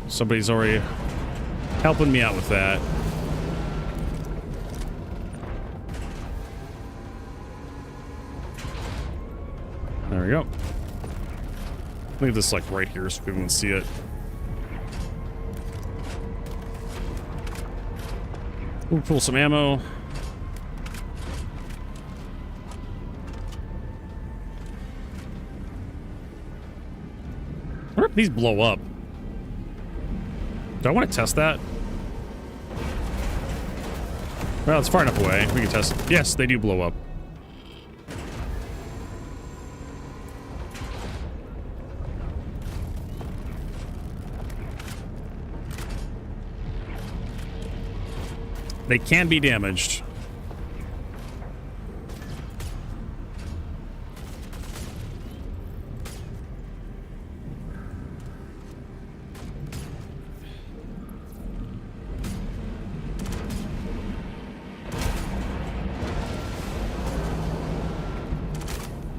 Somebody's already helping me out with that. There we go. Leave this like right here so people can see it. We'll pull some ammo. I wonder if these blow up. Do I want to test that? Well, it's far enough away. We can test it. Yes, they do blow up. They can be damaged.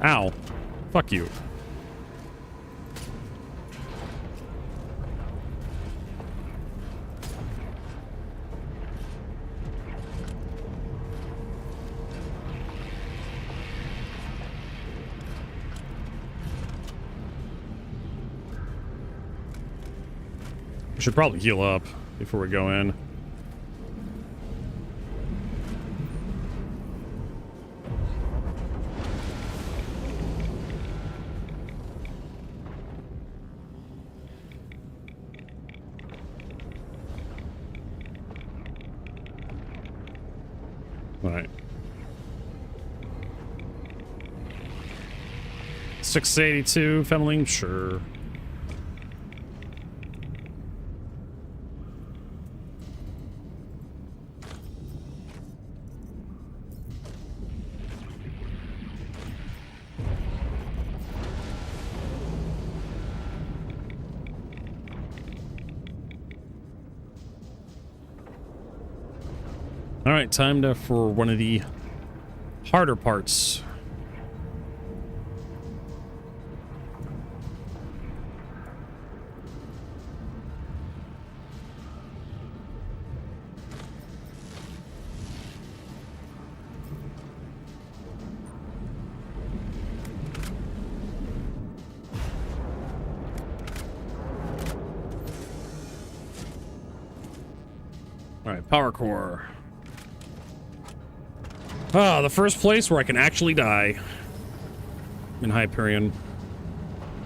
Ow. Fuck you. We should probably heal up before we go in. Right. 682 Fenling, sure. All right, time for one of the harder parts. All right, power core. Ah, the first place where I can actually die in Hyperion,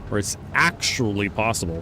where it's actually possible.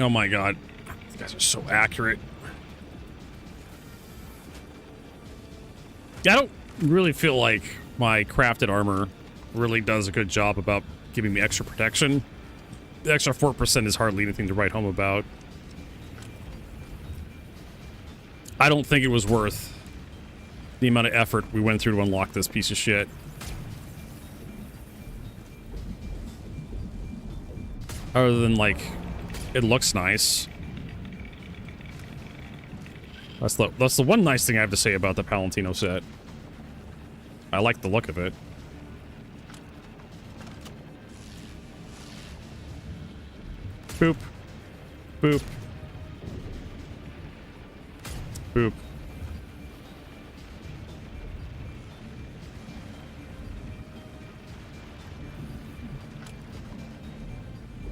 Oh my god. These guys are so accurate. I don't really feel like my crafted armor really does a good job about giving me extra protection. The extra 4% is hardly anything to write home about. I don't think it was worth the amount of effort we went through to unlock this piece of shit. Other than, like, it looks nice. That's the one nice thing I have to say about the Palantino set. I like the look of it. Boop. Boop. Boop.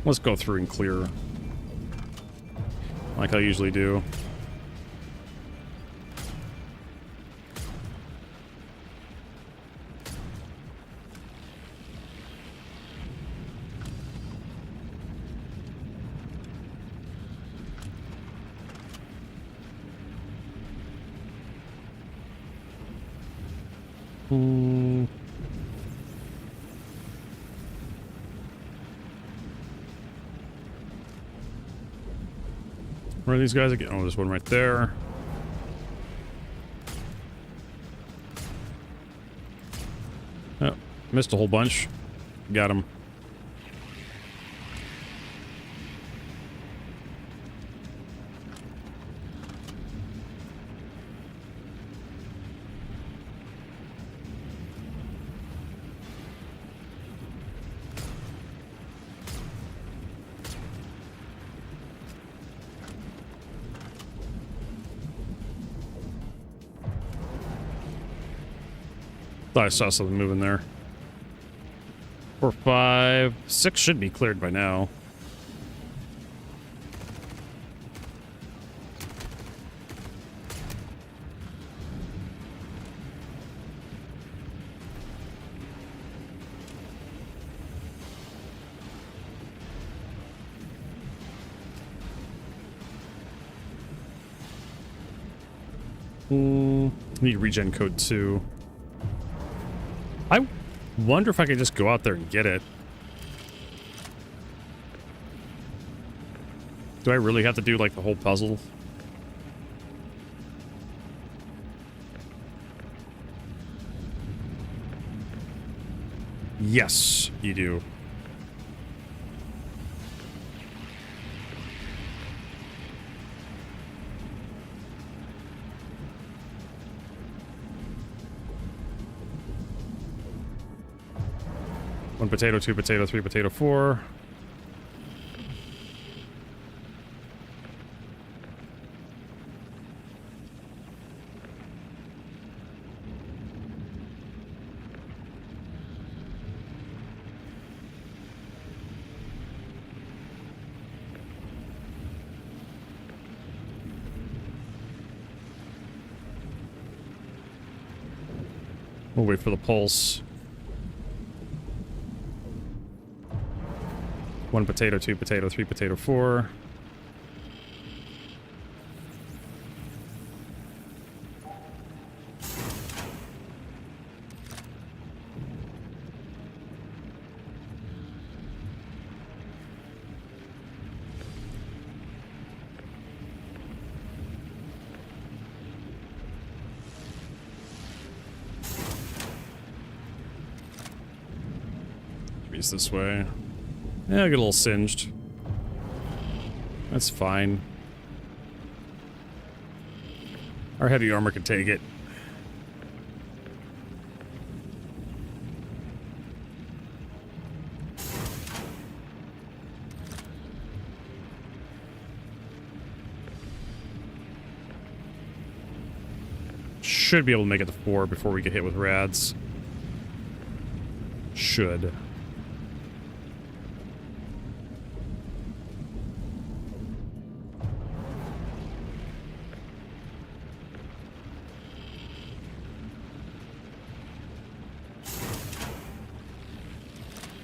Let's go through and clear. Like I usually do. Where are these guys again? Oh, there's one right there. Oh, missed a whole bunch. Got him. Thought I saw something moving there. 4, 5, 6 should be cleared by now. Need regen code 2. I wonder if I could just go out there and get it. Do I really have to do, like, the whole puzzle? Yes, you do. One potato, 2 potato, 3 potato, 4. We'll wait for the pulse. 1 potato, 2 potato, 3 potato, 4. This way. Yeah, I get a little singed. That's fine. Our heavy armor can take it. Should be able to make it to 4 before we get hit with rads. Should.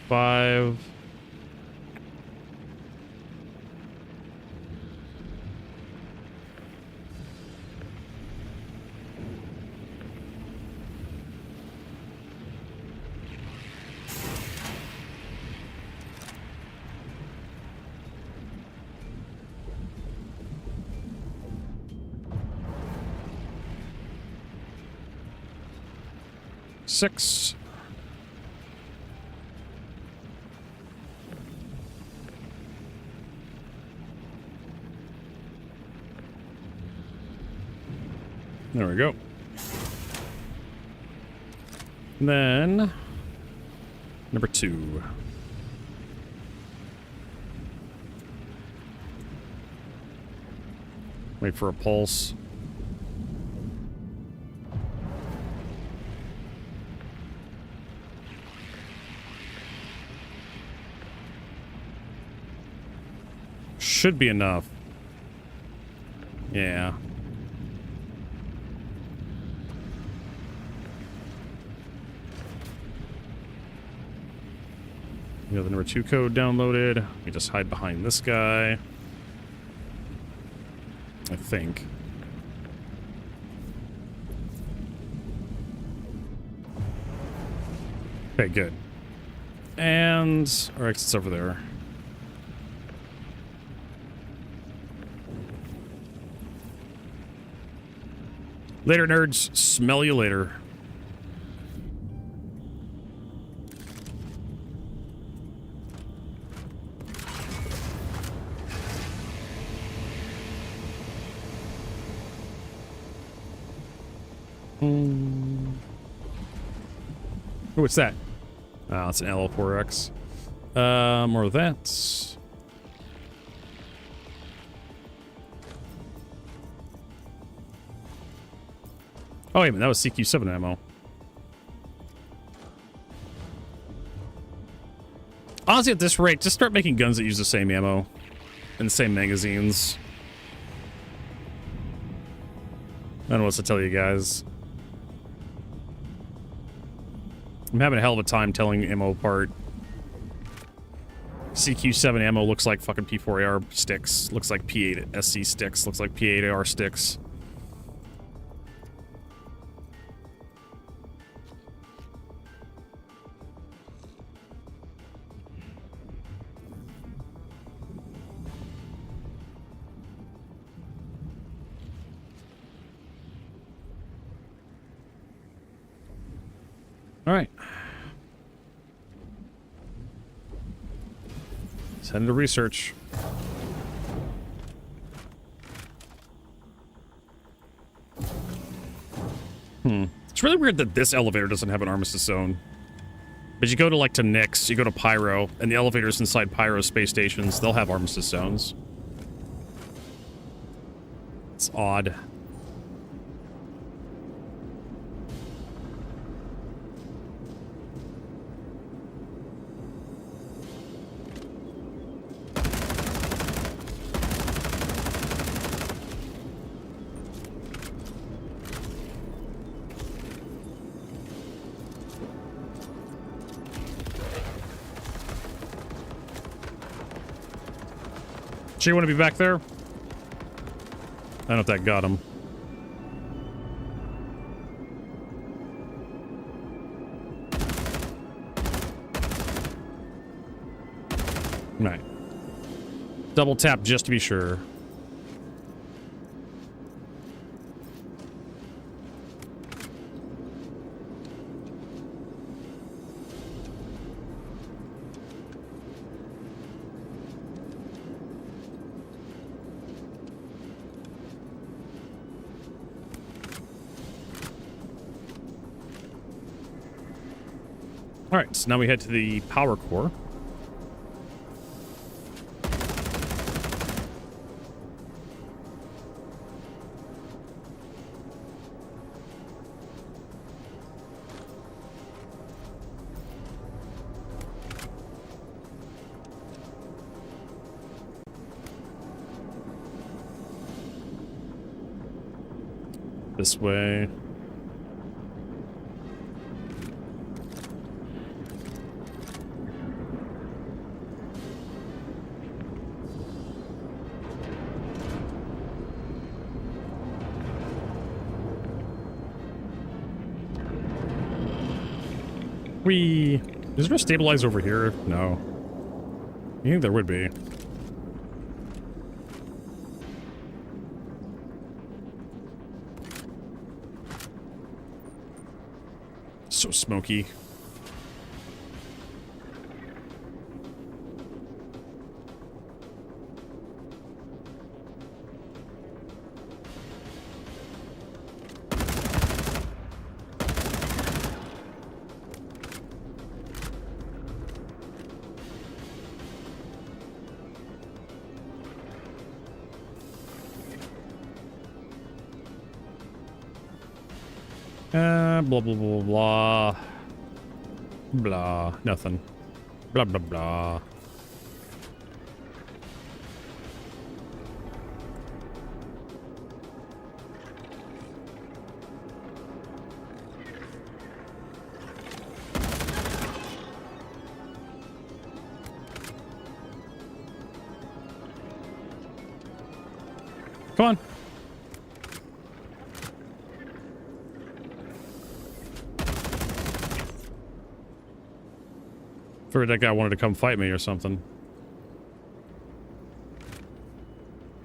Five. Six. There we go. And then number 2. Wait for a pulse. Should be enough. Yeah. We have the number 2 code downloaded. We just hide behind this guy. I think. Okay, good. And our exit's over there. Later, nerds. Smell you later. What's that? Oh, it's an L4X. More of that. Oh, wait a minute, that was CQ7 ammo. Honestly, at this rate, just start making guns that use the same ammo and the same magazines. I don't know what to tell you guys. I'm having a hell of a time telling ammo apart. CQ7 ammo looks like fucking P4AR sticks. Looks like P8 SC sticks. Looks like P8AR sticks. All right. Let's head into research. It's really weird that this elevator doesn't have an armistice zone. But you go to, like, to Nyx, you go to Pyro, and the elevators inside Pyro space stations, they'll have armistice zones. It's odd. She want to be back there? I don't know if that got him. Right. Double tap just to be sure. All right, so now we head to the power core. This way. Is there a stabilize over here? No. You think there would be? So smoky. Blah, blah, blah, blah. Blah. Nothing. Blah, blah, blah. Come on. Figured that guy wanted to come fight me or something.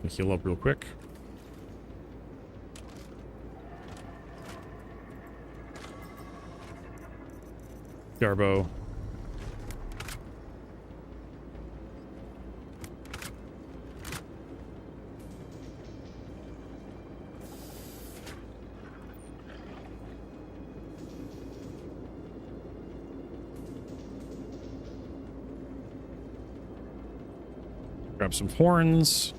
Heal up real quick. Garbo. Grab some horns.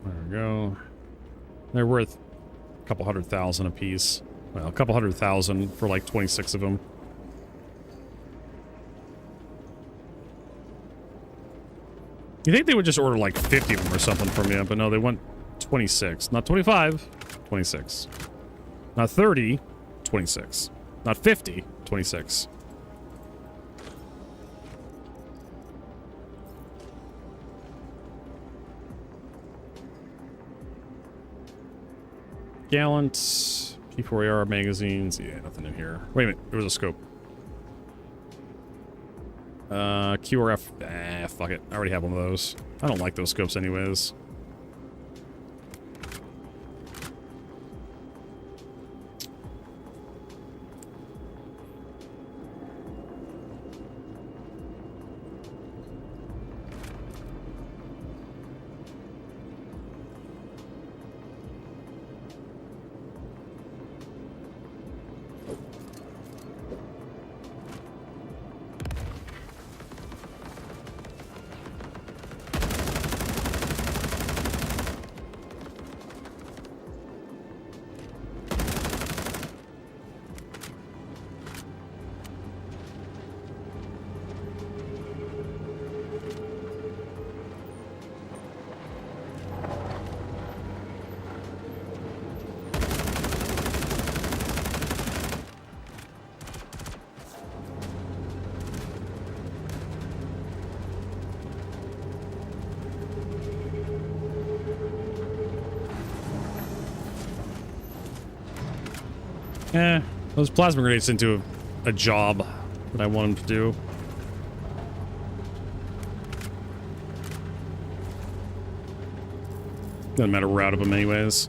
There we go. They're worth a couple 100,000 a piece. Well, a couple 100,000 for like 26 of them. You think they would just order like 50 of them or something from you, but no, they want 26. Not 25, 26. Not 30, 26. Not 50, 26. Gallant, P4AR magazines. Yeah, nothing in here. Wait a minute, there was a scope. QRF. Fuck it. I already have one of those. I don't like those scopes anyways. Those plasma grenades into a job that I want them to do. Doesn't matter where out of them anyways.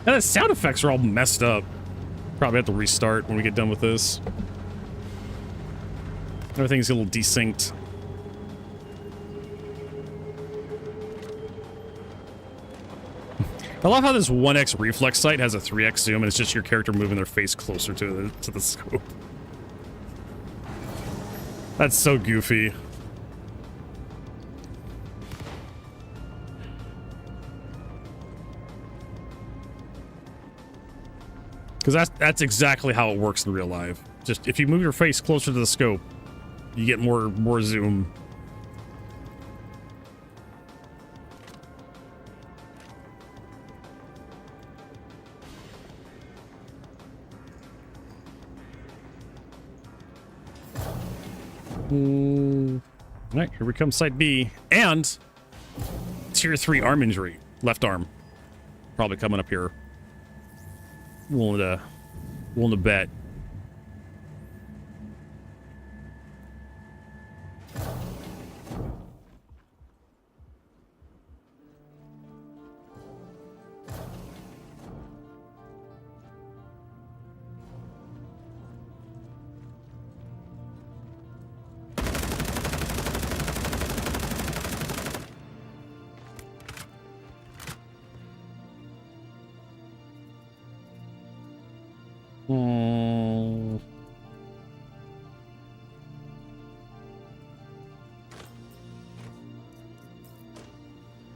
And the sound effects are all messed up. Probably have to restart when we get done with this. Everything's a little desynced. I love how this 1x reflex sight has a 3x zoom and it's just your character moving their face closer to the scope. That's so goofy. Because that's exactly how it works in real life. Just if you move your face closer to the scope, you get more zoom. Alright, here we come, Site B. And Tier 3 arm injury. Left arm. Probably coming up here. Willing to bet.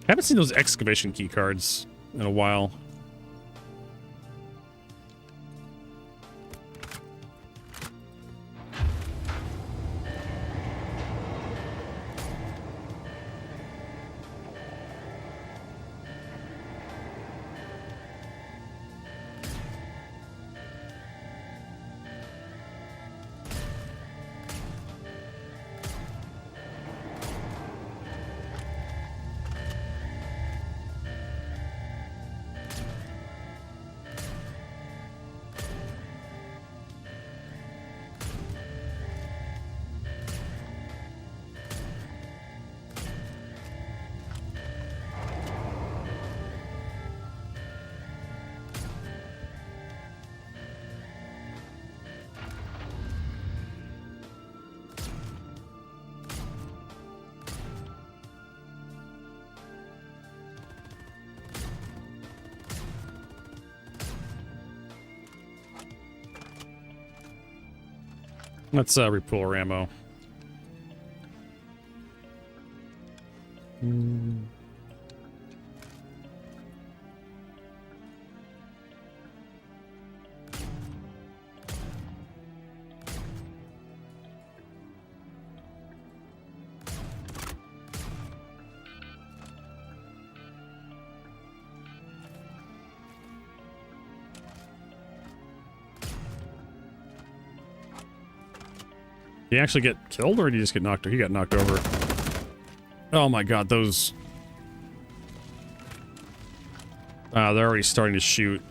Haven't seen those excavation key cards in a while. Let's repull our ammo. Did he actually get killed, or did he just get knocked? He got knocked over. Oh my god, those... they're already starting to shoot.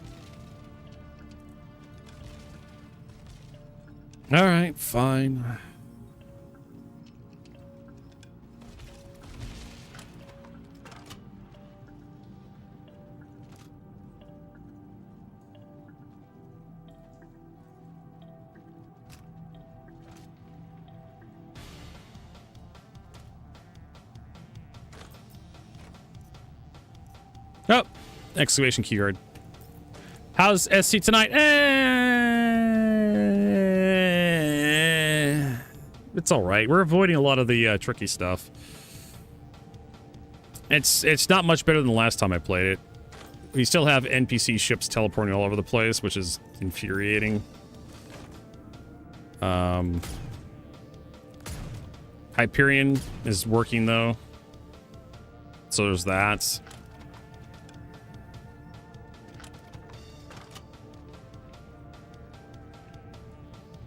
Alright, fine. Oh, excavation keyguard. How's SC tonight? It's all right. We're avoiding a lot of the tricky stuff. It's not much better than the last time I played it. We still have NPC ships teleporting all over the place, which is infuriating. Hyperion is working though, so there's that.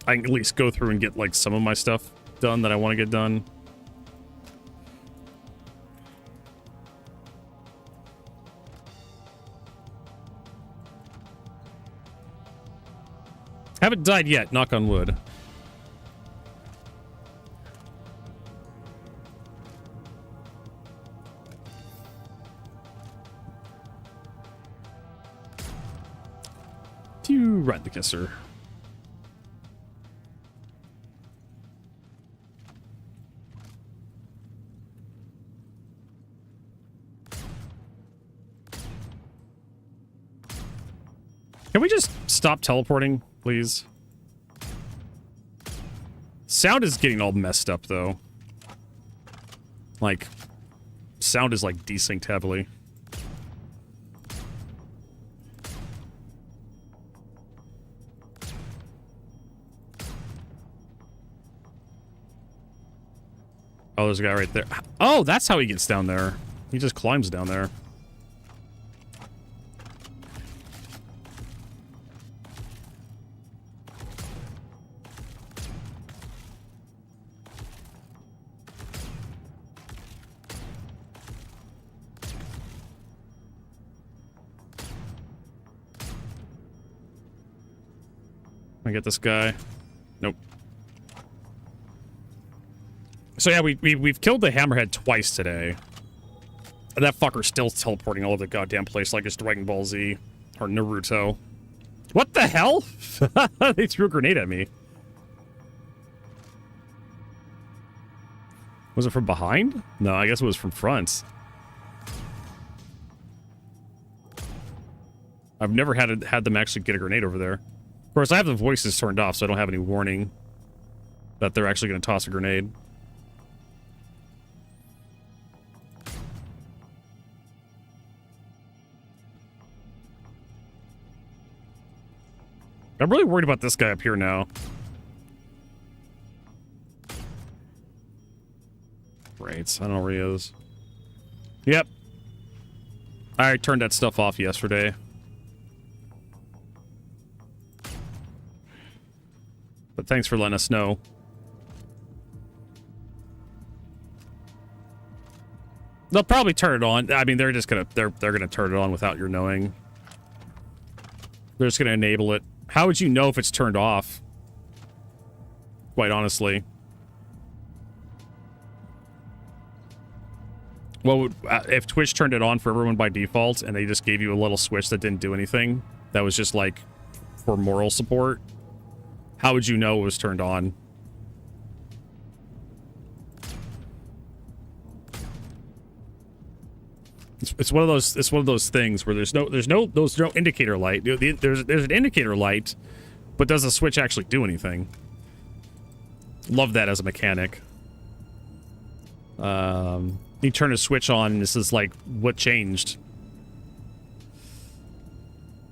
I can at least go through and get like some of my stuff done that I want to get done. haven't died yet, knock on wood. You ride the kisser. Can we just stop teleporting, please? Sound is getting all messed up, though. Like, sound is, like, desynced heavily. Oh, there's a guy right there. Oh, that's how he gets down there. He just climbs down there. I get this guy. Nope. So yeah, we've killed the hammerhead twice today. And that fucker's still teleporting all over the goddamn place like it's Dragon Ball Z or Naruto. What the hell? They threw a grenade at me. Was it from behind? No, I guess it was from front. I've never had them actually get a grenade over there. Of course, I have the voices turned off, so I don't have any warning that they're actually going to toss a grenade. I'm really worried about this guy up here now. Great. I don't know where he is. Yep. I turned that stuff off yesterday. But thanks for letting us know. They'll probably turn it on. I mean, they're just gonna they're gonna turn it on without your knowing. They're just gonna enable it. How would you know if it's turned off? Quite honestly. Well, if Twitch turned it on for everyone by default and they just gave you a little switch that didn't do anything, that was just like for moral support, how would you know it was turned on? It's one of those things where there's no indicator light. There's an indicator light, but does the switch actually do anything? Love that as a mechanic. You turn a switch on, and this is like what changed.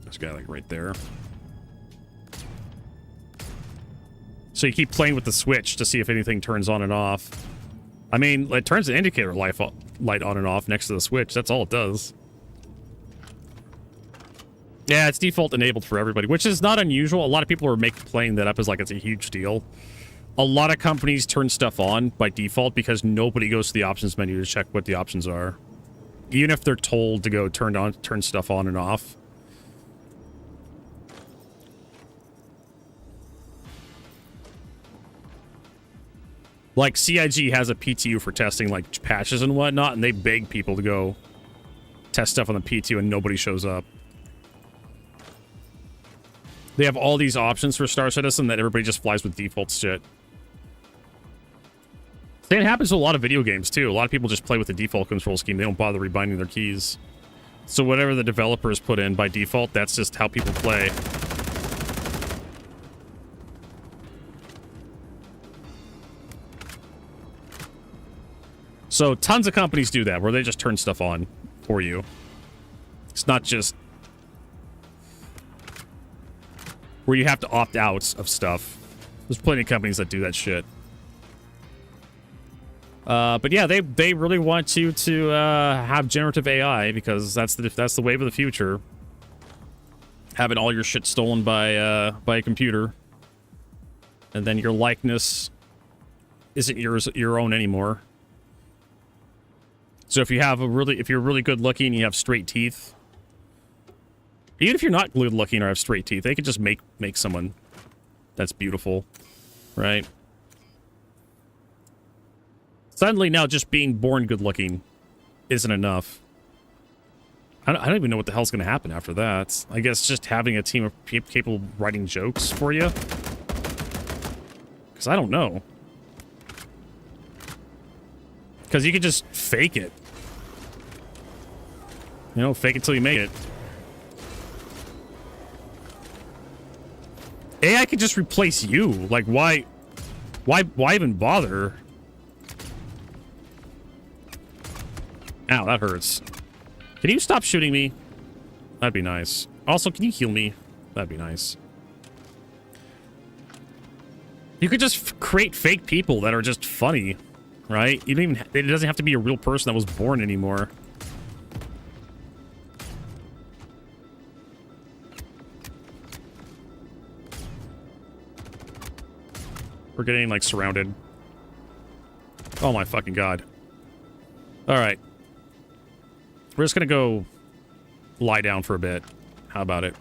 There's a guy like right there. So you keep playing with the switch to see if anything turns on and off. I mean, it turns the indicator light on and off next to the switch. That's all it does. Yeah, it's default enabled for everybody, which is not unusual. A lot of people are playing that up as like it's a huge deal. A lot of companies turn stuff on by default because nobody goes to the options menu to check what the options are. Even if they're told to go turn stuff on and off. Like, CIG has a PTU for testing, like, patches and whatnot, and they beg people to go test stuff on the PTU, and nobody shows up. They have all these options for Star Citizen that everybody just flies with default shit. Same happens to a lot of video games, too. A lot of people just play with the default control scheme. They don't bother rebinding their keys. So whatever the developers put in by default, that's just how people play. So tons of companies do that, where they just turn stuff on for you. It's not just where you have to opt out of stuff. There's plenty of companies that do that shit. But yeah, they really want you to have generative AI because that's the wave of the future. Having all your shit stolen by a computer, and then your likeness isn't your own anymore. So if you're really good looking and you have straight teeth, even if you're not good looking or have straight teeth, they could just make someone That's beautiful, right? Suddenly now just being born good-looking isn't enough. I don't even know what the hell's going to happen after that. I guess just having a team of people capable of writing jokes for you. Because I don't know. Because you could just fake it. You know, fake it till you make it. AI could just replace you. Like, why even bother? Ow, that hurts. Can you stop shooting me? That'd be nice. Also, can you heal me? That'd be nice. You could just create fake people that are just funny, right? You don't even. It doesn't have to be a real person that was born anymore. We're getting like surrounded. Oh my fucking god! All right. We're just gonna go lie down for a bit. How about it?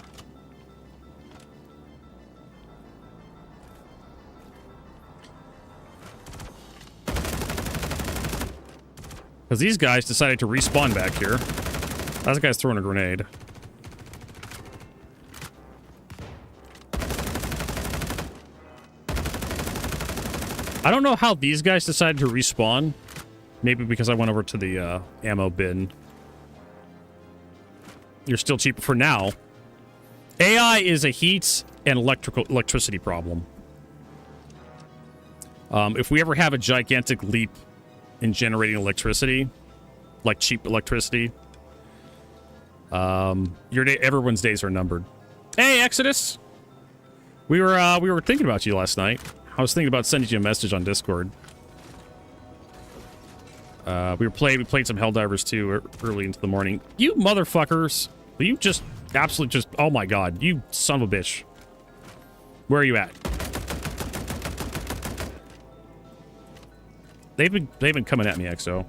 Because these guys decided to respawn back here. That guy's throwing a grenade. I don't know how these guys decided to respawn. Maybe because I went over to the ammo bin. You're still cheaper for now. AI is a heat and electricity problem. If we ever have a gigantic leap in generating electricity, like cheap electricity, everyone's days are numbered. Hey, Exodus! We were thinking about you last night. I was thinking about sending you a message on Discord. We played some Helldivers too early into the morning. You motherfuckers! You just absolutely just, oh my god, you son of a bitch. Where are you at? They've been coming at me, XO.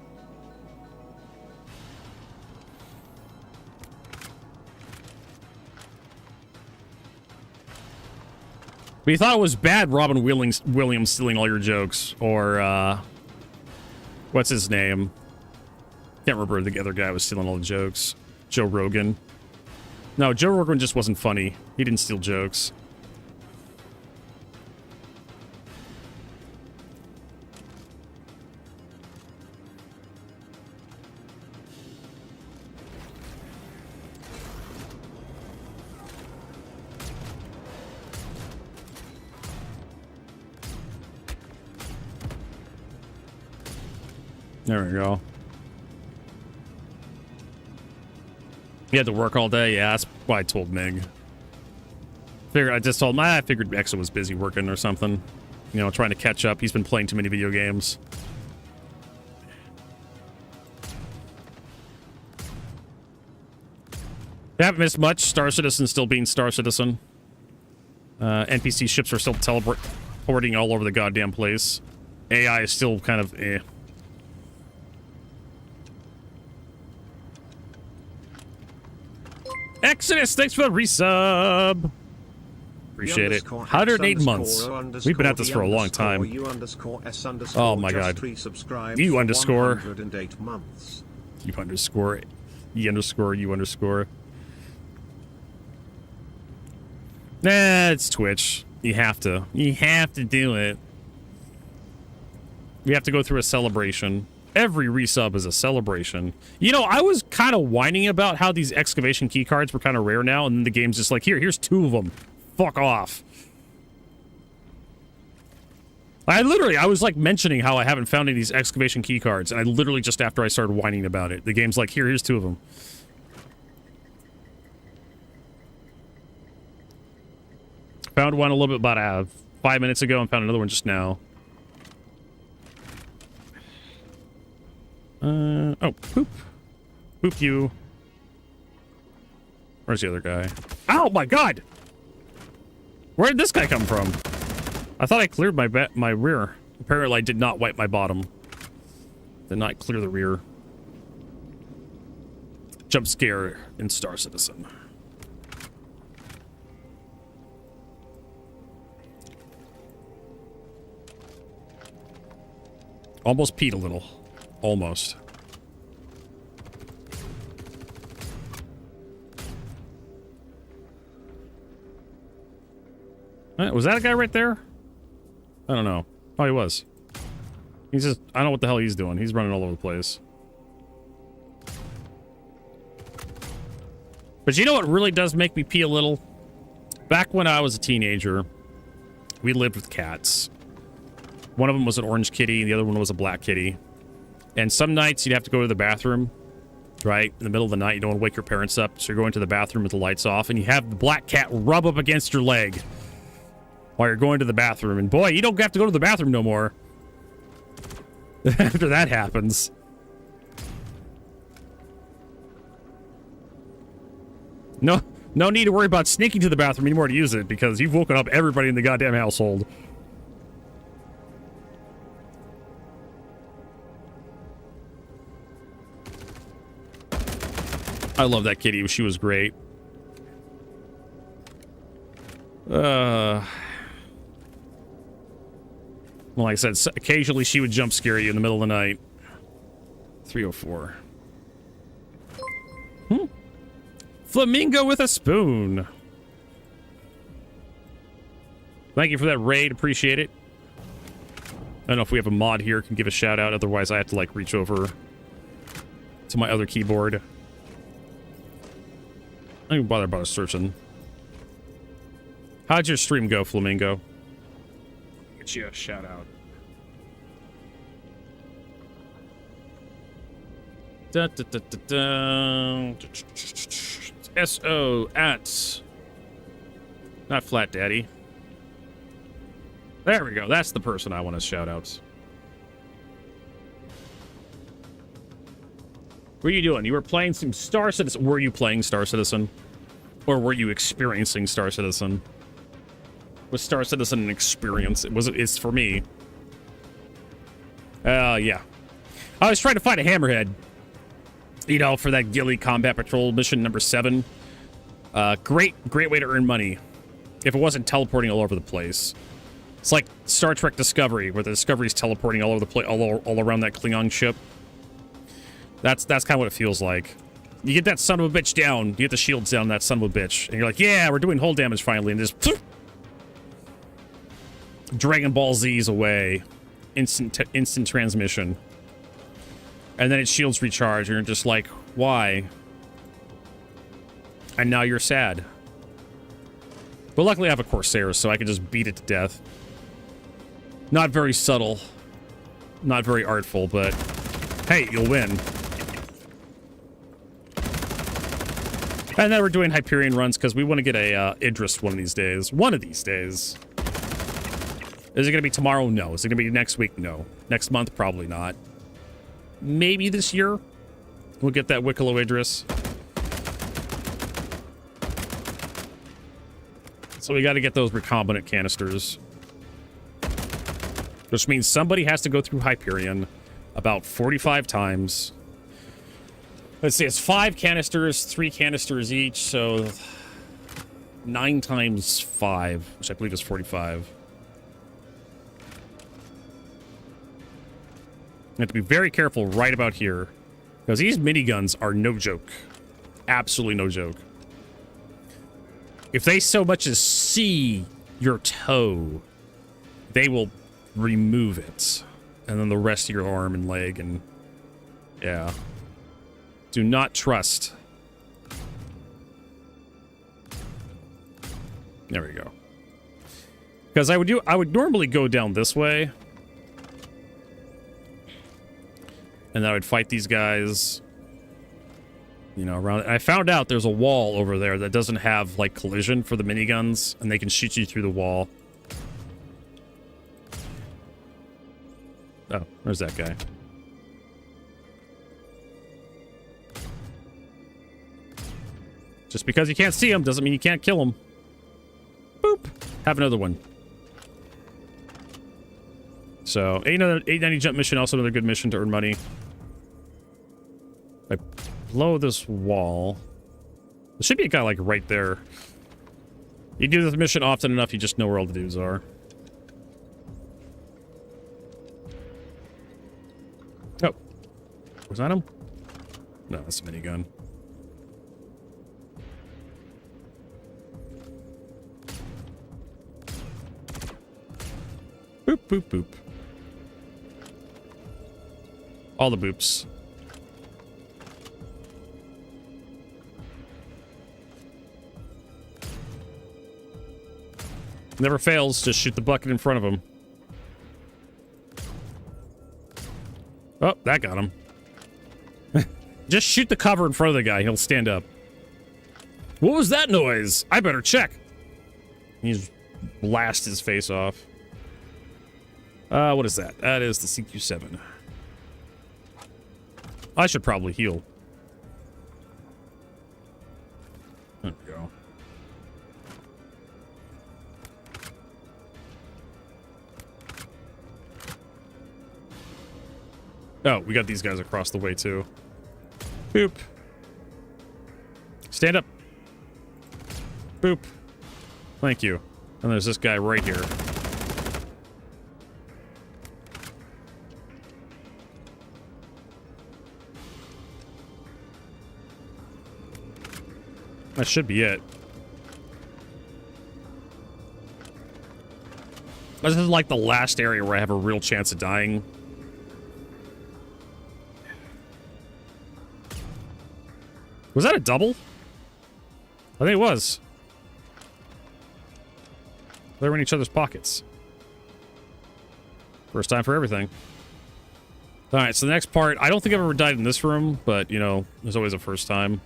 But you thought it was bad Robin Williams stealing all your jokes, or what's his name? Can't remember the other guy was stealing all the jokes. Joe Rogan. No, Joe Rogan just wasn't funny. He didn't steal jokes. There we go. You had to work all day? Yeah, that's why I told Mig. I just told him, I figured Exo was busy working or something. You know, trying to catch up. He's been playing too many video games. You haven't missed much. Star Citizen still being Star Citizen. NPC ships are still teleporting all over the goddamn place. AI is still kind of eh. Exodus, thanks for the resub. Appreciate it. 108 months. We've been at this for a long time. Oh my god. You underscore. You underscore. You underscore. You underscore. Nah, it's Twitch. You have to. You have to do it. We have to go through a celebration. Every resub is a celebration. You know, I was kind of whining about how these excavation keycards were kind of rare now, and the game's just like, here's 2 of them. Fuck off. I was like mentioning how I haven't found any of these excavation keycards, and I literally just after I started whining about it, the game's like, here's 2 of them. Found one a little bit about 5 minutes ago and found another one just now. Oh, poop. Poop you. Where's the other guy? Oh my god! Where did this guy come from? I thought I cleared my rear. Apparently I did not wipe my bottom. Did not clear the rear. Jump scare in Star Citizen. Almost peed a little. Almost. Was that a guy right there? I don't know. Oh, he was. He's just... I don't know what the hell he's doing. He's running all over the place. But you know what really does make me pee a little? Back when I was a teenager, we lived with cats. One of them was an orange kitty, and the other one was a black kitty. And some nights you'd have to go to the bathroom, right? In the middle of the night, you don't want to wake your parents up, so you're going to the bathroom with the lights off, and you have the black cat rub up against your leg while you're going to the bathroom. And boy, you don't have to go to the bathroom no more after that happens. No need to worry about sneaking to the bathroom anymore to use it, because you've woken up everybody in the goddamn household. I love that kitty. She was great. Well, like I said, occasionally she would jump scare you in the middle of the night. 304. Flamingo with a spoon. Thank you for that raid. Appreciate it. I don't know if we have a mod here can give a shout out. Otherwise, I have to like reach over to my other keyboard. I don't even bother searching. How'd your stream go, Flamingo? Get you a shout out. SO at not Flat Daddy. There we go. That's the person I want to shout out. What are you doing? You were playing some Star Citizen. Were you playing Star Citizen? Or were you experiencing Star Citizen? Was Star Citizen an experience? It's for me. Yeah. I was trying to find a hammerhead. You know, for that Gilly Combat Patrol mission number 7. Great way to earn money. If it wasn't teleporting all over the place. It's like Star Trek Discovery, where the Discovery's teleporting all over the place, all around that Klingon ship. That's kind of what it feels like. You get that son of a bitch down, you get the shields down, that son of a bitch, and you're like, yeah, we're doing hull damage finally, and just Dragon Ball Z's away, instant transmission, and then its shields recharge, and you're just like, why? And now you're sad. But luckily I have a Corsair, so I can just beat it to death. Not very subtle, not very artful, but hey, you'll win. And then we're doing Hyperion runs because we want to get a Idris one of these days. One of these days. Is it going to be tomorrow? No. Is it going to be next week? No. Next month? Probably not. Maybe this year we'll get that Wicklow Idris. So we got to get those recombinant canisters. Which means somebody has to go through Hyperion about 45 times. Let's see, it's 5 canisters, 3 canisters each, so 9 times 5, which I believe is 45. You have to be very careful right about here, because these miniguns are no joke. Absolutely no joke. If they so much as see your toe, they will remove it. And then the rest of your arm and leg, and yeah. Do not trust. There we go. Because I would normally go down this way. And then I would fight these guys, you know, around. I found out there's a wall over there that doesn't have like collision for the miniguns, and they can shoot you through the wall. Oh, there's that guy. Just because you can't see him doesn't mean you can't kill him. Boop. Have another one. So, 890 jump mission, also another good mission to earn money. I blow this wall. There should be a guy, like, right there. You do this mission often enough, you just know where all the dudes are. Oh. Was that him? No, that's a minigun. Boop, boop, boop. All the boops. Never fails. Just shoot the bucket in front of him. Oh, that got him. Just shoot the cover in front of the guy. He'll stand up. What was that noise? I better check. He just blast his face off. What is that? That is the CQ-7. I should probably heal. There we go. Oh, we got these guys across the way, too. Boop. Stand up. Boop. Thank you. And there's this guy right here. That should be it. This is like the last area where I have a real chance of dying. Was that a double? I think it was. They were in each other's pockets. First time for everything. Alright, so the next part, I don't think I've ever died in this room, but, you know, there's always a first time.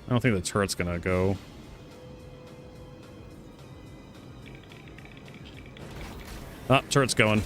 I don't think the turret's gonna go. Ah, turret's going.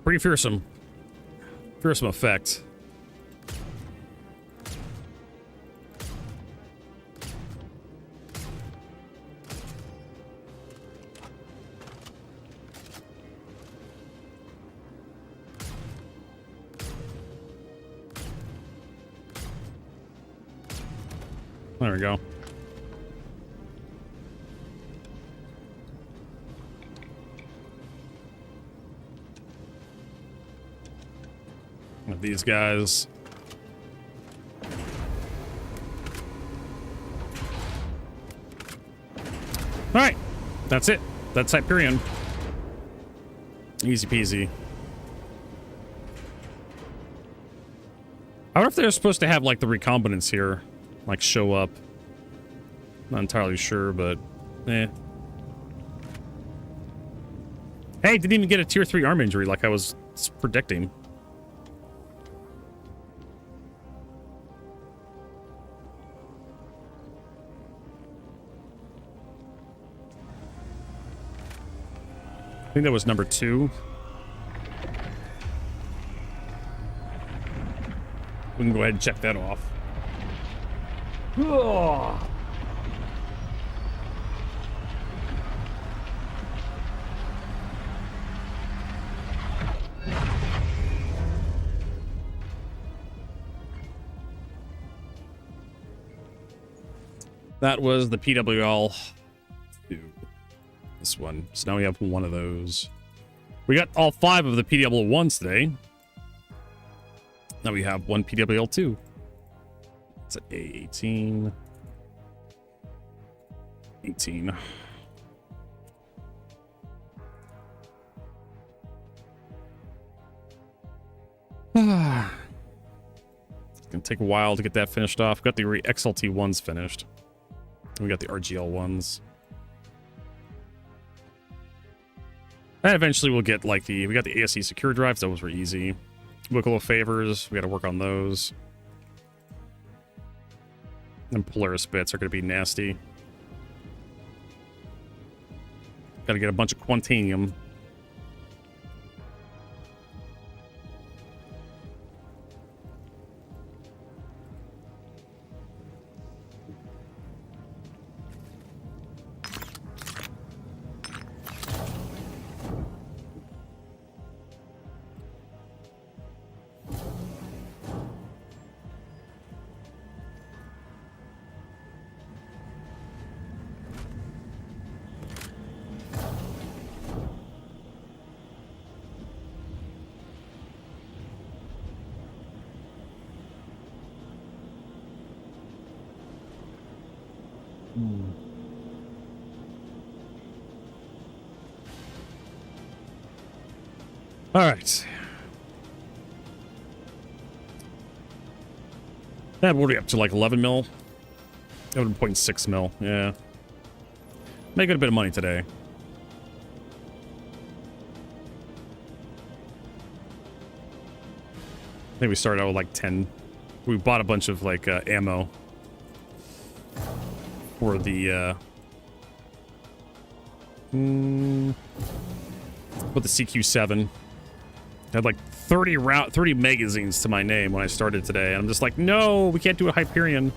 Pretty fearsome. Fearsome effect. There we go. Of these guys. Alright. That's it. That's Hyperion. Easy peasy. I wonder if they're supposed to have, like, the recombinants here. Like, show up. Not entirely sure, but... eh. Hey, didn't even get a tier 3 arm injury like I was predicting. I think that was number 2. We can go ahead and check that off. Ugh. That was the PWL 2. This one. So now we have one of those. We got all 5 of the PWL1s today. Now we have one PWL2. It's an A18. 18. It's gonna take a while to get that finished off. Got the XLT1s finished. We got the RGL1s. And eventually we'll get like we got the ASC secure drives. Those were easy. Wicklow favors. We got to work on those. And Polaris bits are going to be nasty. Got to get a bunch of Quantanium. All right. That would be up to like 11 mil. 11.6 mil. Yeah. Making a bit of money today. I think we started out with like 10. We bought a bunch of like ammo for the with the CQ7. I had like 30 magazines to my name when I started today, and I'm just like, no, we can't do a Hyperion.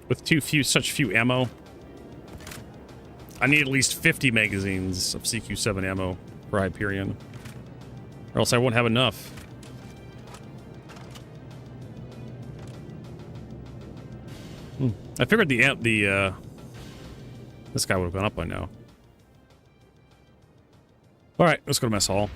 With such few ammo. I need at least 50 magazines of CQ7 ammo for Hyperion, or else I won't have enough. I figured this guy would have gone up by now. All right, let's go to mess hall.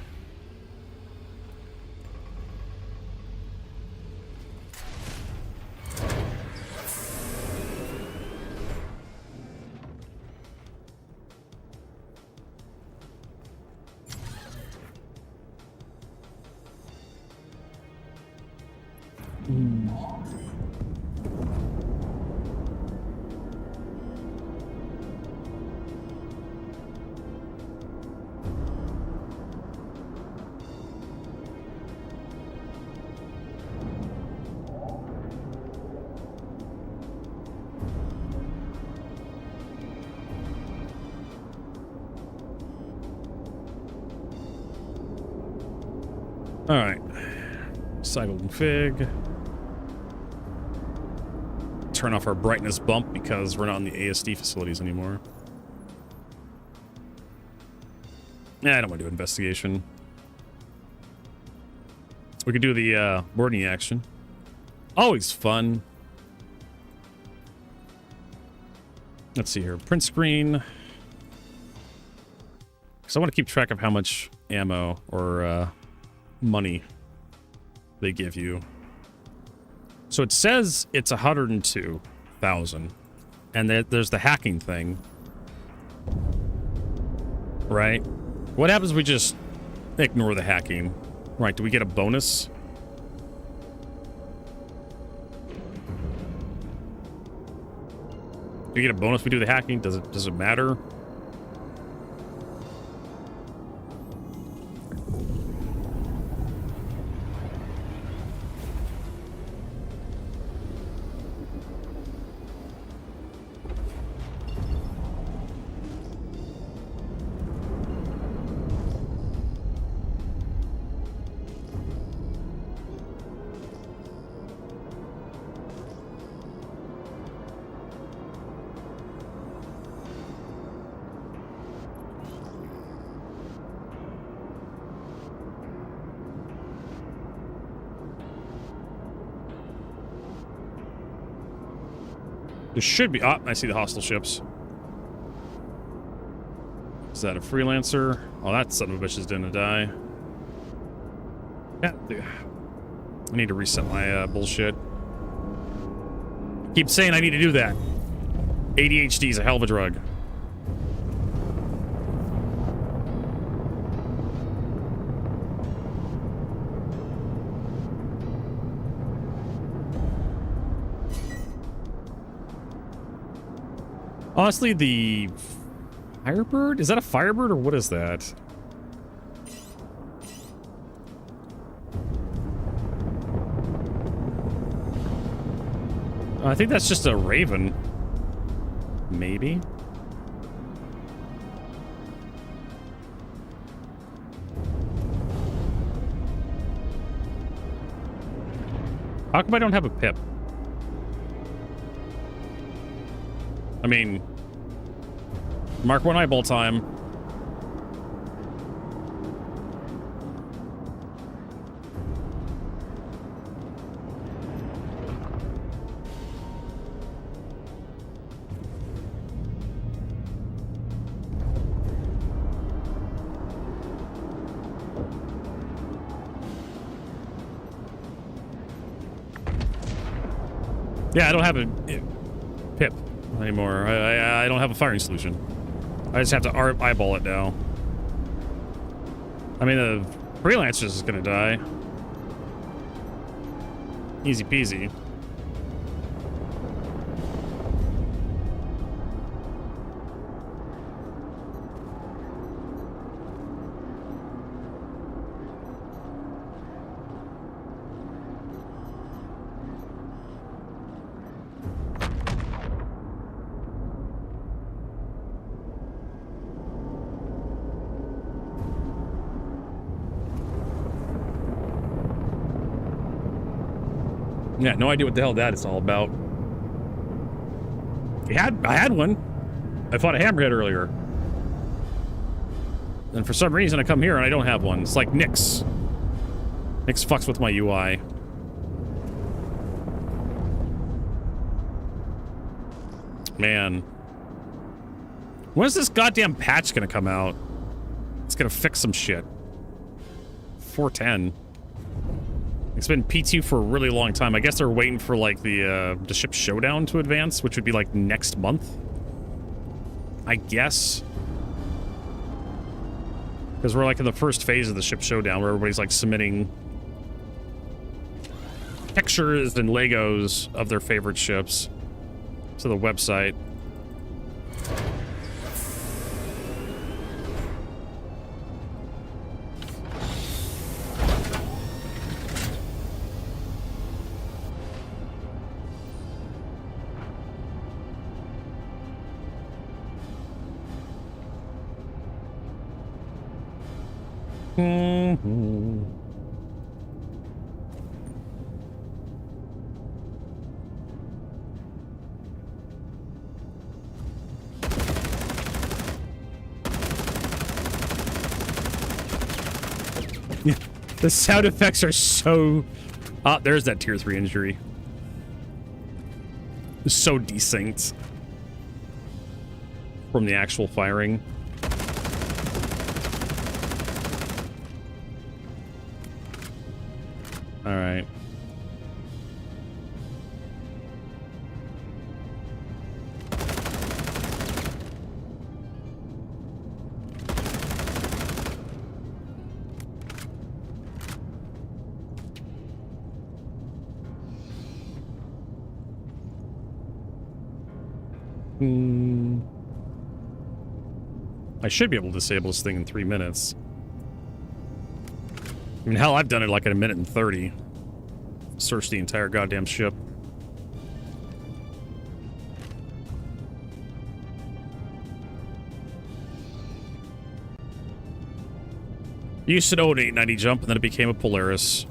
All right, cycle config. Turn off our brightness bump because we're not in the ASD facilities anymore. Yeah, I don't want to do investigation. We could do the boarding action. Always fun. Let's see here, print screen. Because I want to keep track of how much ammo or money they give you. So it says it's 102,000, and there's the hacking thing, right? What happens if we just ignore the hacking? Right, do we get a bonus? Do we get a bonus if we do the hacking? Does it matter? There should be... Ah, I see the hostile ships. Is that a freelancer? Oh, that son of a bitch is gonna die. Yeah, dude. I need to reset my bullshit. Keep saying I need to do that. ADHD is a hell of a drug. Honestly, the Firebird? Is that a Firebird or what is that? I think that's just a Raven. Maybe? How come I don't have a pip? I mean, Mark 1 eyeball time. Yeah, I don't have a pip. anymore. I don't have a firing solution. I just have to eyeball it now. I mean, the freelancer is gonna die. Easy peasy. Yeah, no idea what the hell that is all about. I had one. I fought a hammerhead earlier. And for some reason I come here and I don't have one. It's like Nyx. Nyx fucks with my UI. Man. When's this goddamn patch gonna come out? It's gonna fix some shit. 410. It's been P2 for a really long time. I guess they're waiting for like the ship showdown to advance, which would be like next month. I guess. Because we're like in the first phase of the ship showdown where everybody's like submitting pictures and Legos of their favorite ships to the website. The sound effects are so... Ah, there's that tier 3 injury. So desync from the actual firing. All right. I should be able to disable this thing in 3 minutes. I mean, hell, I've done it like in 1 minute and 30. Search the entire goddamn ship. Used to know an 890 jump, and then it became a Polaris.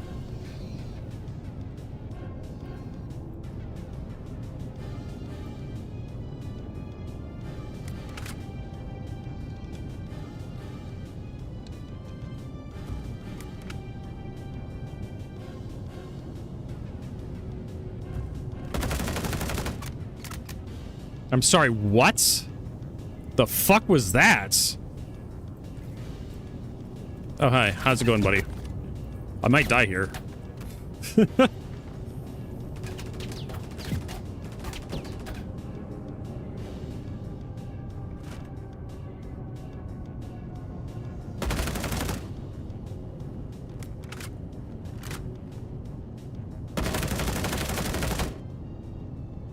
I'm sorry, what? The fuck was that? Oh, hi. How's it going, buddy? I might die here.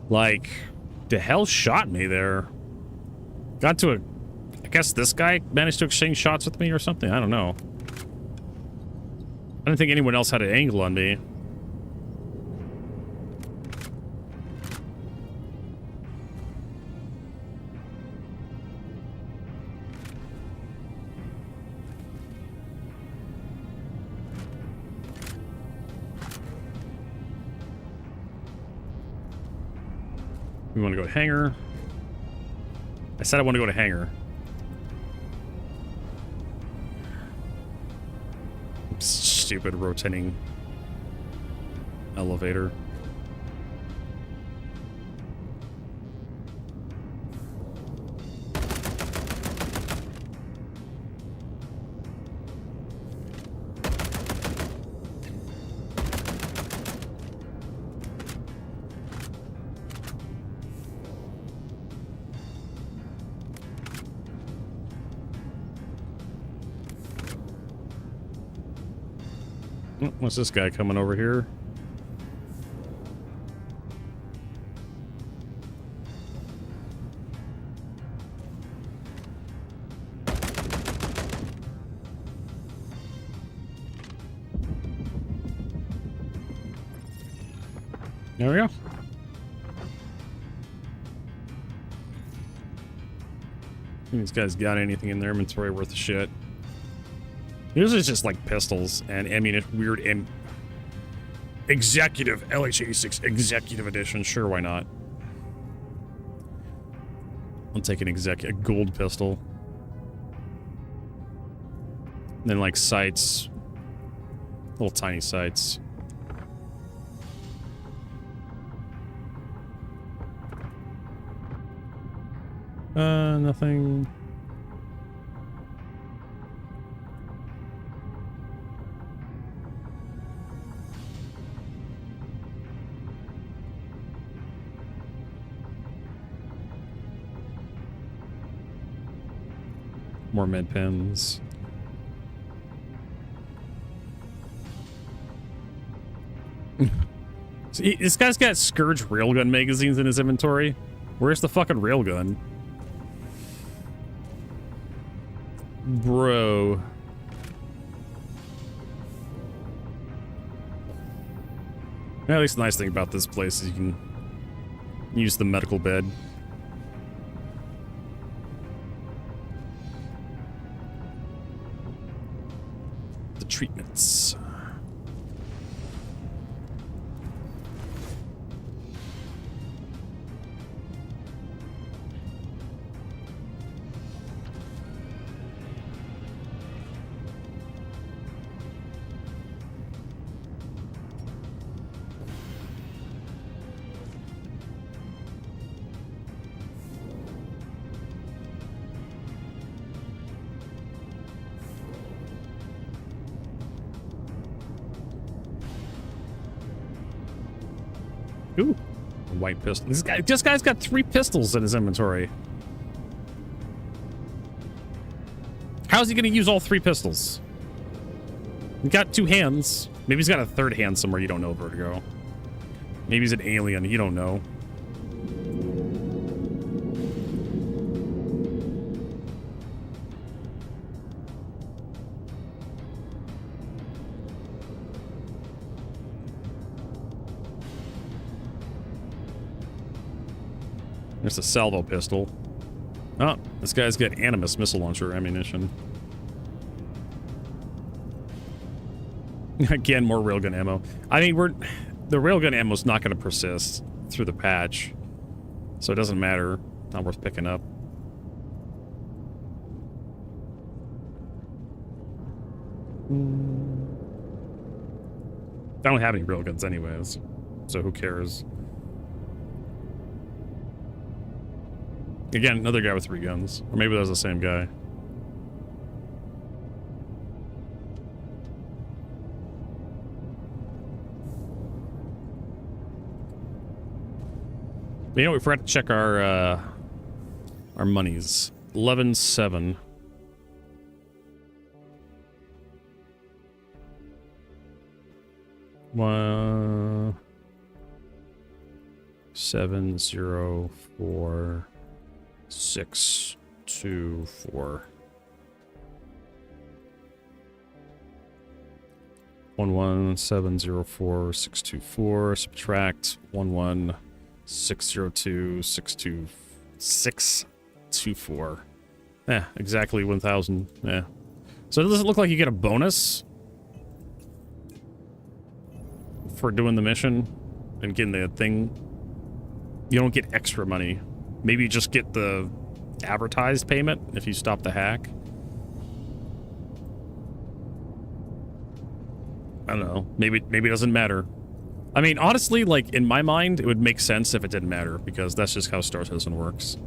Like... the hell shot me there? Got to a... I guess this guy managed to exchange shots with me or something? I don't know. I didn't think anyone else had an angle on me. We want to go to hangar. I said I want to go to hangar. Stupid rotating elevator. What's this guy coming over here? There we go. These guys got anything in their inventory worth of shit. Usually it's just like pistols and ammunition, weird and executive LH86 executive edition. Sure, why not? I'll take a gold pistol. And then like sights, little tiny sights. Nothing. More med pens. See, this guy's got Scourge railgun magazines in his inventory. Where's the fucking railgun? Bro. At least the nice thing about this place is you can use the medical bed. The treatments. Ooh, a white pistol. This guy's got 3 pistols in his inventory. How's he gonna use all 3 pistols? He got 2 hands. Maybe he's got a 3rd hand somewhere you don't know, Vertigo. Maybe he's an alien, you don't know. There's a salvo pistol. Oh, this guy's got Animus missile launcher ammunition. Again, more railgun ammo. I mean, the railgun ammo's not going to persist through the patch, so it doesn't matter. Not worth picking up. I don't have any railguns anyways, so who cares? Again, another guy with 3 guns. Or maybe that was the same guy. But you know, we forgot to check our monies. 11.7. One 704 624 11704 624 subtract 11602 624. Yeah, exactly 1000. Yeah. So does it look like you get a bonus for doing the mission and getting the thing? You don't get extra money. Maybe you just get the advertised payment if you stop the hack. I don't know. Maybe it doesn't matter. I mean, honestly, like, in my mind, it would make sense if it didn't matter, because that's just how Star Citizen works.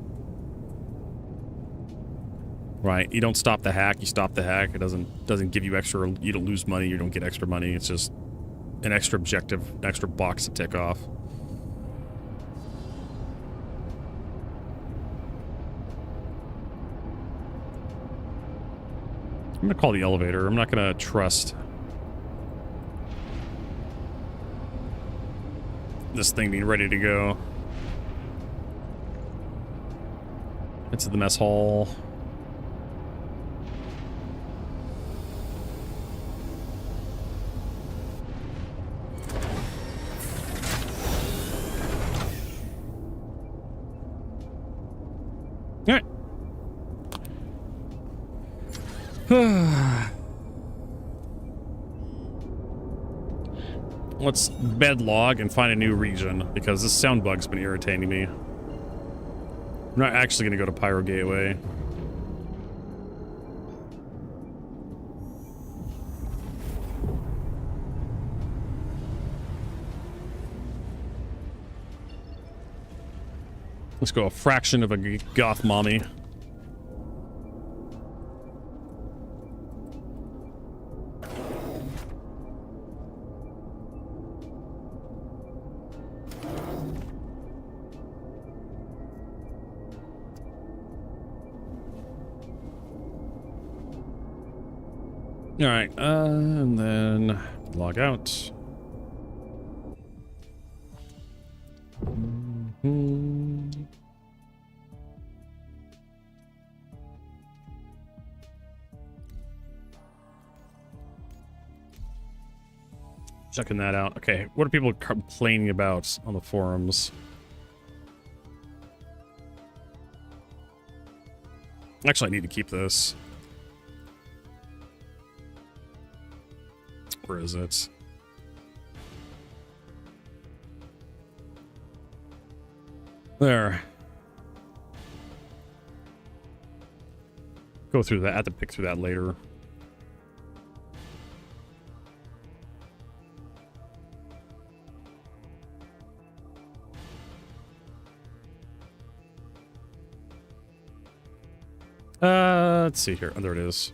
Right, you don't stop the hack, you stop the hack. It doesn't give you extra, you don't lose money, you don't get extra money. It's just an extra objective, an extra box to tick off. I'm gonna call the elevator. I'm not gonna trust this thing being ready to go. Into the mess hall. All right. Let's bed log and find a new region, because this sound bug's been irritating me. I'm not actually going to go to Pyro Gateway. Let's go a fraction of a goth mommy. All right, and then log out. Checking that out. Okay, what are people complaining about on the forums? Actually, I need to keep this. Where is it? There. Go through that. I have to pick through that later. Let's see here. Oh, there it is.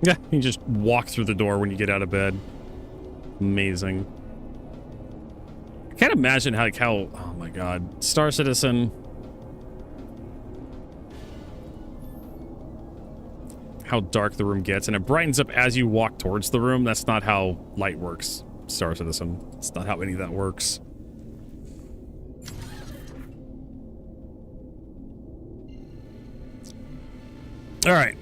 Yeah, you just walk through the door when you get out of bed. Amazing. I can't imagine how, oh my god. Star Citizen. How dark the room gets, and it brightens up as you walk towards the room. That's not how light works, Star Citizen. It's not how any of that works. All right.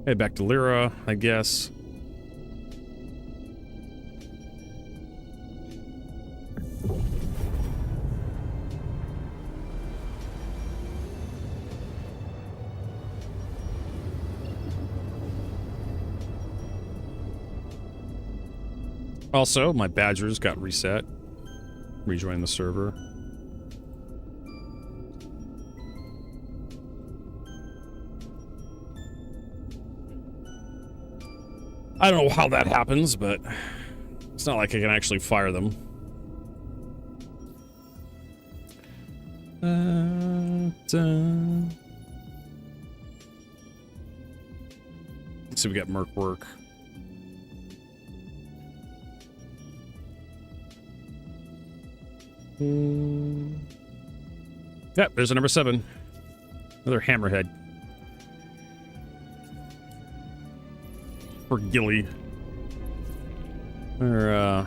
Head back to Lyra, I guess. Also, my badgers got reset. Rejoin the server. I don't know how that happens, but it's not like I can actually fire them. Let's see, we got Merc work. Yep, there's a number 7. Another hammerhead. For Gilly. Or,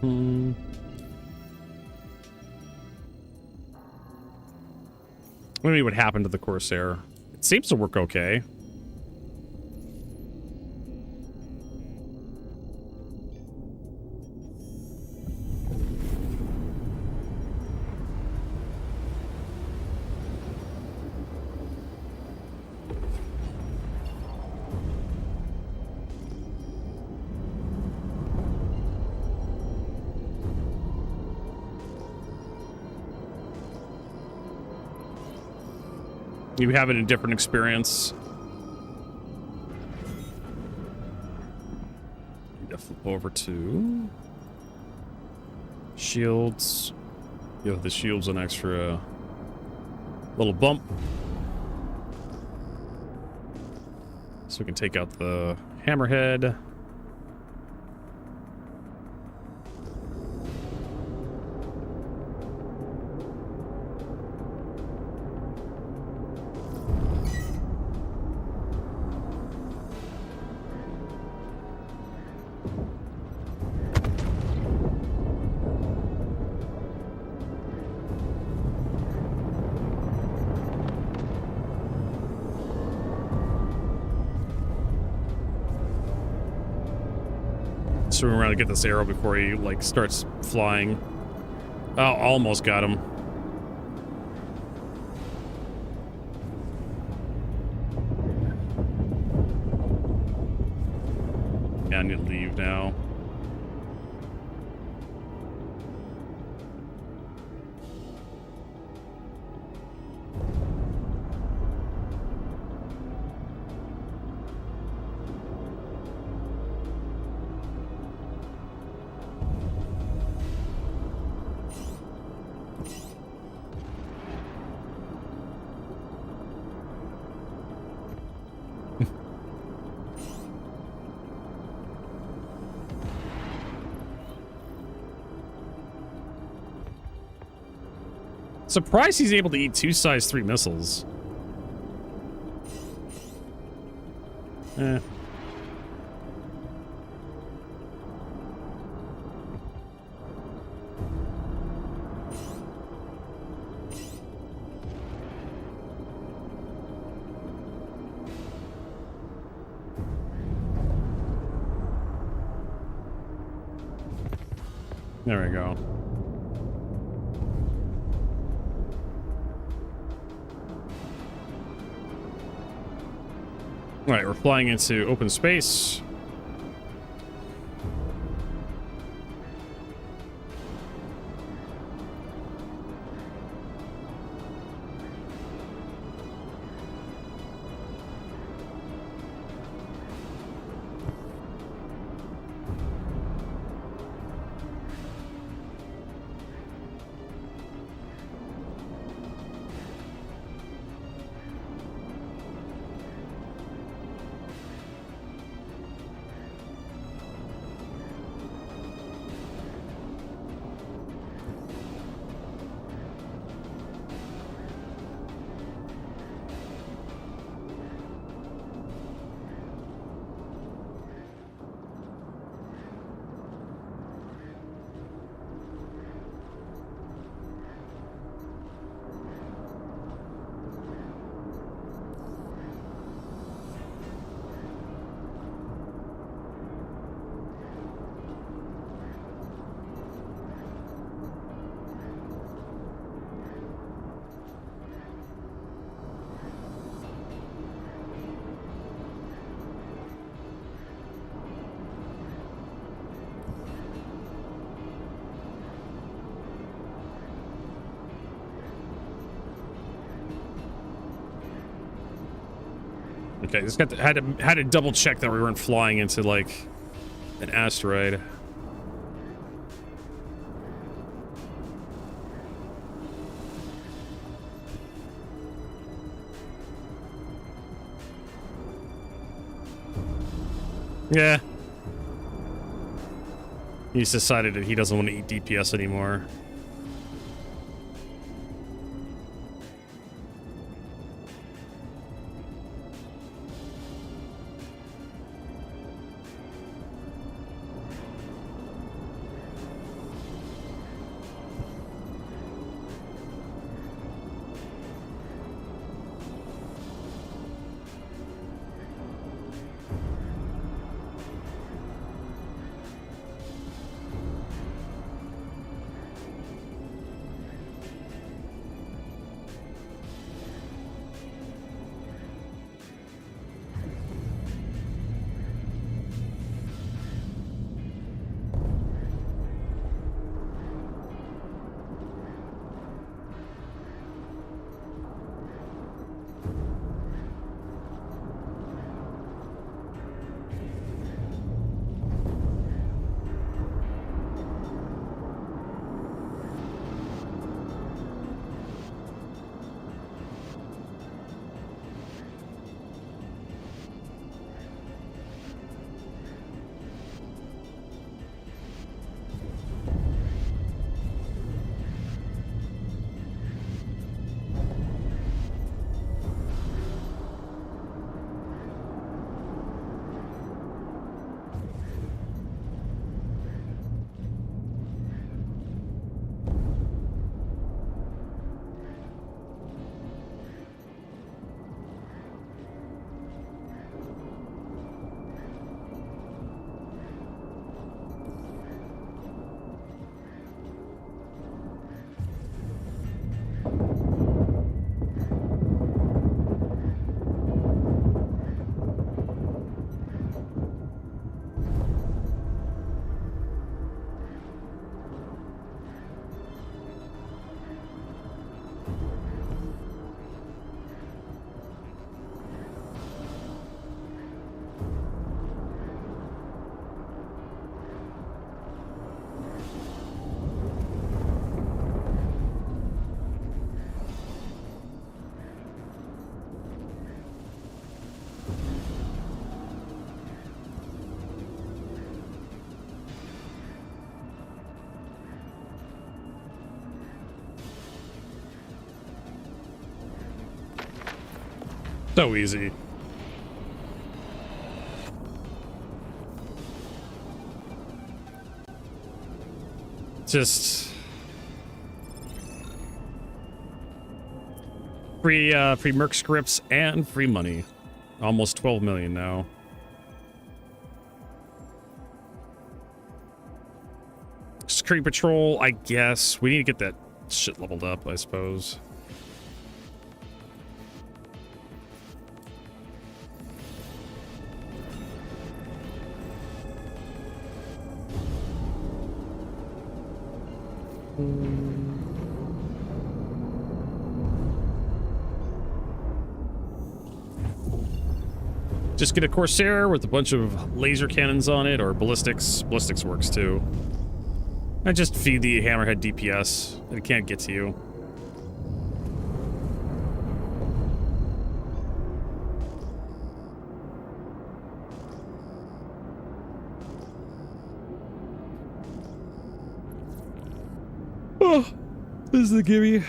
Let me see what happened to the Corsair. It seems to work okay. You having a different experience? Flip over to Shields. Give the shields an extra little bump. So we can take out the hammerhead. Swing around to get this arrow before he like starts flying. Oh, almost got him. Yeah, I need to leave now. Surprised he's able to eat 2 size 3 missiles. Eh. There we go. All right, we're flying into open space. Okay, just had to double check that we weren't flying into like an asteroid. Yeah. He's decided that he doesn't want to eat DPS anymore. So easy. Just free merc scripts and free money. Almost 12 million now. Security patrol, I guess. We need to get that shit leveled up, I suppose. Just get a Corsair with a bunch of laser cannons on it, or ballistics. Ballistics works too. I just feed the hammerhead DPS. It can't get to you. Oh, this is the gimme.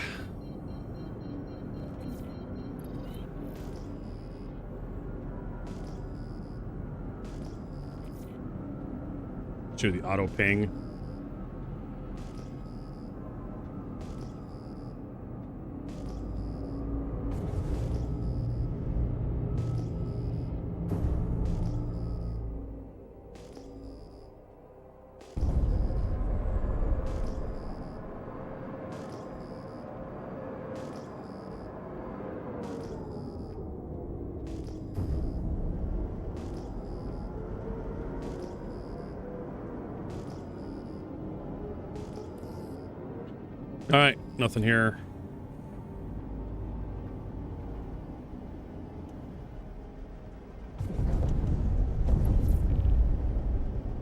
Show the auto ping. All right, nothing here.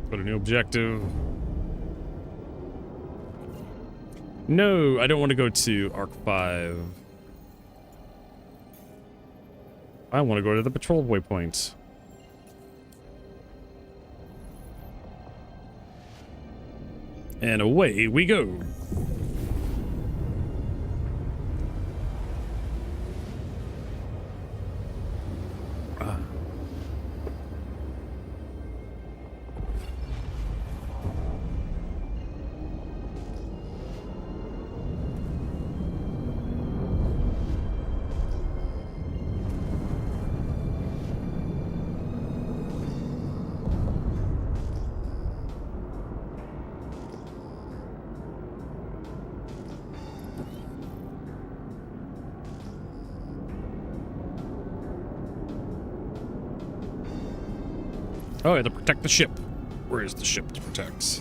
Got a new objective. No, I don't want to go to Arc 5. I want to go to the patrol waypoint. And away we go. Oh, I have to protect the ship. Where is the ship to protect?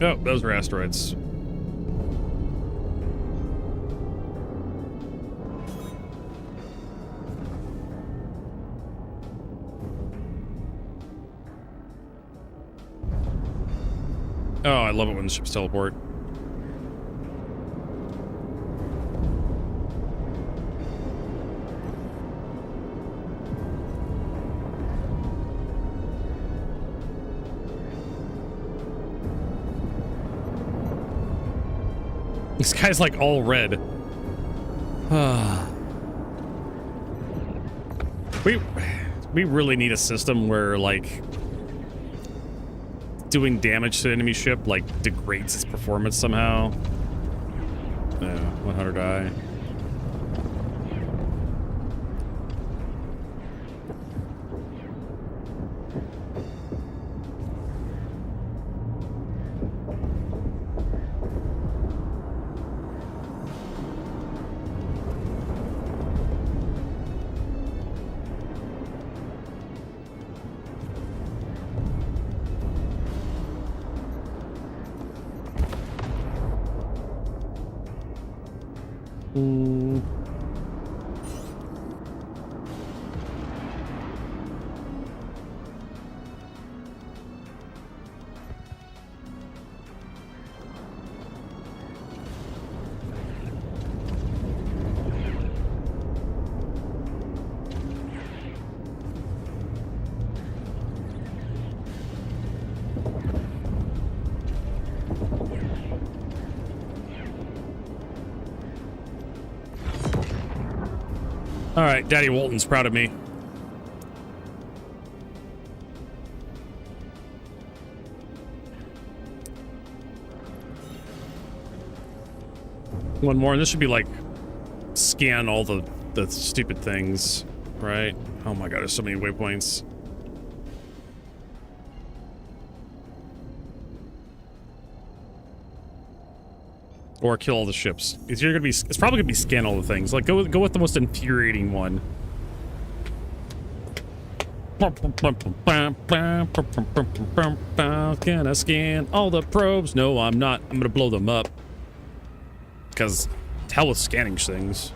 Oh, those were asteroids. Oh, I love it when the ships teleport. This guy's like all red. We really need a system where like doing damage to an enemy ship like degrades its performance somehow. Yeah, 100 eye. All right, Daddy Walton's proud of me. One more, and this should be like scan all the stupid things, right? Oh my god, there's so many waypoints. Or kill all the ships. It's probably gonna be scan all the things. Like go with the most infuriating one. Can I scan all the probes? No, I'm not. I'm gonna blow them up. Because hell with scanning things.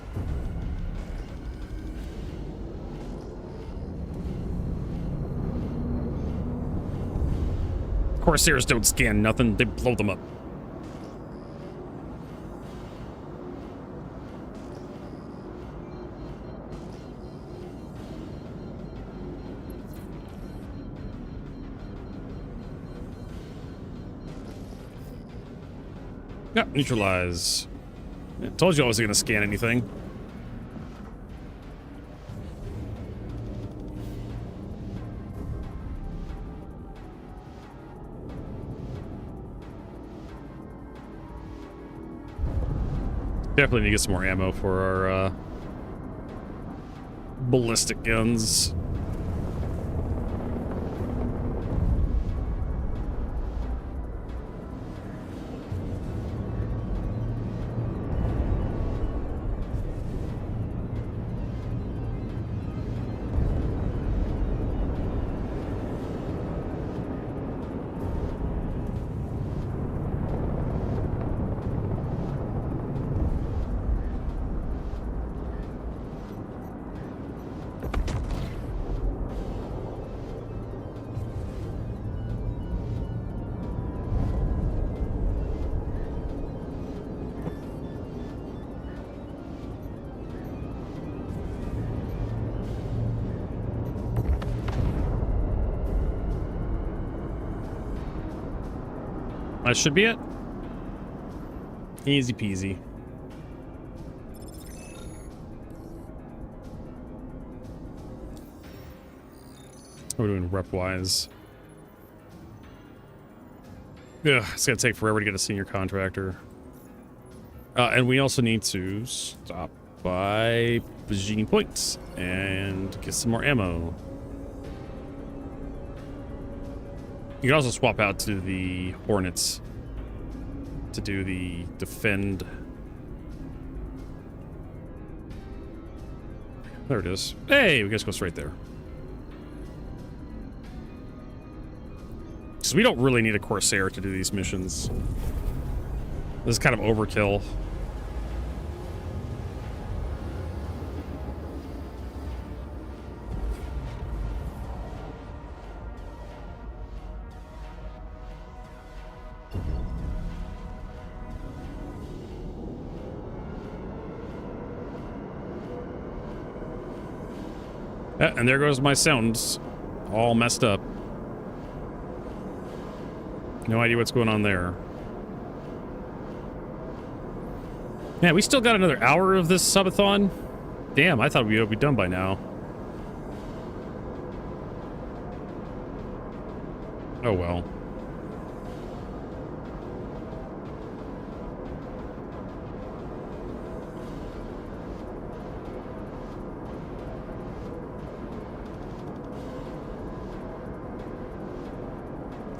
Corsairs don't scan nothing, they blow them up. Yep, neutralize. I told you I wasn't gonna scan anything. Definitely need to get some more ammo for our ballistic guns. That should be it. Easy peasy. What are we doing rep-wise? Yeah, it's gonna take forever to get a senior contractor. And we also need to stop by Virginia Point and get some more ammo. You can also swap out to the Hornets to do the defend. There it is. Hey, we guys go straight there. So we don't really need a Corsair to do these missions. This is kind of overkill. Yeah, and there goes my sounds, all messed up. No idea what's going on there. Man, we still got another hour of this subathon? Damn, I thought we would be done by now. Oh well.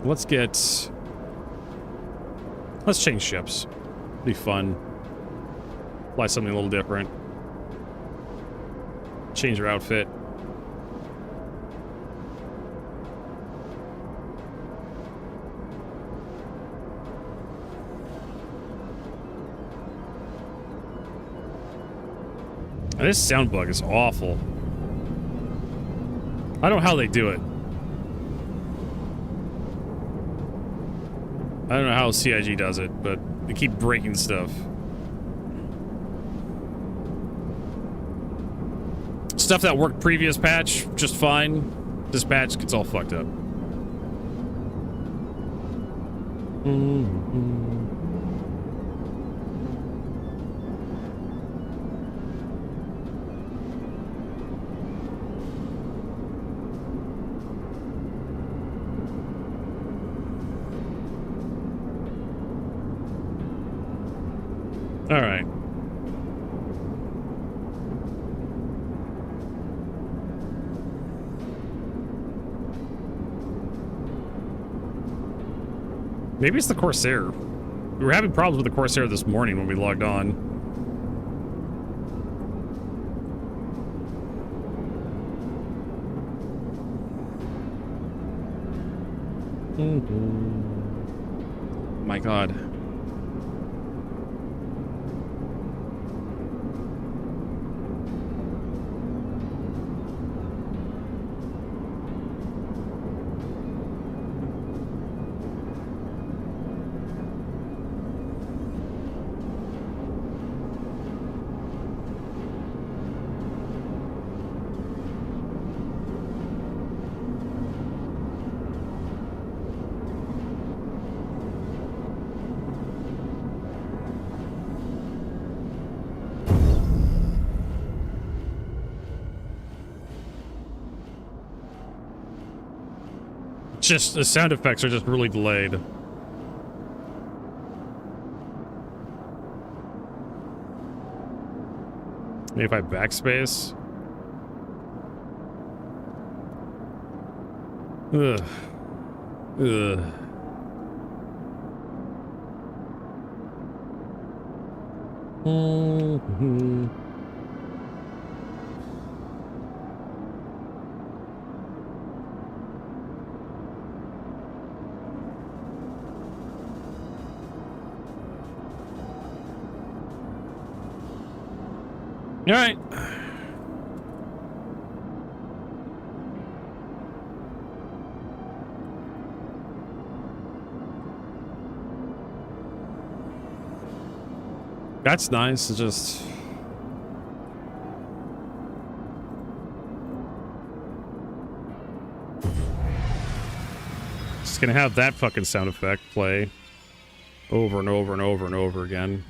Let's change ships. Be fun. Fly something a little different. Change our outfit. And this sound bug is awful. I don't know how they do it. I don't know how CIG does it, but they keep breaking stuff. Stuff that worked previous patch, just fine. This patch gets all fucked up. Maybe it's the Corsair. We were having problems with the Corsair this morning when we logged on. My God. Just the sound effects are just really delayed. Maybe if I backspace. Ugh. Ugh. Mm-hmm. All right. That's nice. It's just gonna have that fucking sound effect play over and over and over and over again.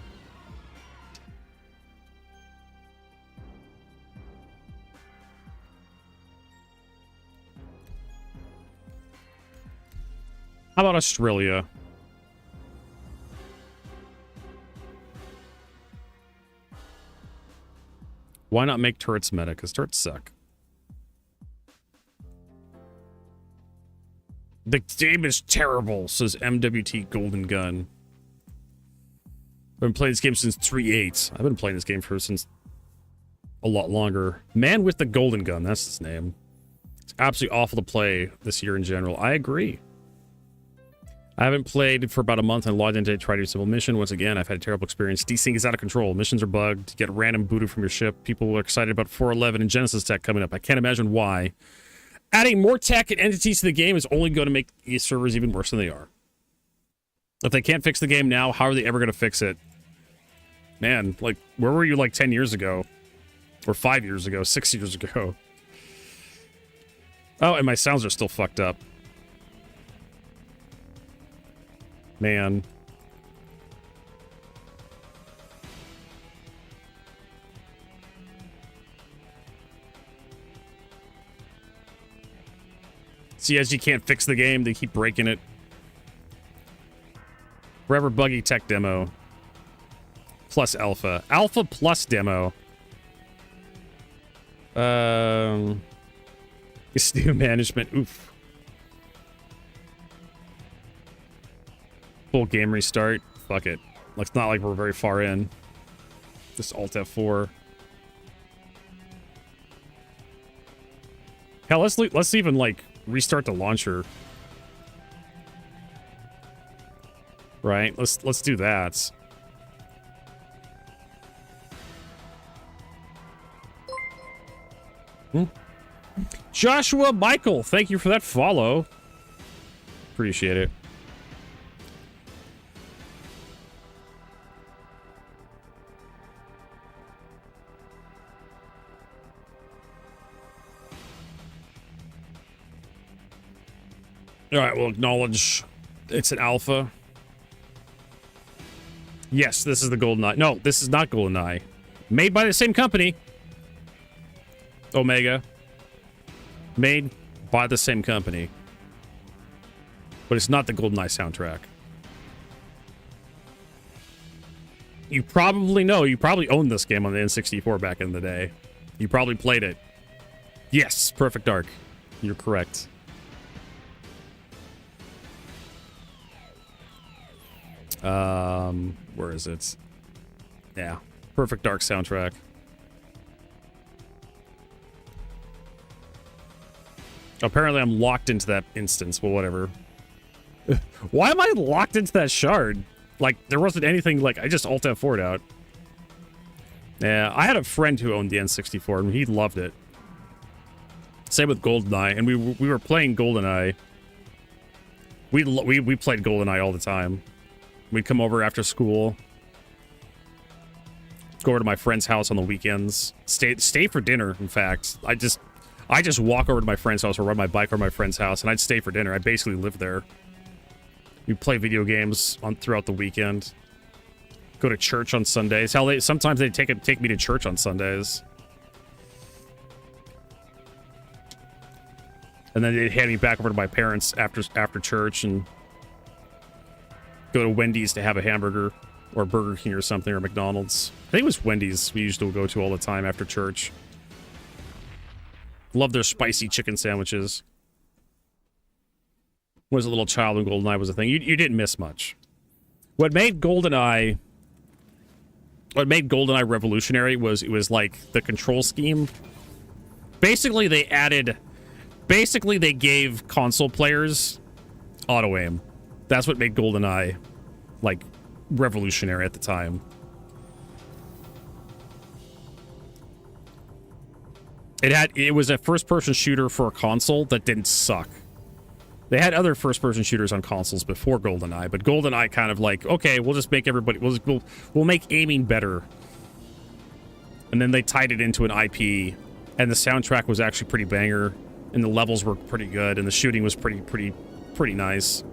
How about Australia? Why not make turrets meta? Because turrets suck. The game is terrible, says MWT Golden Gun. I've been playing this game since 3.8. I've been playing this game since a lot longer. Man with the Golden Gun, that's his name. It's absolutely awful to play this year in general. I agree. I haven't played for about a month and logged in to try to do a simple mission. Once again, I've had a terrible experience. Desync is out of control. Missions are bugged. Get random booted from your ship. People are excited about 4.11 and Genesis tech coming up. I can't imagine why. Adding more tech and entities to the game is only going to make these servers even worse than they are. If they can't fix the game now, how are they ever going to fix it? Man, like, where were you like 10 years ago? Or 5 years ago? 6 years ago? Oh, and my sounds are still fucked up. Man. See, as you can't fix the game, they keep breaking it. Forever buggy tech demo. Plus alpha. Alpha plus demo. It's new management. Oof. Full game restart. Fuck it. It's not like we're very far in. Just Alt F4. Hell, let's even like restart the launcher. Right? Let's do that. Joshua Michael, thank you for that follow. Appreciate it. All right, we'll acknowledge it's an alpha. Yes, this is the GoldenEye. No, this is not GoldenEye. Made by the same company. Omega. Made by the same company. But it's not the GoldenEye soundtrack. You probably know. You probably owned this game on the N64 back in the day. You probably played it. Yes, Perfect Dark. You're correct. Where is it? Yeah, Perfect Dark soundtrack. Apparently I'm locked into that instance. Well, whatever. Why am I locked into that shard? Like, there wasn't anything, like, I just Alt F4'd out. Yeah, I had a friend who owned the N64, and he loved it. Same with GoldenEye, and we were playing GoldenEye. We played GoldenEye all the time. We'd come over after school. Go over to my friend's house on the weekends. Stay for dinner, in fact. I just walk over to my friend's house or ride my bike over to my friend's house, and I'd stay for dinner. I basically lived there. We'd play video games throughout the weekend. Go to church on Sundays. Hell, sometimes they take me to church on Sundays. And then they'd hand me back over to my parents after church and go to Wendy's to have a hamburger or Burger King or something, or McDonald's. I think it was Wendy's we used to go to all the time after church. Love their spicy chicken sandwiches. Was a little child when GoldenEye was a thing. You didn't miss much. What made GoldenEye revolutionary was it was like the control scheme. Basically they gave console players auto aim. That's what made GoldenEye like revolutionary at the time. It was a first-person shooter for a console that didn't suck. They had other first-person shooters on consoles before GoldenEye, but GoldenEye kind of like, okay, we'll just make everybody we'll make aiming better. And then they tied it into an IP, and the soundtrack was actually pretty banger, and the levels were pretty good, and the shooting was pretty nice.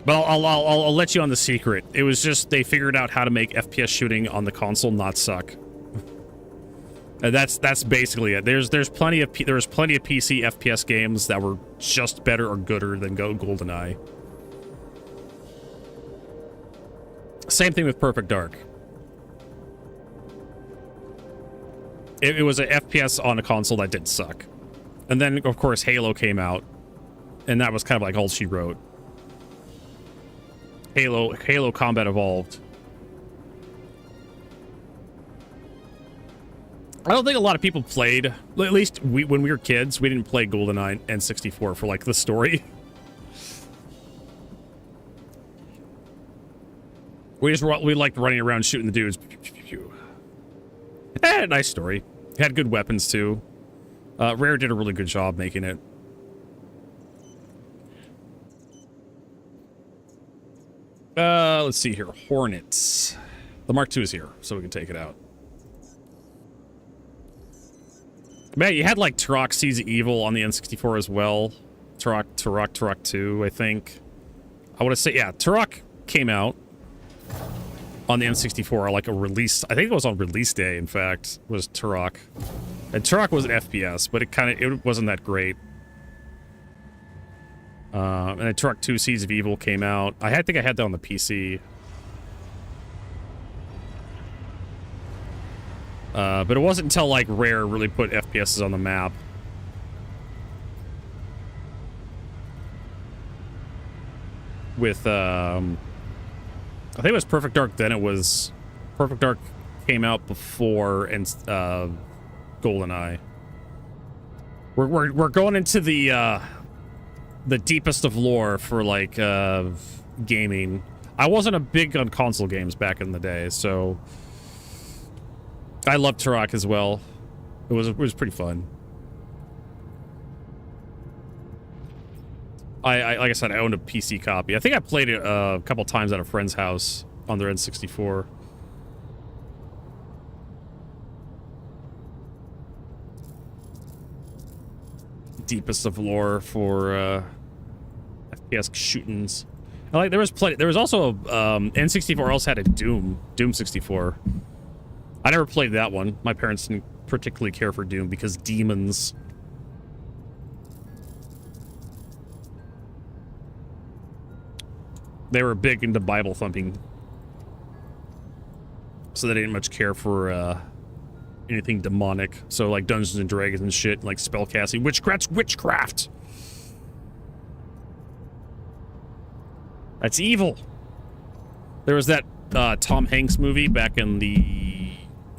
But I'll let you on the secret. It was just they figured out how to make FPS shooting on the console not suck. And that's basically it. There was plenty of PC FPS games that were just better or gooder than GoldenEye. Same thing with Perfect Dark. It was an FPS on a console that did suck. And then of course Halo came out, and that was kind of like all she wrote. Halo Combat Evolved. I don't think a lot of people played, at least when we were kids, we didn't play GoldenEye and 64 for like the story. We liked running around shooting the dudes. Nice story. Had good weapons too. Rare did a really good job making it. Let's see here. Hornets. The Mark II is here, so we can take it out. Man, you had like Turok Seas of Evil on the N64 as well. Turok 2, I think. I want to say, yeah, Turok came out on the N64, like a release. I think it was on release day, in fact, was Turok. And Turok was an FPS, but it wasn't that great. And then Turok 2 Seas of Evil came out. I think I had that on the PC. But it wasn't until like Rare really put FPSs on the map. With I think it was Perfect Dark. Then it was Perfect Dark came out before and GoldenEye. We're going into the deepest of lore for like gaming. I wasn't a big on console games back in the day, so I loved Turok as well. It was pretty fun. Like I said, I owned a PC copy. I think I played it a couple times at a friend's house on their N64. Deepest of lore for FPS shootings. Like there was also N64 also had a Doom 64. I never played that one. My parents didn't particularly care for Doom because demons. They were big into Bible thumping, so they didn't much care for anything demonic. So like Dungeons and Dragons and shit, like spellcasting, witchcraft. That's evil. There was that Tom Hanks movie back in the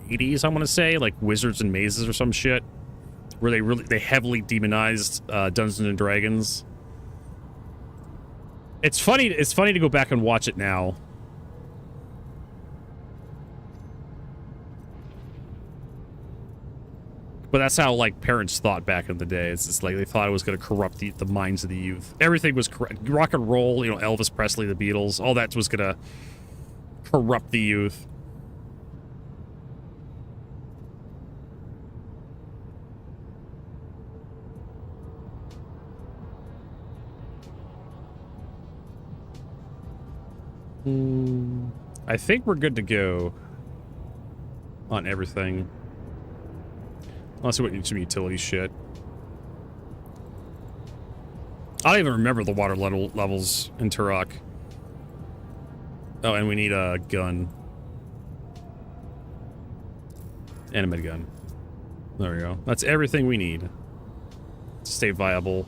80s, I want to say, like Wizards and Mazes or some shit, where they heavily demonized Dungeons and Dragons. It's funny to go back and watch it now. But that's how, like, parents thought back in the day. It's just like they thought it was going to corrupt the minds of the youth. Everything was corrupt. Rock and roll, you know, Elvis Presley, the Beatles, all that was going to corrupt the youth. I think we're good to go on everything. Unless we need some utility shit. I don't even remember the water levels in Turok. Oh, and we need a gun. And a minigun. There we go. That's everything we need to stay viable.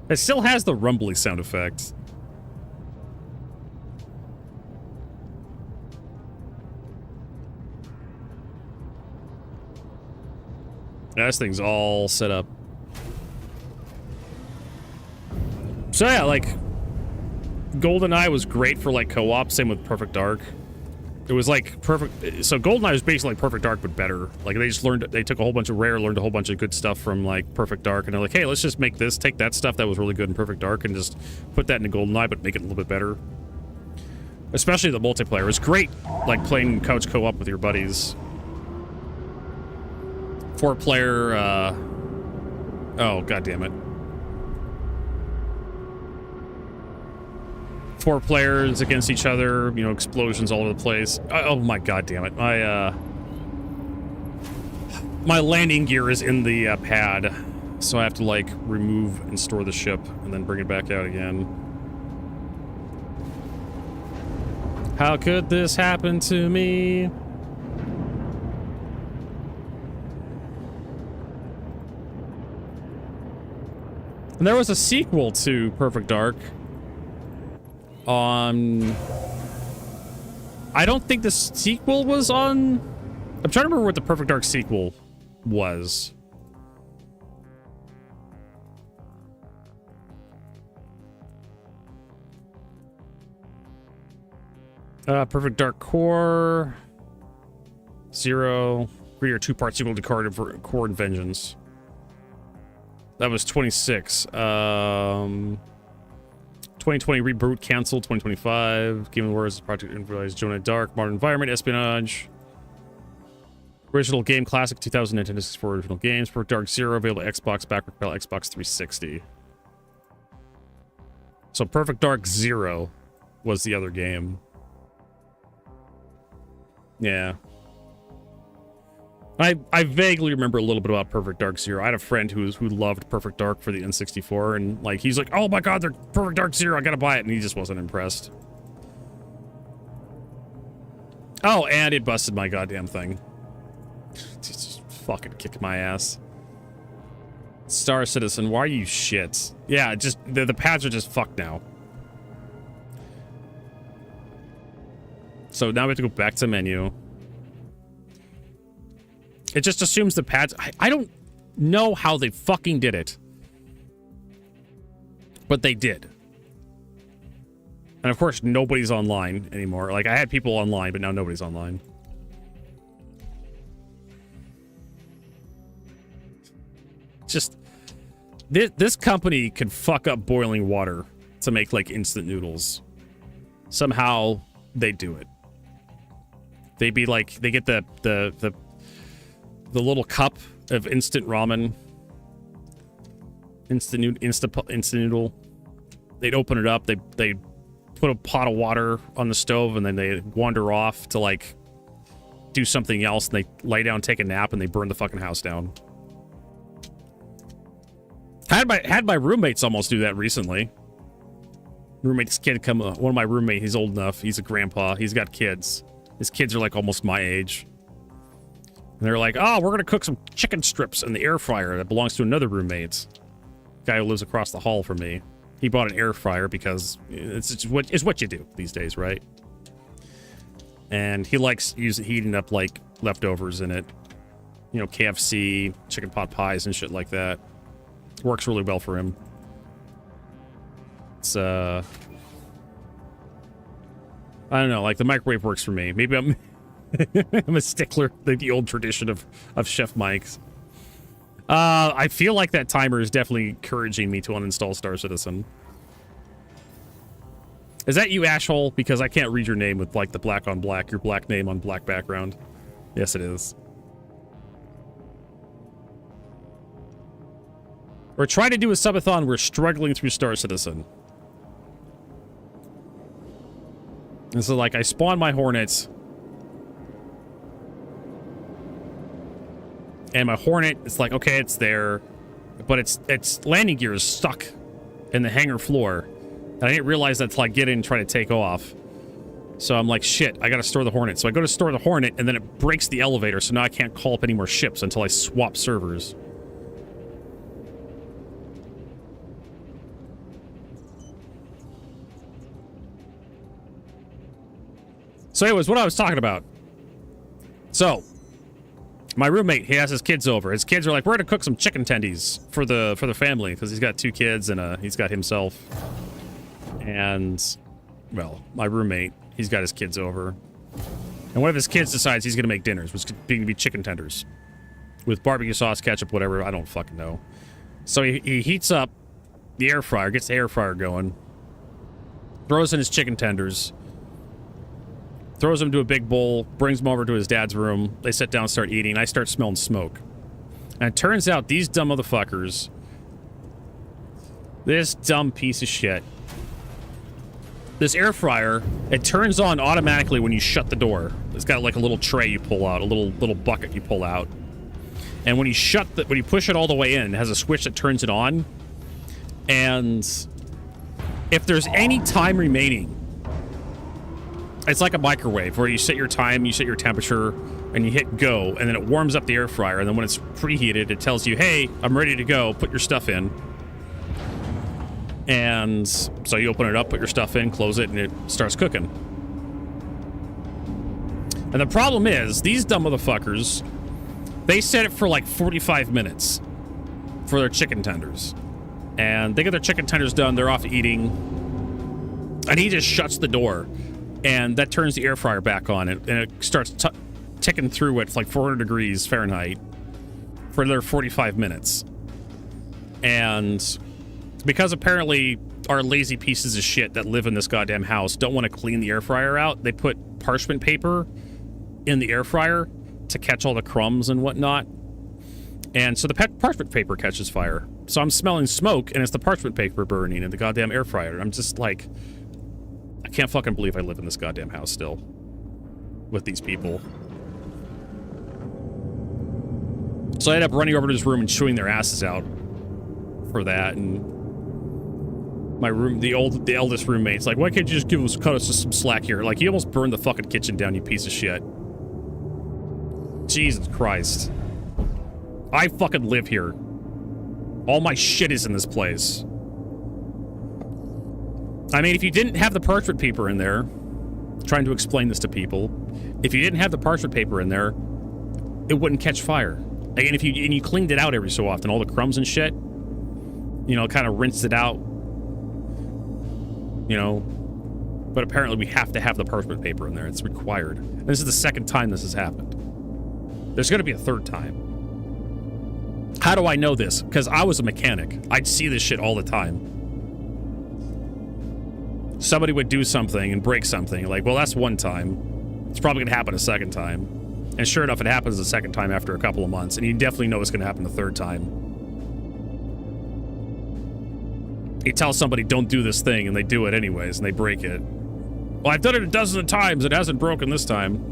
It still has the rumbly sound effect. Yeah, this thing's all set up. So yeah, like, GoldenEye was great for, like, co-op, same with Perfect Dark. It was, like, perfect. So GoldenEye was basically like Perfect Dark, but better. Like, they just learned, they took a whole bunch of Rare, learned a whole bunch of good stuff from, like, Perfect Dark, and they're like, hey, let's just make this, take that stuff that was really good in Perfect Dark and just put that into GoldenEye, but make it a little bit better. Especially the multiplayer. It's great, like, playing couch co-op with your buddies. 4-player, oh, god damn it. 4 players against each other, you know, explosions all over the place. Oh my god damn it. My landing gear is in the pad, so I have to, like, remove and store the ship and then bring it back out again. How could this happen to me? And there was a sequel to Perfect Dark. I don't think the sequel was on... I'm trying to remember what the Perfect Dark sequel was. Perfect Dark Core. 0. 3 or 2-part sequel to Core and Vengeance. That was 26. 2020 reboot canceled. 2025 Game of the Wars Project Improvised Jonah Dark Modern Environment Espionage. Original game classic 2010 for original games. Perfect Dark 0 available Xbox backward compatible Xbox 360. So Perfect Dark 0 was the other game. Yeah. I vaguely remember a little bit about Perfect Dark 0. I had a friend who loved Perfect Dark for the N64, and, like, he's like, oh my god, they're Perfect Dark 0, I gotta buy it, and he just wasn't impressed. Oh, and it busted my goddamn thing. Just fucking kicked my ass. Star Citizen, why are you shit? Yeah, just, the pads are just fucked now. So now we have to go back to menu. It just assumes the pads... I don't know how they fucking did it. But they did. And of course, nobody's online anymore. Like, I had people online, but now nobody's online. Just... This company can fuck up boiling water to make, like, instant noodles. Somehow, they do it. They be like... They get the little cup of instant ramen, instant noodle. They'd open it up. They put a pot of water on the stove, and then they wander off to, like, do something else. And they lay down, take a nap, and they burn the fucking house down. Had my roommates almost do that recently. Roommate's kid come. One of my roommates. He's old enough. He's a grandpa. He's got kids. His kids are, like, almost my age. And they're like, oh, we're going to cook some chicken strips in the air fryer that belongs to another roommate. Guy who lives across the hall from me. He bought an air fryer because it's what you do these days, right? And he likes heating up like leftovers in it. You know, KFC, chicken pot pies and shit like that. Works really well for him. It's I don't know, like the microwave works for me. Maybe I'm I'm a stickler, the old tradition of Chef Mike's. I feel like that timer is definitely encouraging me to uninstall Star Citizen. Is that you, Ashhole? Because I can't read your name with like the black on black, your black name on black background. Yes, it is. We're trying to do a subathon. We're struggling through Star Citizen. And so, like, I spawn my Hornets. And my Hornet, it's like, okay, it's there. But its landing gear is stuck in the hangar floor. And I didn't realize that until I get in and try to take off. So I'm like, shit, I gotta store the Hornet. So I go to store the Hornet, and then it breaks the elevator, so now I can't call up any more ships until I swap servers. So anyways, what I was talking about. So, my roommate, he has his kids over. His kids are like, we're gonna cook some chicken tendies for the family, because he's got 2 kids and he's got himself. And, well, my roommate, he's got his kids over. And one of his kids decides he's gonna make dinners, which could be chicken tenders. With barbecue sauce, ketchup, whatever, I don't fucking know. So he heats up the air fryer, gets the air fryer going, throws in his chicken tenders, throws them to a big bowl, brings them over to his dad's room. They sit down and start eating. I start smelling smoke. And it turns out these dumb motherfuckers, this dumb piece of shit, this air fryer, it turns on automatically when you shut the door. It's got like a little tray you pull out, a little bucket you pull out. And when you push it all the way in, it has a switch that turns it on. And if there's any time remaining, it's like a microwave where you set your time, you set your temperature, and you hit go, and then it warms up the air fryer, and then when it's preheated, it tells you, hey, I'm ready to go, put your stuff in. And so you open it up, put your stuff in, close it, and it starts cooking. And the problem is, these dumb motherfuckers, they set it for like 45 minutes for their chicken tenders. And they get their chicken tenders done, they're off eating, and he just shuts the door. And that turns the air fryer back on, and it starts ticking through at like 400 degrees Fahrenheit for another 45 minutes. And because apparently our lazy pieces of shit that live in this goddamn house don't want to clean the air fryer out, they put parchment paper in the air fryer to catch all the crumbs and whatnot. And so the parchment paper catches fire. So I'm smelling smoke, and it's the parchment paper burning in the goddamn air fryer. I'm just like, I can't fucking believe I live in this goddamn house still with these people. So I ended up running over to his room and chewing their asses out for that. And my room, the eldest roommate's like, why can't you just cut us some slack here? Like, you almost burned the fucking kitchen down, you piece of shit. Jesus Christ. I fucking live here. All my shit is in this place. I mean, if you didn't have the parchment paper in there, trying to explain this to people, if you didn't have the parchment paper in there, it wouldn't catch fire. And if you cleaned it out every so often, all the crumbs and shit, you know, kind of rinsed it out, you know. But apparently we have to have the parchment paper in there. It's required. And this is the second time this has happened. There's going to be a third time. How do I know this? Because I was a mechanic. I'd see this shit all the time. Somebody would do something and break something. Like, well, that's one time. It's probably going to happen a second time. And sure enough, it happens a second time after a couple of months. And you definitely know it's going to happen the third time. You tell somebody, don't do this thing, and they do it anyways, and they break it. Well, I've done it a dozen of times. It hasn't broken this time.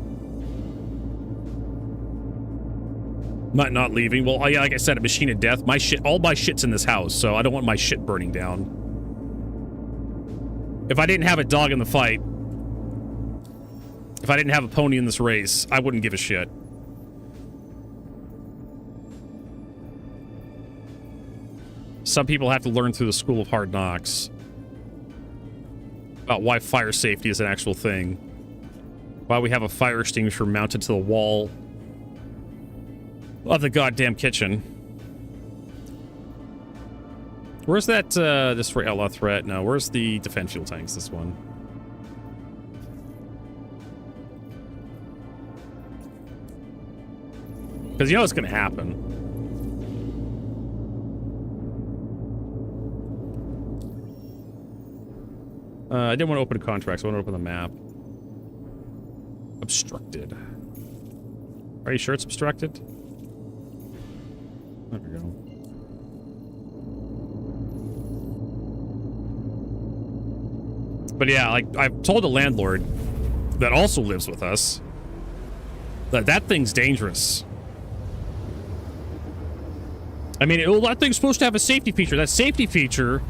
Not leaving. Well, yeah, like I said, a machine of death. All my shit's in this house, so I don't want my shit burning down. If I didn't have a dog in the fight, if I didn't have a pony in this race, I wouldn't give a shit. Some people have to learn through the school of hard knocks. about why fire safety is an actual thing. Why we have a fire extinguisher mounted to the wall of the goddamn kitchen. Where's that, destroy outlaw threat? No, where's the defend fuel tanks, this one? Because you know what's going to happen. I didn't want to open a contract, so I want to open the map. Obstructed. Are you sure it's obstructed? There we go. But yeah, like, I've told the landlord that also lives with us that that thing's dangerous. I mean, that thing's supposed to have a safety feature. That safety feature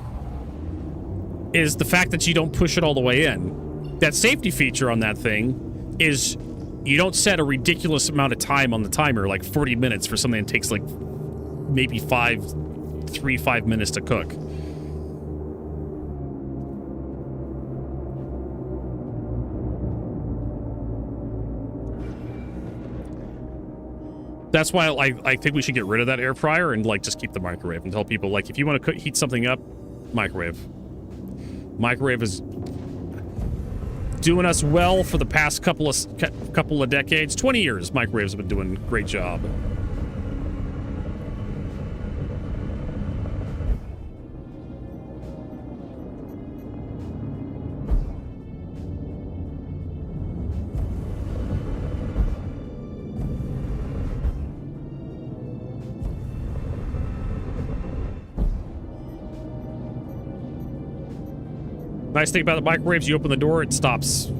is the fact that you don't push it all the way in. That safety feature on that thing is you don't set a ridiculous amount of time on the timer, like 40 minutes for something that takes like maybe 5 minutes to cook. That's why I think we should get rid of that air fryer and like just keep the microwave and tell people like if you want to heat something up, microwave. Microwave is doing us well for the past couple of decades. 20 years, microwaves have been doing a great job. Nice thing about the microwaves, you open the door, it stops. And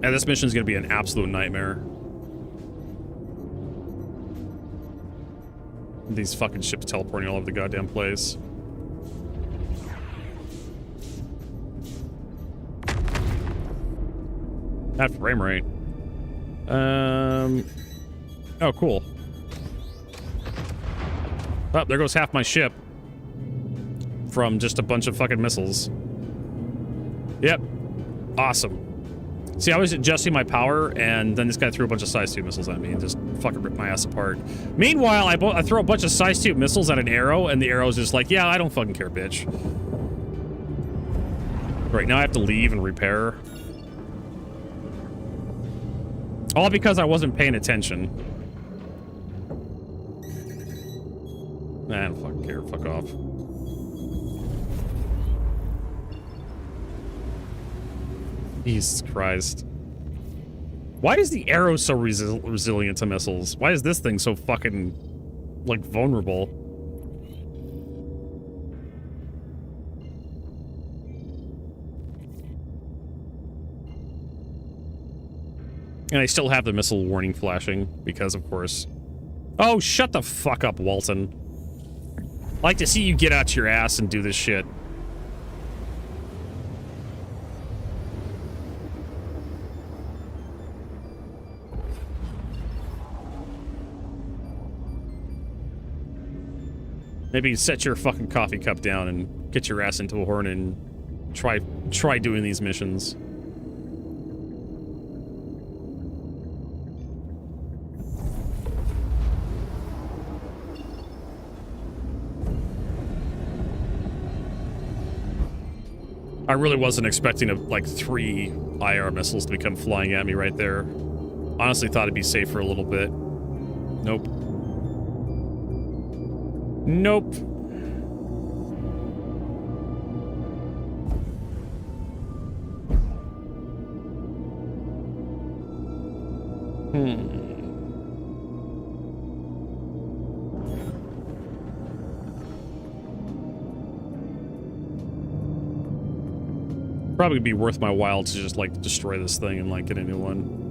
this mission is going to be an absolute nightmare. These fucking ships teleporting all over the goddamn place. That frame rate. Oh, cool. Oh, there goes half my ship. From just a bunch of fucking missiles. Yep. Awesome. See, I was adjusting my power, and then this guy threw a bunch of size 2 missiles at me and just fucking ripped my ass apart. Meanwhile, I throw a bunch of size 2 missiles at an arrow, and the arrow's just like, yeah, I don't fucking care, bitch. Right, now I have to leave and repair. All because I wasn't paying attention. Nah, I don't fucking care. Fuck off. Jesus Christ. Why is the arrow so resilient to missiles? Why is this thing so fucking, like, vulnerable? And I still have the missile warning flashing, because, of course... Oh, shut the fuck up, Walton. I'd like to see you get out your ass and do this shit. Maybe set your fucking coffee cup down and get your ass into a horn and try doing these missions. I really wasn't expecting like 3 IR missiles to come flying at me right there. Honestly thought it'd be safe for a little bit. Nope. Nope. Probably be worth my while to just like destroy this thing and like get a new one.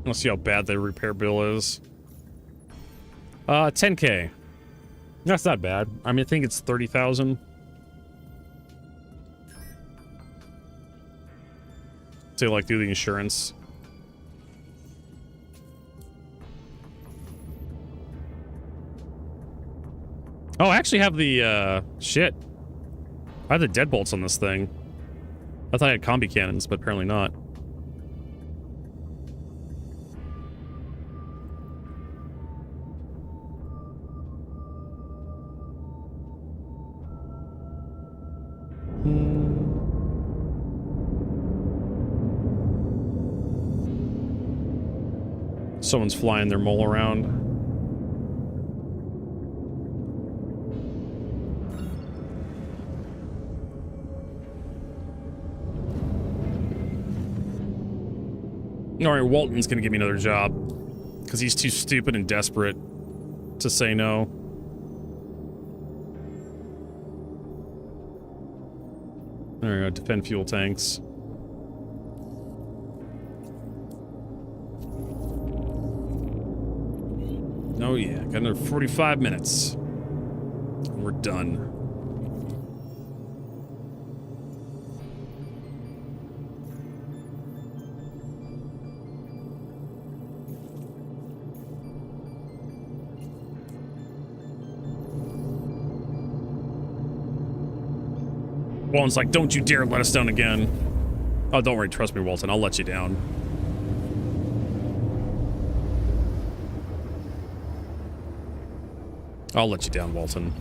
Let's see how bad the repair bill is. 10K. That's not bad. I mean, I think it's 30,000. To like do the insurance. Oh, I actually have the shit. I have the deadbolts on this thing. I thought I had combi cannons, but apparently not. Someone's flying their mole around. Alright, Walton's gonna give me another job. Because he's too stupid and desperate to say no. There we go, defend fuel tanks. Oh yeah, got another 45 minutes. We're done. Walton's like, don't you dare let us down again. Oh, don't worry, trust me, Walton, I'll let you down. I'll let you down, Walton.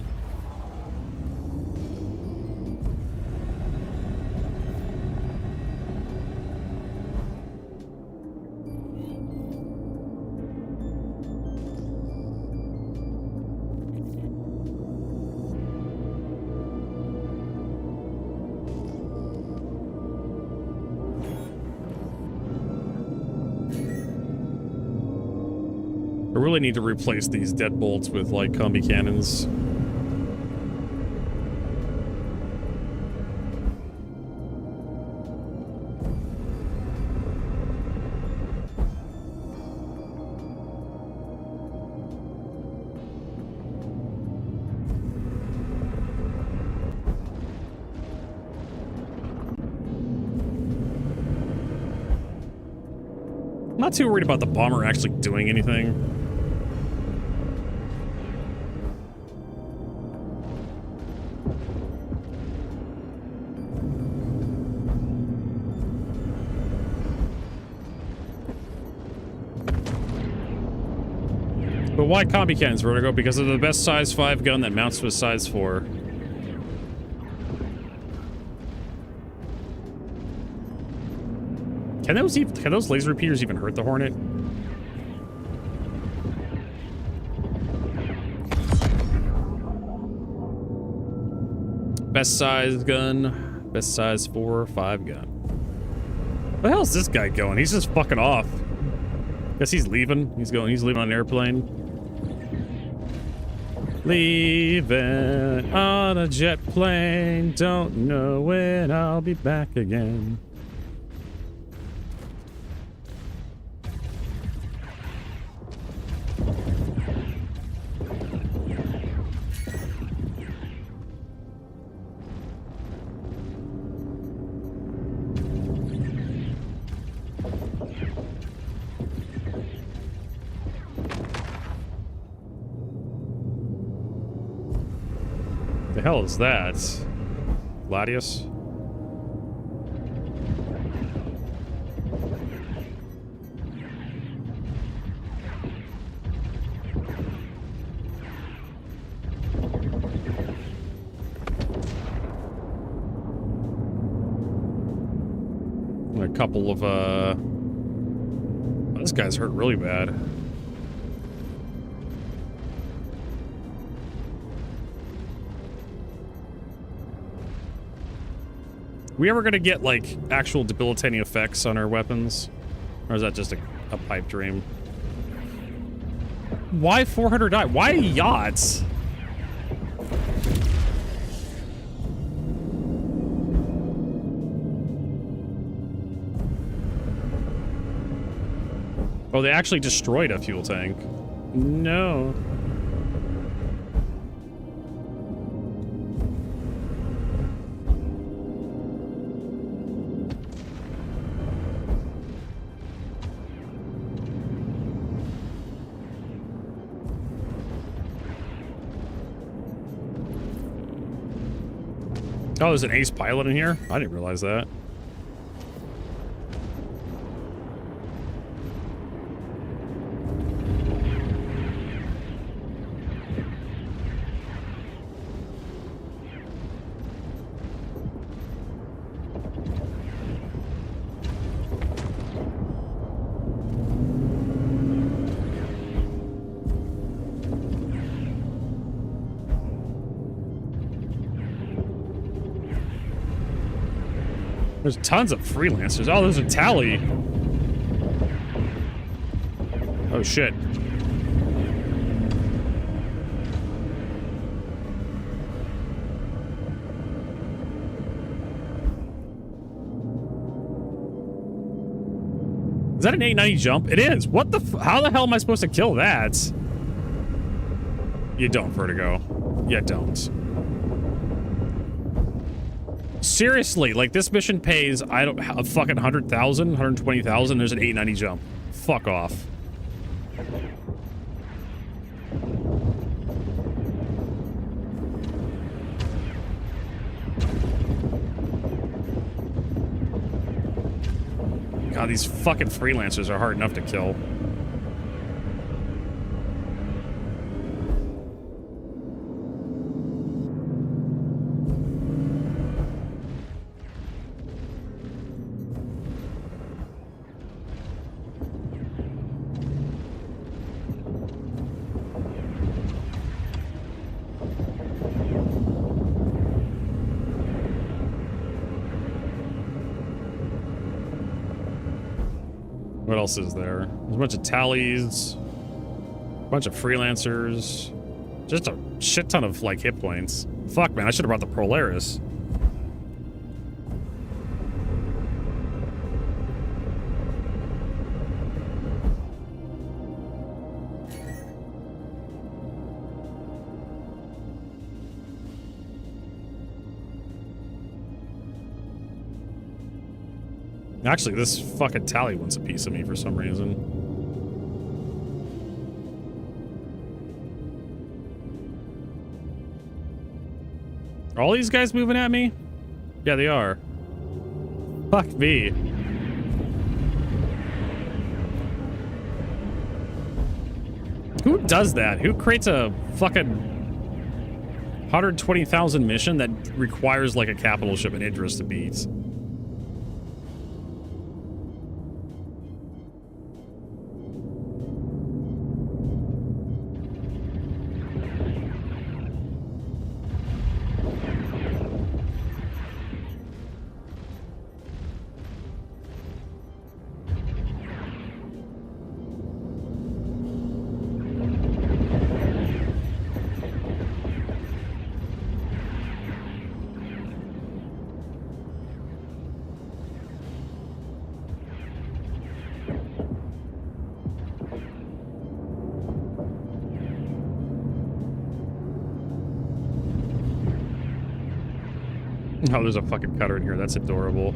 I really need to replace these deadbolts with, like, combi cannons. I'm not too worried about the bomber actually doing anything. But why combi cannons, Vertigo? Because they're the best size 5 gun that mounts to a size 4. Can those laser repeaters even hurt the Hornet? Best size gun, best size 4 or 5 gun. Where the hell is this guy going? He's just fucking off. Guess he's leaving. He's leaving on an airplane. Leaving on a jet plane. Don't know when I'll be back again. The hell is that? Gladius? A couple of, this guy's hurt really bad. We ever gonna get, like, actual debilitating effects on our weapons? Or is that just a pipe dream? Why 400 die? Why yachts? Oh, they actually destroyed a fuel tank. No. Oh, there's an ace pilot in here? I didn't realize that. There's tons of freelancers. Oh, there's a tally. Oh, shit. Is that an 890 jump? It is. What the how the hell am I supposed to kill that? You don't, Vertigo. You don't. Seriously, like this mission pays, I don't, a fucking 100,000, 120,000, there's an 890 jump. Fuck off. God, these fucking freelancers are hard enough to kill. What else is there? There's a bunch of tallies, a bunch of freelancers, just a shit ton of like hit points. Fuck, man, I should have brought the Polaris. Actually, this fucking tally wants a piece of me for some reason. Are all these guys moving at me? Yeah, they are. Fuck me. Who does that? Who creates a fucking 120,000 mission that requires like a capital ship and Idris to beat? Oh, there's a fucking cutter in here. That's adorable.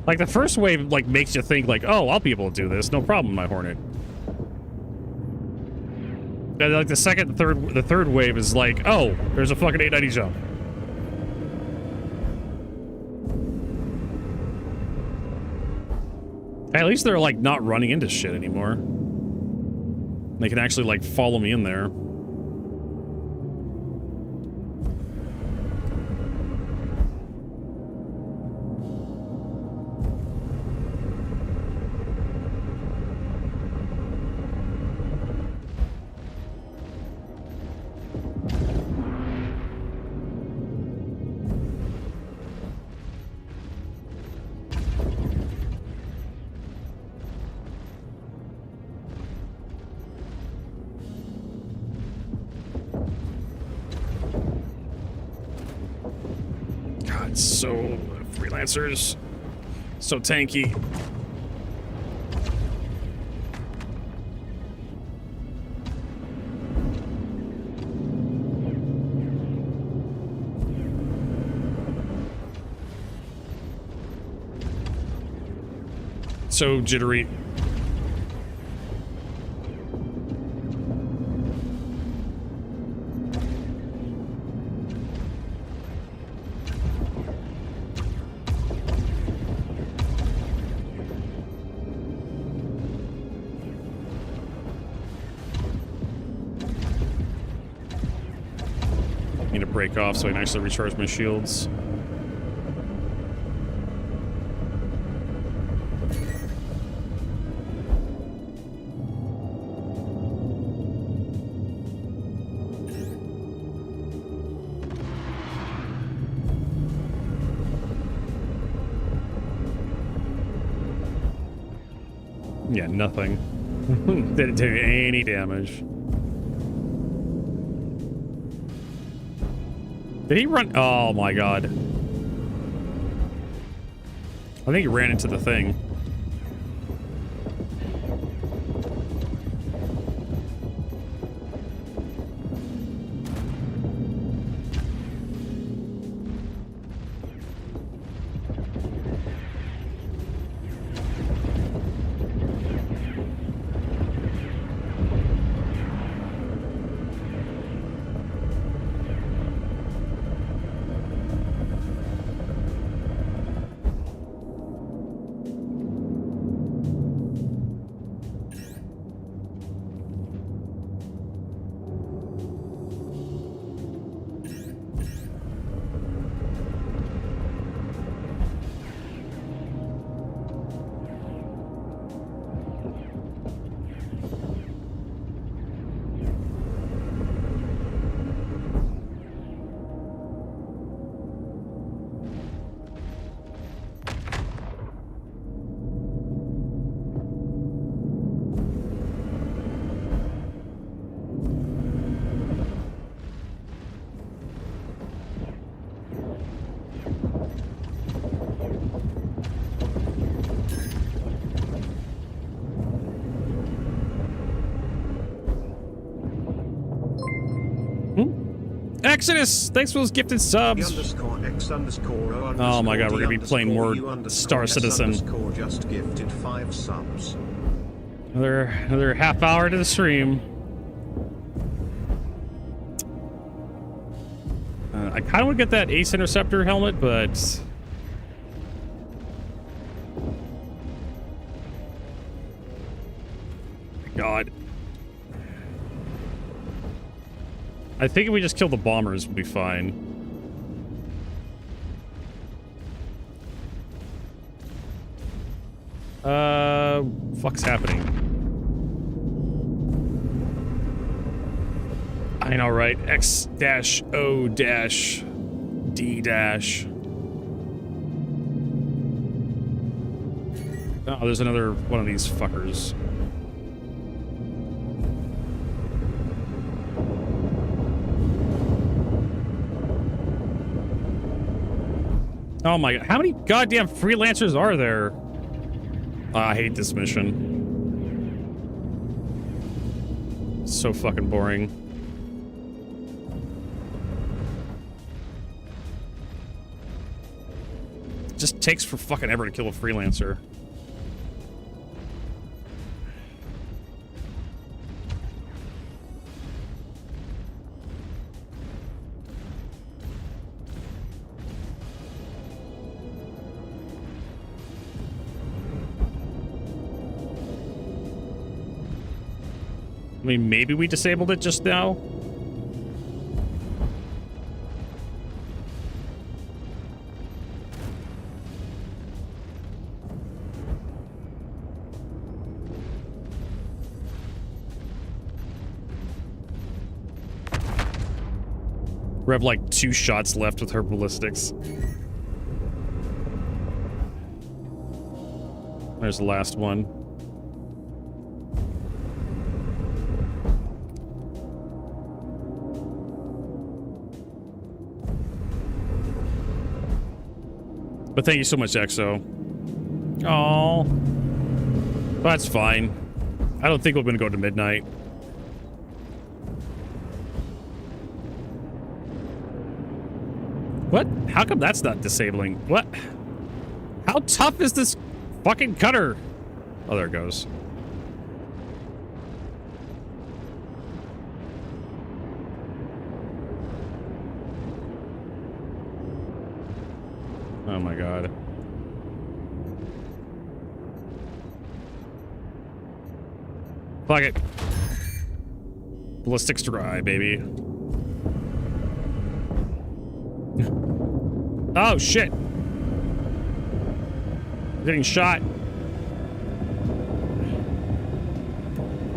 Like, the first wave, like, makes you think, like, oh, I'll be able to do this. No problem, my Hornet. And, like, the second, the third wave is like, oh, there's a fucking 890 jump. Hey, at least they're, like, not running into shit anymore. They can actually, like, follow me in there. So freelancers, so tanky. So jittery. to break off so I can actually recharge my shields. Yeah, nothing. Didn't do any damage. Did he run? Oh my god. I think he ran into the thing. Exodus! Thanks for those gifted subs. Oh my god, we're gonna be playing more Star Citizen. Just gifted 5 subs. Another half hour to the stream. I kind of want to get that Ace Interceptor helmet, but God. I think if we just kill the bombers, we'll be fine. Fuck's happening? I know, right? X-O-D-. Oh, there's another one of these fuckers. Oh my god, how many goddamn freelancers are there? I hate this mission. So fucking boring. It just takes for fucking ever to kill a freelancer. I mean, maybe we disabled it just now. We have like 2 shots left with her ballistics. There's the last one. But thank you so much, Exo. Oh, that's fine. I don't think we're gonna go to midnight. What? How come that's not disabling? What? How tough is this fucking cutter? Oh, there it goes. Oh my god. Fuck it. Ballistics dry, baby. Oh, shit. Getting shot.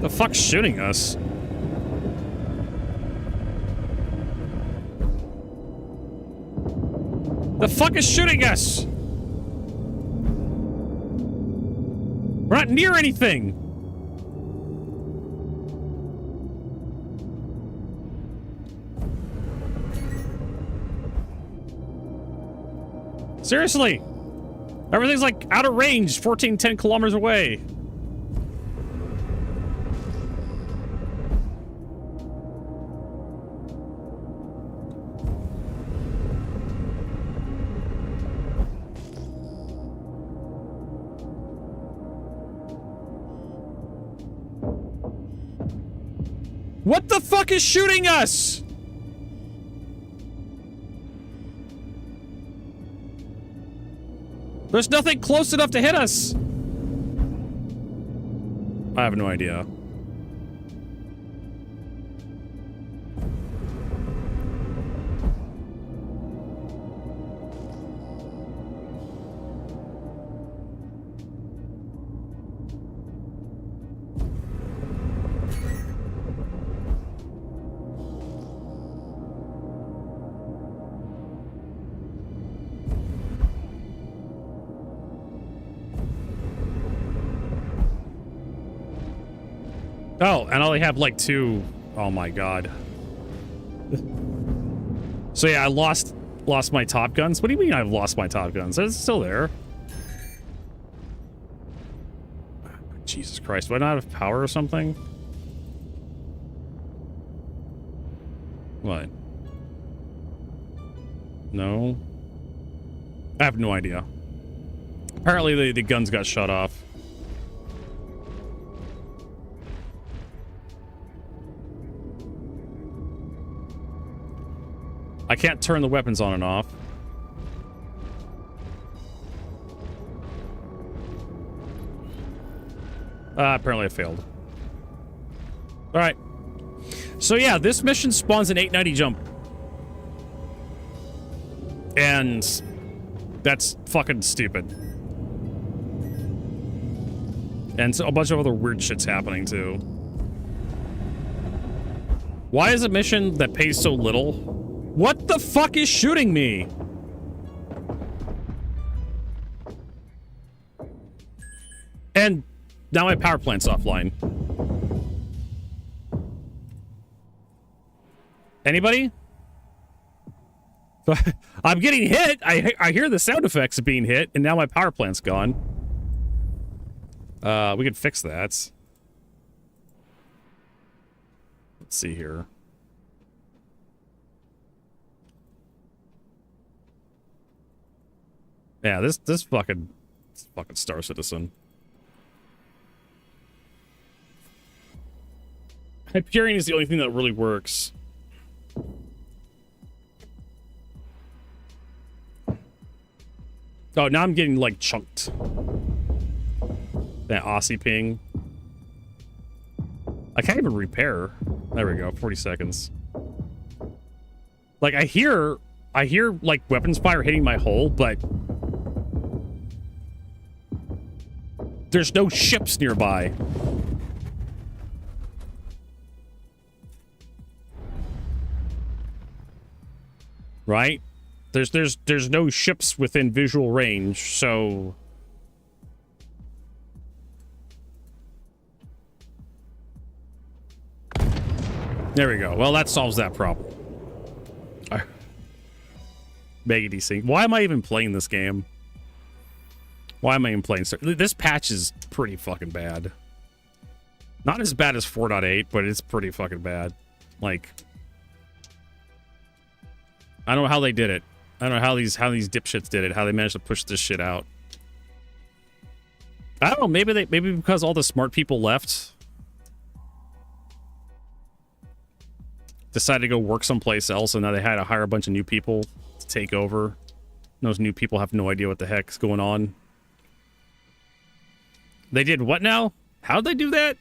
The fuck's shooting us? The fuck is shooting us? We're not near anything. Seriously. Everything's like out of range, 10 kilometers away. What the fuck is shooting us? There's nothing close enough to hit us. I have no idea. Oh, and I only have like 2. Oh my god. So yeah, I lost my top guns. What do you mean I've lost my top guns? It's still there. Jesus Christ, do I not have power or something? What? No. I have no idea. Apparently the guns got shut off. I can't turn the weapons on and off. Apparently I failed. Alright. So yeah, this mission spawns an 890 jump. And that's fucking stupid. And so a bunch of other weird shit's happening too. Why is a mission that pays so little? What the fuck is shooting me? And now my power plant's offline. Anybody? I'm getting hit. I hear the sound effects of being hit, and now my power plant's gone. We can fix that. Let's see here. Yeah, this fucking Star Citizen. Hyperion is the only thing that really works. Oh, now I'm getting like chunked. That Aussie ping. I can't even repair. There we go, 40 seconds. Like I hear like weapons fire hitting my hull, but there's no ships nearby. Right? There's no ships within visual range, so there we go. Well, that solves that problem. Mega desync. Why am I even playing this game? Why am I even playing? This patch is pretty fucking bad. Not as bad as 4.8, but it's pretty fucking bad. Like, I don't know how they did it. I don't know how these dipshits did it. How they managed to push this shit out. I don't know. Maybe because all the smart people left, decided to go work someplace else, and now they had to hire a bunch of new people to take over. And those new people have no idea what the heck's going on. They did what now? How'd they do that?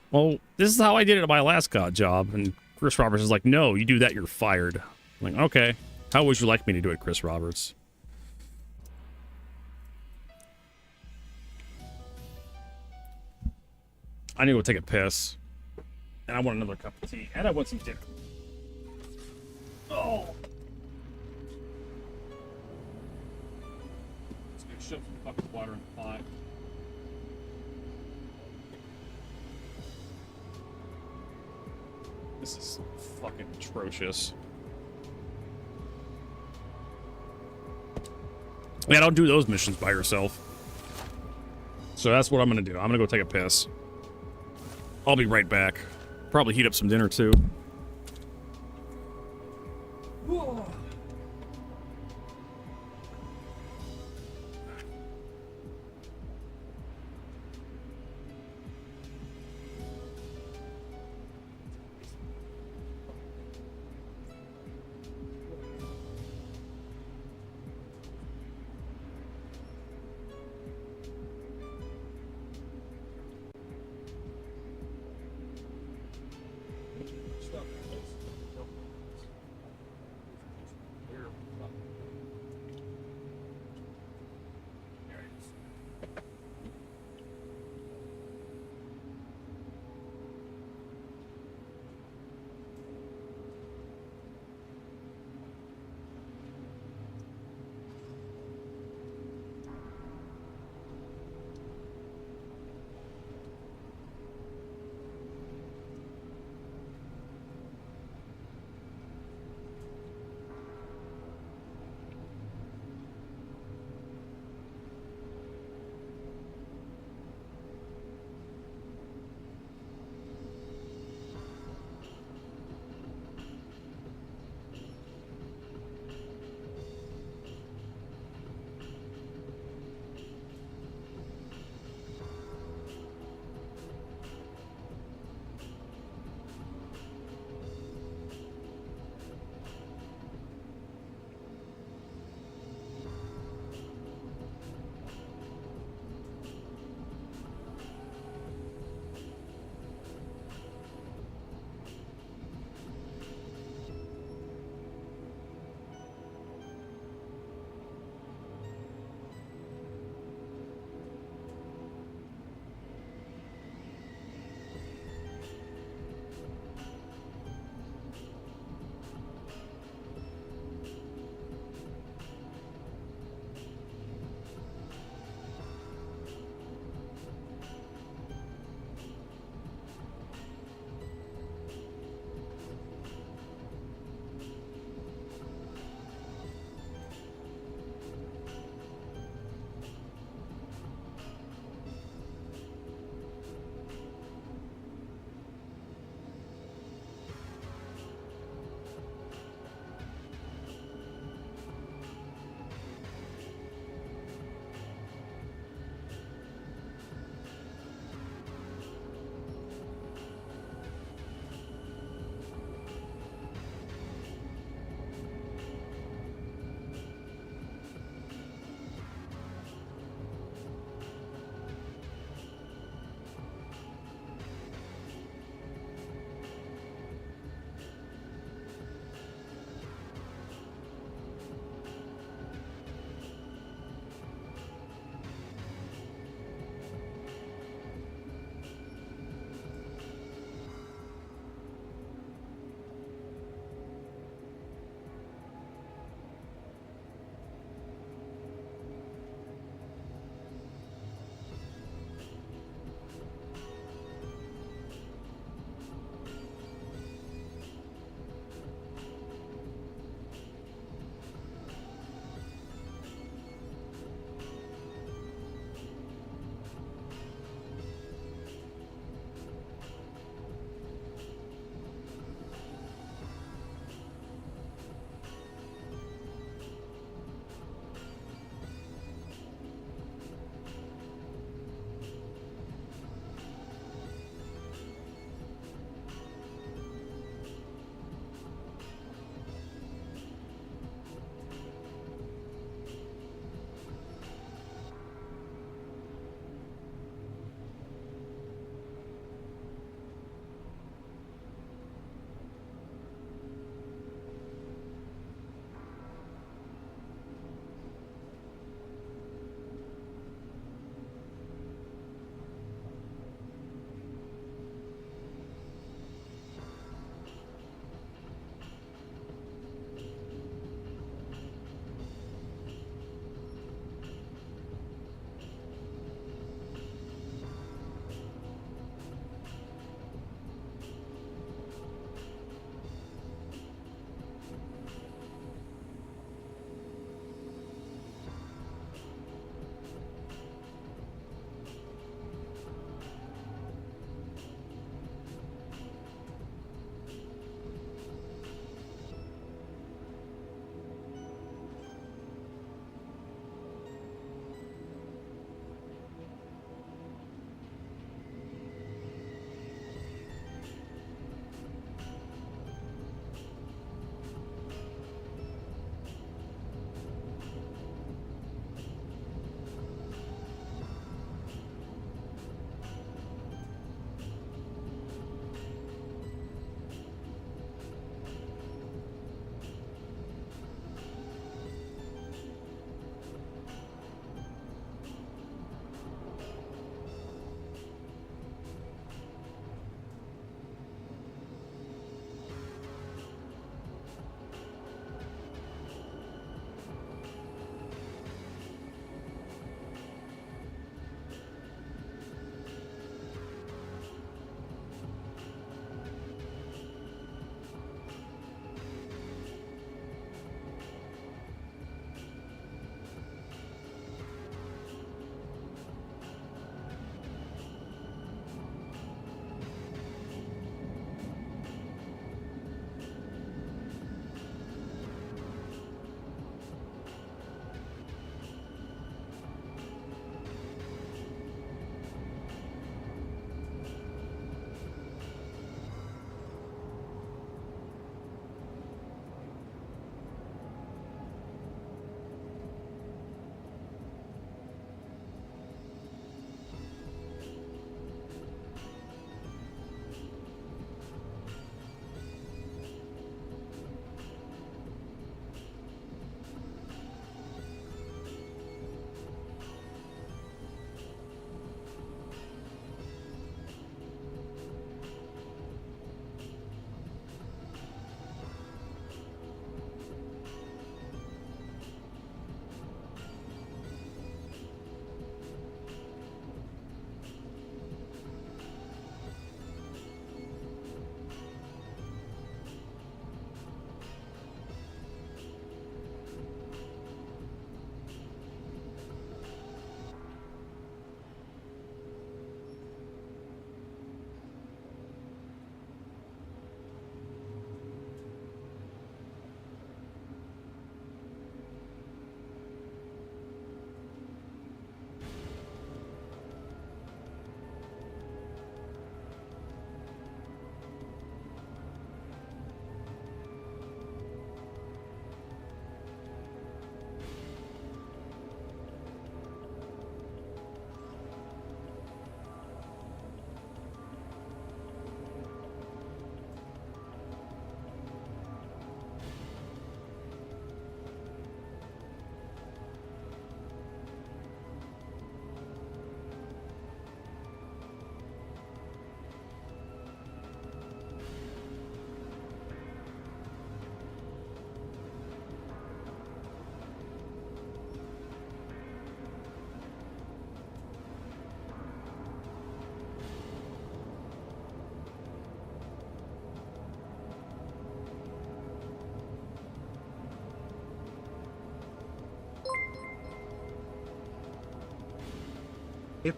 Well, this is how I did it at my last job. And Chris Roberts is like, no, you do that, you're fired. I'm like, okay. How would you like me to do it, Chris Roberts? I need to go take a piss. And I want another cup of tea. And I want some dinner. Oh! Let's go shove some fucking water in the pot. This is fucking atrocious. Yeah, don't do those missions by yourself. So that's what I'm gonna do. I'm gonna go take a piss. I'll be right back. Probably heat up some dinner too.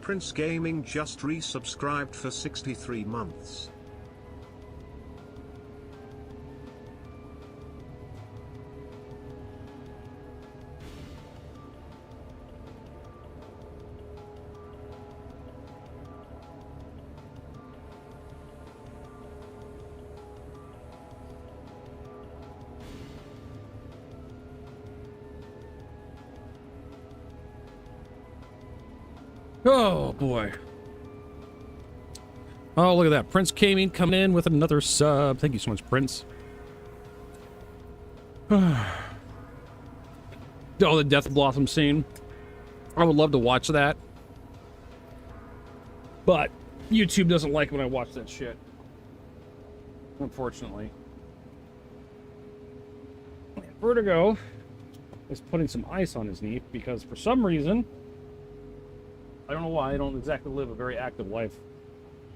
Prince Gaming just resubscribed for 63 months. Oh boy. Oh, look at that. Prince Gaming coming in with another sub. Thank you so much, Prince. Oh, the Death Blossom scene. I would love to watch that. But YouTube doesn't like when I watch that shit. Unfortunately. Vertigo is putting some ice on his knee because for some reason, I don't know why, I don't exactly live a very active life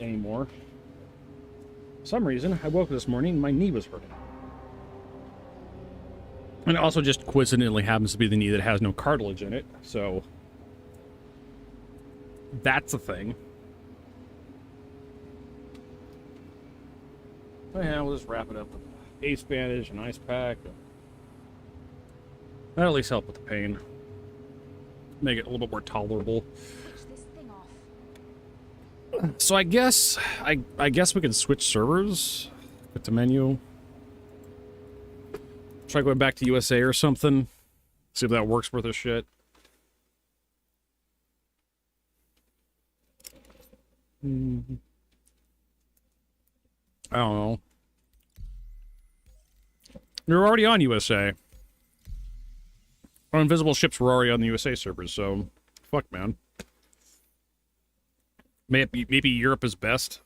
anymore. For some reason, I woke up this morning and my knee was hurting. And it also just coincidentally happens to be the knee that has no cartilage in it, so that's a thing. So yeah, we'll just wrap it up with ace bandage and ice pack. That'll at least help with the pain. Make it a little bit more tolerable. So I guess we can switch servers. Get the menu. Try going back to USA or something. See if that works worth a shit. I don't know. You're already on USA. Our invisible ships were already on the USA servers, so fuck, man. Maybe Europe is best.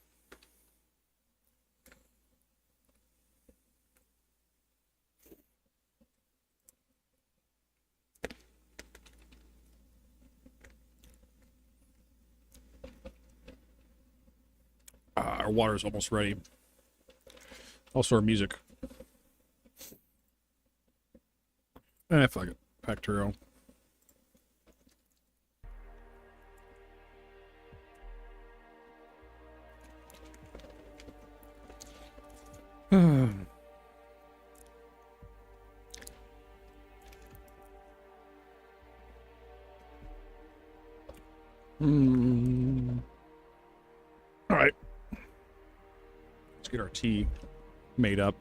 Our water is almost ready. Also, our music. Fuck it. Pacturo. All right. Let's get our tea made up.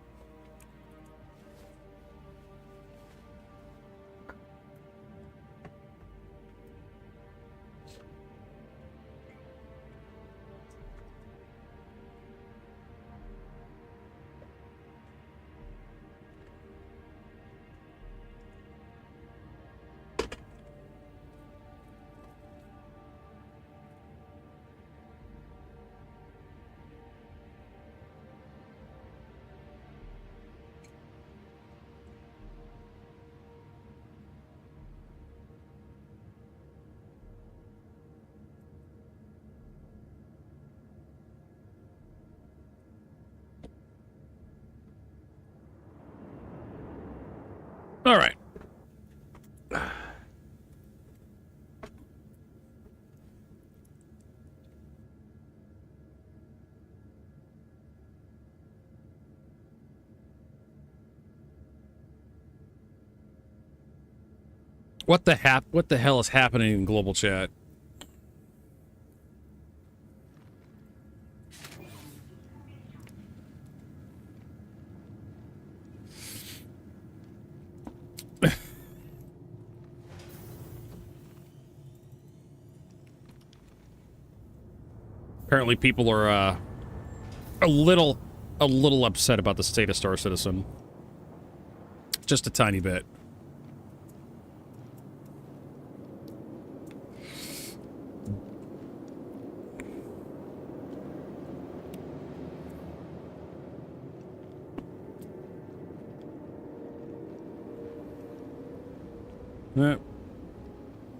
All right. What the hell is happening in global chat? Apparently people are a little upset about the state of Star Citizen. Just a tiny bit.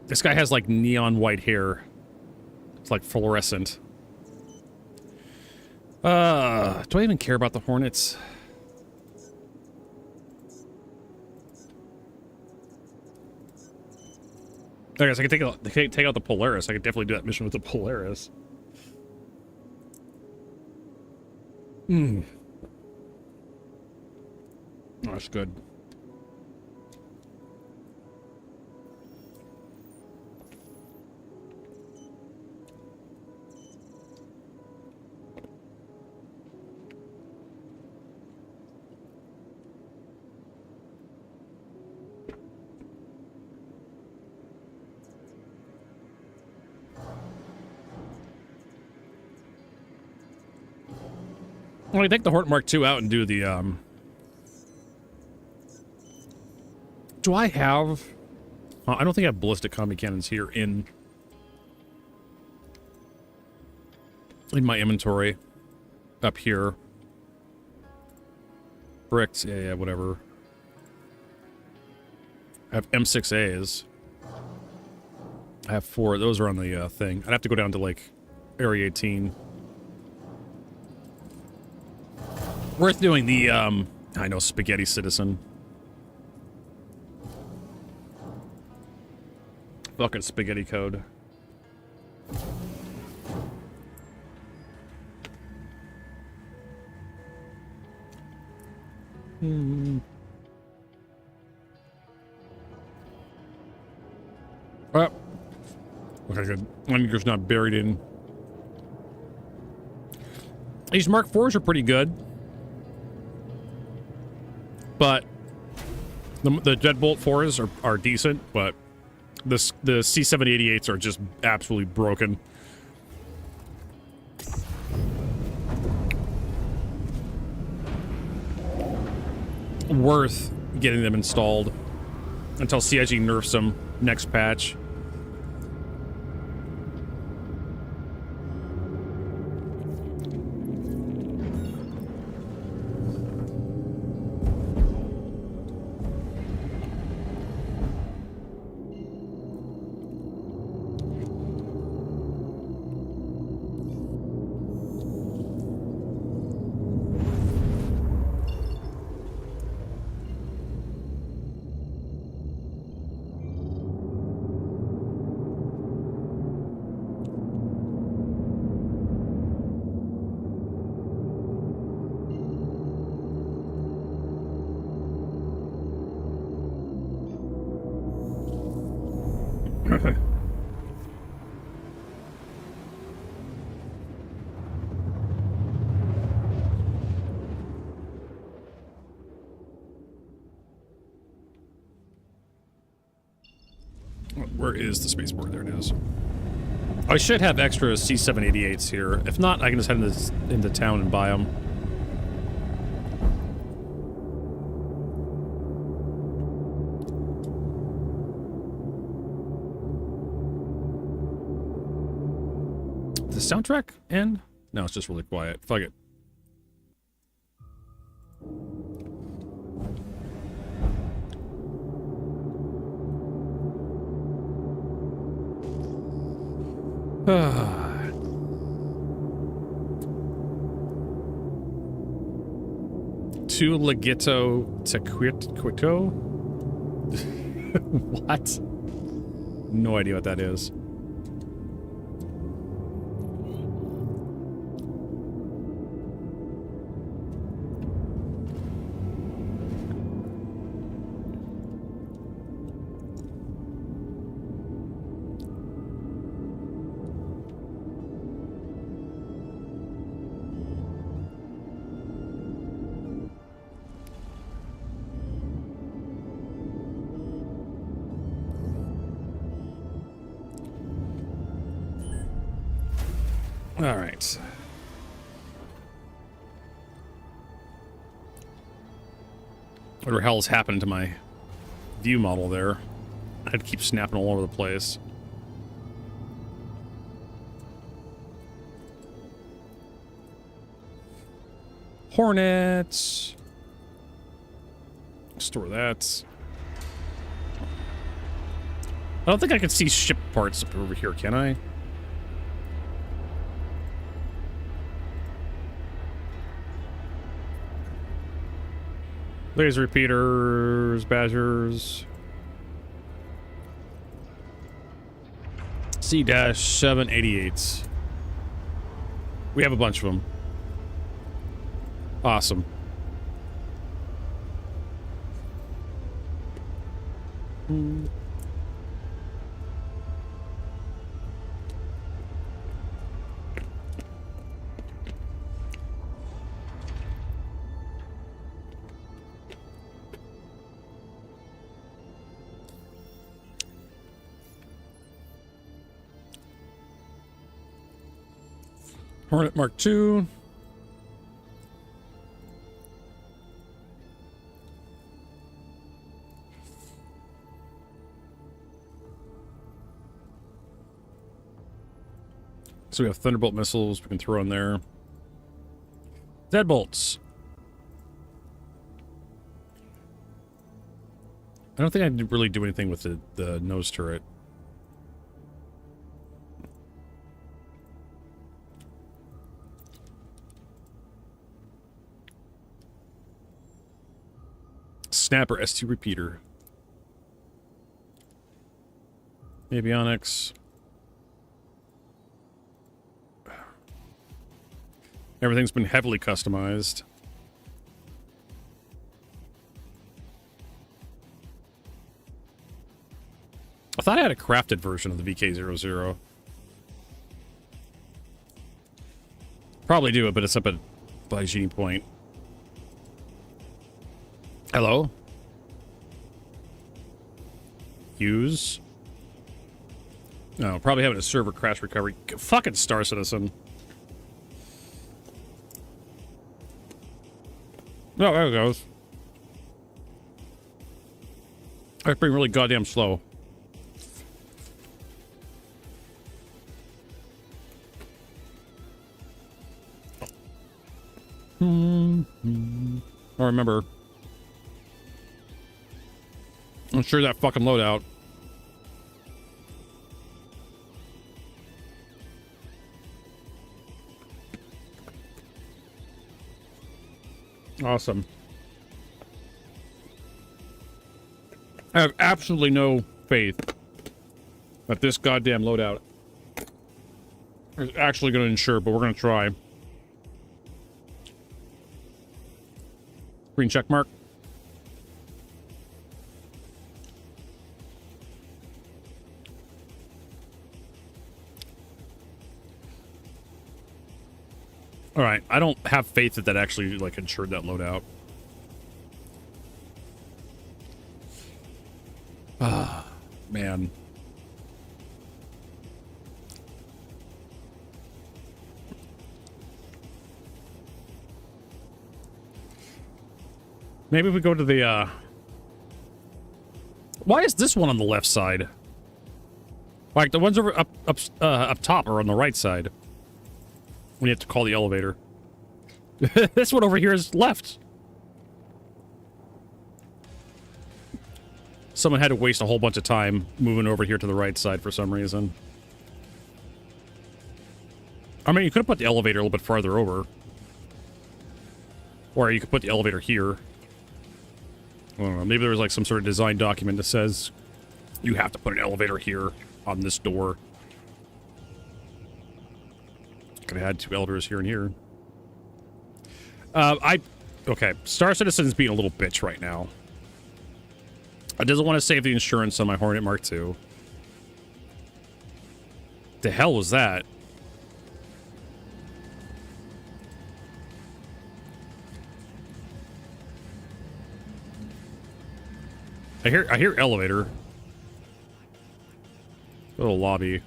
This guy has like neon white hair. It's like fluorescent. Do I even care about the Hornets? I guess I could take out the Polaris. I could definitely do that mission with the Polaris. Hmm. That's good. Well, I take the Hort Mark II out and do the, Do I have... I don't think I have ballistic combi cannons here in my inventory. Up here. Bricks, yeah, whatever. I have M6As. I have 4. Those are on the thing. I'd have to go down to, like, Area 18. Worth doing the, I know, Spaghetti Citizen. Fucking Spaghetti Code. Oh. Okay, good. Langer's not buried in. These Mark IVs are pretty good. But the Deadbolt 4s are decent, but the C788s are just absolutely broken. Worth getting them installed until CIG nerfs them next patch. Where is the spaceport? There it is. I should have extra C788s here. If not, I can just head into town and buy them. The soundtrack end? No, it's just really quiet. Fuck it. To Legito to Quito? What? No idea what that is. All right. Whatever hell's happened to my view model there? I had to keep snapping all over the place. Hornets. Store that. I don't think I can see ship parts up over here, can I? Laser repeaters, badgers. C-788. We have a bunch of them. Awesome. Hornet Mark II. So we have Thunderbolt missiles we can throw in there. Deadbolts. I don't think I did really do anything with the nose turret. Snapper S2 repeater. Avionics. Everything's been heavily customized. I thought I had a crafted version of the VK00. Probably do it, but it's up at Genie Point. Hello? Use? No, probably having a server crash recovery. Fucking Star Citizen. No, there it goes. That's being really goddamn slow. I remember. I'm sure that fucking loadout. Awesome. I have absolutely no faith that this goddamn loadout is actually going to ensure, but we're going to try. Green check mark. All right, I don't have faith that that actually like ensured that loadout. Ah, man. Maybe if we go to the why is this one on the left side? Like the ones over up top are on the right side. When you have to call the elevator. This one over here is left. Someone had to waste a whole bunch of time moving over here to the right side for some reason. I mean, you could have put the elevator a little bit farther over. Or you could put the elevator here. I don't know. Maybe there was like some sort of design document that says you have to put an elevator here on this door. Could have had two elevators here and here. Okay, Star Citizen's being a little bitch right now. I doesn't want to save the insurance on my Hornet Mark II. The hell was that? I hear elevator. Little lobby.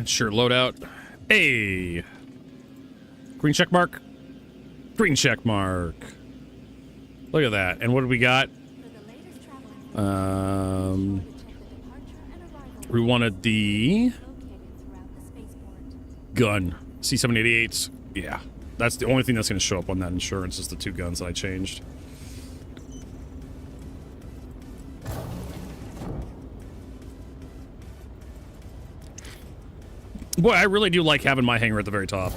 Sure, loadout. Hey! Green check mark. Green check mark. Look at that. And what do we got? We wanted the gun. C-788s. Yeah. That's the only thing that's going to show up on that insurance is the 2 guns that I changed. Boy, I really do like having my hangar at the very top.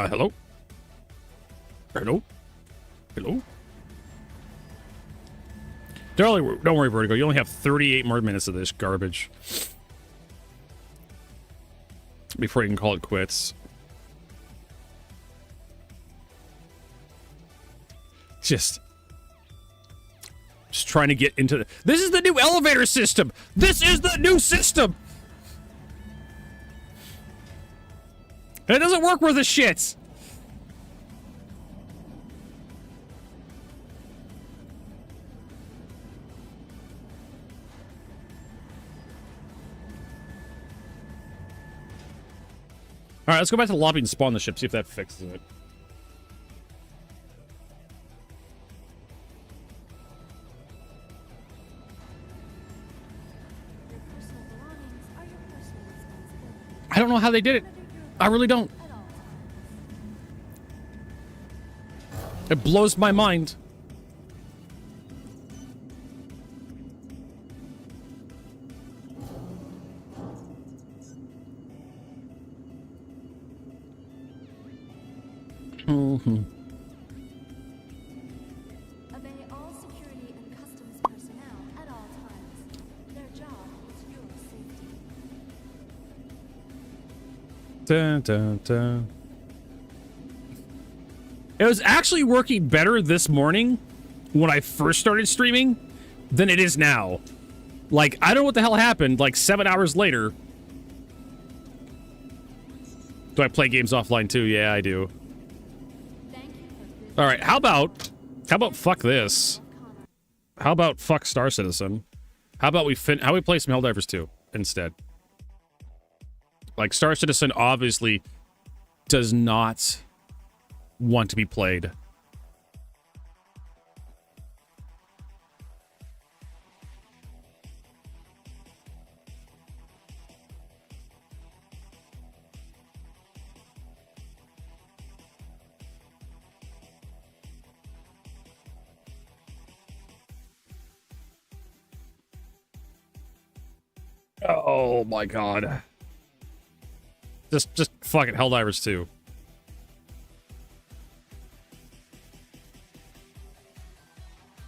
Hello? Hello? Hello? Don't worry, Vertigo. You only have 38 more minutes of this garbage before you can call it quits. Just trying to get into the... This is the new elevator system! This is the new system! And it doesn't work worth a shit! Alright, let's go back to the lobby and spawn the ship, see if that fixes it. I don't know how they did it. I really don't. It blows my mind. Mm-hmm. Obey all security and customs personnel at all times. Their job is your safety. Dun, dun, dun. It was actually working better this morning when I first started streaming than it is now. Like, I don't know what the hell happened, like 7 hours later. Do I play games offline too? Yeah, I do. Alright, how about fuck this? How about fuck Star Citizen? How about we play some Helldivers 2 instead? Like, Star Citizen obviously does not want to be played. Oh my god. Just fucking Helldivers 2.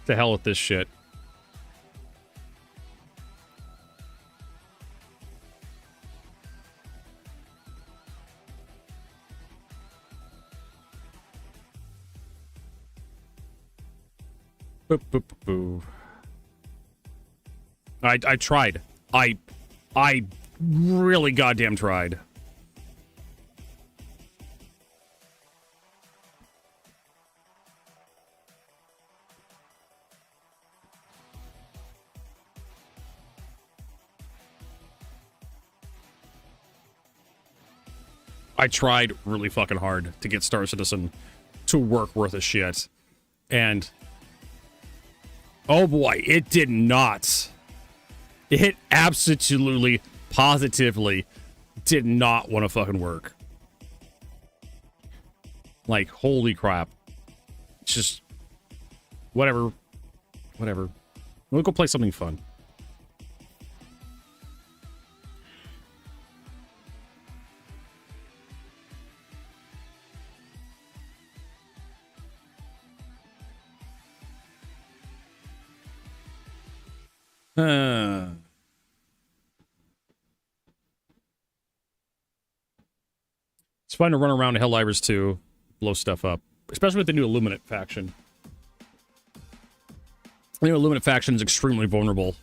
To hell with this shit. Boop, boop, boop. I tried. I really goddamn tried. I tried really fucking hard to get Star Citizen to work worth a shit. And oh boy, it did not. It absolutely, positively did not want to fucking work. Like, holy crap. It's just, whatever. Whatever. We'll go play something fun. It's fun to run around Helldivers 2, blow stuff up, especially with the new Illuminate faction. The new Illuminate faction is extremely vulnerable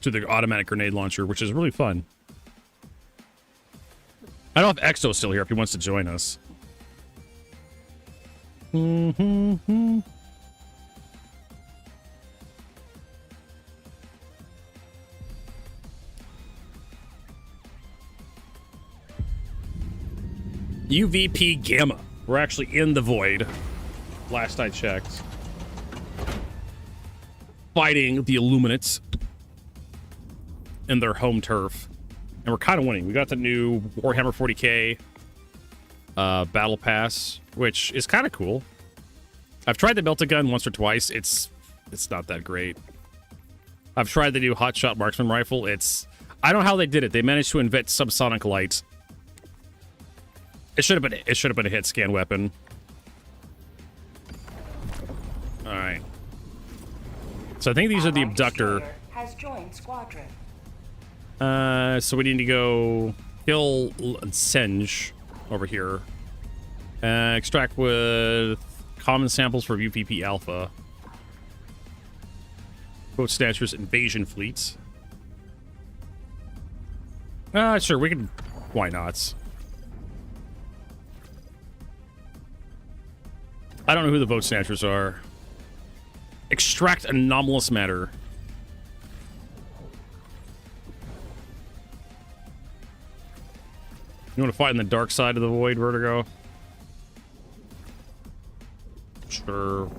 to the automatic grenade launcher, which is really fun. I don't know if Exo's still here, if he wants to join us. Mm-hmm. UVP Gamma. We're actually in the void. Last I checked. Fighting the Illuminates in their home turf. And we're kind of winning. We got the new Warhammer 40k battle pass, which is kind of cool. I've tried the melta gun once or twice. It's not that great. I've tried the new hotshot marksman rifle. I don't know how they did it. They managed to invent subsonic light. It should have been a hit scan weapon. All right. So I think these are the abductor. Has joined squadron. So we need to go kill Senge over here. Extract with common samples for UPP Alpha. Boat Snatchers invasion fleets. Sure, we can. Why not? I don't know who the Vote Snatchers are. Extract anomalous matter. You want to fight in the dark side of the void, Vertigo? Sure.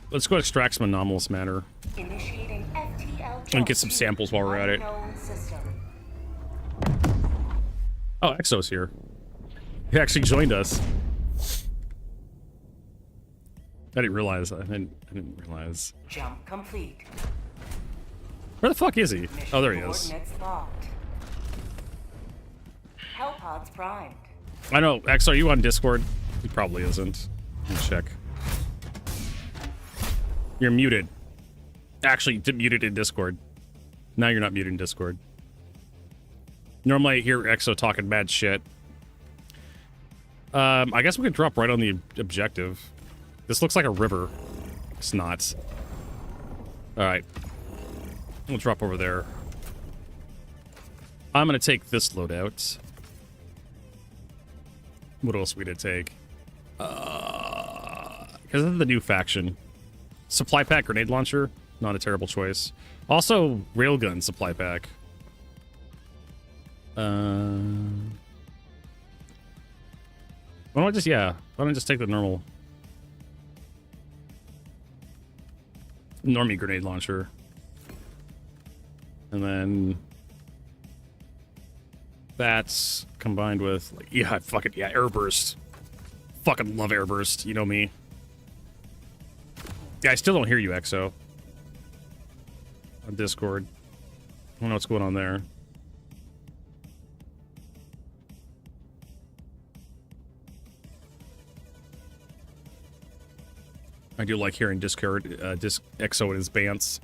Let's go extract some anomalous matter. Initiating FTL And get some samples while we're at it. Oh, Exo's here. He actually joined us. I didn't realize. I didn't realize. Jump complete. Where the fuck is he? Oh, there he is. Coordinates locked. Hellpods primed. I know. X, are you on Discord? He probably isn't. Let me check. You're muted. Actually, muted in Discord. Now you're not muted in Discord. Normally I hear Exo talking mad shit. I guess we could drop right on the objective. This looks like a river. It's not. Alright. We'll drop over there. I'm gonna take this loadout. What else are we gonna take? Because this is the new faction. Supply pack grenade launcher. Not a terrible choice. Also, railgun supply pack. Why don't I just take the normal normie grenade launcher. And then that's combined with, like, airburst. Fucking love airburst, you know me. Yeah, I still don't hear you, Exo. On Discord. I don't know what's going on there. I do like hearing Discord, Exo in his bants.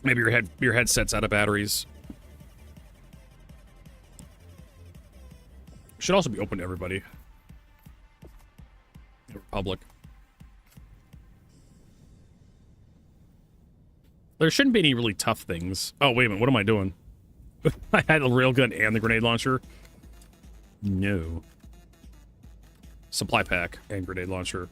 Maybe your headset's out of batteries. Should also be open to everybody. The Republic. There shouldn't be any really tough things. Oh, wait a minute. What am I doing? I had the railgun and the grenade launcher. No. Supply pack and grenade launcher.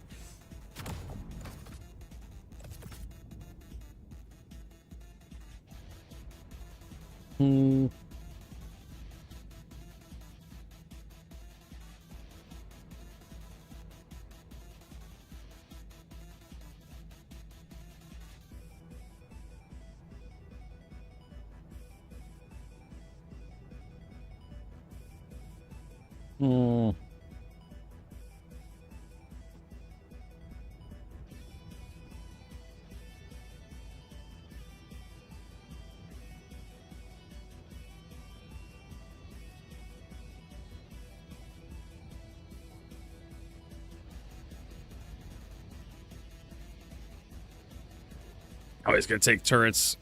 Oh, he's gonna take turrets.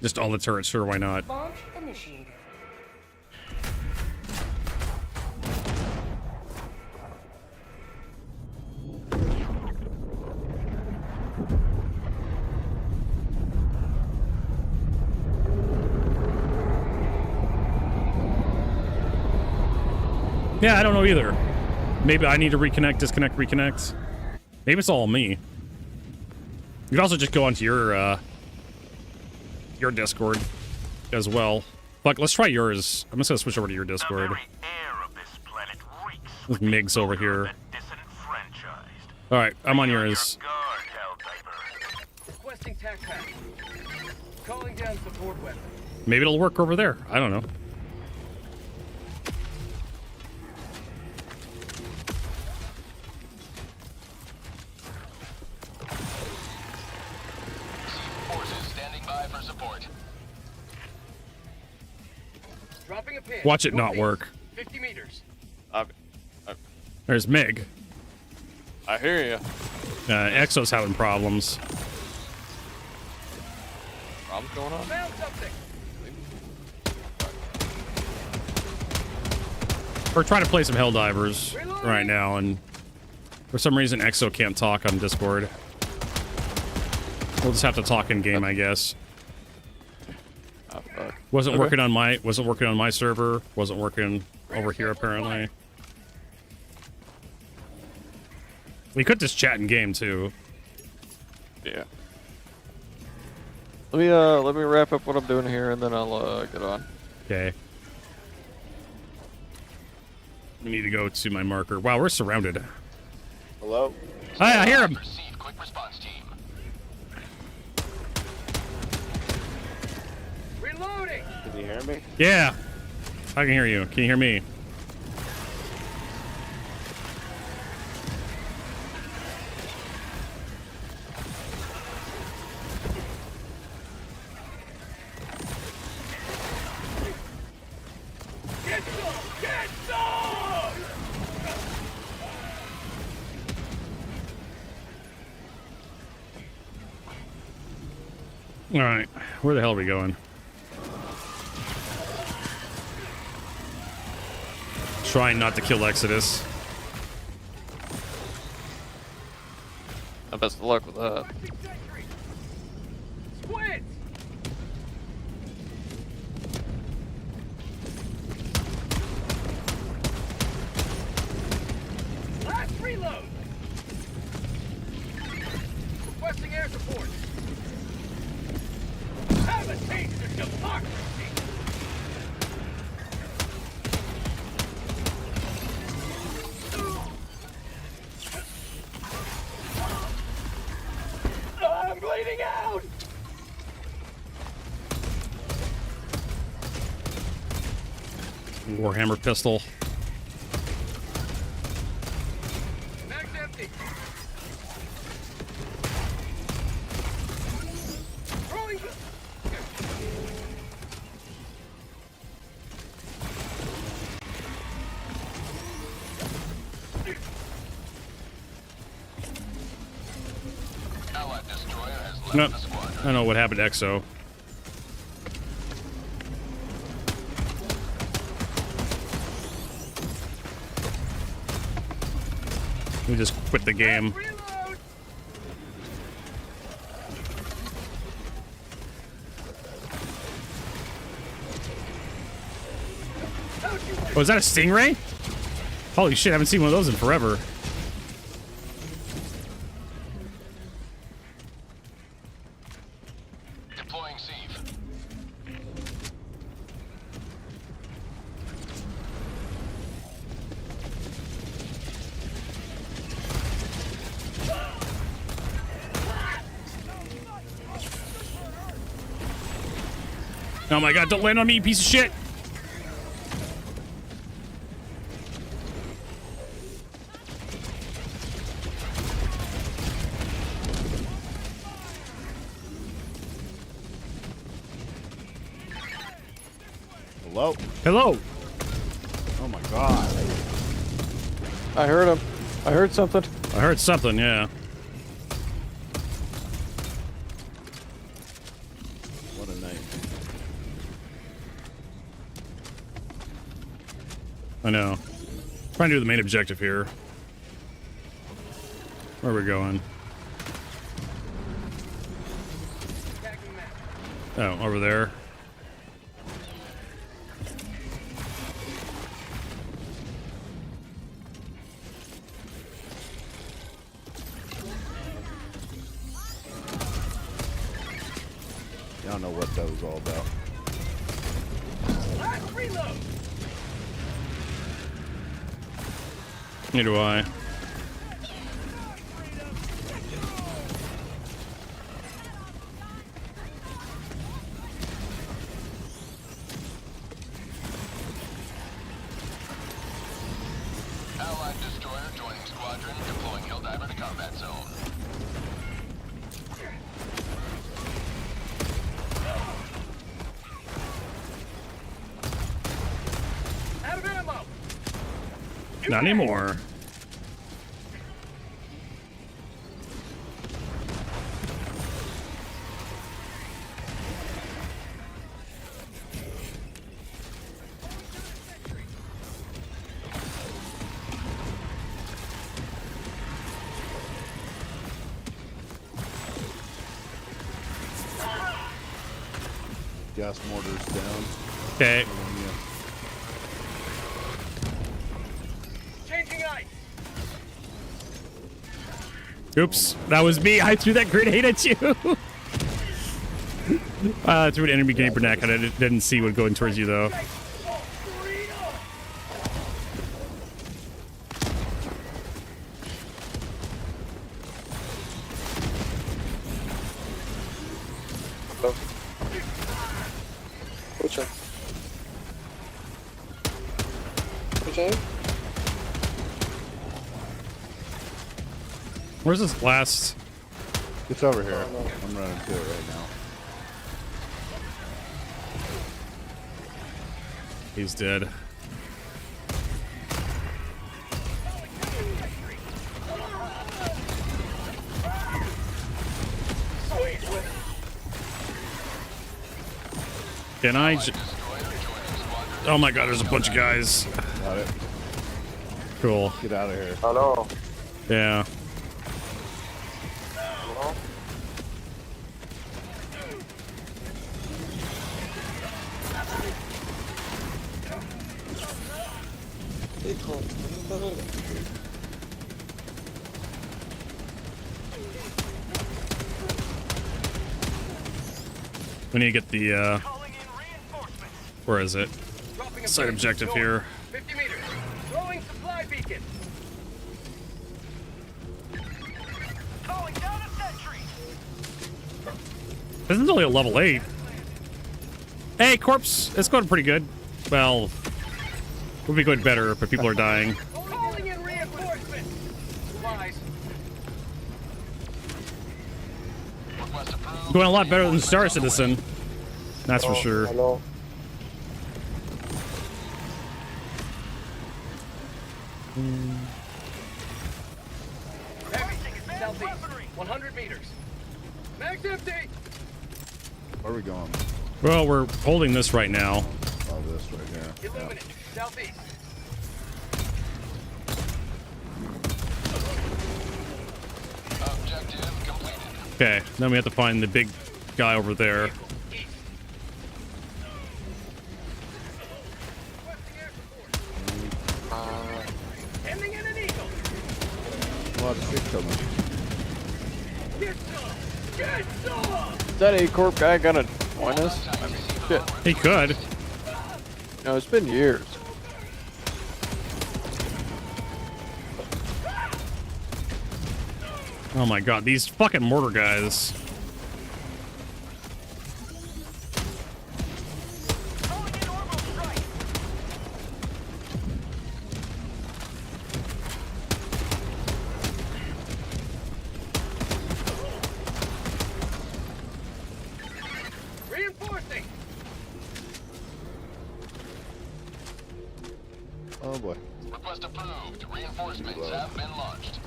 Just all the turrets, sure, why not? Launch initiated. Yeah, I don't know either. Maybe I need to reconnect, disconnect, reconnect. Maybe it's all me. You can also just go onto your Discord as well. Fuck, let's try yours. I'm just gonna switch over to your Discord. With Migs over here. Alright, I'm on yours. Requesting tac pack. Calling down support weapon. Maybe it'll work over there. I don't know. Forces standing by for support. Dropping a pin. Watch it not work. 50 meters. There's Mig. I hear you. Exo's having problems. Problems going on? Found something. We're trying to play some Helldivers right now, and for some reason Exo can't talk on Discord. We'll just have to talk in game, I guess. Oh, fuck. Wasn't working on my server. Wasn't working over here apparently. We could just chat in game too. Yeah. Let me wrap up what I'm doing here, and then I'll get on. Okay. We need to go to my marker. Wow, we're surrounded. Hello? Hi, I hear him. Receive quick response team. Reloading. Can you hear me? Yeah. I can hear you. Can you hear me? Get some! Get some! All right. Where the hell are we going? Trying not to kill Exodus. Best of luck with that. Squid! Last reload! Requesting air support. Have a taste of democracy! I'm bleeding out! Warhammer pistol. Mag's empty. Throwing. Allied destroyer has left Nope. the squadron. I don't know what happened to Exo. We just quit the game. Reload! Oh, is that a Stingray? Holy shit, I haven't seen one of those in forever. Deploying Sieve. Oh my god, don't land on me, you piece of shit! Hello? Hello! Oh my god. I heard him. I heard something. I heard something, yeah. What a night. I know. Trying to do the main objective here. Where are we going? Oh, over there. I don't know what that was all about. Last reload. Neither do I. Allied destroyer joining squadron, deploying Helldiver to combat zone. Out of ammo. Not anymore. Gas mortars down. Okay. Changing ice. Oops, that was me. I threw that grenade at you. I threw an enemy grenade for neck, and I didn't see what going towards you though. Which one? Which one? Where's this last? It's over here. I'm running to it right now. He's dead. Can I oh my god, there's a bunch of guys. Got it. Cool. Get out of here. Hello. Yeah. Hello. We need to get the where is it? Site objective here. 50 meters. Throwing supply beacon. Calling down a sentry. This is only a level 8. Hey, corpse, it's going pretty good. Well, we'll be going better, but people are dying. Calling in reinforcements. Supplies. Going a lot better than Star Citizen. That's for sure. Hello. Heavy. Southeast. 100 meters. Max empty. Where are we going? Well, we're holding this right now. Oh, this right here. Illuminate. Southeast. Objective completed. Okay, then we have to find the big guy over there. Ending in an eagle. A lot of shit coming. Get some. Get some. Is that A-Corp guy gonna join us? I mean, shit. He could. No, it's been years. Oh my god, these fucking mortar guys. Reinforcing. Oh boy. Request approved. Reinforcements have been launched.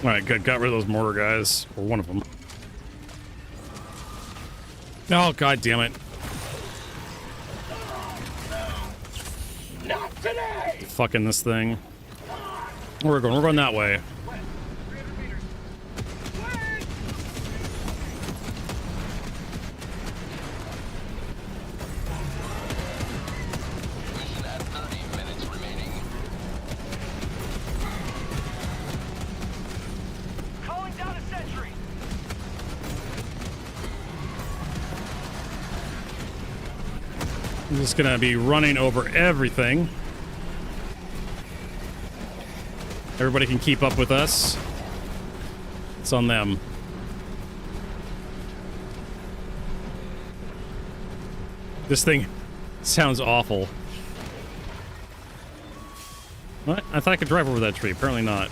Alright, good. Got rid of those mortar guys. Or one of them. Oh, god damn it. Not today. Fucking this thing. Where we're going? We're going that way. I'm just gonna be running over everything. Everybody can keep up with us. It's on them. This thing sounds awful. What? I thought I could drive over that tree. Apparently not.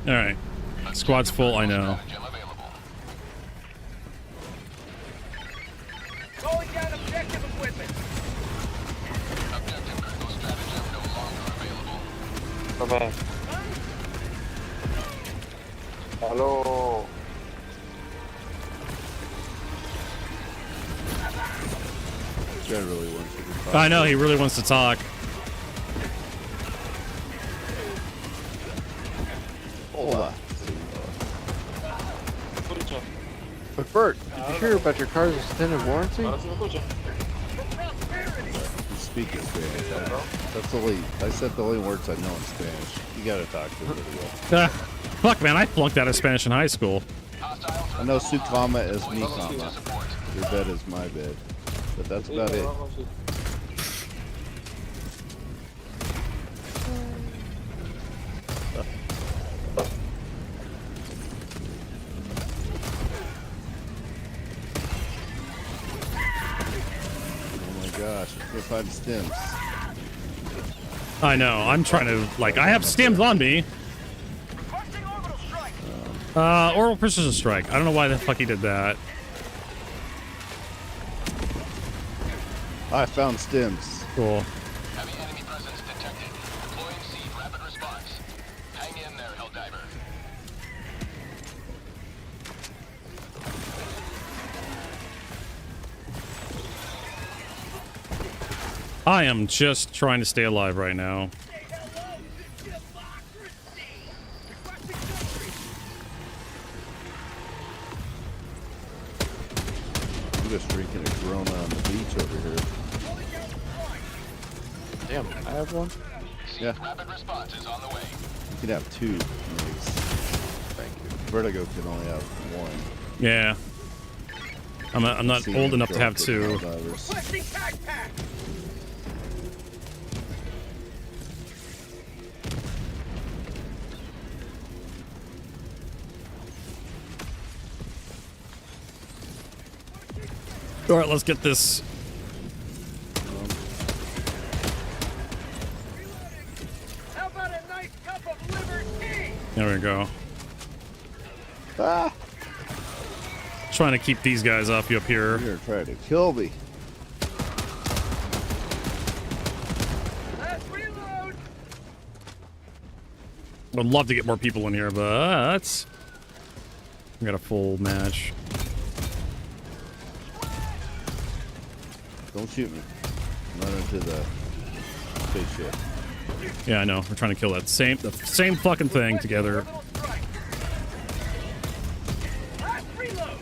Alright. Squad's full, I know. Calling down objective equipment. Objective critical stratagem no longer available. Bye-bye. Hello. This guy really wants to be I know, he really wants to talk. Hold on. But Bert, did you hear about your car's extended warranty? You speak in Spanish. That's the only. I said the only words I know in Spanish. You gotta talk to him pretty well. Fuck, man, I flunked out of Spanish in high school. I know su cama is mi cama. Your bed is my bed. But that's about it. Gosh, go find stims. I know, I'm trying to, like, I have stims on me. Orbital precision strike. I don't know why the fuck he did that. I found stims. Cool. Heavy enemy presence detected. Deploying seed rapid response. Hang in there, Helldiver. I am just trying to stay alive right now. I'm just drinking a Corona on the beach over here. Damn, I have one? Yeah. Rapid response is on the way. You can have two. Nice. Thank you. Vertigo can only have one. Yeah. I'm not old enough to have two. Requesting backpack. All right, let's get this. How about a nice cup of liver tea? There we go. Ah! Trying to keep these guys off you up here. You're trying to kill me. Let's reload. Would love to get more people in here, but we got a full match. Don't shoot me. Run into the spaceship. Yeah, I know. We're trying to kill the same fucking thing together. Let's reload.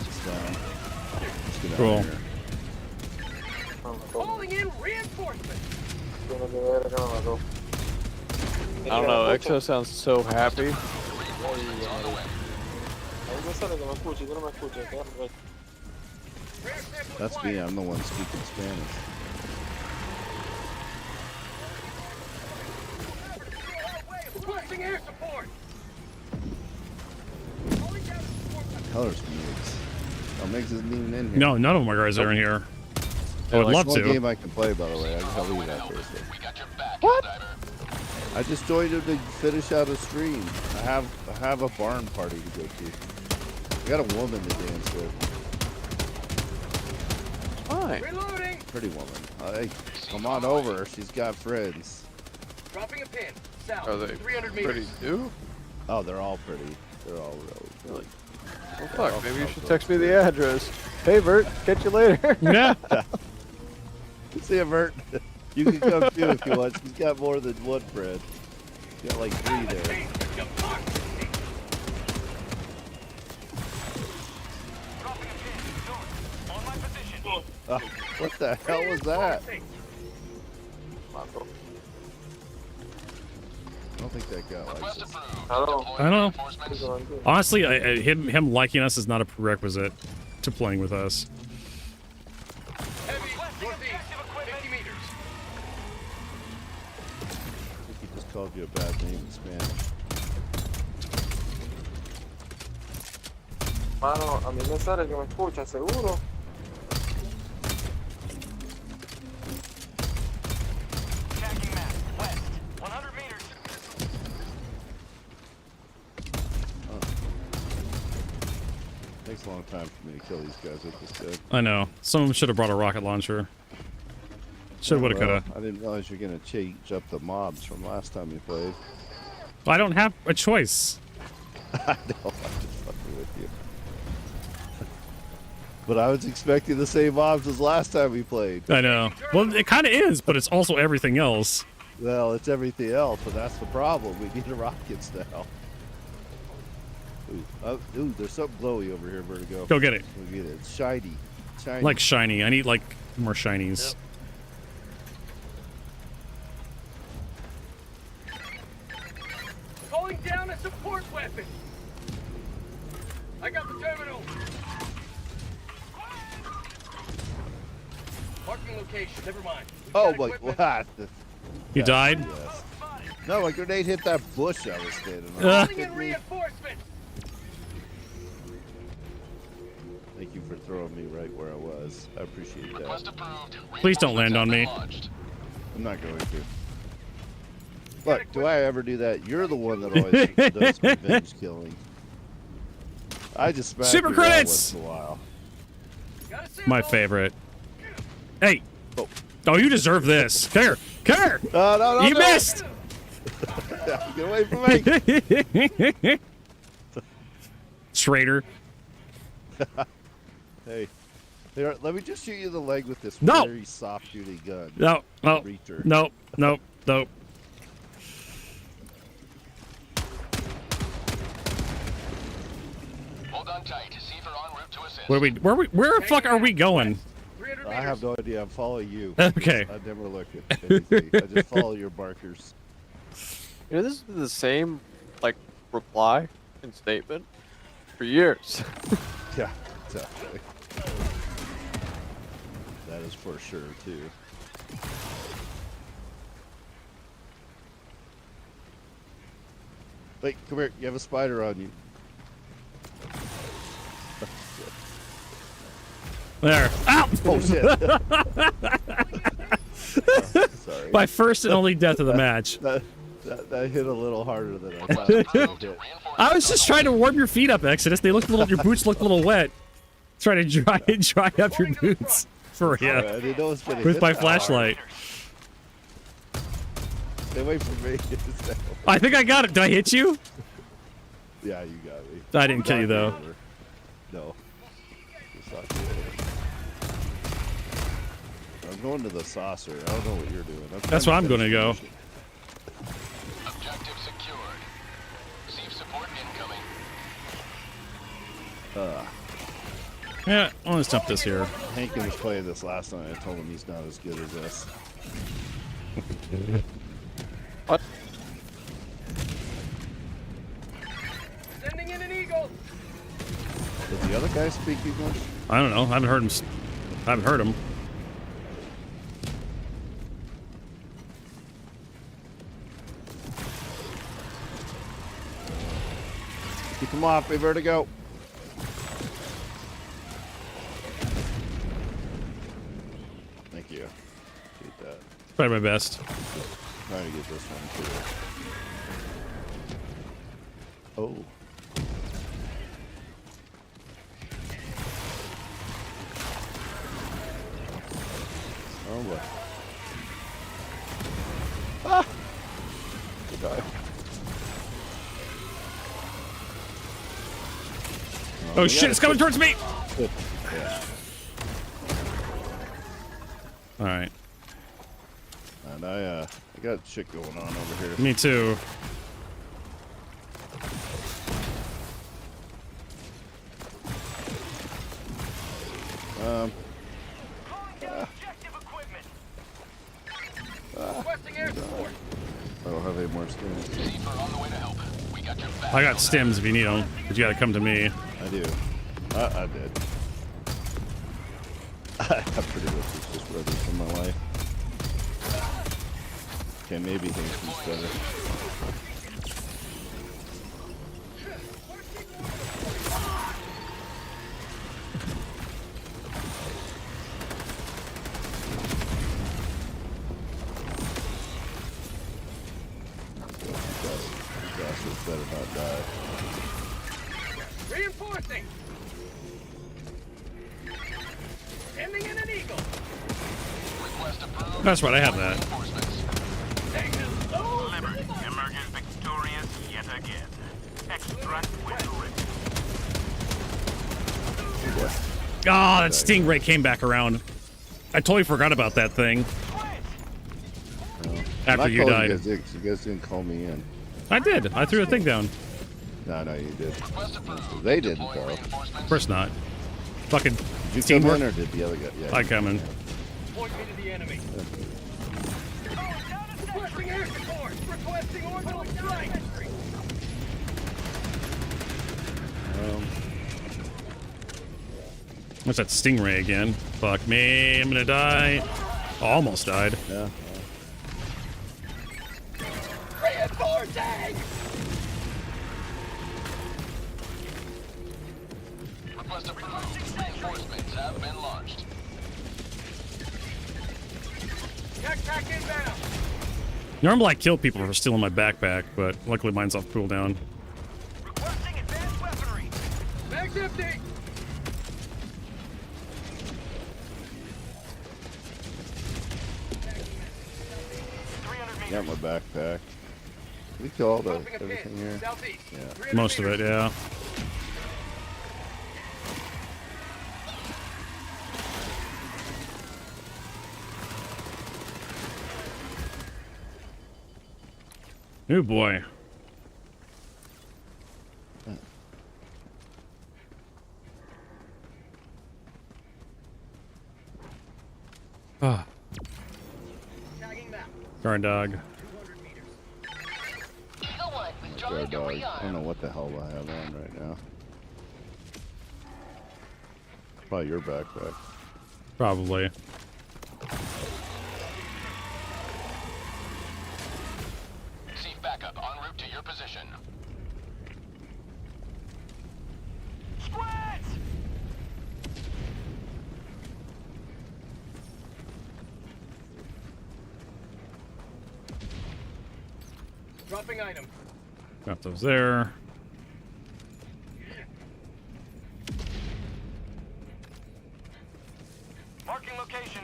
It's down. Let's get out Cool. of here. Calling in reinforcements. I don't know, Exo sounds so happy. That's me. I'm the one speaking Spanish. Requesting air support. Colors Migs. Oh, Migs isn't even in here. No, none of my guys are in here. I would love It's one to. game I can play, by the way. I can tell you that Thursday. What? I just joined him to finish out a stream. I have a barn party to go to. I got a woman to dance with. Fine. Reloading. Pretty woman. Hey, come on over. She's got friends. Dropping a pin. South. Are they 300 pretty meters. too? Oh, they're all pretty. They're all really. Well, fuck, maybe you should text me the address. Hey, Bert, catch you later. Yeah. See ya, Bert. You can come too if you want. She's got more than one friend. She's got like 3 there. What the hell was that? I don't think that got licensed. I don't know. Honestly, him liking us is not a prerequisite to playing with us. Heavy, northeast, 50 meters. I think he just called you a bad name in Spanish. Mano, a mí me sale que me escuchan, seguro. Takes a long time for me to kill these guys with this gun. I know. Some of them should have brought a rocket launcher. Should, woulda, coulda. I didn't realize you're gonna change up the mobs from last time you played. I don't have a choice. I know, I'm just fucking with you. But I was expecting the same mobs as last time we played. I know. Well, it kind of is, but it's also everything else. Well, it's everything else, but that's the problem. We need the rockets now. Ooh, there's something glowy over here, Vertigo. Go get it. Go get it. It's shiny. Shiny. Like shiny. I need like more shinies. Yep. Calling down a support weapon. I got the terminal. Marking location. Never mind. Oh my god. You died? Yes. No, my grenade hit that bush I was standing on. Calling in reinforcements. Thank you for throwing me right where I was. I appreciate that. Please don't land on me. I'm not going to. Look, do I ever do that? You're the one that always does revenge killing. I just smack Super you around credits! once in a while. My favorite. Hey. Oh, you deserve this. Come here. Come here. No, you missed. Get away from me. Traitor. Hey, here, let me just shoot you in the leg with this No. very soft-duty gun. No. Reacher. No. Nope. Hold on tight. Seaver en route to assist. Where the fuck are we going? I have no idea. I'm following you. Okay. I never look at anything. I just follow your markers. You know, this is the same, like, reply and statement for years. Yeah, exactly. That is for sure, too. Wait, come here. You have a spider on you. There. Ow! Oh, shit. Sorry. My first and only death of the match. That hit a little harder than I thought it would hit. I was just trying to warm your feet up, Exodus. They looked a little. Your boots looked a little wet. Trying to dry up your boots for you I didn't know it was gonna with hit my that flashlight. Stay away from me. I think I got it. Did I hit you? Yeah, you got me. I didn't kill you though. No. I'm going to the saucer. I don't know what you're doing. That's where I'm going to go. Objective secured. Receive support incoming. Yeah, I want to dump this here. Hankin was playing this last night. I told him he's not as good as us. What? Sending in an eagle. Did the other guy speak English? I don't know. I haven't heard him. Keep him off, me, Vertigo. Thank you. Get that. Probably my best. Trying to get this one too. Oh. Oh boy. Ah! Good guy. Oh shit! It's coming towards me. Yeah. All right. And I got shit going on over here. Me too. Requesting air support. I don't have any more stims. I got stims if you need them, but you gotta come to me. I do. I did. I pretty much just brothers in my life. Okay, maybe things can be better. Better not die. Reinforcing. Sending in an eagle. That's right, I have that. Delivered. Emergent victorious yet again. Extract window ready. Oh, that stingray came back around. I totally forgot about that thing. After you died. You guys didn't call me in. I did. I threw a thing down. No, you did. They didn't, though. Of course not. Fucking Did you teamwork. come in or did the other guy? Yeah, I come in. Point me to the enemy. Requesting air support. Requesting orbital strike. What's that stingray again? Fuck me, I'm gonna die. Oh, almost died. Yeah. Reinforcing. Request approved. Reinforcements have been launched. Backpack inbound. Normally I kill people for stealing my backpack, but luckily mine's off cooldown. Requesting advanced weaponry. Bag's empty. Got my backpack. We kill all the everything here. Yeah. Most of it, yeah. Oh boy. Ah. Guard dog. Guard dog. I don't know what the hell I have on right now. Probably your backpack. Probably. Receive backup en route to your position. Squads. Dropping item. Got those there. Marking location.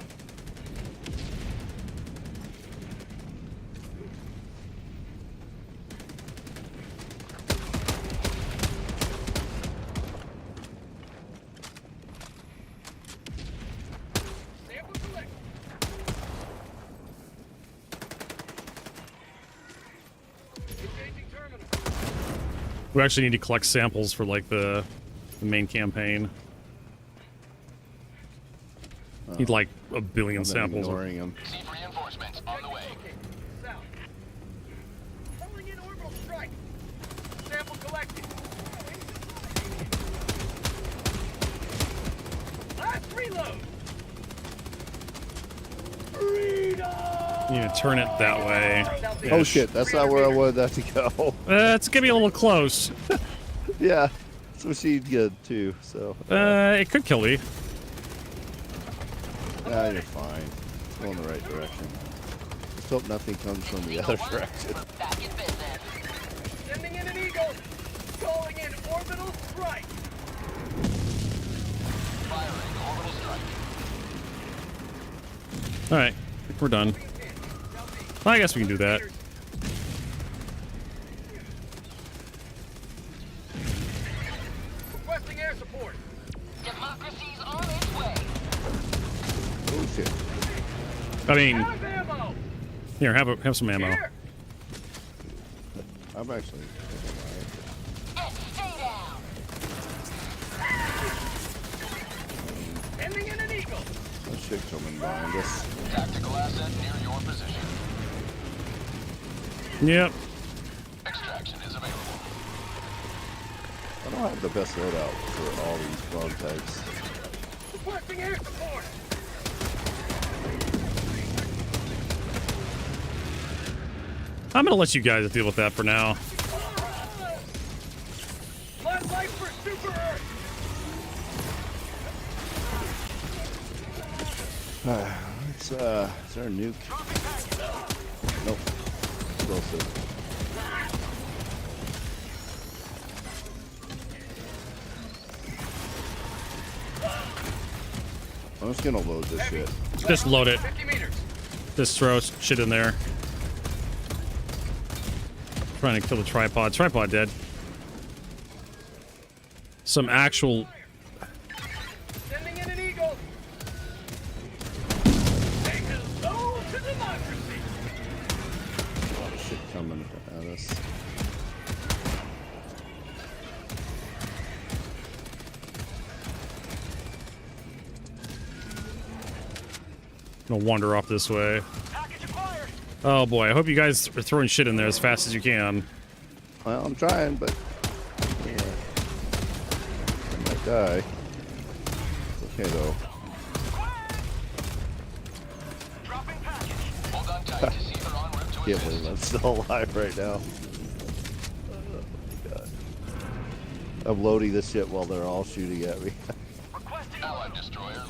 Sample select. Engaging terminal. We actually need to collect samples for like the main campaign. Need like a billion samples. Ignoring him. Receive reinforcements on the way. South. Calling in orbital strike. Sample collected. Last reload. You need to turn it that way. Oh shit, that's not where I wanted that to go. It's gonna be a little close. Yeah, that's what she did too, so. It could kill me. Nah, you're fine. Go in the right direction. Just hope nothing comes from the other direction. Sending in an eagle. Calling in orbital strike. Firing orbital strike. Alright, we're done. I guess we can do that. Requesting air support. Democracy's on its way. Oh shit. I mean, Out of ammo. here, have some ammo. Here. I'm actually. Stay down. Sending in an eagle. Let's shit coming behind us. Tactical asset near your position. Yep. Extraction is available. I don't have the best loadout for all these bug types. Requesting air support. I'm gonna let you guys deal with that for now. My life for Super Earth. Is there a nuke? Nope. Explosive. I'm just gonna load this shit. Just load it. 50 meters. Just throw shit in there. Trying to kill the tripod. Tripod dead. Some actual... Sending in an eagle. Take us all to democracy. A lot of shit coming at us. I'm gonna wander off this way. Oh boy, I hope you guys are throwing shit in there as fast as you can. Well, I'm trying, but yeah. I might die. It's okay though. Can't believe I'm still alive right now. Oh, God. I'm loading this shit while they're all shooting at me.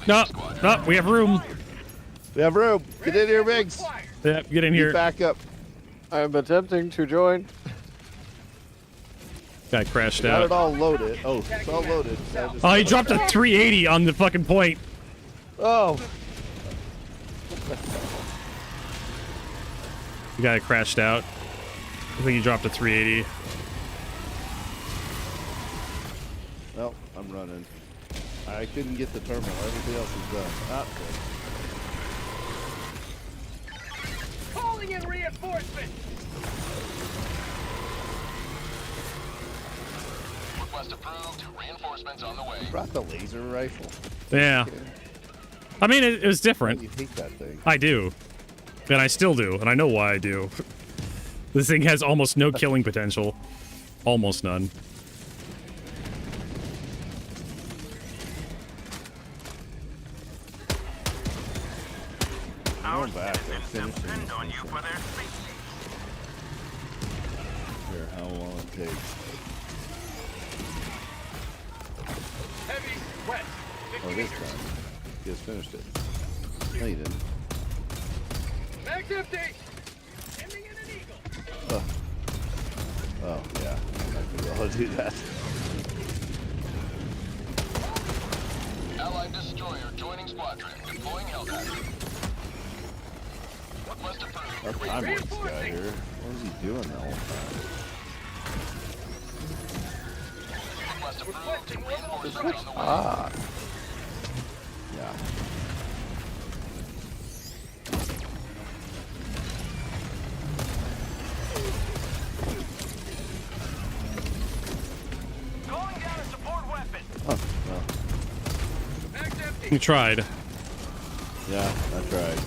No, no, we have room. We have room. Get in here, Biggs. Yeah, get in here. Back up. I'm attempting to join. Guy crashed Got out. it all loaded. Oh, it's all loaded. Oh, he dropped a 380 on the fucking point. Oh. The guy crashed out. I think he dropped a 380. Well, I'm running. I couldn't get the terminal. Everything else is done. Ah, good. Calling in reinforcement. Request approved. Reinforcements on the way. Brought the laser rifle. Yeah. I mean, it was different. You hate that thing. I do. And I still do. And I know why I do. This thing has almost no killing potential. Almost none. I'm going back. I'm finishing this mission. Here, how long it takes. Heavy, wet. Oh, it is done. You just finished it. No, you didn't. Max empty. Sending in an eagle. Oh, yeah. I'm not going to be able to do that. Allied destroyer joining squadron. Deploying Helldiver. Request approved. I'm with this guy here. What is he doing the whole time? Request approved. Reinforcements on the way. Ah. Yeah. Calling down a support weapon. Oh, well. Max empty. You tried. Yeah, I tried.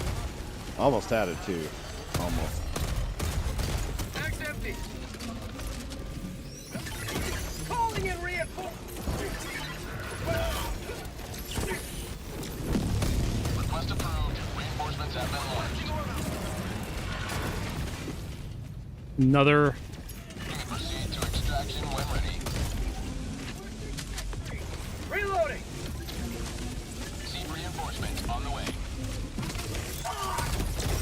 Almost had it too. Almost. Max empty. Calling in reinforcement. Request approved. Reinforcements have been launched. Another. You can proceed to extraction when ready. Reloading. Seed reinforcements on the way.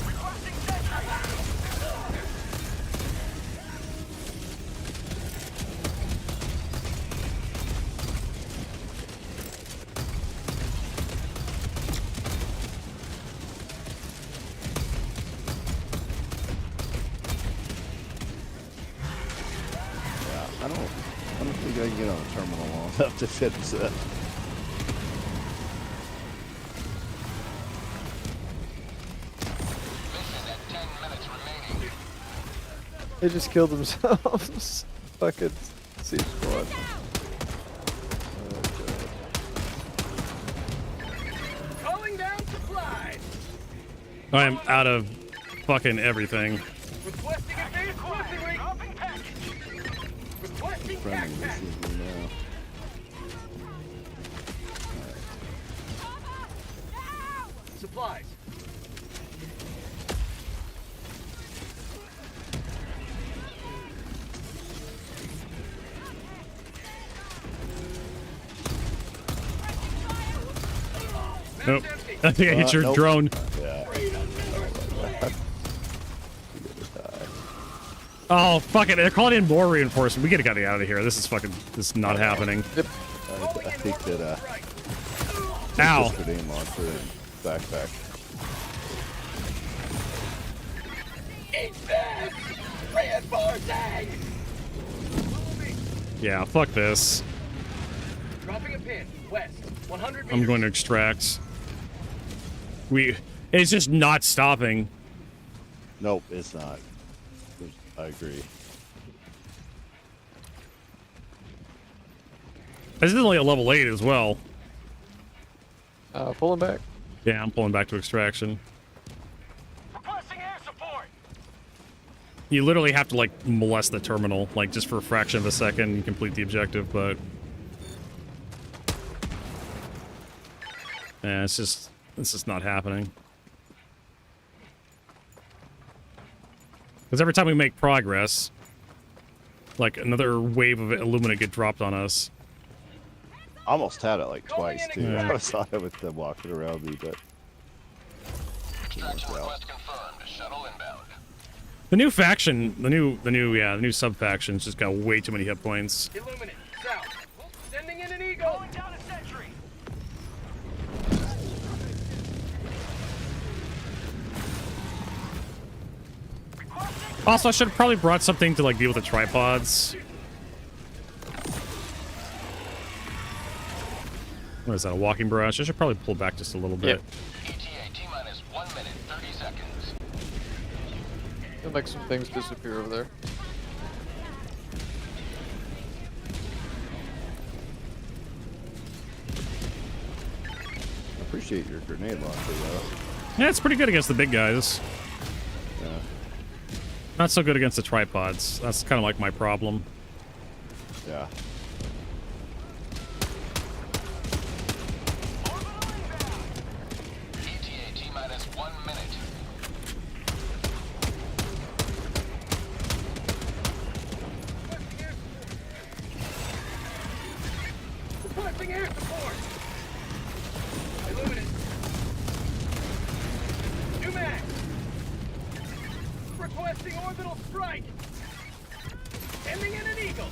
Requesting sentry. Yeah, I don't think I can get on the terminal long enough to finish that. Mission at 10 minutes remaining. They just killed themselves. Fucking siege squad. Calling down supply. I am out of fucking everything. Requesting advanced weaponry. Requesting Friendly backpack. issues me now. Supplies. Nope. I think I hit your Nope. drone. Yeah. Oh, fuck it. They're calling in more reinforcement. We gotta get out of here. This is not happening. I think that, Ow. Just grenade launcher and backpack. Eat this! Reinforcing! Yeah, fuck this. Dropping a pin. West. 100 meters. I'm going to extract. It's just not stopping. Nope, it's not. I agree. This is only a level 8 as well. Pulling back. Yeah, I'm pulling back to extraction. Requesting air support. You literally have to, like, molest the terminal, like, just for a fraction of a second and complete the objective, but... Yeah, it's just not happening. Because every time we make progress, like, another wave of Illumina get dropped on us. Almost had it like twice too. Yeah. I was on it with them walking around me, but Extraction request confirmed. Shuttle inbound. The new faction, the new sub-factions just got way too many hit points. Illuminate. South. Sending in an eagle. Calling down a sentry. Also, I should have probably brought something to, like, deal with the tripods. What is that, a walking brush? I should probably pull back just a little bit. ETA T-minus 1 minute, 30 seconds. It'll make some things disappear over there. I appreciate your grenade launcher though. Yeah, it's pretty good against the big guys. Yeah. Not so good against the tripods. That's kind of like my problem. Yeah. ETA T-minus 1 minute. Requesting air support. Illuminate. New mag. Requesting orbital strike. Sending in an eagle.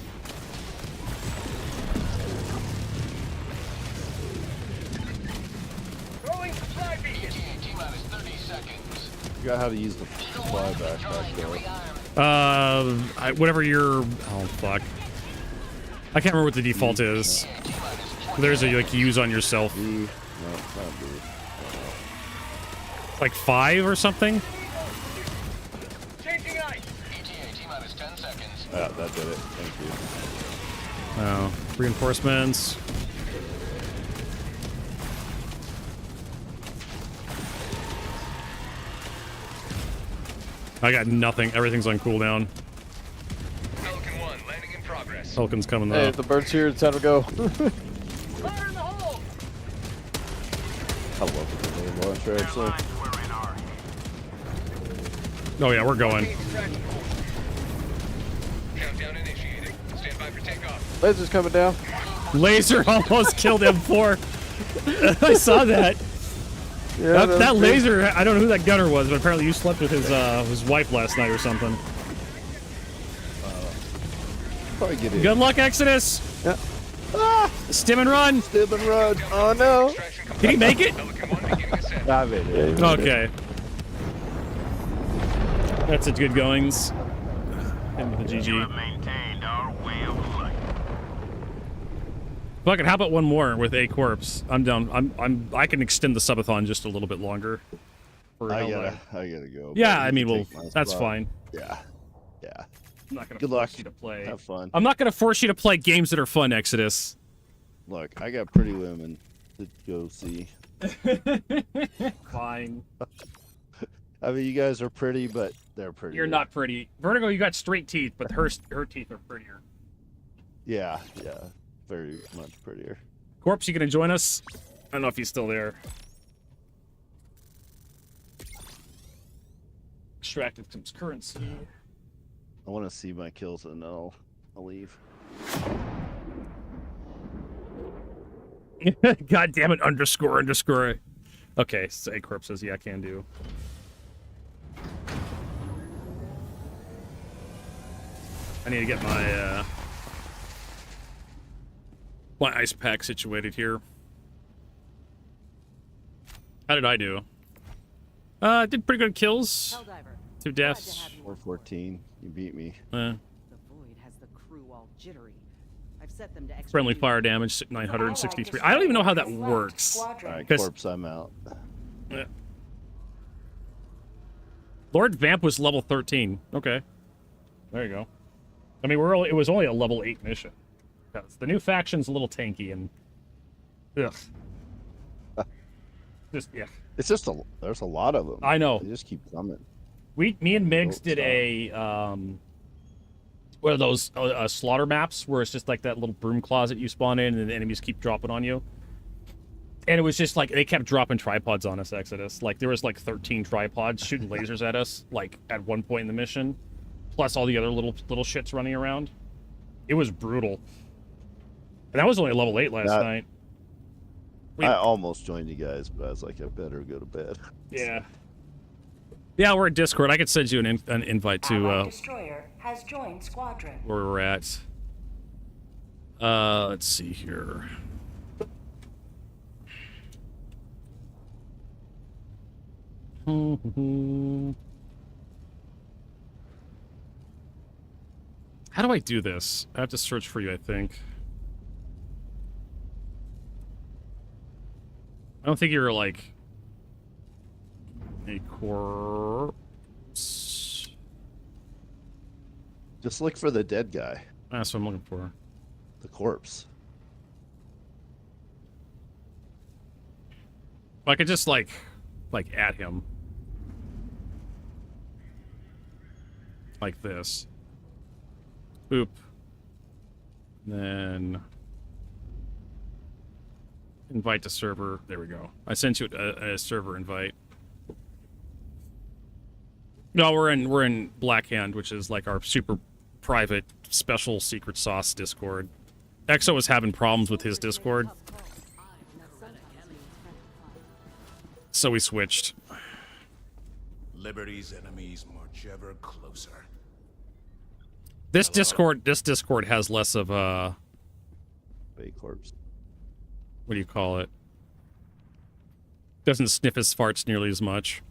Throwing supply beacon. ETA T-minus 30 seconds. You got how to use the fly backpack though. Whatever your... Oh, fuck. I can't remember what the default is. There's a, like, use on yourself. No, not B. Like 5 or something? Changing ice. ETA T-minus 10 seconds. Yeah, that did it. Thank you. Oh, reinforcements. I got nothing. Everything's on cooldown. Pelican 1 landing in progress. Pelican's coming Hey, up. the bird's here. It's time to go. Fire in the hole. I love the grenade launcher actually. Oh yeah, we're going. Countdown initiating. Stand by for takeoff. Laser's coming down. Laser almost killed M4. I saw that. Yeah, that laser, I don't know who that gunner was, but apparently you slept with his wife last night or something. Probably get in. Good luck, Exodus. Yeah. Ah, stim and run. Stim and run. Oh no. Did he make it? I made it. Okay. That's a good goings. And with the GG. Maintained our way of life. Fuck it, how about one more with a corpse? I'm down. I can extend the subathon just a little bit longer. For I Hell gotta go. Yeah, but I you mean, can well, take my that's spot. fine. Yeah. I'm not gonna Good force luck. you to play. Have fun. I'm not gonna force you to play games that are fun, Exodus. Look, I got pretty women to go see. Fine. I mean, you guys are pretty, but they're pretty. You're not pretty. Vertigo, you got straight teeth, but her teeth are prettier. Yeah, very much prettier. Corpse, you gonna join us? I don't know if he's still there. Extracted some currency. I want to see my kills and then I'll leave. God damn it! Underscore. Okay, so A Corp says, yeah, I can do. I need to get my my ice pack situated here. How did I do? Did pretty good kills. 2 deaths. 414. You beat me. The void has the crew all jittery. I've set them to Friendly fire damage 963. I don't even know how that works. Alright, Corpse, I'm out. Yeah. Lord Vamp was level 13. Okay. There you go. I mean, it was only a level 8 mission. Because the new faction's a little tanky and... Ugh. Just, yeah. It's just there's a lot of them. I know. They just keep coming. Me and Migs did a, one of those slaughter maps where it's just like that little broom closet you spawn in and the enemies keep dropping on you. And it was just like, they kept dropping tripods on us, Exodus. Like, there was like 13 tripods shooting lasers at us, like, at one point in the mission. Plus all the other little shits running around. It was brutal. And that was only level 8 last night. I almost joined you guys, but I was like, I better go to bed. Yeah. Yeah, we're at Discord. I could send you an invite to Destroyer has joined squadron. where we're at. Let's see here. How do I do this? I have to search for you, I think. I don't think you're like a corpse. Just look for the dead guy. That's what I'm looking for. The corpse. I could just like at him. Like this. Boop. Then invite to server. There we go. I sent you a server invite. No, we're in Blackhand, which is like our super private special secret sauce Discord. EXO was having problems with his Discord, so we switched. Liberty's enemies march ever closer. This Discord has less of a corpse. What do you call it? Doesn't sniff his farts nearly as much.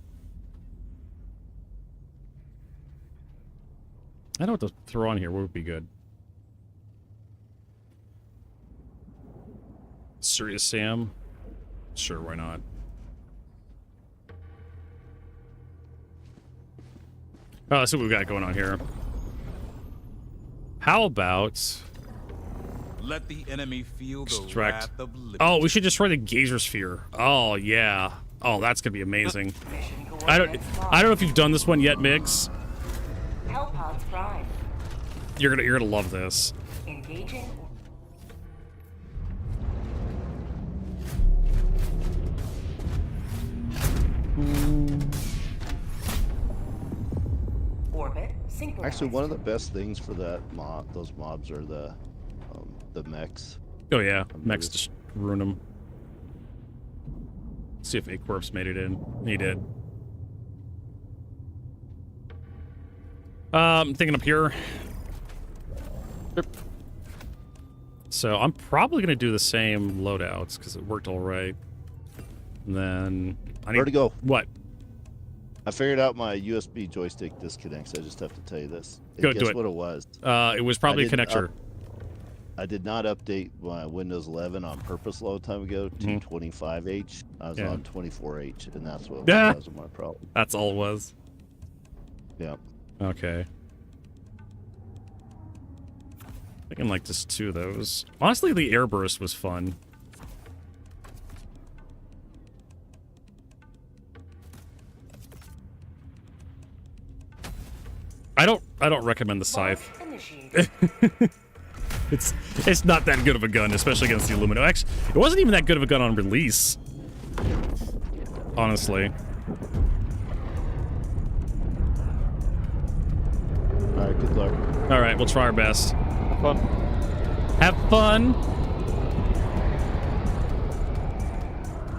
I know what to throw on here. What would be good? Serious Sam? Sure, why not? Oh, let's see what we got going on here. How about... Let the enemy feel the extract... wrath of liberty. Oh, we should destroy the Gazer Sphere. Oh, yeah. Oh, that's gonna be amazing. I don't know if you've done this one yet, Migs. Hellpods prime. You're gonna love this. Engaging. Orbit synchronized. Actually, one of the best things for that those mobs are the mechs. Oh yeah, mechs just ruin them. See if A Corpse made it in. He did. I'm thinking up here. So I'm probably gonna do the same loadouts because it worked all right. And then I need Vertigo. What? I figured out my USB joystick disconnects. I just have to tell you this. Go Guess do it. What it was? It was probably a connector. I did not update my Windows 11 on purpose a long time ago to 25H. I was on 24H, and that's what was my problem. That's all it was. Yeah. Okay. I can like just 2 of those. Honestly, the airburst was fun. I don't recommend the scythe. It's not that good of a gun, especially against the Illumino. Actually, it wasn't even that good of a gun on release. Honestly. Alright, good luck. Alright, we'll try our best. Fun. Have fun.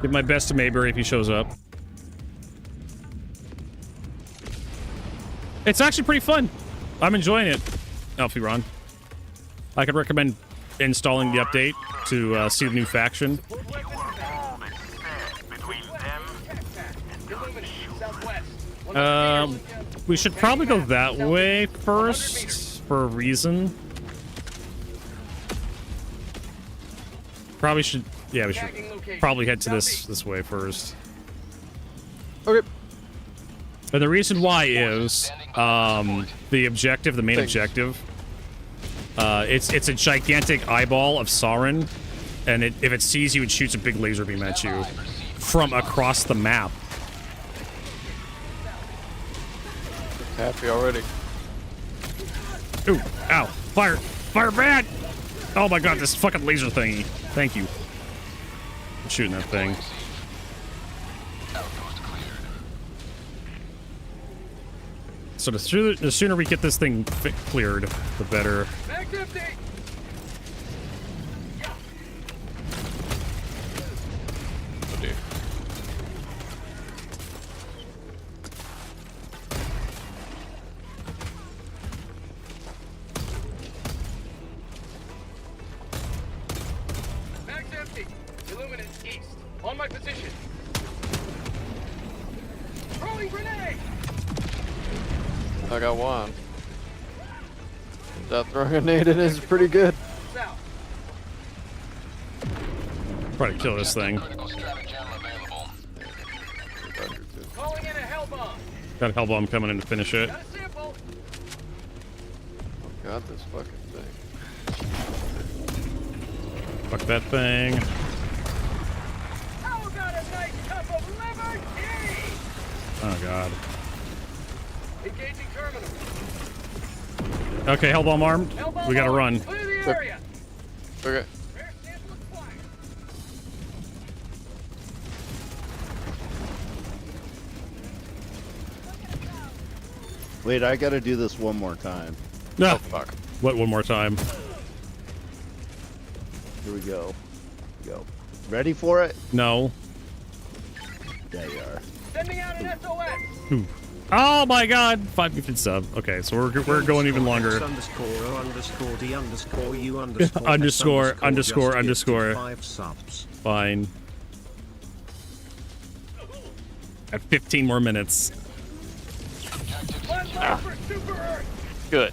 Give my best to Mayberry if he shows up. It's actually pretty fun. I'm enjoying it. Alfie Ron. I could recommend installing the update to see the new faction. We should probably go that way first for a reason. Probably should. Yeah, we should probably head to this way first. Okay. And the reason why is the objective, the main objective. It's a gigantic eyeball of Sauron, and if it sees you, it shoots a big laser beam at you from across the map. Happy already. Ooh, ow. Fire. Fire bad! Oh my god, this fucking laser thingy. Thank you. I'm shooting that thing. So the sooner we get this thing cleared, the better. Oh dear. Mag's empty. Illuminate east. On my position. Throwing grenade. I got one. That throwing a grenade in is pretty good. Try to kill this thing. Calling in a hell bomb. Got a hell bomb coming in to finish it. Oh god, this fucking thing. Fuck that thing. Oh, got a nice cup of liberty. Oh god. Engaging terminal. Okay, hell bomb armed. We gotta run. Clear the area. Okay. Wait, I gotta do this one more time. No. Oh, fuck. What, one more time? Here we go. Go. Ready for it? No. There you are. Sending out an SOS. Ooh. Oh my god! 5 gifted sub. Okay, so we're going even longer. __D__U__. 5 subs. Fine. At 15 more minutes. Good.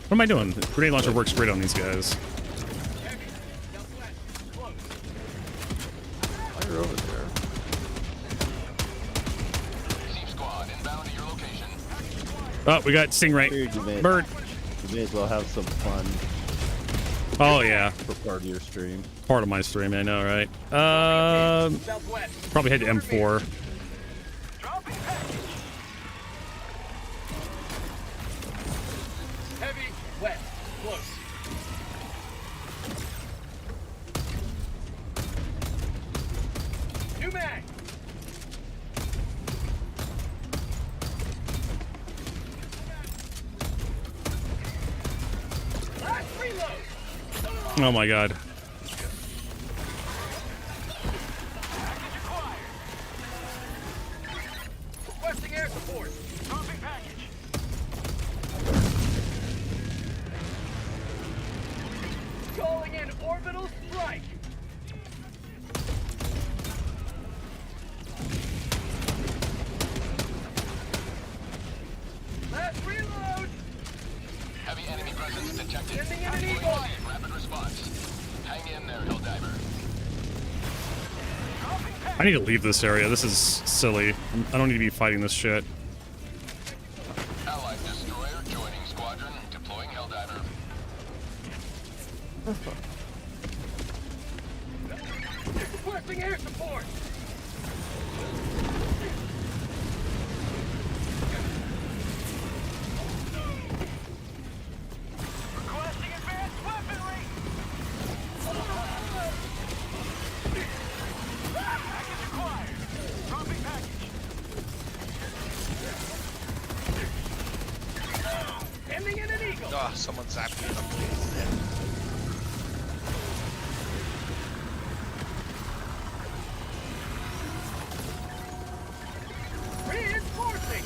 What am I doing? Grenade launcher works great on these guys. Fire over there. Oh, we got Stingray. Bird. You may as well have some fun. Oh yeah. For part of your stream. Part of my stream, I know, right? Probably head to M4. Heavy, wet, close. New mag. Last reload. Oh my god. Requesting air support. Dropping package. Calling in orbital strike. Last reload. Heavy enemy presence detected. Sending in an eagle. Rapid response. Hang in there, Helldiver. I need to leave this area. This is silly. I don't need to be fighting this shit. Allied destroyer joining squadron. Deploying Helldiver. Requesting air support. someone zapped me in the face. Reinforcing!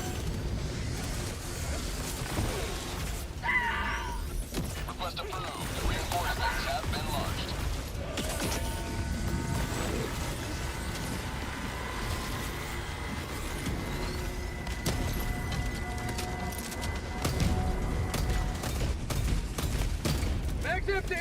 Request approved. Reinforcements have been launched. Mag's empty!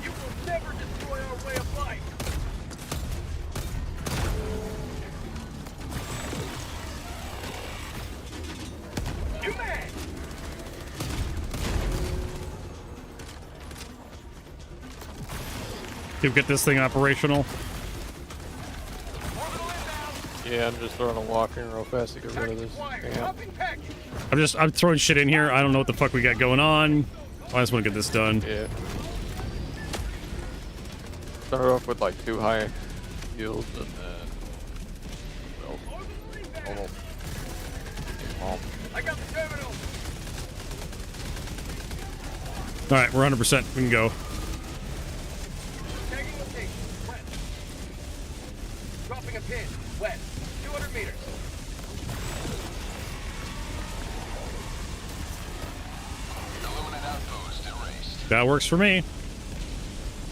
You will never destroy our way of life! You man! To get this thing operational. Yeah, I'm just throwing a walk in real fast to get rid of this. Yeah. I'm throwing shit in here. I don't know what the fuck we got going on. I just want to get this done. Yeah. Start off with like 2 high yields and then almost. I got the terminal! All right, we're 100%. We can go. Tagging location, west. Dropping a pin, west. 200 meters. Illuminate outpost erased. That works for me.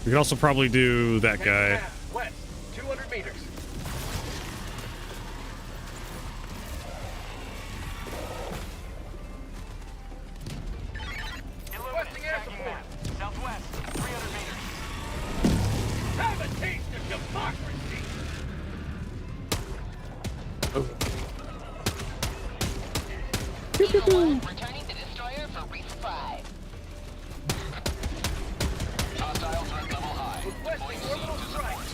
We could also probably do that guy. West, 200 meters. Requesting air support. Southwest, 300 meters. Have a taste of democracy! Returning the destroyer for resupply. Hostile threat level high. Deploying seed to support.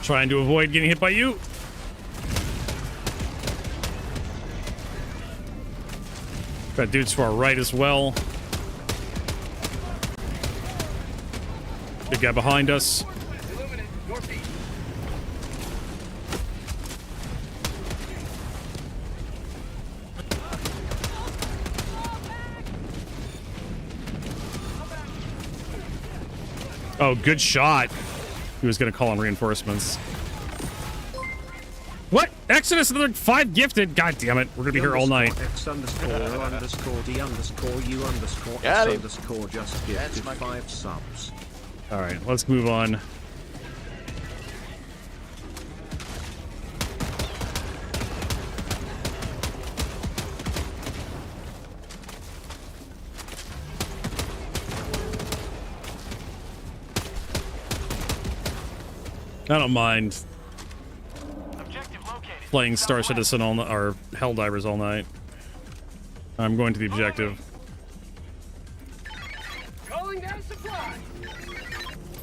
Trying to avoid getting hit by you. Got dudes to our right as well. Big guy behind us. Illuminate, northeast. Oh, good shot. He was going to call on reinforcements. What? Exodus, another 5 gifted. God damn it. We're going to be here all night. X underscore underscore D underscore U underscore X Got him. underscore just gifted 5 subs. All right, let's move on. I don't mind playing Star Citizen all or Helldivers all night. I'm going to the objective. Calling down supply.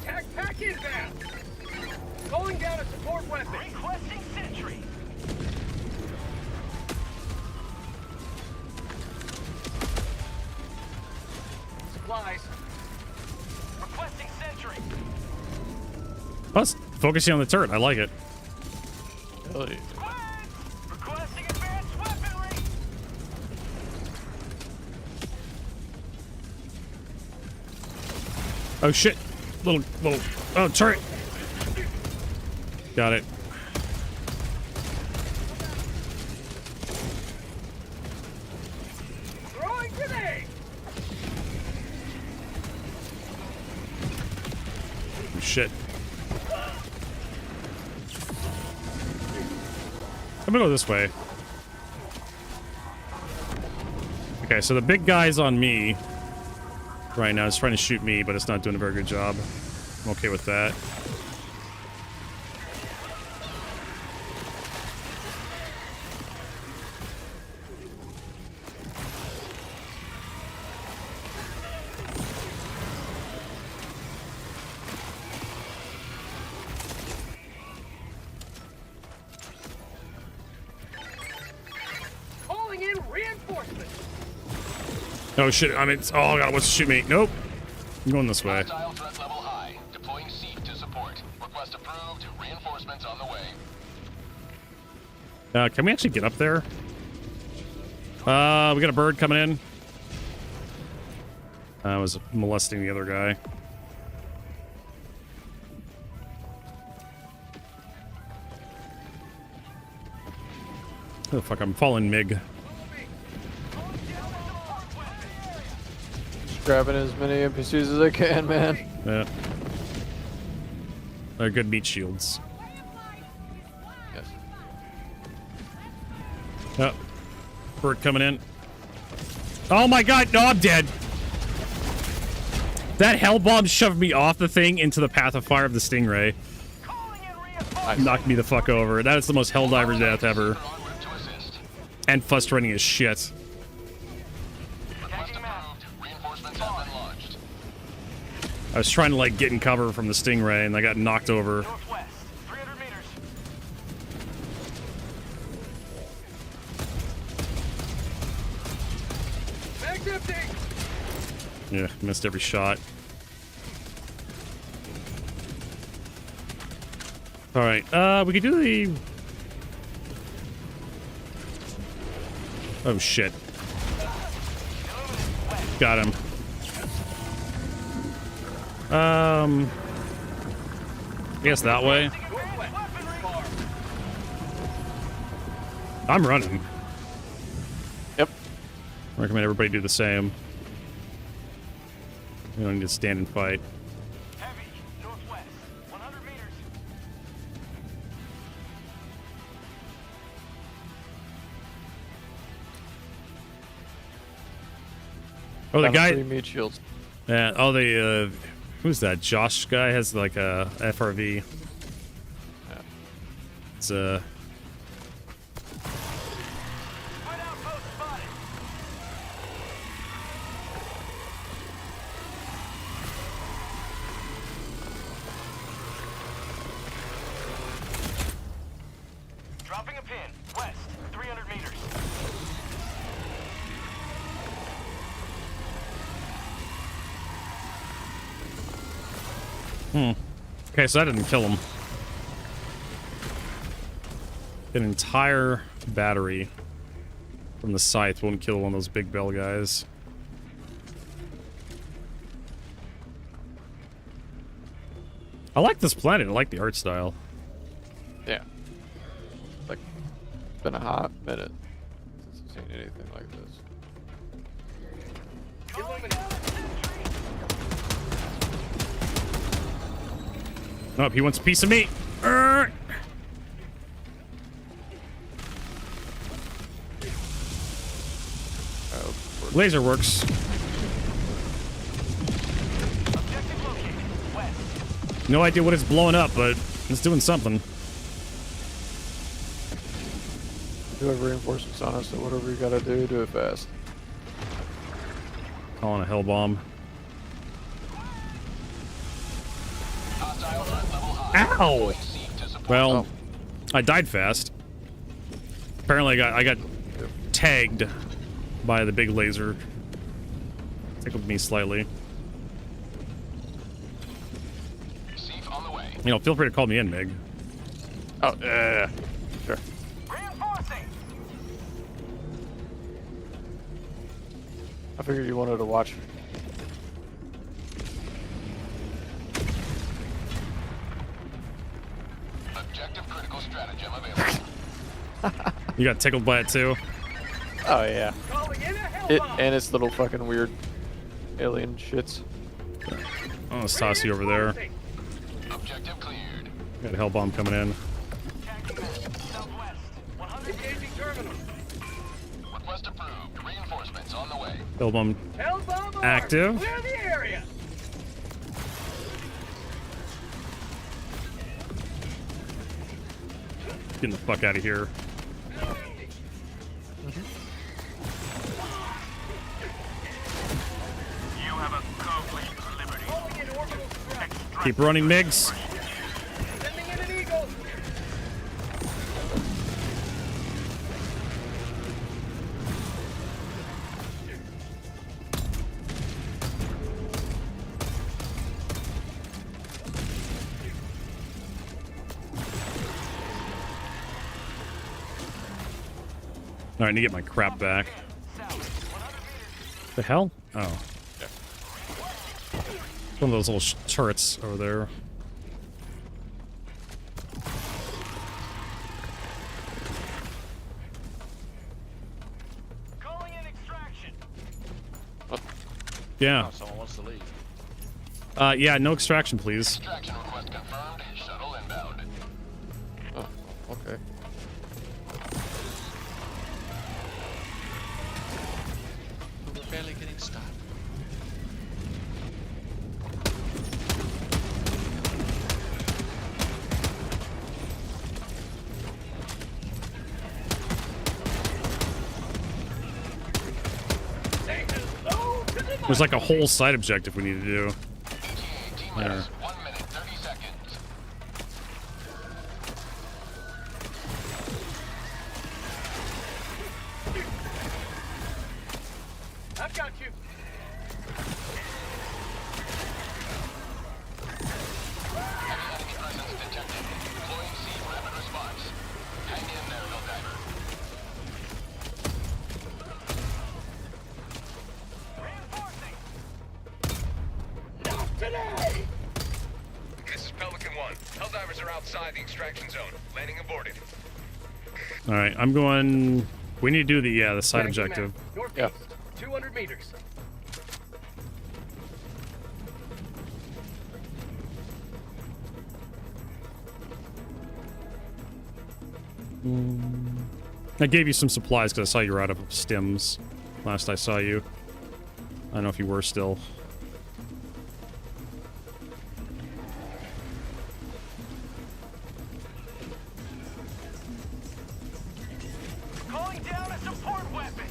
Tag pack inbound. Calling down a support weapon. Requesting sentry. Supplies. Requesting sentry. Plus, focusing on the turret. I like it. Requesting advanced weaponry. Oh shit. Little. Oh, turret. Got it. Throwing grenade. Oh, shit. I'm gonna go this way. Okay, so the big guy's on me right now. It's trying to shoot me, but it's not doing a very good job. I'm okay with that. Oh shit! I mean, oh god, what's shoot me? Nope. I'm going this way. Hostile threat level high. Deploying seat to support. Request approved. Reinforcements on the way. Can we actually get up there? We got a bird coming in. I was molesting the other guy. Oh fuck! I'm falling MiG. Just grabbing as many NPCs as I can, man. Yeah. They're good meat shields. Yes. Oh. Bird coming in. Oh my god, no, I'm dead. That hell bomb shoved me off the thing into the path of fire of the Stingray. Knocked me the fuck over. That is the most Helldiver death ever. And frustrating as shit. I was trying to like get in cover from the Stingray and I got knocked over. Yeah, missed every shot. Alright, we could do the... Oh shit. Got him. I guess that way. I'm running. Yep. Recommend everybody do the same. You don't need to stand and fight. Oh, the guy. Meat shields. Yeah. Oh, the who's that? Josh guy has like a FRV. Yeah. It's Dropping a pin. West. 300 meters. Okay, so that didn't kill him. An entire battery from the scythe won't kill one of those big bell guys. I like this planet. I like the art style. Yeah. Like, it's been a hot minute since I've seen anything like this. Oh, he wants a piece of meat. Laser works. No idea what it's blowing up, but it's doing something. Do have reinforcements on us, so whatever you gotta do, do it fast. Calling a hell bomb. Ow! Well, I died fast. Apparently, I got tagged by the big laser. Tickled me slightly. You know, feel free to call me in, Mig. Oh, yeah. Sure. I figured you wanted to watch. Objective critical stratagem available. You got tickled by it too? Oh, yeah. It and its little fucking weird alien shits. Oh, let's toss you over there. Objective cleared. Got a hell bomb coming in. Request approved. Reinforcements on the way. Hell bomb active. Clear the area. Getting the fuck out of here. You have accomplished liberty. Keep running, MiGs. Sending in an eagle. All right, I need to get my crap back. The hell? Oh. One of those little turrets over there. Calling in extraction. Yeah. Oh, someone wants to leave. Yeah, no extraction, please. Extraction request confirmed. Shuttle inbound. Oh, okay. We're barely getting started. There's like a whole side objective we need to do. There. 1 minute, 30 seconds. I've got you. Enemy presence detected. Deploying C rapid response. Hang in there, Helldiver. Not today! This is Pelican 1. Helldivers are outside the extraction zone. Landing aborted. All right, I'm going. We need to do the side Tracking objective. map. Northeast, 200 meters. I gave you some supplies because I saw you were out of stims last I saw you. I don't know if you were still. Calling down a support weapon.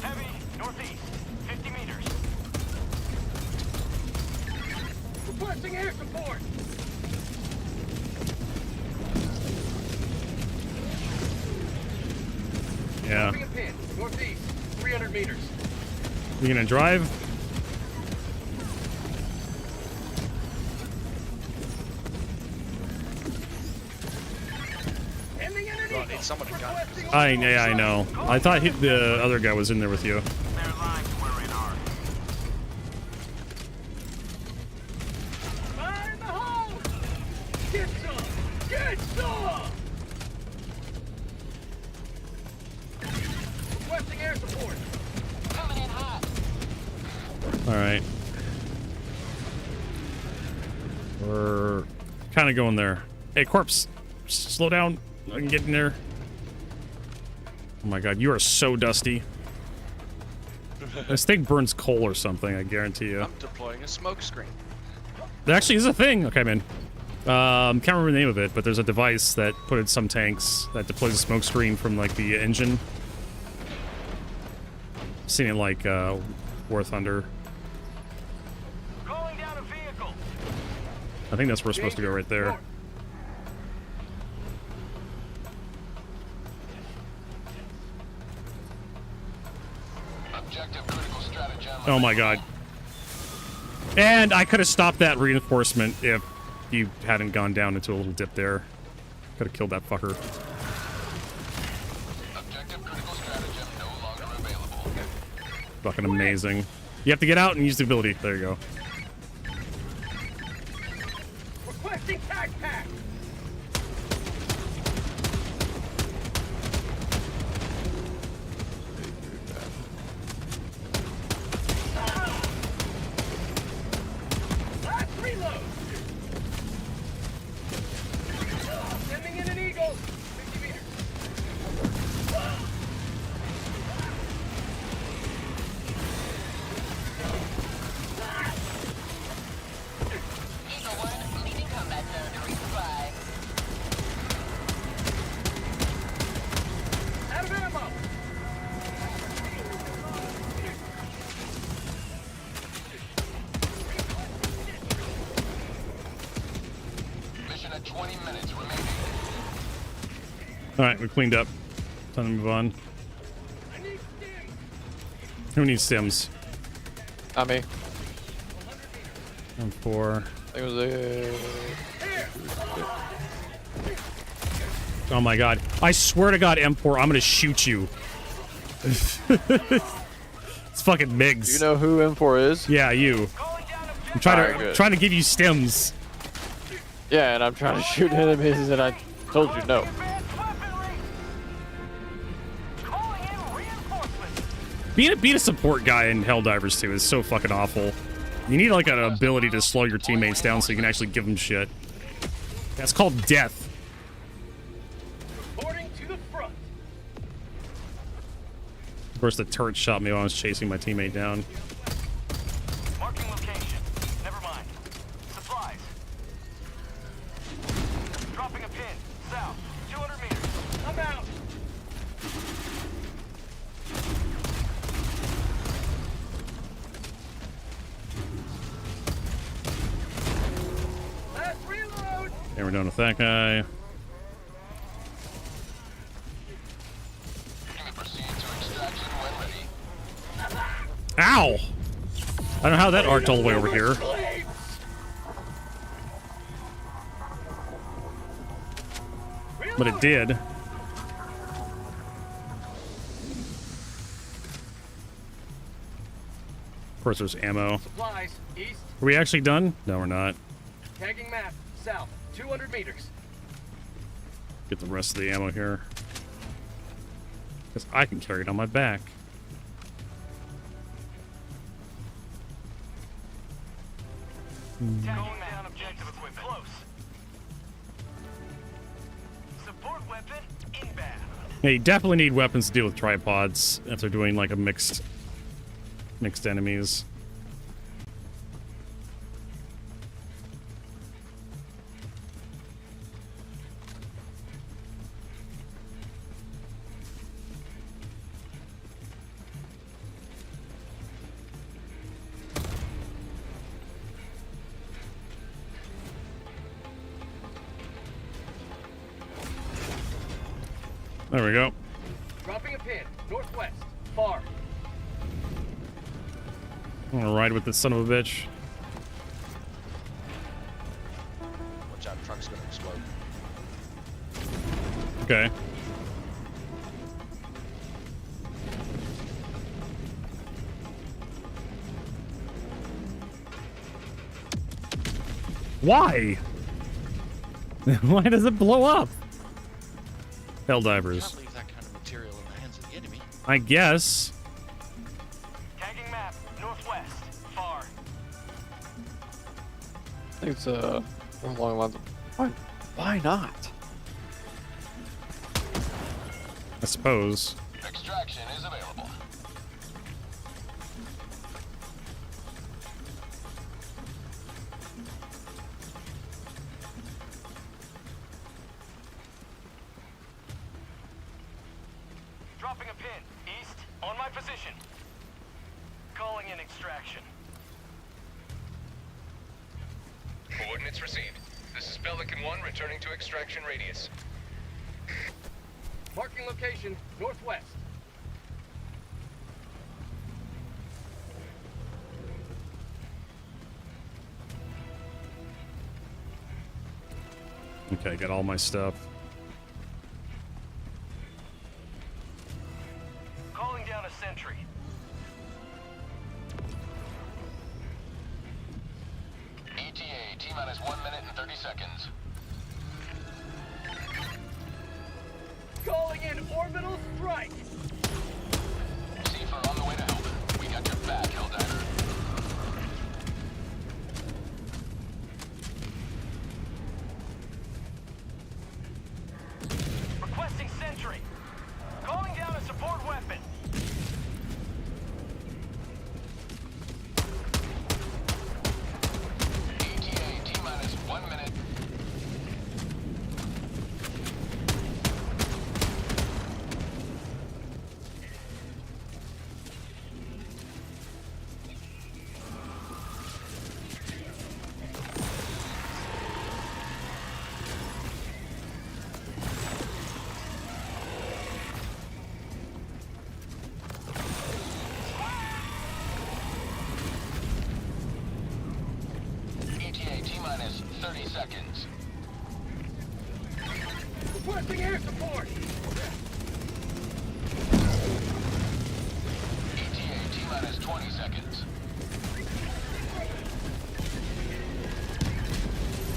Heavy, northeast, 50 meters. Requesting air support. Yeah. Dropping a pin, northeast, 300 meters. You gonna drive? Ending in an Well, I need someone to gun. Yeah, I know. I thought the other guy was in there with you. Their lines were in ours. Fire in the hole! Get some! Get some! Requesting air support. Coming in hot. All right. We're kind of going there. Hey, corpse, slow down. I can get in there. Oh my god, you are so dusty. This thing burns coal or something, I guarantee you. I'm deploying a smoke screen. There actually is a thing. Okay, man. Can't remember the name of it, but there's a device that put in some tanks that deploys a smoke screen from like the engine. Seen it like War Thunder. Calling down a vehicle. I think that's where we're supposed to go right there. Objective critical stratagem. Oh my god. And I could have stopped that reinforcement if you hadn't gone down into a little dip there. Could have killed that fucker. Objective critical stratagem no longer available. Fucking amazing. You have to get out and use the ability. There you go. Requesting tac pack. Last reload. Sending in an eagle. 50 meters. Eagle 1, leaving combat zone to resupply. Out of ammo. Mission at 20 minutes remaining. Alright, we cleaned up. Time to move on. Who needs stims? Not me. 1-4. It was a. Oh my god. I swear to god, M4, I'm gonna shoot you. It's fucking Migs. Do you know who M4 is? Yeah, you. I'm trying to give you stims. Yeah, and I'm trying to shoot enemies, and I told you no. Being a support guy in Helldivers 2 is so fucking awful. You need like an ability to slow your teammates down so you can actually give them shit. That's called death. Reporting to the front. Of course, the turret shot me while I was chasing my teammate down. Marking location. Never mind. Supplies. Dropping a pin. South. 200 meters. I'm out. Last reload. Okay, we're done with that guy. Ow! I don't know how that arced all the way over here. But it did. Of course, there's ammo. Supplies. East. Are we actually done? No, we're not. Tagging map. South. 200 meters. Get the rest of the ammo here. Because I can carry it on my back. Going down objective equipment. Close. Support weapon inbound. Yeah, you definitely need weapons to deal with tripods if they're doing like a mixed enemies. There we go. Dropping a pin. Northwest. Far. I'm gonna ride with this son of a bitch. Watch out, truck's gonna explode. Okay. Why? Why does it blow up? Helldivers. Can't leave that kind of material in the hands of the enemy. I guess. Tagging map. Northwest. Far. I think it's along the lines of why not? I suppose. Extraction is available. Dropping a pin. East. On my position. Calling in extraction. Coordinates received. This is Pelican 1 returning to extraction radius. Marking location. Northwest. Okay, got all my stuff. Calling down a sentry. ETA, T-minus 1 minute and 30 seconds. Calling in orbital strike. Seafer on the way to help. We got your back, Helldiver. Requesting sentry. Calling down a support weapon. ETA, T-minus 1 minute. Requesting air support. ETA T-minus 20 seconds.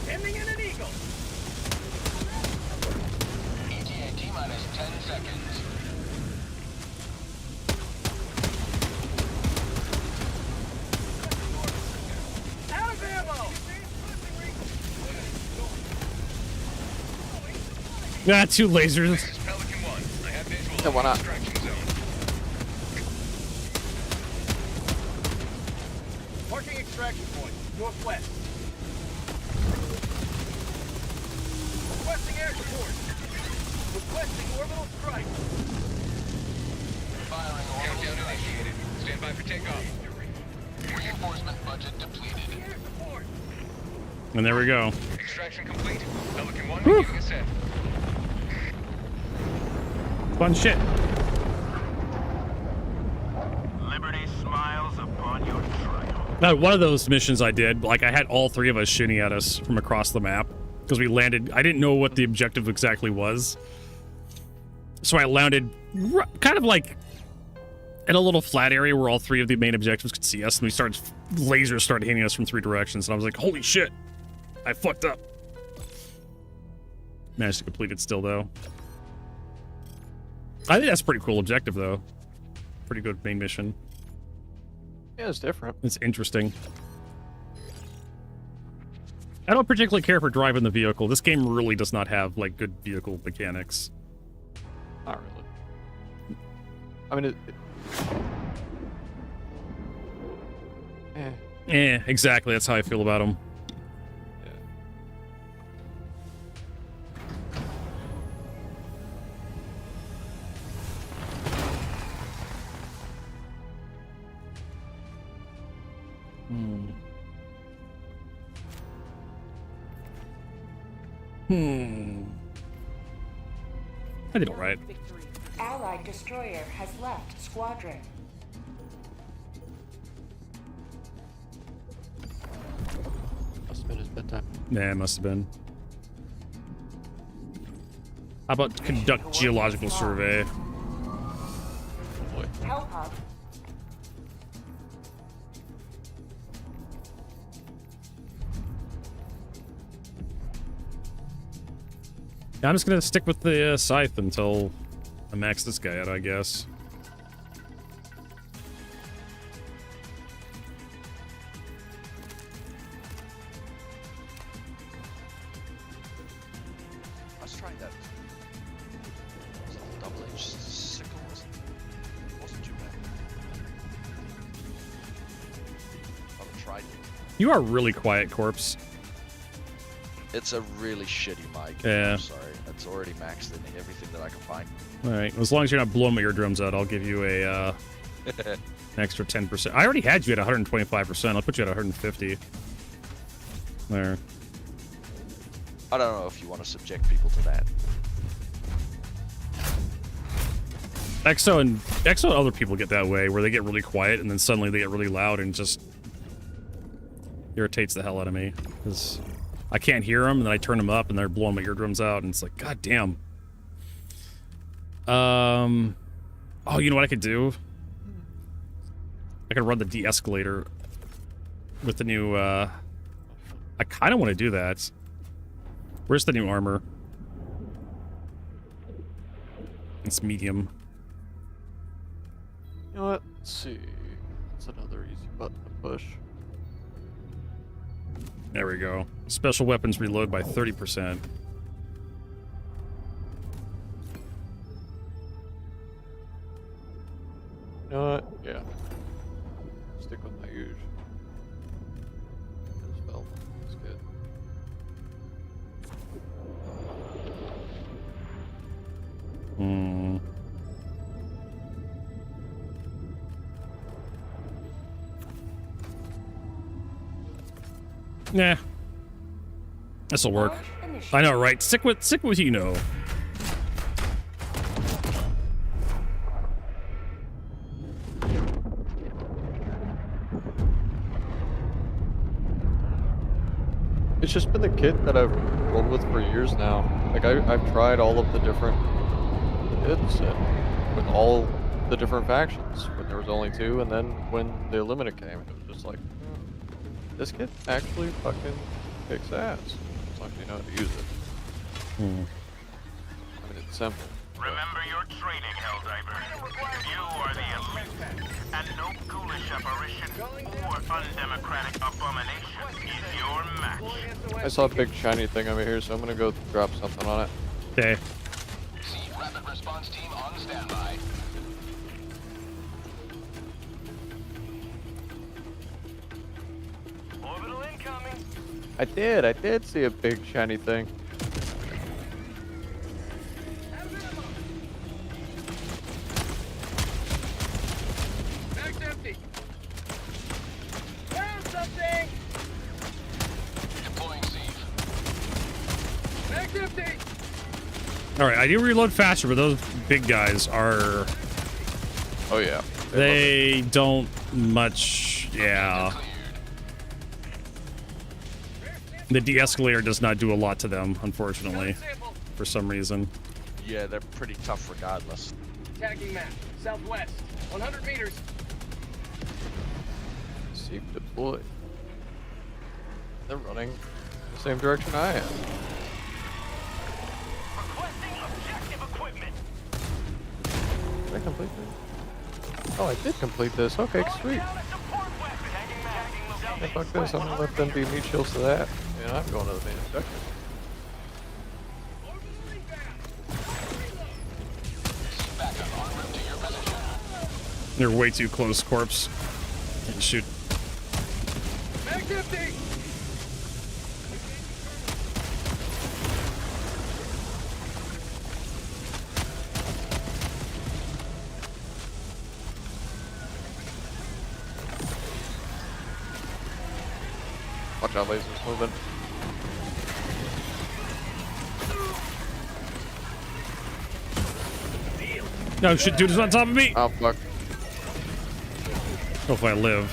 Ending in an eagle. ETA T-minus 10 seconds. Out of ammo. Ah, 2 lasers. Pelican 1. I have visual Yeah, why not? extraction zone. Marking extraction point. Northwest. Requesting air support. Requesting orbital strike. Firing orbital Countdown strike. initiated. Stand by for takeoff. Reinforcement budget depleted. Air support. And there we go. Extraction complete. Pelican 1 Whew. beginning ascent. Fun shit. Liberty smiles upon your trial. One of those missions I did, like I had all 3 of us shooting at us from across the map because we landed. I didn't know what the objective exactly was, so I landed kind of like in a little flat area where all 3 of the main objectives could see us, and lasers started hitting us from 3 directions, and I was like, "Holy shit, I fucked up." Managed to complete it still though. I think that's a pretty cool objective though. Pretty good main mission. Yeah, it's different. It's interesting. I don't particularly care for driving the vehicle. This game really does not have, like, good vehicle mechanics. Not really. I mean, Exactly. That's how I feel about them. I did all right. Allied destroyer has left squadron. Must have been his bedtime. Nah, it must have been. How about conduct geological survey? Help hub. Yeah, I'm just gonna stick with the scythe until I max this guy out, I guess. I was trying that. Was it the double-edged sickle? Wasn't too bad. I haven't tried it. You are really quiet, Corpse. It's a really shitty mic. Yeah. I'm sorry. It's already maxed in everything that I can find. Alright, as long as you're not blowing my eardrums out, I'll give you a, an extra 10%. I already had you at 125%. I'll put you at 150. There. I don't know if you want to subject people to that. EXO and other people get that way, where they get really quiet and then suddenly they get really loud and just irritates the hell out of me. Because I can't hear them, and then I turn them up and they're blowing my eardrums out, and it's like, god damn. Oh, you know what I could do? I could run the de-escalator with the new, I kind of want to do that. Where's the new armor? It's medium. You know what? Let's see. That's another easy button to push. There we go. Special weapons reload by 30%. You know what? Yeah. Stick with my usual. As well. That's good. Hmm. Nah. This'll work. I know, right? Stick with you know. It's just been the kit that I've rolled with for years now. Like I've tried all of the different bids and with all the different factions when there was only 2, and then when the Illumina came, it was just like, this kid actually fucking kicks ass as long as you know how to use it. I mean, it's simple. Remember your training, Helldiver. You are the elite, and no ghoulish apparition or undemocratic abomination is your match. I saw a big shiny thing over here, so I'm gonna go drop something on it. Okay. See rapid response team on standby. Orbital incoming. I did see a big shiny thing. Bag's empty. Found something. Deploying sieve. Bag's empty. All right, I do reload faster, but those big guys are. Oh yeah. They don't much. Yeah. The de-escalator does not do a lot to them, unfortunately, for some reason. Yeah, they're pretty tough regardless. Tagging map. Southwest. 100 meters. Seek deploy. They're running the same direction I am. Requesting objective equipment. Did I complete this? Oh, I did complete this. Okay, sweet. Hey, fuck this. I'm gonna let them be meat shields to that. And I'm going to the main objective. They're way too close, corpse. Can't shoot. Bag's empty. Watch out, lasers moving. No shit, dude is on top of me. Oh fuck. Hope I live.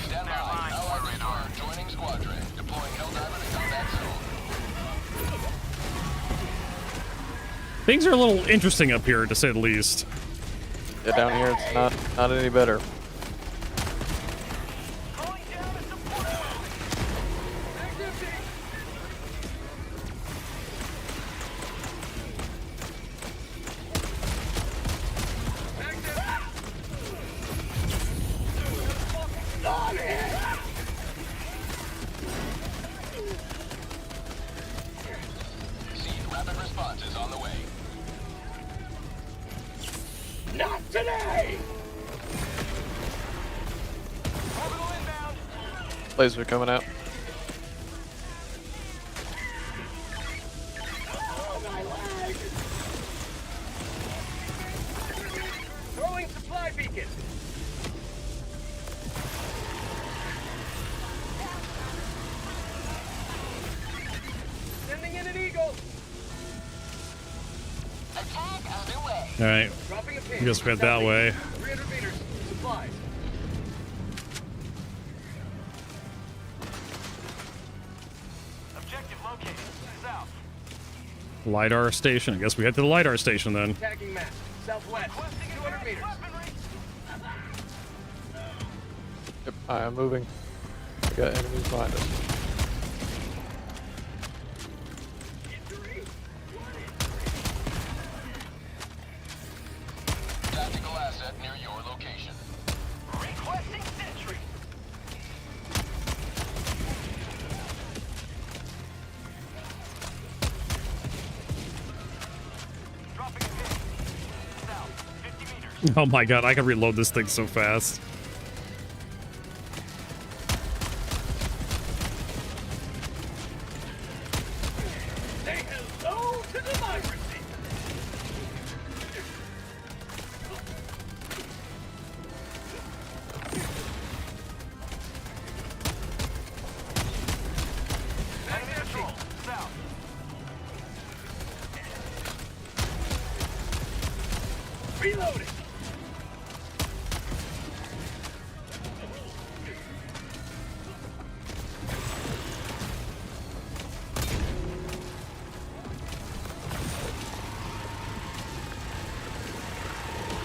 Things are a little interesting up here, to say the least. Yeah, down here it's not any better. Rapid response is on the way. Not today. Laser coming out. Throwing supply beacon. Sending in an eagle. Attack underway. All right. Dropping a pin. I guess we head that way. 300 meters. Supplies. Objective located. South. LiDAR station. I guess we head to the LiDAR station then. Tagging map. Southwest. 200 meters. Yep, I am moving. We got enemies behind us. Tactical asset near your location. Requesting sentry. Dropping a pin. South. 50 meters. Oh my god, I can reload this thing so fast. Say hello to democracy. Enemy control. South. Reloading.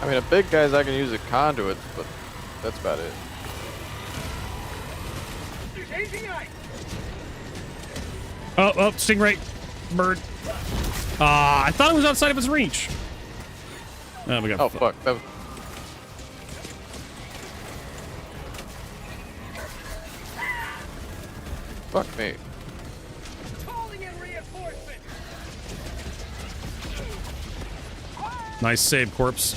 I mean, a big guys I can use at conduits, but that's about it. Oh, stingray. Bird. I thought it was outside of his reach. Oh, we got fuck. That was... Fuck me. Nice save, corpse.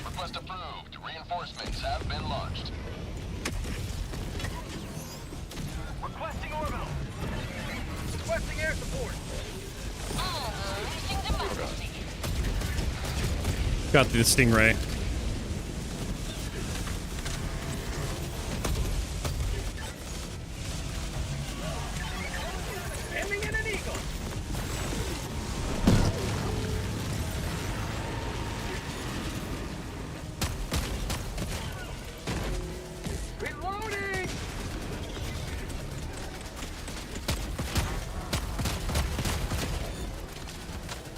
Request approved. Reinforcements have been launched. Requesting orbital. Requesting air support. Got the stingray. Aiming at an eagle. Reloading.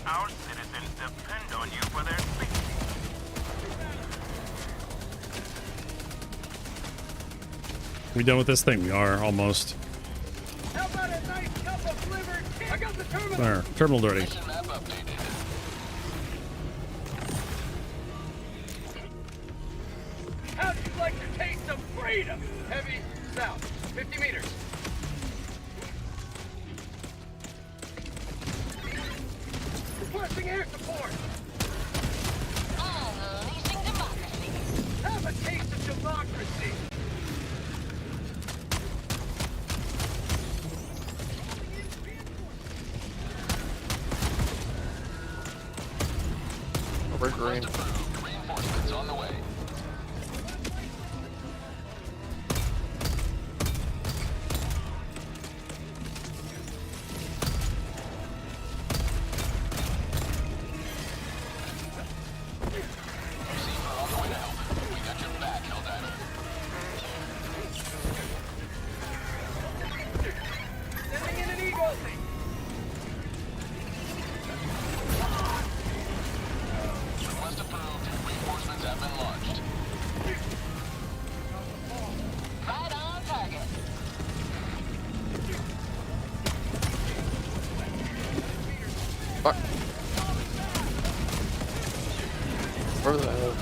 Our citizens depend on you for their safety. We done with this thing? We are, almost. How about a nice cup of liver? I got the terminal. There, terminal dirty. Mission map updated. How'd you like to taste of freedom? Heavy south, 50 meters. Requesting air support. Unleashing democracy. Have a taste of democracy. We're green. Reinforcements on the way. Receiver on the way to help. We got your back, Helldiver. Sending in an eagle. Request approved. Reinforcements have been launched. Right on target. Fuck. Where the hell?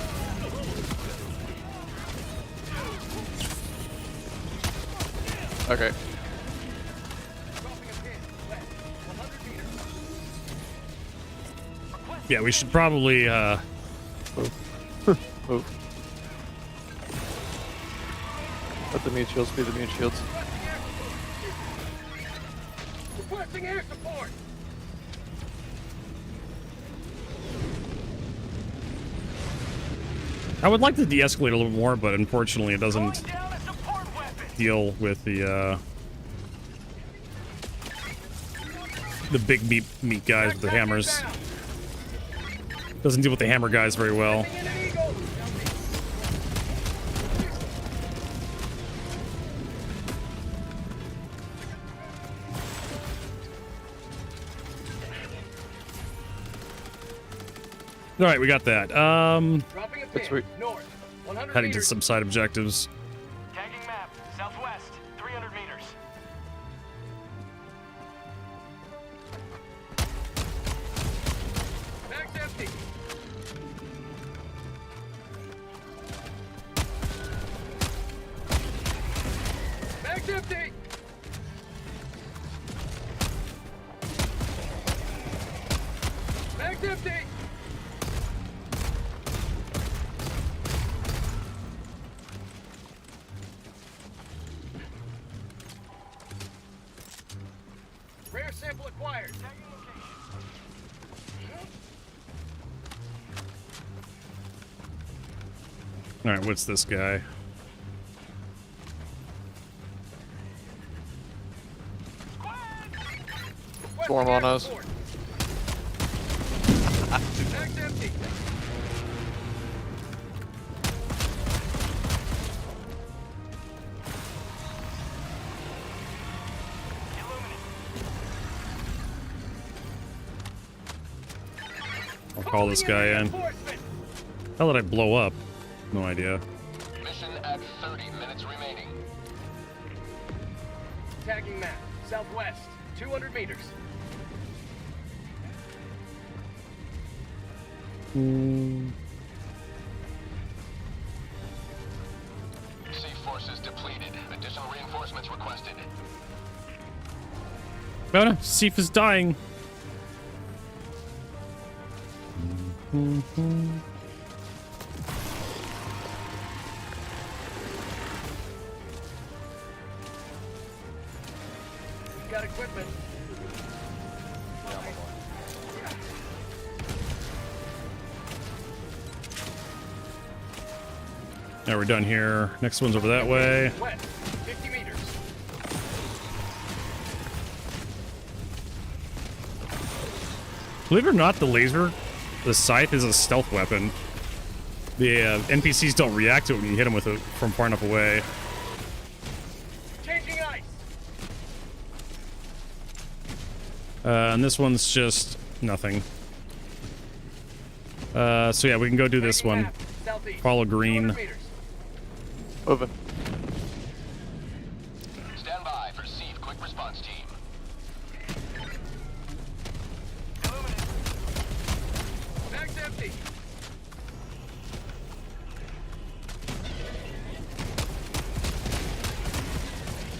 Okay. Yeah, we should probably, Move. Let the mute shields be the mute shields. Requesting air support. I would like to de-escalate a little more, but unfortunately it doesn't deal with the big meat guys with the hammers. Doesn't deal with the hammer guys very well. All right, we got that. Dropping a pin. North. 100 Heading to meters. some side objectives. Tagging map. Southwest. 300 meters. Bag's empty. Bag's empty. Bag's empty. Rare sample acquired. Tagging location. All right, what's this guy? Swarm on us. Bag's empty. I'll call this guy in. How did I blow up? No idea. Mission at 30 minutes remaining. Tagging map. Southwest. 200 meters. Sea forces depleted. Additional reinforcements requested. Oh no, Seif is dying. We've got equipment. Now we're done here. Next one's over that way. West. 50 meters. Believe it or not, the laser, the scythe is a stealth weapon. The NPCs don't react to it when you hit them with it from far enough away. Changing ice. And this one's just nothing. So yeah, we can go do this one. Follow green. Open. Stand by for Seif quick response team. Bag's empty.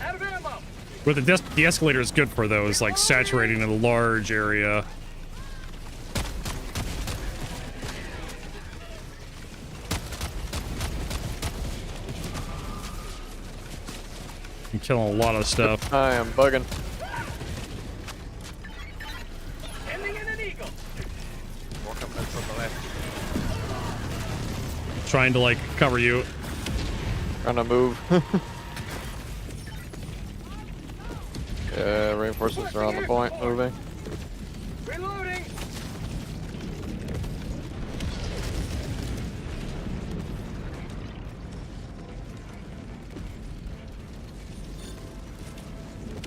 Out of ammo. What the escalator is good for, though, is like saturating a large area. I'm killing a lot of stuff. I am bugging. Ending in an eagle. Walk up that's on the left. Trying to like cover you. Trying to move. Yeah, reinforcements are on the point, moving. Reloading.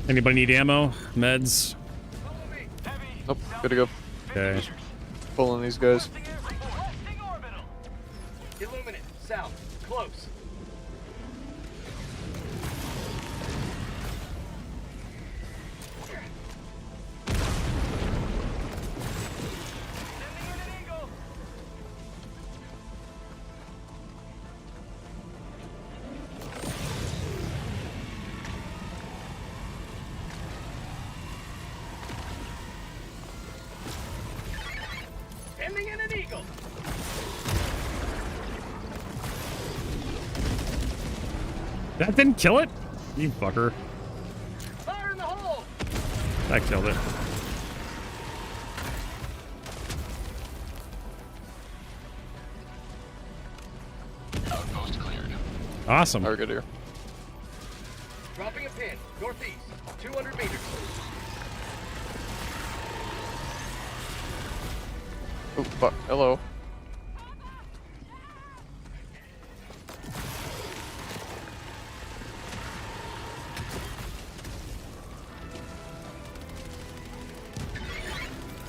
Anybody need ammo? Meds? Nope, good to go. Okay. Just pulling these guys. Illuminate. South. Close. Ending in an eagle. That didn't kill it? You fucker. Fire in the hole. That killed it. Outpost cleared. Awesome. We're good here. Dropping a pin. Northeast. 200 meters. Oh, fuck. Hello.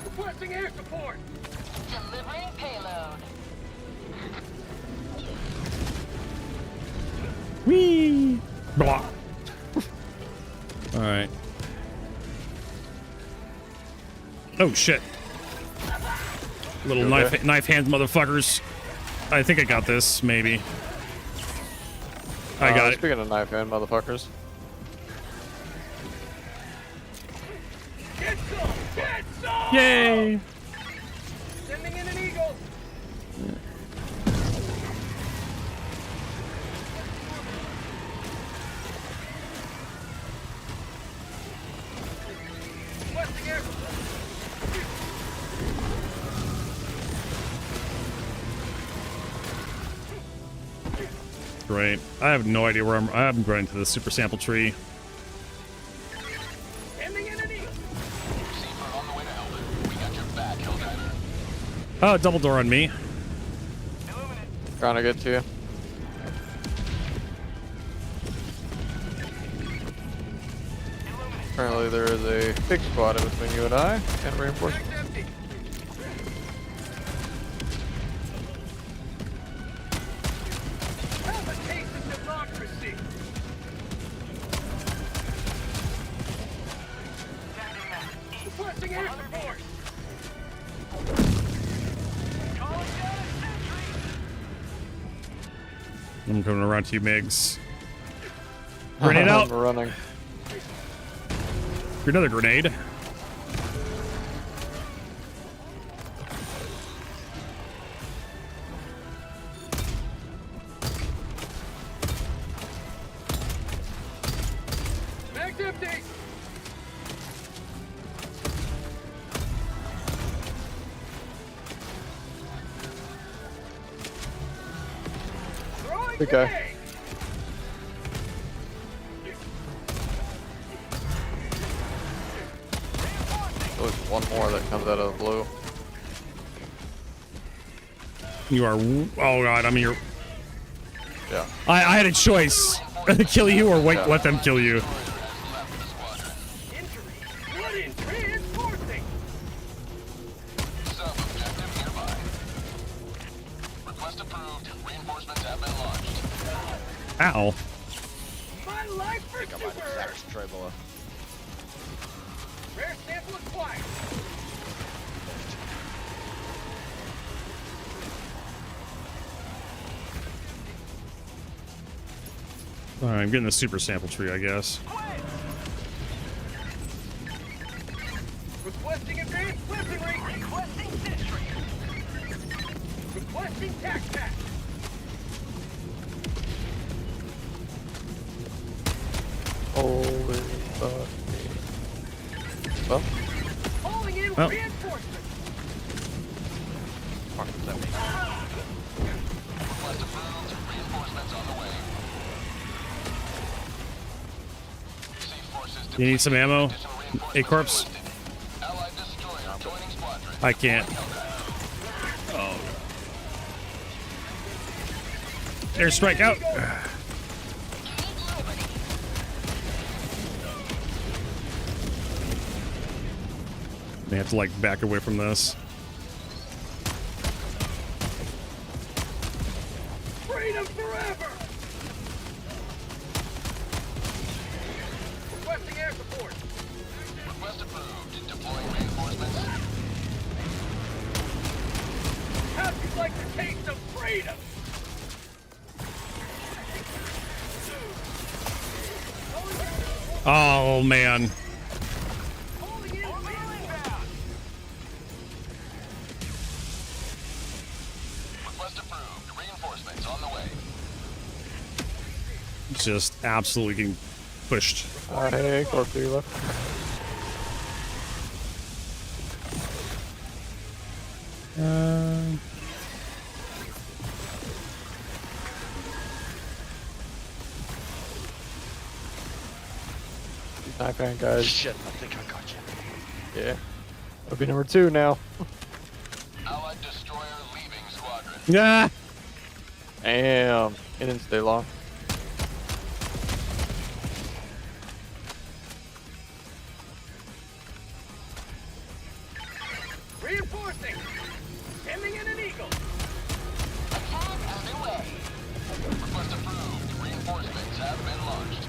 Requesting air support. Delivering payload. Whee! Blah. All right. Oh shit! Little knife hands, motherfuckers. I think I got this. Maybe. I got it. Speaking of knife hand, motherfuckers. Get some! Get some! Yay! Sending in an eagle. Requesting air support. Great. I have no idea where I'm running to the super sample tree. Ending in an eagle. Seif on the way to Helder. We got your back, Helldiver. Oh, double door on me. Trying to get to you. Apparently there is a big squad in between you and I, and reinforcements. I'm coming around to you, Migs. Grenade out. I'm running. Another grenade. Mag's empty. Throwing Okay. grenade. There's one more that comes out of the blue. You are. Oh god, I mean you're. Yeah. I had a choice: kill you or wait, let them kill you. Bloody reinforcing. Sub-objective nearby. Request approved. Reinforcements have been launched. Ow. My life for super. Destroy below. Rare sample acquired. Alright, I'm getting the super sample tree, I guess. Requesting advanced weaponry. Requesting sentry. Requesting tac pack. Holy fuck. Well, Calling in Well. reinforcements. fuck does that mean? Request approved. Reinforcements on the way. Sea forces You need some ammo? A corpse? Allied destroyer joining squadron. I can't. Oh. Airstrike out. They have to like back away from this. Freedom forever. Requesting air support. Request approved. Deploying reinforcements. How'd you like the taste of freedom? Oh man. Request approved. Reinforcements on the way. Just absolutely getting pushed. Hey, corpse left. Knife hand, guys. Shit, I think I got you. Yeah. That'll be number 2 now. Allied destroyer leaving squadron. Yeah. Damn. It didn't stay long. Reinforcing. Sending in an eagle. Attack underway. Request approved. Reinforcements have been launched.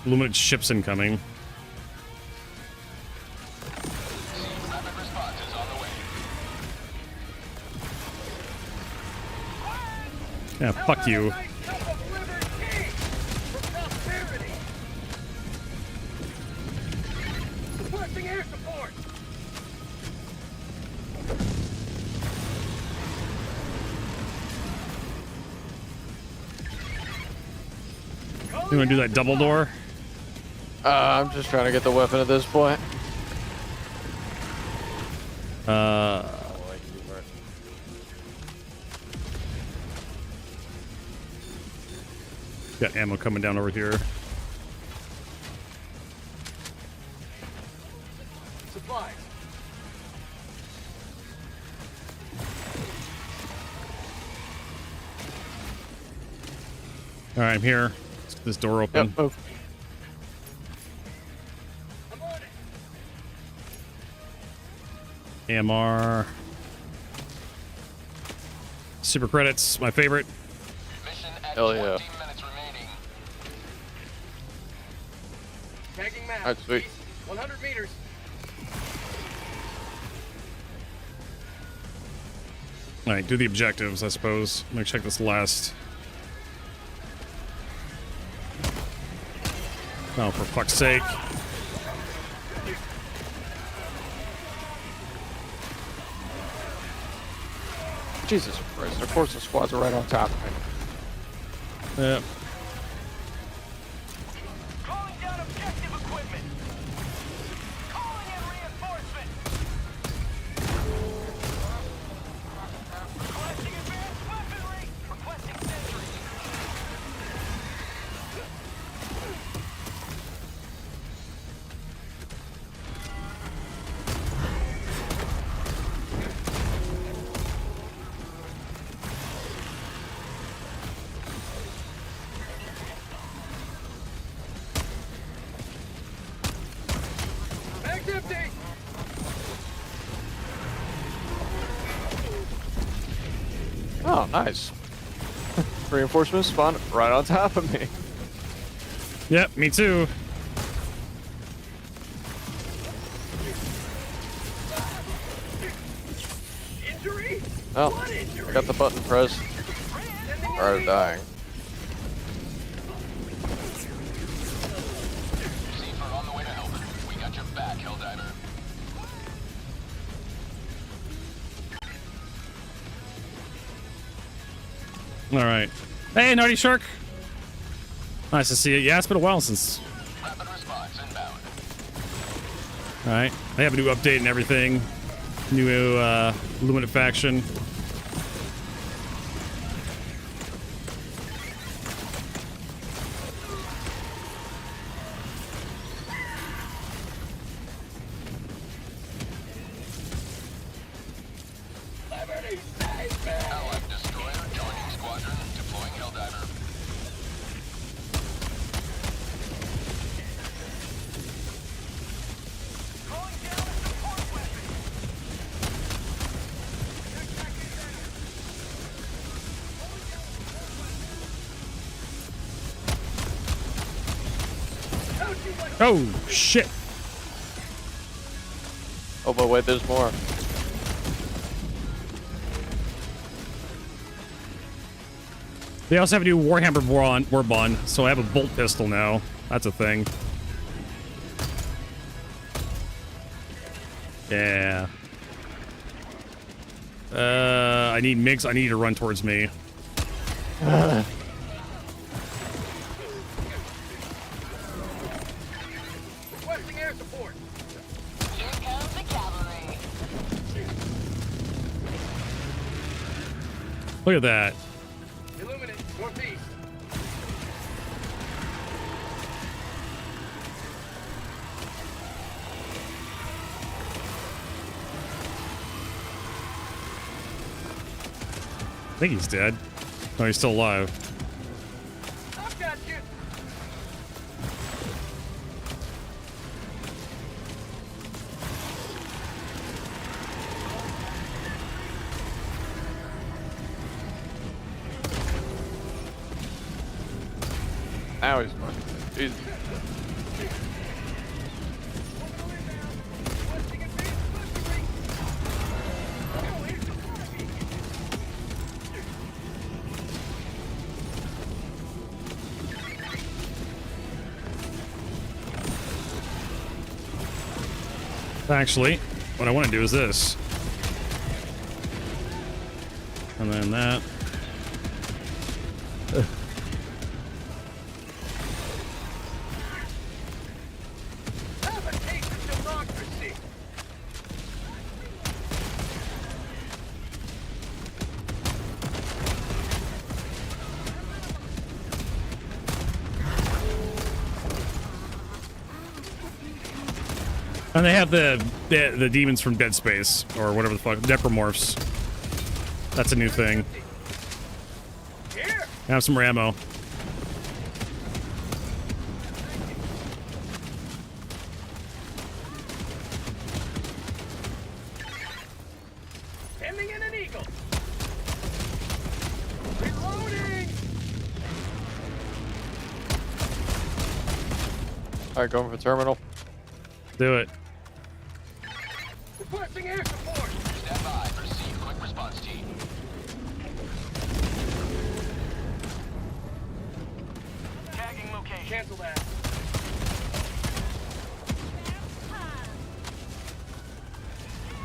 Luminant ships incoming. Rapid response is on the way. Yeah, fuck you. Requesting air support. You wanna do that double door? I'm just trying to get the weapon at this point. Got ammo coming down over here. Supplies. All right, I'm here. Let's get this door open. Yep, move. AMR. Super credits, my favorite. Hell yeah. Tagging map. Alright, sweet. 100 meters. Alright, do the objectives, I suppose. I'm gonna check this last. Oh, for fuck's sake. Jesus Christ, of course the squads are right on top of me. Yeah. Calling down objective equipment. Calling in reinforcement. Requesting advanced weaponry. Requesting sentry. Bag's empty. Oh, nice. Reinforcements spawned right on top of me. Yep, me too. Injury? Oh, I got the button pressed. Prior to dying. Seafer on the way to help. We got your back, Helldiver. Alright. Hey, Naughty Shark! Nice to see you. Yeah, it's been a while since. Rapid response inbound. Alright. They have a new update and everything. New Luminate faction. Allied destroyer joining squadron. Deploying Helldiver. Calling down a support weapon. Oh, shit! Oh, but wait, there's more. They also have a new Warhammer Warbond, so I have a bolt pistol now. That's a thing. Yeah. I need MiGs. I need to run towards me. Requesting air support. Here comes the cavalry. Look at that. Illuminate northeast. I think he's dead. No, he's still alive. I've got you. Now he's fucking. Jesus. Actually, what I want to do is this. And then that. Have a taste of democracy. And they have the demons from Dead Space, or whatever the fuck, necromorphs. That's a new thing. Here. Have some ammo. Sending in an eagle. Reloading. Alright, going for terminal. Do it. Requesting air support. Stand by for seed quick response team. Tagging location. Cancel that.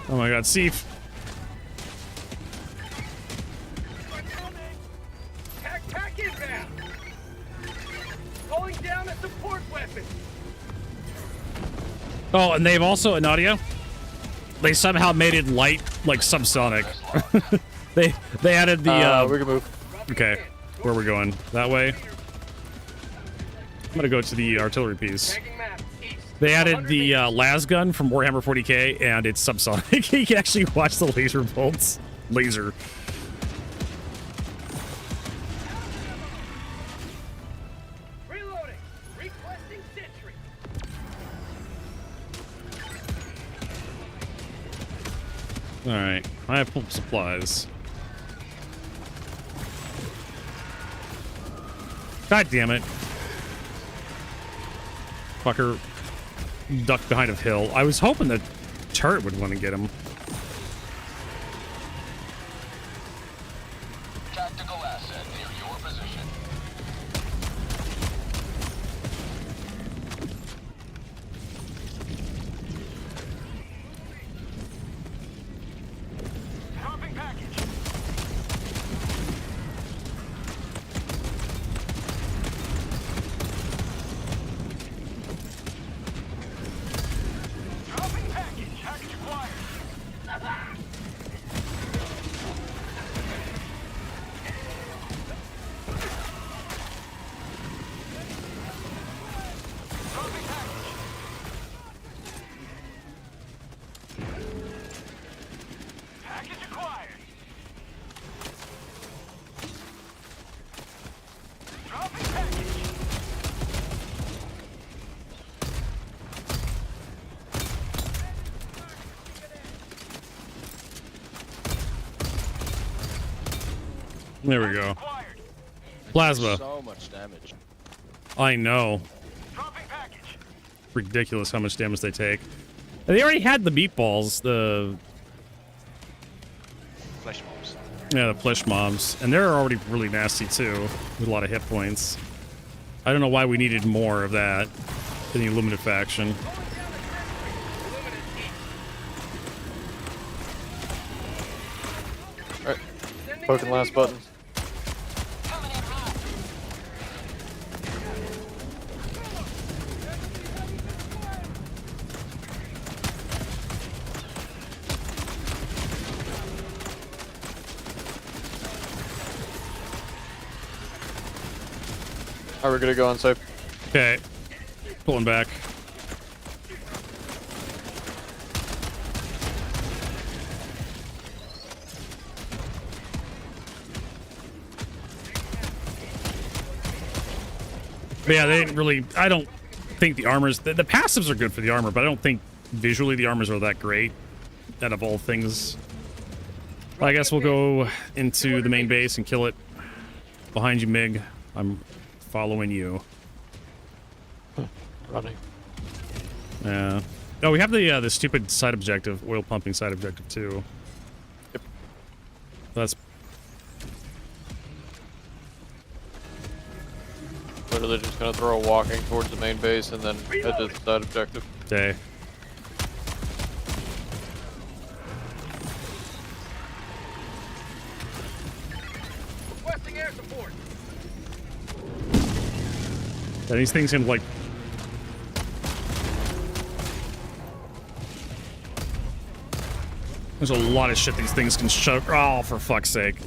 Oh my god, Seif. Pack inbound. Calling down a support weapon. Oh, and they've also, Nadia, they somehow made it light like subsonic. they added the we can move. Okay, where are we going? That way? I'm gonna go to the artillery piece. They added the las gun from Warhammer 40k, and it's subsonic. You can actually watch the laser bolts. Laser. Reloading. Requesting sentry. Alright, I have full supplies. God damn it. Fucker ducked behind a hill. I was hoping the turret would want to get him. Tactical asset near your position. Dropping package. Dropping package. Package acquired. Package acquired. Dropping package. There we go. Plasma. So much damage. I know. Ridiculous how much damage they take. And they already had the meatballs, the Flesh mobs. yeah, the flesh mobs, and they're already really nasty too, with a lot of hit points. I don't know why we needed more of that in the Illuminate faction. Alright. Poking last button. Alright, we're gonna go on safe. Okay. Pulling back. But yeah, they didn't really. I don't think the armors. The passives are good for the armor, but I don't think visually the armors are that great. Out of all things, I guess we'll go into the main base and kill it. Behind you, Mig. I'm following you. Running. Yeah. Oh, we have the stupid side objective, oil pumping side objective too. Yep. That's Literally just gonna throw a walking towards the main base and then head to the side objective. okay. Requesting air support. Yeah, these things can like. There's a lot of shit these things can choke. Oh, for fuck's sake.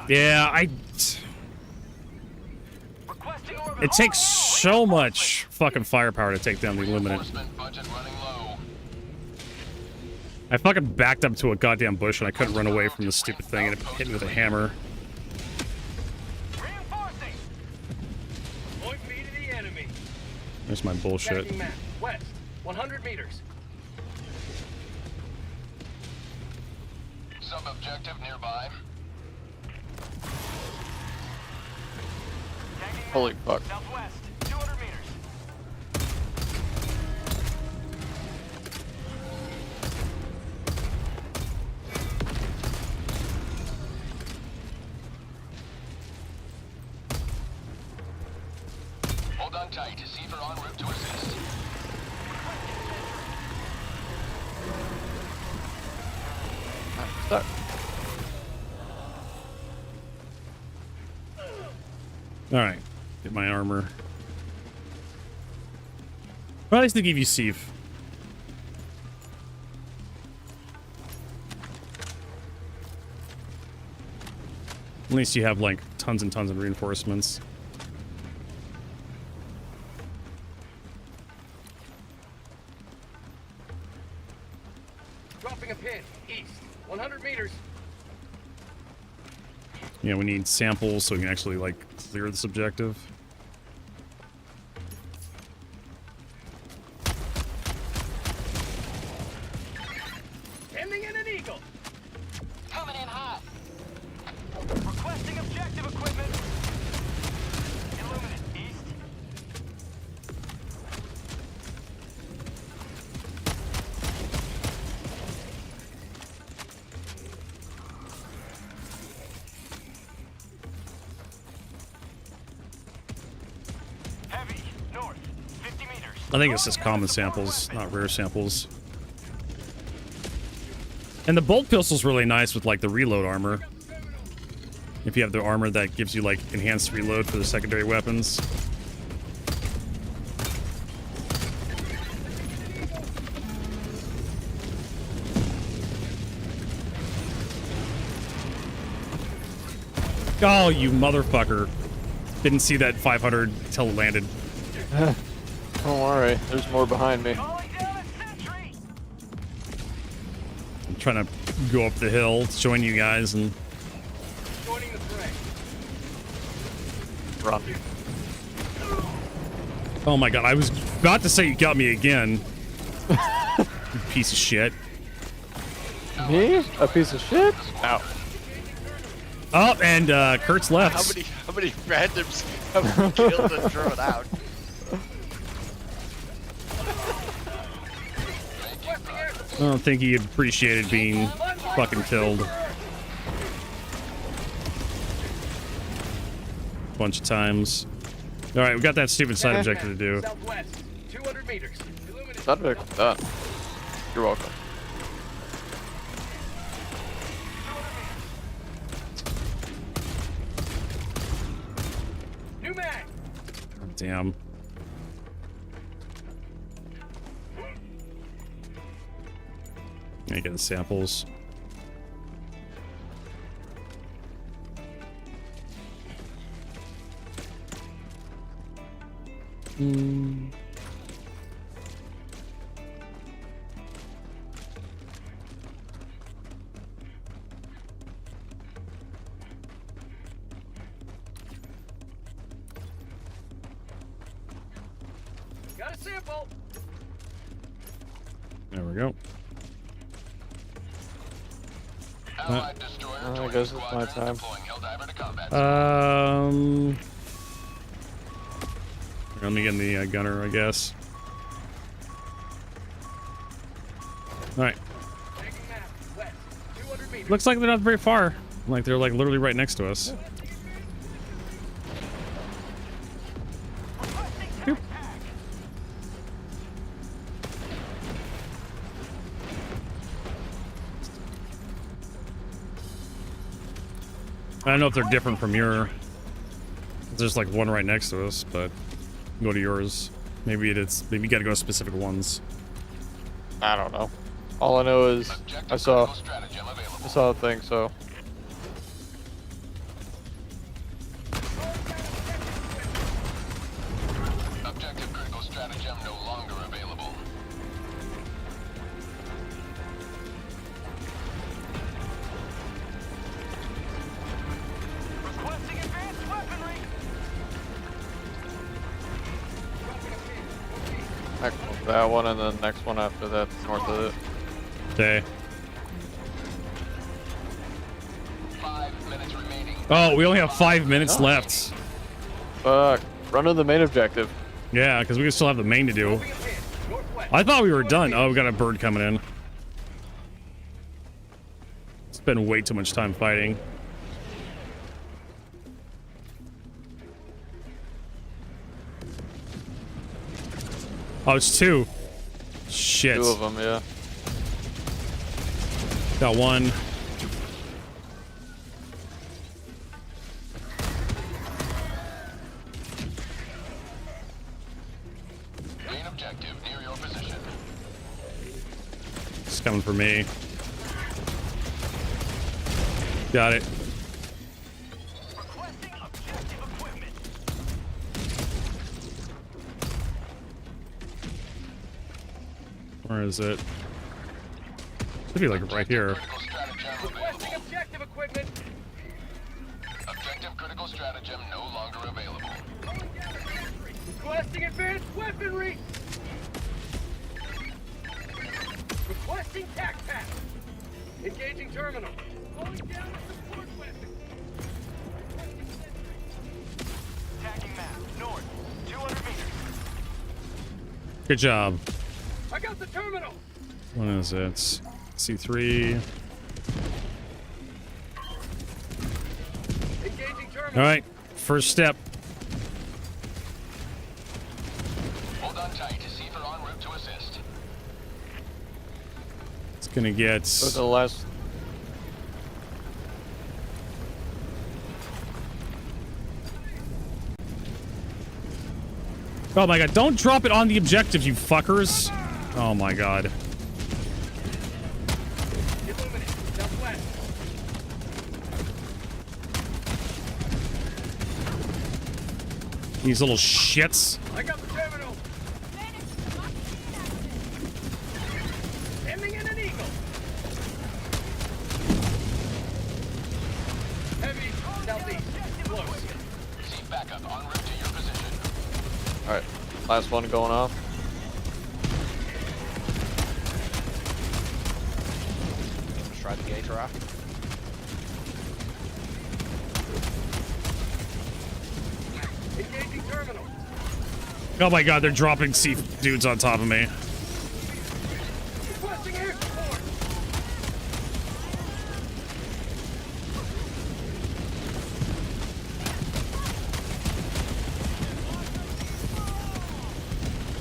Yeah, it takes so much fucking firepower to take down the Illuminate. I fucking backed up to a goddamn bush and I couldn't run away from the stupid thing and it hit me with a hammer. Point me to the enemy. There's my bullshit. Tracking map. West, 100 meters. Sub-objective nearby. Holy fuck. Southwest, 200 meters. Stuck. All right, get my armor. Well, at least they give you Steve. At least you have like tons and tons of reinforcements. Dropping a pin. East. 100 meters. Yeah, we need samples so we can actually like clear this objective. Sending in an eagle. Coming in hot. Requesting objective equipment. Illuminate. East. Heavy. North. 50 meters. I think it's just common samples, not rare samples. And the bolt pistol's really nice with like the reload armor. If you have the armor that gives you like enhanced reload for the secondary weapons. Oh, you motherfucker. Didn't see that 500 till it landed. Don't worry, there's more behind me. I'm trying to go up the hill to join you guys and... Joining the fray. Run. Oh my god, I was about to say you got me again. You piece of shit. Me? A piece of shit? Ow. Oh, and Kurt's left. How many randoms have we killed and thrown out? I don't think he appreciated being fucking killed. Bunch of times. Alright, we got that stupid side objective to do. Southwest. 200 meters. Illuminate. Subject done. You're welcome. New mag. Damn. I get the samples. Got a sample. There we go. I guess it's my time. Let me get in the gunner, I guess. Alright. Looks like they're not very far. Like they're like literally right next to us. Boop. I don't know if they're different from your... There's like one right next to us, but go to yours. Maybe maybe you gotta go to specific ones. I don't know. All I know is I saw a thing, so. Objective critical stratagem no longer available. Requesting advanced weaponry. Next one, that one, and then next one after that, north of it. Okay. 5 minutes remaining. Oh, we only have 5 minutes left. Fuck. Run to the main objective. Yeah, because we still have the main to do. I thought we were done. Oh, we got a bird coming in. Spend way too much time fighting. Oh, it's two. Shit. Two of them, yeah. Got one. objective near your position. It's coming for me. Got it. Where is it? Should be like right here. Requesting objective equipment. Objective critical stratagem no longer available. Requesting advanced weaponry. Requesting tac pack. Engaging terminal. Going down a support weapon. Tagging map north, 200 meters. Good job. I got the terminal. What is it? C3. Engaging terminal. All right, first step. Hold on tight. Cipher en route to assist. It's gonna get. For the last. Oh my god! Don't drop it on the objectives, you fuckers! Oh my god. These little shits. I got the terminal. Sending in an eagle. Heavy, southeast, close. See backup en route to your position. Alright, last one going off. Let's try the gate off. Engaging terminal. Oh my god, they're dropping sea dudes on top of me. Requesting air support.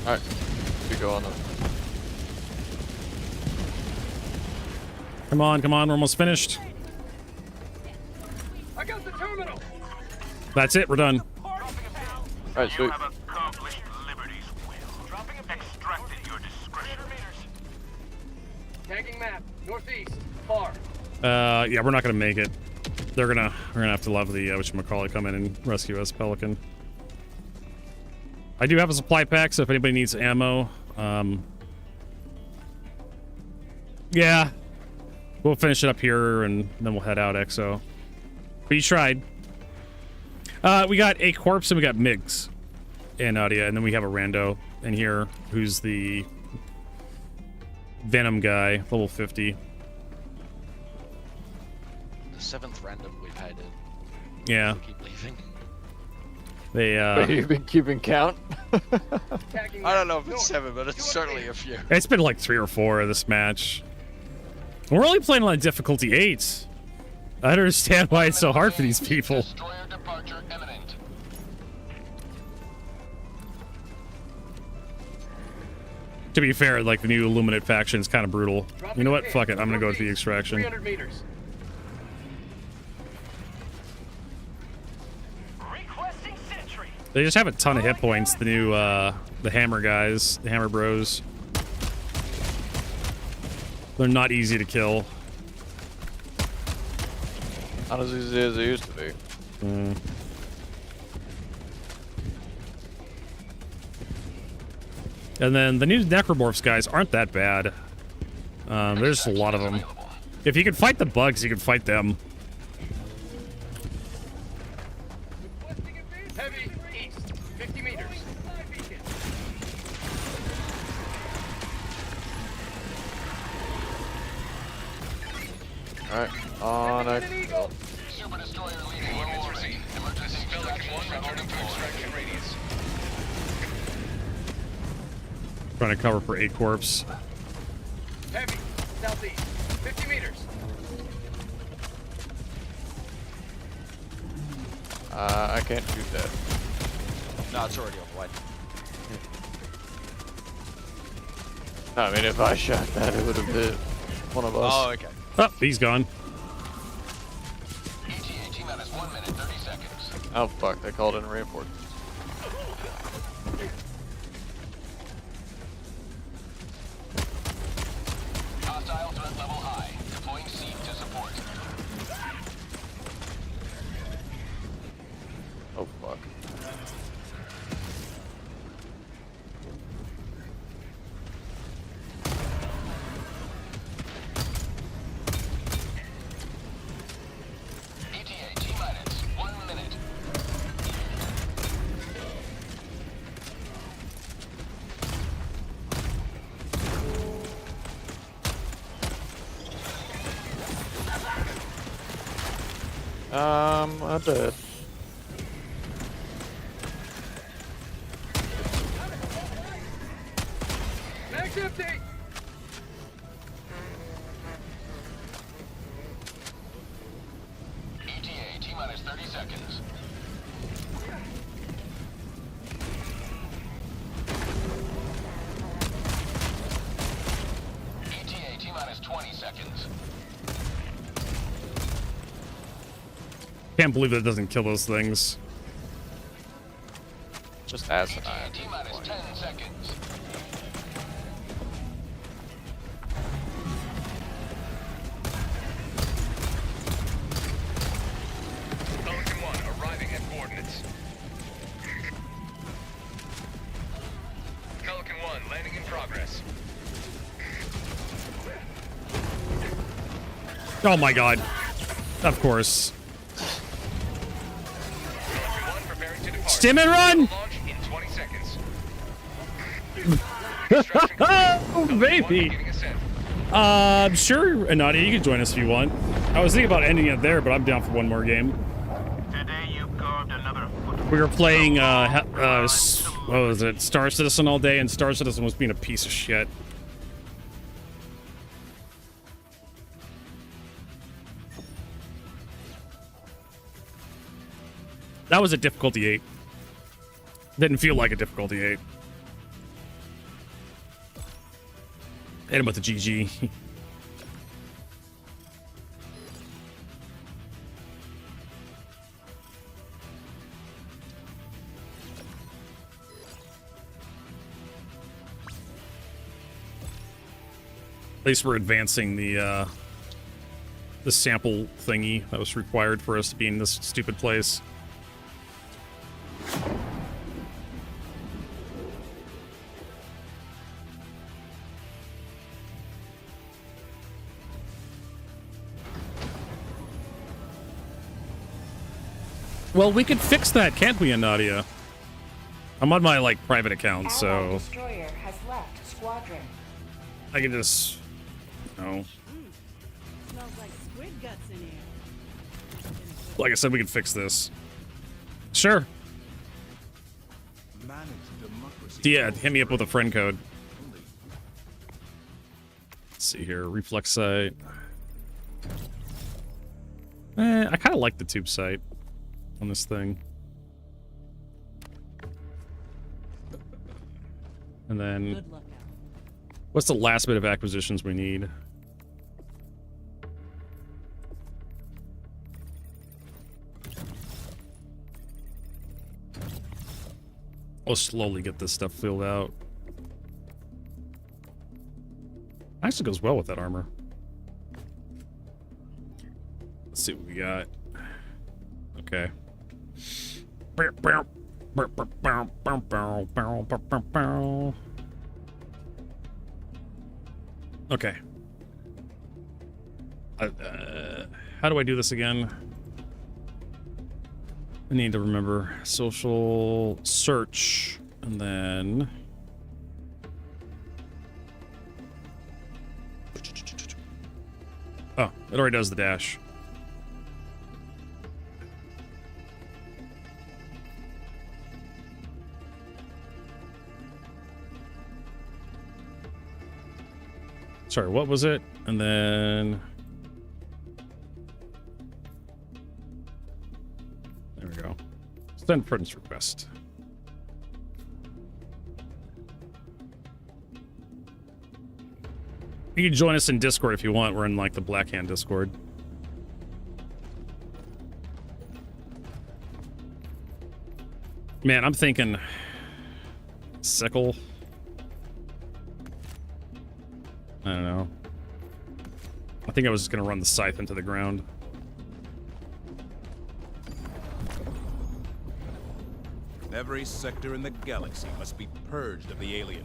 Alright, we go on them. Come on, come on, we're almost finished. I got the terminal. That's it, we're done. Alright, sweet. Accomplished liberty's will. Extracted your discretion. Tagging map, northeast, far. Yeah, we're not gonna make it. We're gonna have to have the whatchamacallit come in and rescue us, Pelican. I do have a supply pack, so if anybody needs ammo, yeah, we'll finish it up here and then we'll head out, XO. But you tried. We got a corpse and we got Migs and Nadia, and then we have a rando in here who's the Venom guy, level 50. The 7th random we've had in. Yeah. We keep leaving. They You've been keeping count? I don't know if it's 7, but it's certainly a few. It's been like 3 or 4 of this match. We're only playing on difficulty 8. I don't understand why it's so hard for these people. To be fair, like the new Illuminate faction is kind of brutal. You know what? Fuck it. I'm gonna go with the extraction. 300 meters. Requesting sentry. They just have a ton of hit points. The new the Hammer guys, the Hammer Bros. They're not easy to kill. Not as easy as it used to be. And then the new Necromorphs guys aren't that bad. There's a lot of them. If you can fight the bugs, you can fight them. Heavy, east, 50 meters. Alright, on next. Super destroyer leaving low orbit. Emergency extraction returning to extraction radius. Trying to cover for 8 corpse. Heavy, southeast, 50 meters. I can't shoot that. No, it's already on the way. I mean, if I shot that, it would have hit one of us. Oh, okay. Oh, he's gone. ETA minus 1 minute, 30 seconds. Oh, fuck, they called in reinforcements. I did. Mag's empty! ETA, T-minus 30 seconds. ETA, T-minus 20 seconds. Can't believe that doesn't kill those things. Just asinine. T-minus 10 seconds. Pelican 1 arriving at coordinates. Pelican 1 landing in progress. Oh my god. Of course. Stim and run! Launch in 20 seconds. Oh, baby! Sure, Nadia, you can join us if you want. I was thinking about ending it there, but I'm down for one more game. Today you carved another foot. We were playing, what was it, Star Citizen all day, and Star Citizen was being a piece of shit. That was a difficulty 8. Didn't feel like a difficulty 8. Hit him with the GG. At least we're advancing the sample thingy that was required for us to be in this stupid place. Well, we could fix that, can't we, Nadia? I'm on my, like, private account, so... Destroyer has left squadron. I can just... No. Smells like squid guts in here. Like I said, we can fix this. Sure. Yeah, hit me up with a friend code. Let's see here. Reflex sight. I kind of like the tube sight on this thing. And then... What's the last bit of acquisitions we need? We'll slowly get this stuff filled out. Actually goes well with that armor. Let's see what we got. Okay. Okay. How do I do this again? I need to remember social search and then oh, it already does the dash. Sorry, what was it? And then there we go. Send friends request. You can join us in Discord if you want. We're in like the Black Hand Discord. Man, I'm thinking sickle. I don't know. I think I was just gonna run the scythe into the ground. Every sector in the galaxy must be purged of the alien.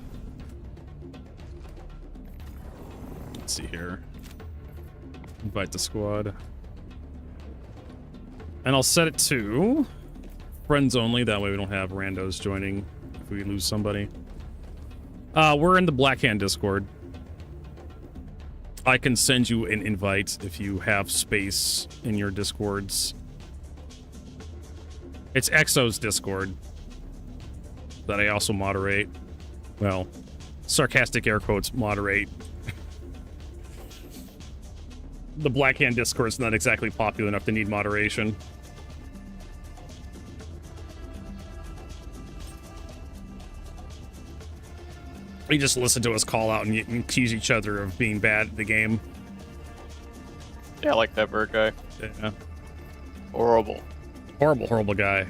Let's see here. Invite the squad. And I'll set it to friends only. That way we don't have randos joining if we lose somebody. We're in the Black Hand Discord. I can send you an invite if you have space in your Discords. It's Exo's Discord that I also moderate. Well, sarcastic air quotes moderate. The Black Hand Discord's not exactly popular enough to need moderation. We just listen to us call out and accuse each other of being bad at the game. Yeah, I like that bird guy. Yeah. Horrible. Horrible, horrible guy.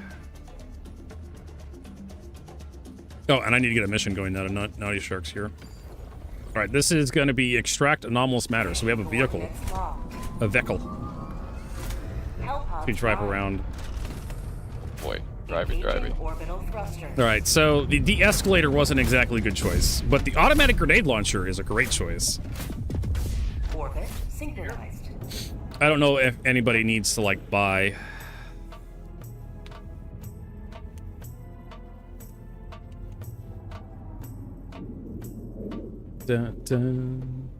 Oh, and I need to get a mission going now to Naughty Sharks here. Alright, this is going to be extract anomalous matter. So we have a vehicle. A vehicle. To drive around. Boy, driving. Alright, so the de-escalator wasn't exactly a good choice, but the automatic grenade launcher is a great choice. Orbit synchronized. I don't know if anybody needs to, like, buy... Dun, dun.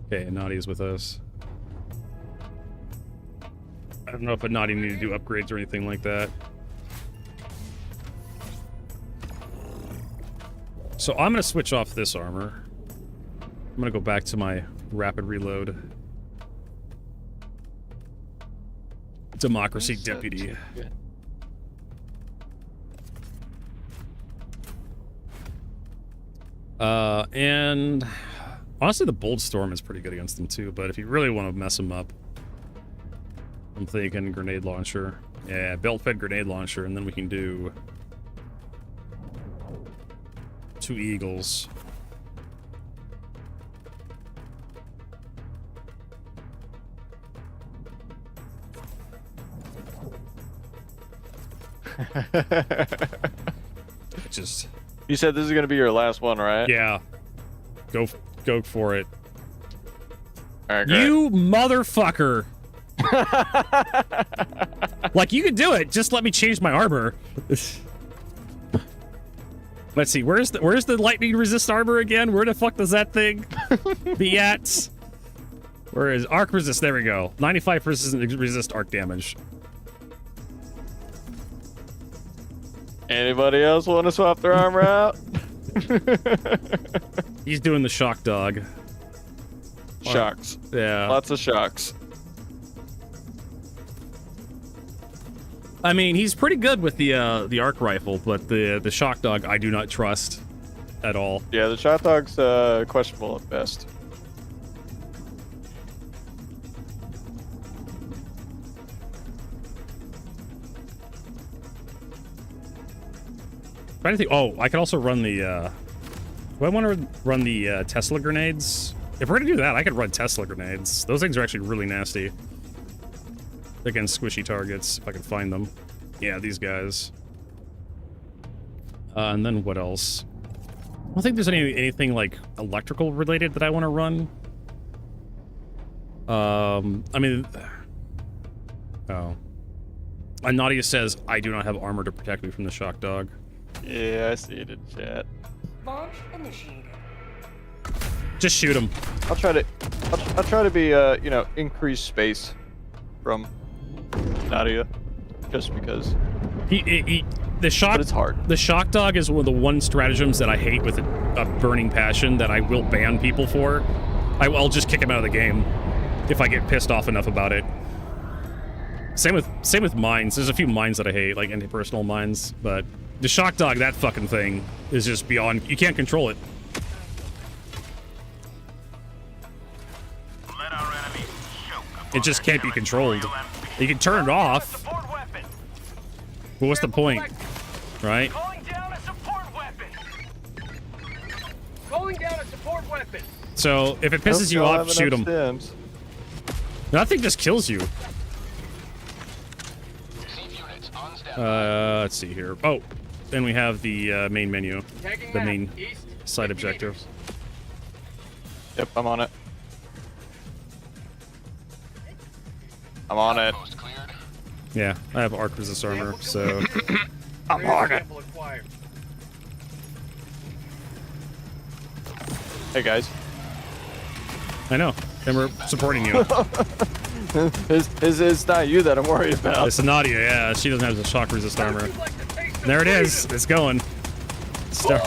Okay, Naughty's with us. I don't know if a Naughty need to do upgrades or anything like that. So I'm gonna switch off this armor. I'm gonna go back to my rapid reload. Democracy Deputy. And honestly, the Bold Storm is pretty good against them too, but if you really want to mess them up, I'm thinking grenade launcher. Yeah, belt-fed grenade launcher, and then we can do 2 Eagles. Just... You said this is going to be your last one, right? Yeah. Go for it. All right, great. You motherfucker. Like, you can do it. Just let me change my armor. Let's see. Where's the lightning resist armor again? Where the fuck does that thing be at? Where is arc resist? There we go. 95% resist arc damage. Anybody else want to swap their armor out? He's doing the shock dog. Shocks. Yeah. Lots of shocks. I mean, he's pretty good with the arc rifle, but the shock dog I do not trust at all. Yeah, the shock dog's questionable at best. Trying to think. Oh, I could also run the. Do I want to run the Tesla grenades? If we're gonna do that, I could run Tesla grenades. Those things are actually really nasty against squishy targets if I can find them. Yeah, these guys. And then what else? I don't think there's anything like electrical related that I want to run. I mean, oh. Nadia says I do not have armor to protect me from the shock dog. Yeah, I see it in chat. Launch initiated. Just shoot him. I'll try to be you know, increase space from Nadia, just because. The shock. But it's hard. The shock dog is one of the one stratagems that I hate with a burning passion that I will ban people for. I'll just kick him out of the game if I get pissed off enough about it. Same with mines. There's a few mines that I hate, like interpersonal mines, but the shock dog, that fucking thing, is just beyond. You can't control it. It just can't be controlled. You can turn it off. But what's the point, right? Calling down a support weapon. So if it pisses you off, shoot him. That thing just kills you. Let's see here. Oh, then we have the main menu, the main side objective. Yep, I'm on it. I'm on it. Yeah, I have arc resist armor, so I'm on it. Hey guys. I know. And we're supporting you. It's not you that I'm worried about. It's Nadia, yeah. She doesn't have the shock resist armor. There it is. It's going. Start.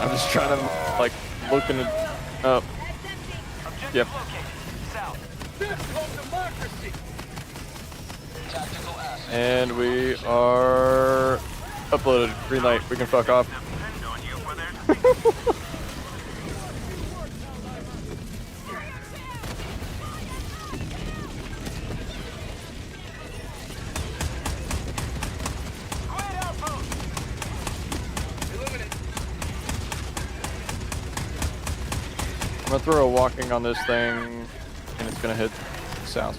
I'm just trying to, like, looking it up. Yep. And we are uploaded. Green light. We can fuck off. I'm gonna throw a walking on this thing, and it's gonna hit south.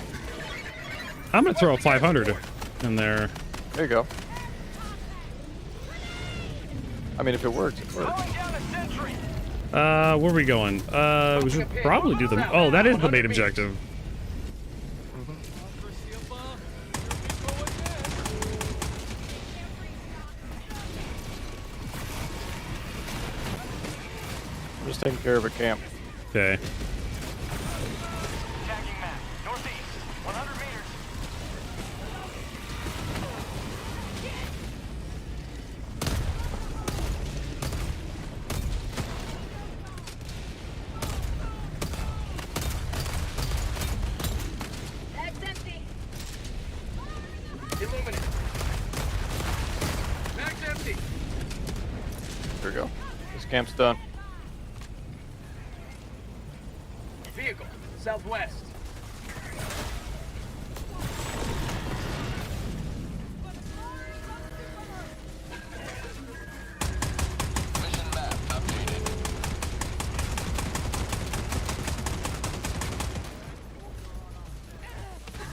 I'm gonna throw a 500 in there. There you go. I mean, if it works, it works. Where are we going? We should probably do the. Oh, that is the main objective. I'm just taking care of a camp. Okay. There we go. This camp's done. Vehicle, southwest.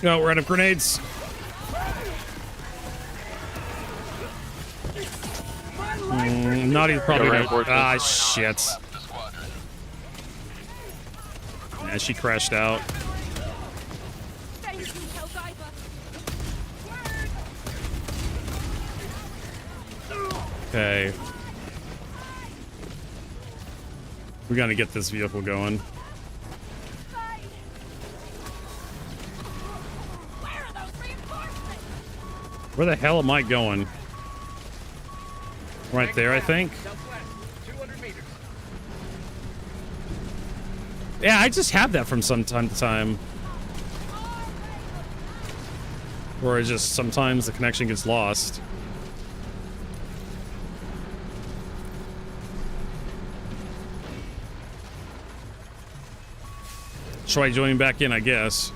No, we're out of grenades. Nadia's probably gonna. Ah, shit. Yeah, she crashed out. Okay. We gotta get this vehicle going. Where the hell am I going? Right there, I think. Yeah, I just have that from time to time. Or it's just sometimes the connection gets lost. Try joining back in, I guess.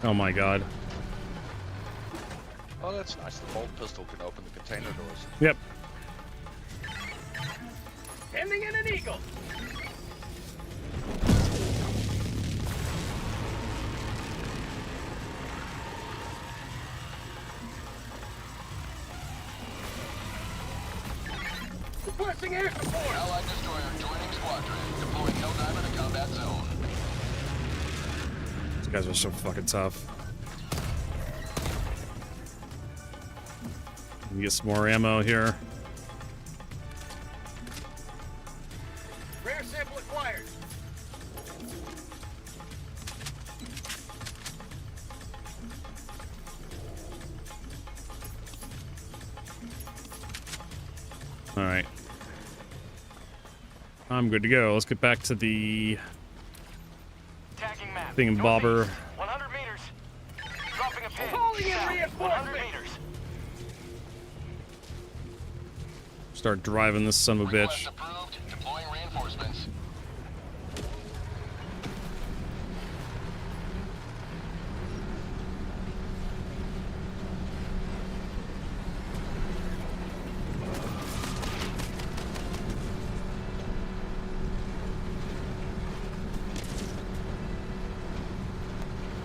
Oh my god. Oh, that's nice. The bolt pistol can open the container doors. Yep. Sending in an eagle. Requesting air support. Allied destroyer joining squadron. Deploying Helldiver to combat zone. These guys are so fucking tough. Let me get some more ammo here. Rare sample acquired. All right. I'm good to go. Let's get back to the thingamabobber. 100 meters. Dropping a pin. Calling in reinforcements. 100 meters. Start driving this son of a bitch. Approved. Deploying reinforcements.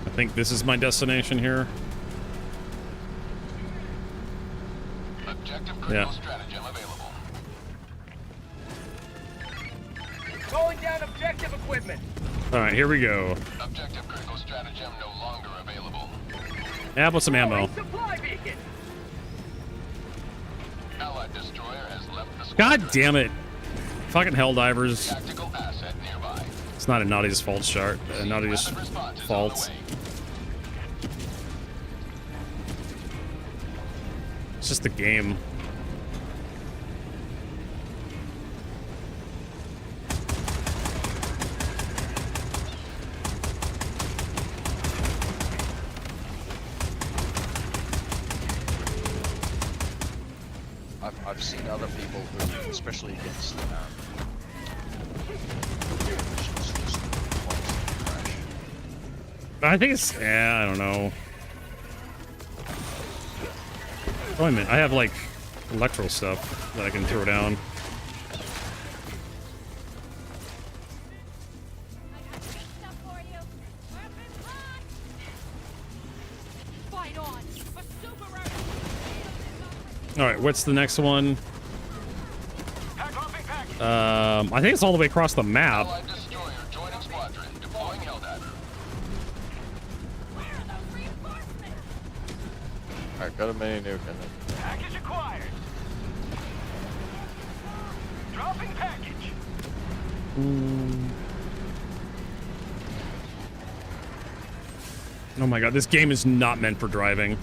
I think this is my destination here. Objective Yeah. critical stratagem available. Calling down objective equipment. All right, here we go. Objective critical stratagem no longer available. Yeah, with some ammo. Supply beacon. God damn it. Fucking Helldivers. It's not a Naughty's fault, Shart. Naughty's fault. It's just the game. I've seen other people who, especially against I think it's, yeah, I don't know. Oh, wait a minute, I have like electro stuff that I can throw down. All right, what's the next one? I think it's all the way across the map. Alright, got a mini nuke in it. Package acquired. Dropping package. Oh my god, this game is not meant for driving.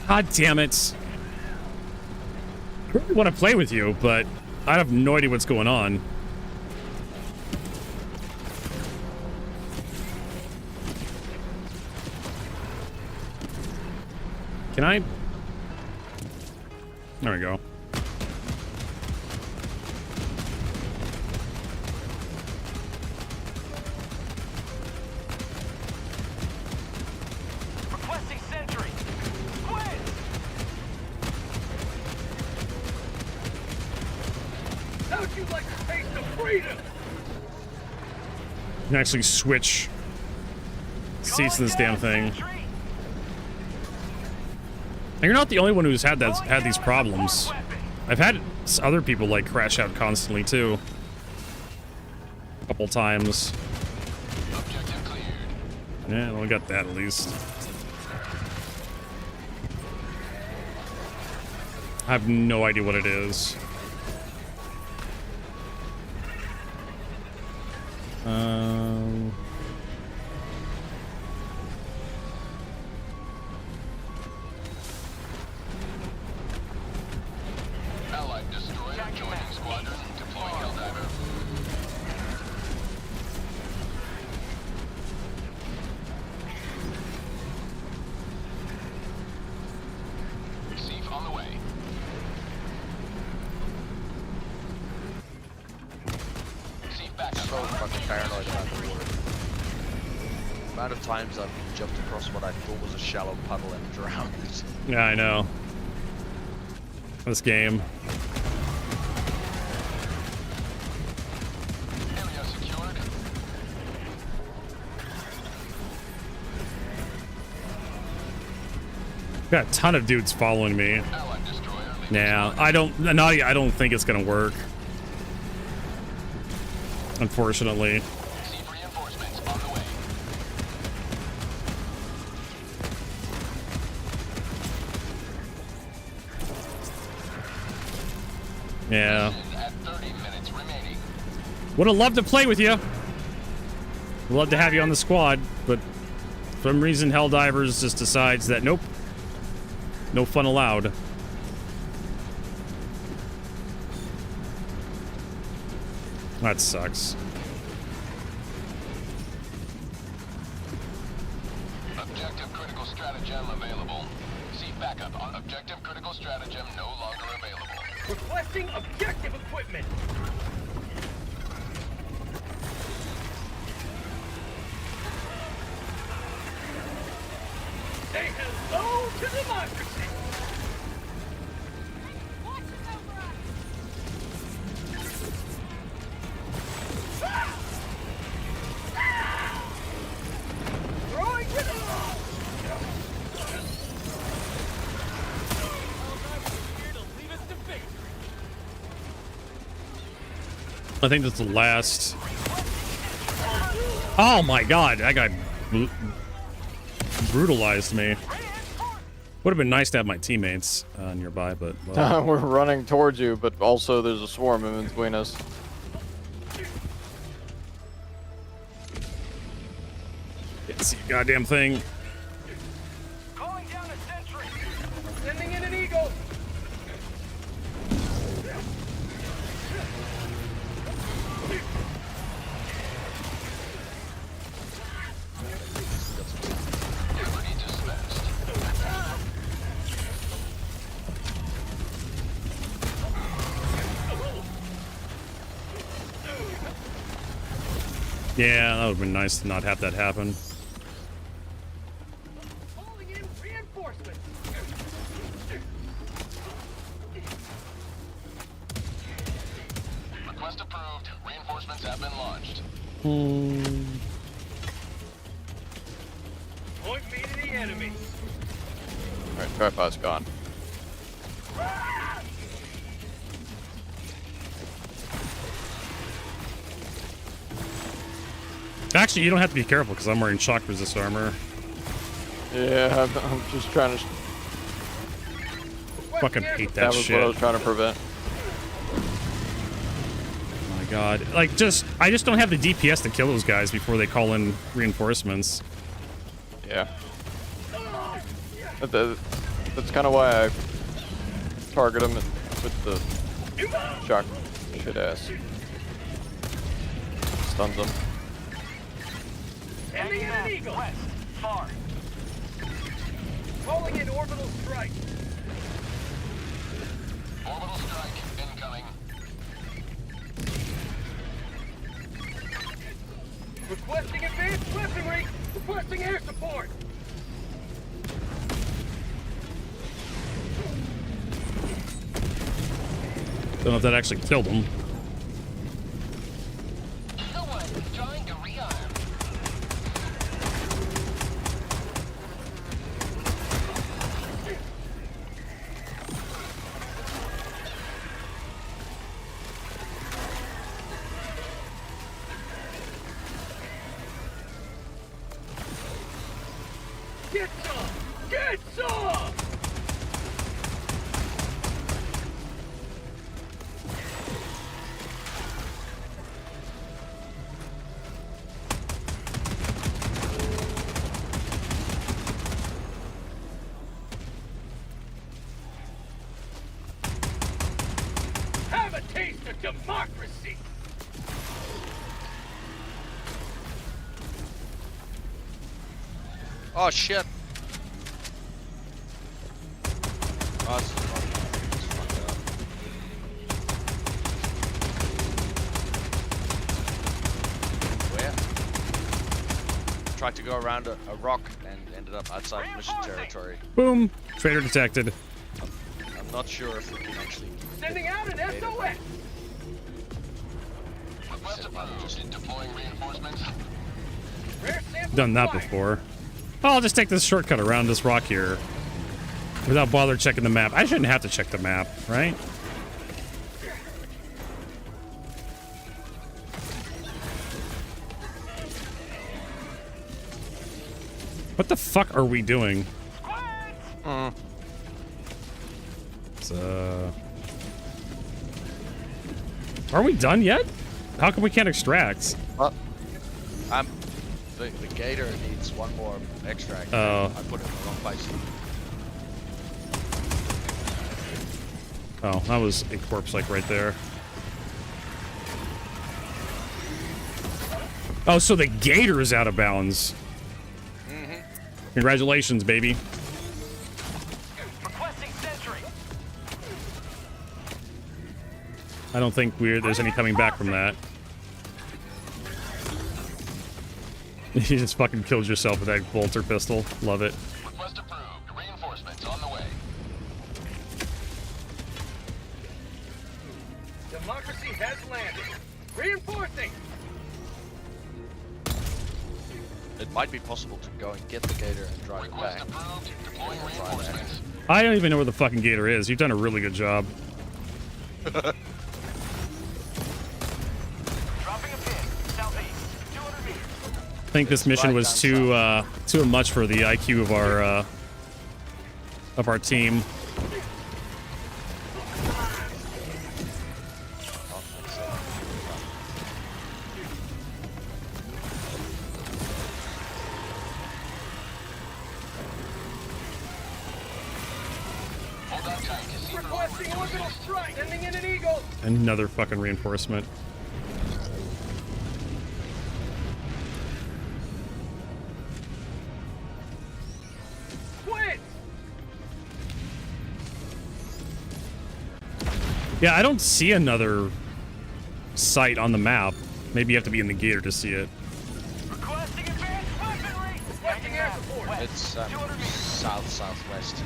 God damn it. I really want to play with you, but I have no idea what's going on. Can I? There we go. Requesting sentry. Squid. How'd you like to taste of freedom? You can actually switch seats in this damn thing. And you're not the only one who's had these problems. I've had other people like crash out constantly too. A couple times. Yeah, well, I got that at least. I have no idea what it is. Allied destroyer joining squadron, deploying Helldiver. Receive on the way. Receive back So fucking paranoid about the water. The amount of times I've jumped across what I thought was a shallow puddle and drowned. Yeah, I know. This game. Area secured. Got a ton of dudes following me. Nah, I don't think it's gonna work. Unfortunately. Yeah. Would have loved to play with you. Would love to have you on the squad, but for some reason Helldivers just decides that nope. No fun allowed. That sucks. Objective critical stratagem available. See backup on objective critical stratagem no longer available. Requesting objective equipment. Say hello to democracy. Throwing grenade. Here to lead us to victory. I think that's the last. Oh my god, that guy brutalized me. Would have been nice to have my teammates nearby, but well. We're running towards you, but also there's a swarm in between us. Can't see a goddamn thing. Calling down a sentry. Sending in an eagle. Yeah, that would have been nice to not have that happen. Calling in reinforcements. Request approved. Reinforcements have been launched. Point me to the enemy. Alright, tripod's gone. Actually, you don't have to be careful because I'm wearing shock resist armor. Yeah, I'm just trying to. Fucking hate that That was shit. what I was trying to prevent. Oh my god. Like, I just don't have the DPS to kill those guys before they call in reinforcements. Yeah. That's kind of why I target them with the shock shit ass. Stuns them. Sending in an eagle. West, far. Calling in orbital strike. Orbital strike incoming. Requesting advanced weaponry. Requesting air support. Don't know if that actually killed him. Someone's trying to rearm. Get some! Get some! Have a taste of democracy! Oh shit! Oh, this is fucked up. Where? Tried to go around a rock and ended up outside mission territory. Boom! Traitor detected. I'm not sure if we can actually. Sending out an SOS! Request approved. Deploying reinforcements. Rare sample Done that fire. before. Oh, I'll just take this shortcut around this rock here. Without bother checking the map. I shouldn't have to check the map, right? What the fuck are we doing? It's, are we done yet? How come we can't extract? The gator needs one more extract. Oh. I put it in the wrong place. Oh, that was a corpse like right there. Oh, so the gator is out of bounds. Congratulations, baby. Requesting sentry. I don't think there's any coming back from that. You just fucking killed yourself with that bolter pistol. Love it. Request approved. Reinforcements on the way. Democracy has landed. Reinforcing. It might be possible to go and get the gator and drive it back. Deploying reinforcements. I don't even know where the fucking gator is. You've done a really good job. think this mission was too much for the IQ of our team. Requesting orbital strike. Sending in an eagle. Another fucking reinforcement. Quit. Yeah, I don't see another site on the map. Maybe you have to be in the gator to see it. Requesting advanced weaponry. Requesting air support. It's southwest.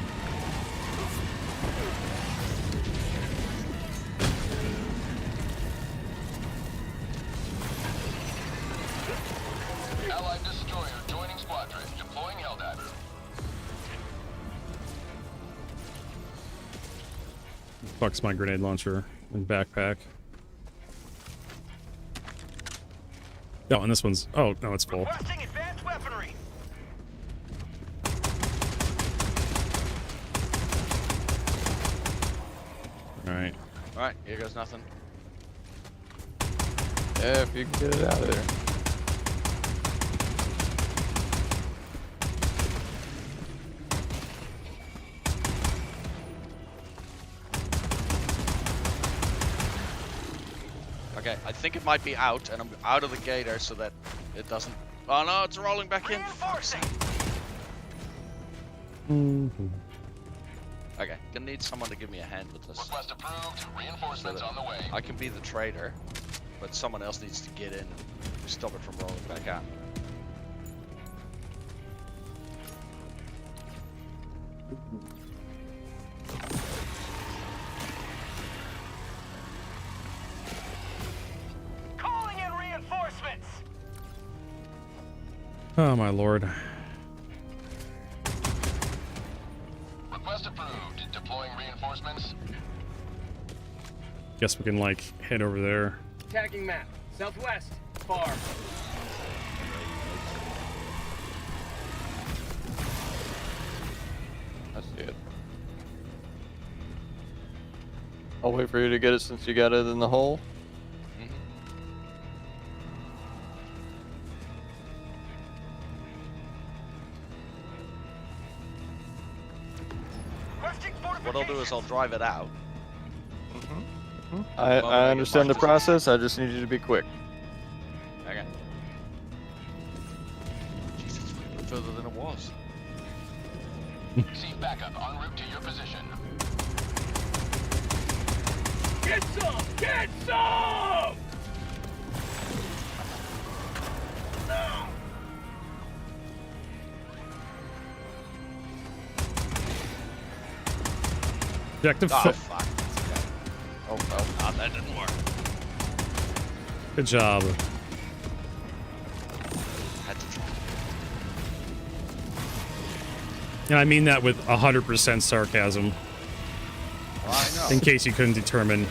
Allied destroyer joining squadron. Deploying Helldiver. Fuck's my grenade launcher and backpack. Oh, and this one's... Oh, no, it's full. Requesting advanced weaponry. Alright. Alright, here goes nothing. Yeah, if you can get it out of there. Okay, I think it might be out, and I'm out of the gator so that it doesn't... Oh no, it's rolling back in. Okay, gonna need someone to give me a hand with this. Request approved. Reinforcements on the way. I can be the trader, but someone else needs to get in and stop it from rolling back out. Calling in reinforcements. Oh, my lord. Request approved. Deploying reinforcements. Guess we can, like, head over there. Tagging map. Southwest. Far. I see it. I'll wait for you to get it since you got it in the hole. What I'll do is I'll drive it out. I understand the process, I just need you to be quick. Okay. Jesus, it's a bit further than it was. See backup en route to your position. Get some! Get some! No! Objective Oh, fit. fuck. Okay. Oh, no, that didn't work. Good job. Had to try. And I mean that with 100% sarcasm. I know. In case you couldn't determine.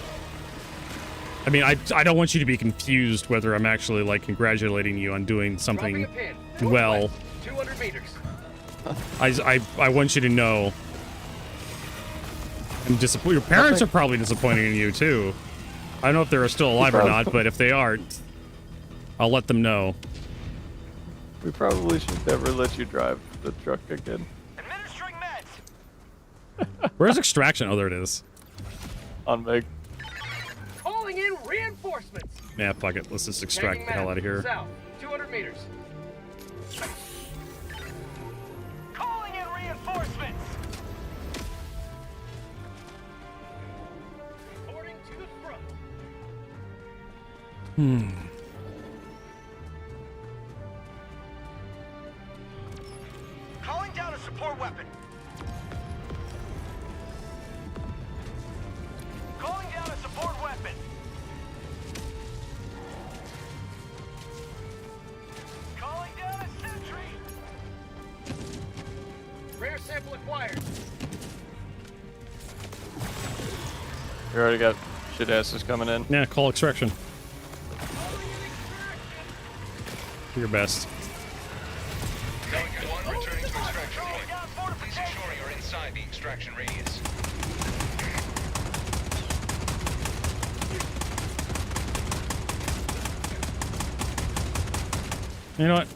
I mean, I don't want you to be confused whether I'm actually, like, congratulating you on doing something well. 200 meters. I want you to know. I'm disappointed. Your parents are probably disappointed in you, too. I don't know if they're still alive or not, but if they aren't, I'll let them know. We probably should never let you drive the truck again. Administering meds. Where's extraction? Oh, there it is. On Meg. Calling in reinforcements. Yeah, fuck it. Let's just extract the hell out of here. South. 200 meters. Calling in reinforcements. Reporting to the front. Calling down a support weapon. Calling down a support weapon. Calling down a sentry. Rare sample acquired. You already got shit asses coming in. Yeah, call extraction. Do your best. outside the extraction radius. You know what?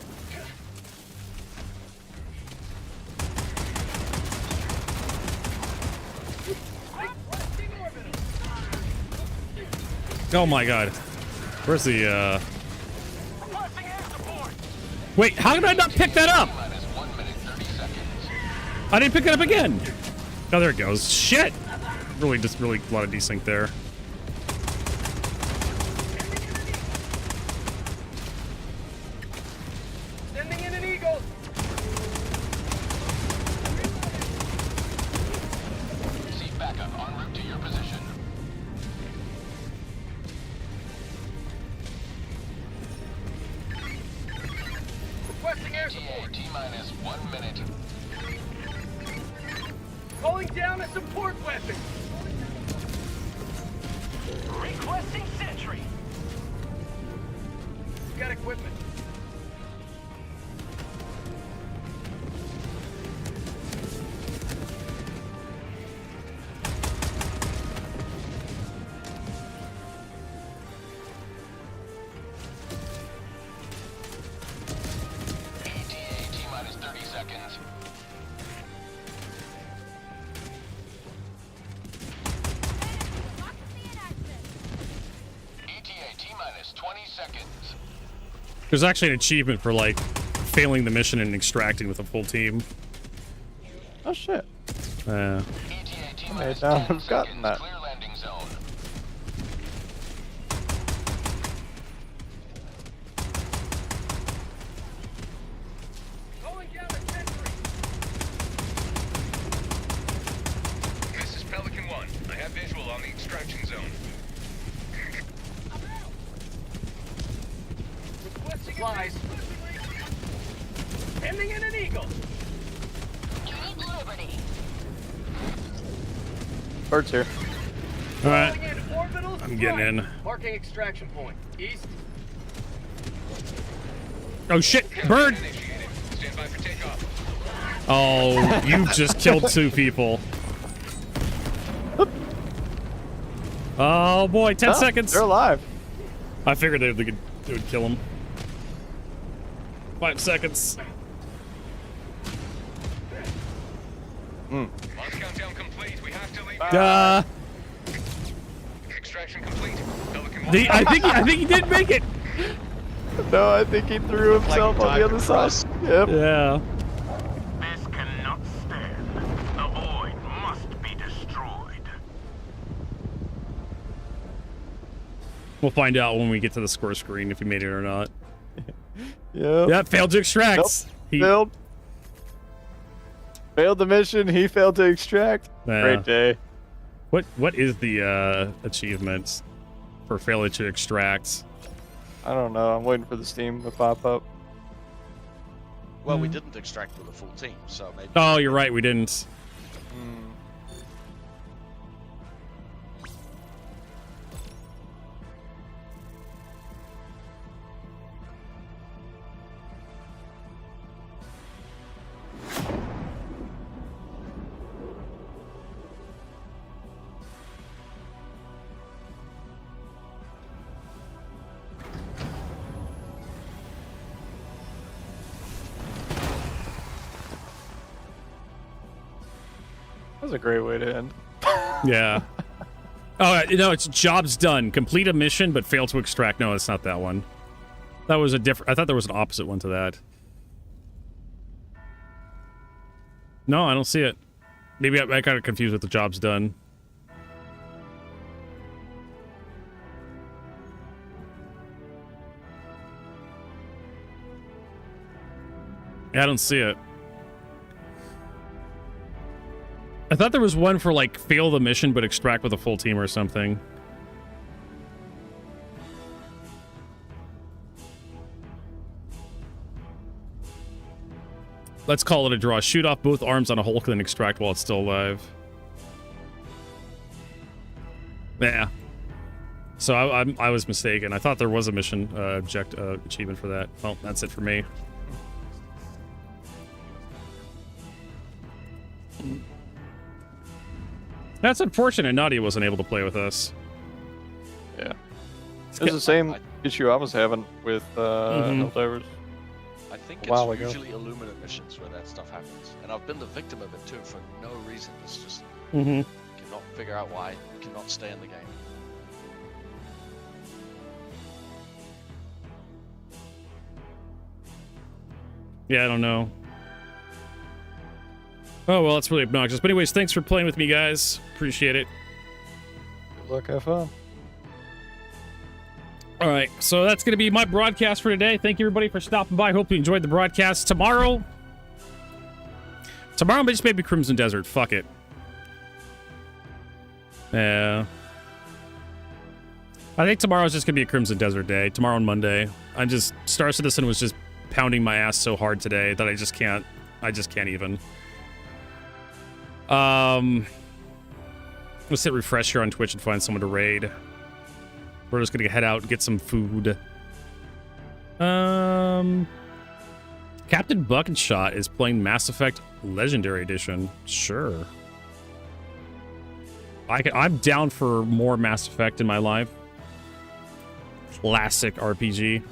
Oh my god. Where's the Wait, how did I not pick that up? I didn't pick it up again. Oh, there it goes. Shit. Really, just really a lot of desync there. Sending in an eagle. See backup en route to your position. Requesting air support. T-minus 1 minute. Calling down a support weapon. Requesting sentry. Got equipment. ETA T-minus 30 seconds. ETA T-minus 20 seconds. There's actually an achievement for like failing the mission and extracting with a full team. Oh shit. Yeah. I haven't gotten that. Clear landing zone. Calling down a sentry. This is Pelican 1. I have visual on the extraction zone. Requesting supplies. Sending in an eagle. Liberty. Bird's here. All right. Calling in orbital I'm getting in. Marking extraction point. East. Oh shit, bird! Stand by for takeoff. Oh, you just killed 2 people. Oh boy, 10 seconds. They're alive. I figured they would kill him. 5 seconds. Launch countdown complete. We have to leave. Extraction complete. Pelican 1. I think he did make it. No, I think he threw himself on the other side. Yep. Yeah. This cannot stand. The void must be destroyed. We'll find out when we get to the score screen if he made it or not. Yeah. Failed to extract. Nope. Failed. Failed the mission. He failed to extract. Yeah. Great day. What is the achievement for failure to extract? I don't know. I'm waiting for the Steam to pop up. Well, we didn't extract with a full team, so maybe. Oh, you're right. We didn't. That was a great way to end. Yeah. Oh, no, it's job's done. Complete a mission, but fail to extract. No, it's not that one. That was a different... I thought there was an opposite one to that. No, I don't see it. Maybe I got confused with the job's done. Yeah, I don't see it. I thought there was one for, like, fail the mission, but extract with a full team or something. Let's call it a draw. Shoot off both arms on a Hulk, then extract while it's still alive. Yeah. So I was mistaken. I thought there was a mission achievement for that. Well, that's it for me. That's unfortunate. Nadia wasn't able to play with us. Yeah. It's the same issue I was having with Mhm. Helldivers. I think a while it's ago. usually Illuminate missions where that stuff happens. And I've been the victim of it too for no reason. It's just Mhm. cannot figure out why. Cannot stay in the game. Yeah, I don't know. Oh, well, that's really obnoxious. But anyways, thanks for playing with me, guys. Appreciate it. Good luck, have fun. All right, so that's going to be my broadcast for today. Thank you, everybody, for stopping by. Hope you enjoyed the broadcast. Tomorrow, just maybe Crimson Desert. Fuck it. Yeah. I think tomorrow's just going to be a Crimson Desert day. Tomorrow and Monday. Star Citizen was just pounding my ass so hard today that I just can't even. Let's hit refresh here on Twitch and find someone to raid. We're just gonna head out and get some food. Captain Bucketshot is playing Mass Effect Legendary Edition. Sure. I'm down for more Mass Effect in my life. Classic RPG.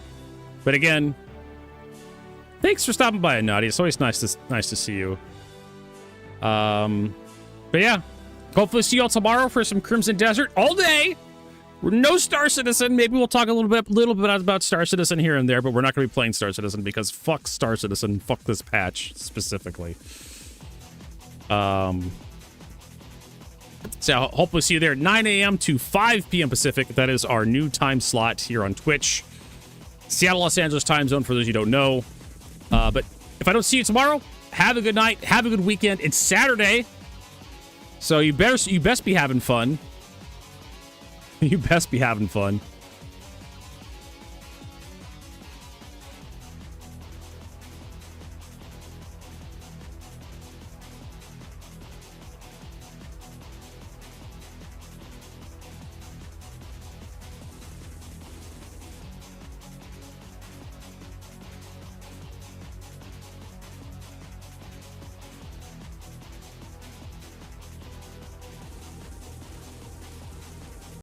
But again, thanks for stopping by, Nadia. It's always nice to see you. But yeah, hopefully see you all tomorrow for some Crimson Desert all day. We're no Star Citizen. Maybe we'll talk a little bit about Star Citizen here and there, but we're not going to be playing Star Citizen because fuck Star Citizen. Fuck this patch specifically. So hopefully see you there at 9 a.m. to 5 p.m. Pacific. That is our new time slot here on Twitch. Seattle, Los Angeles time zone for those you don't know. But if I don't see you tomorrow, have a good night. Have a good weekend. It's Saturday, so you best be having fun. You best be having fun.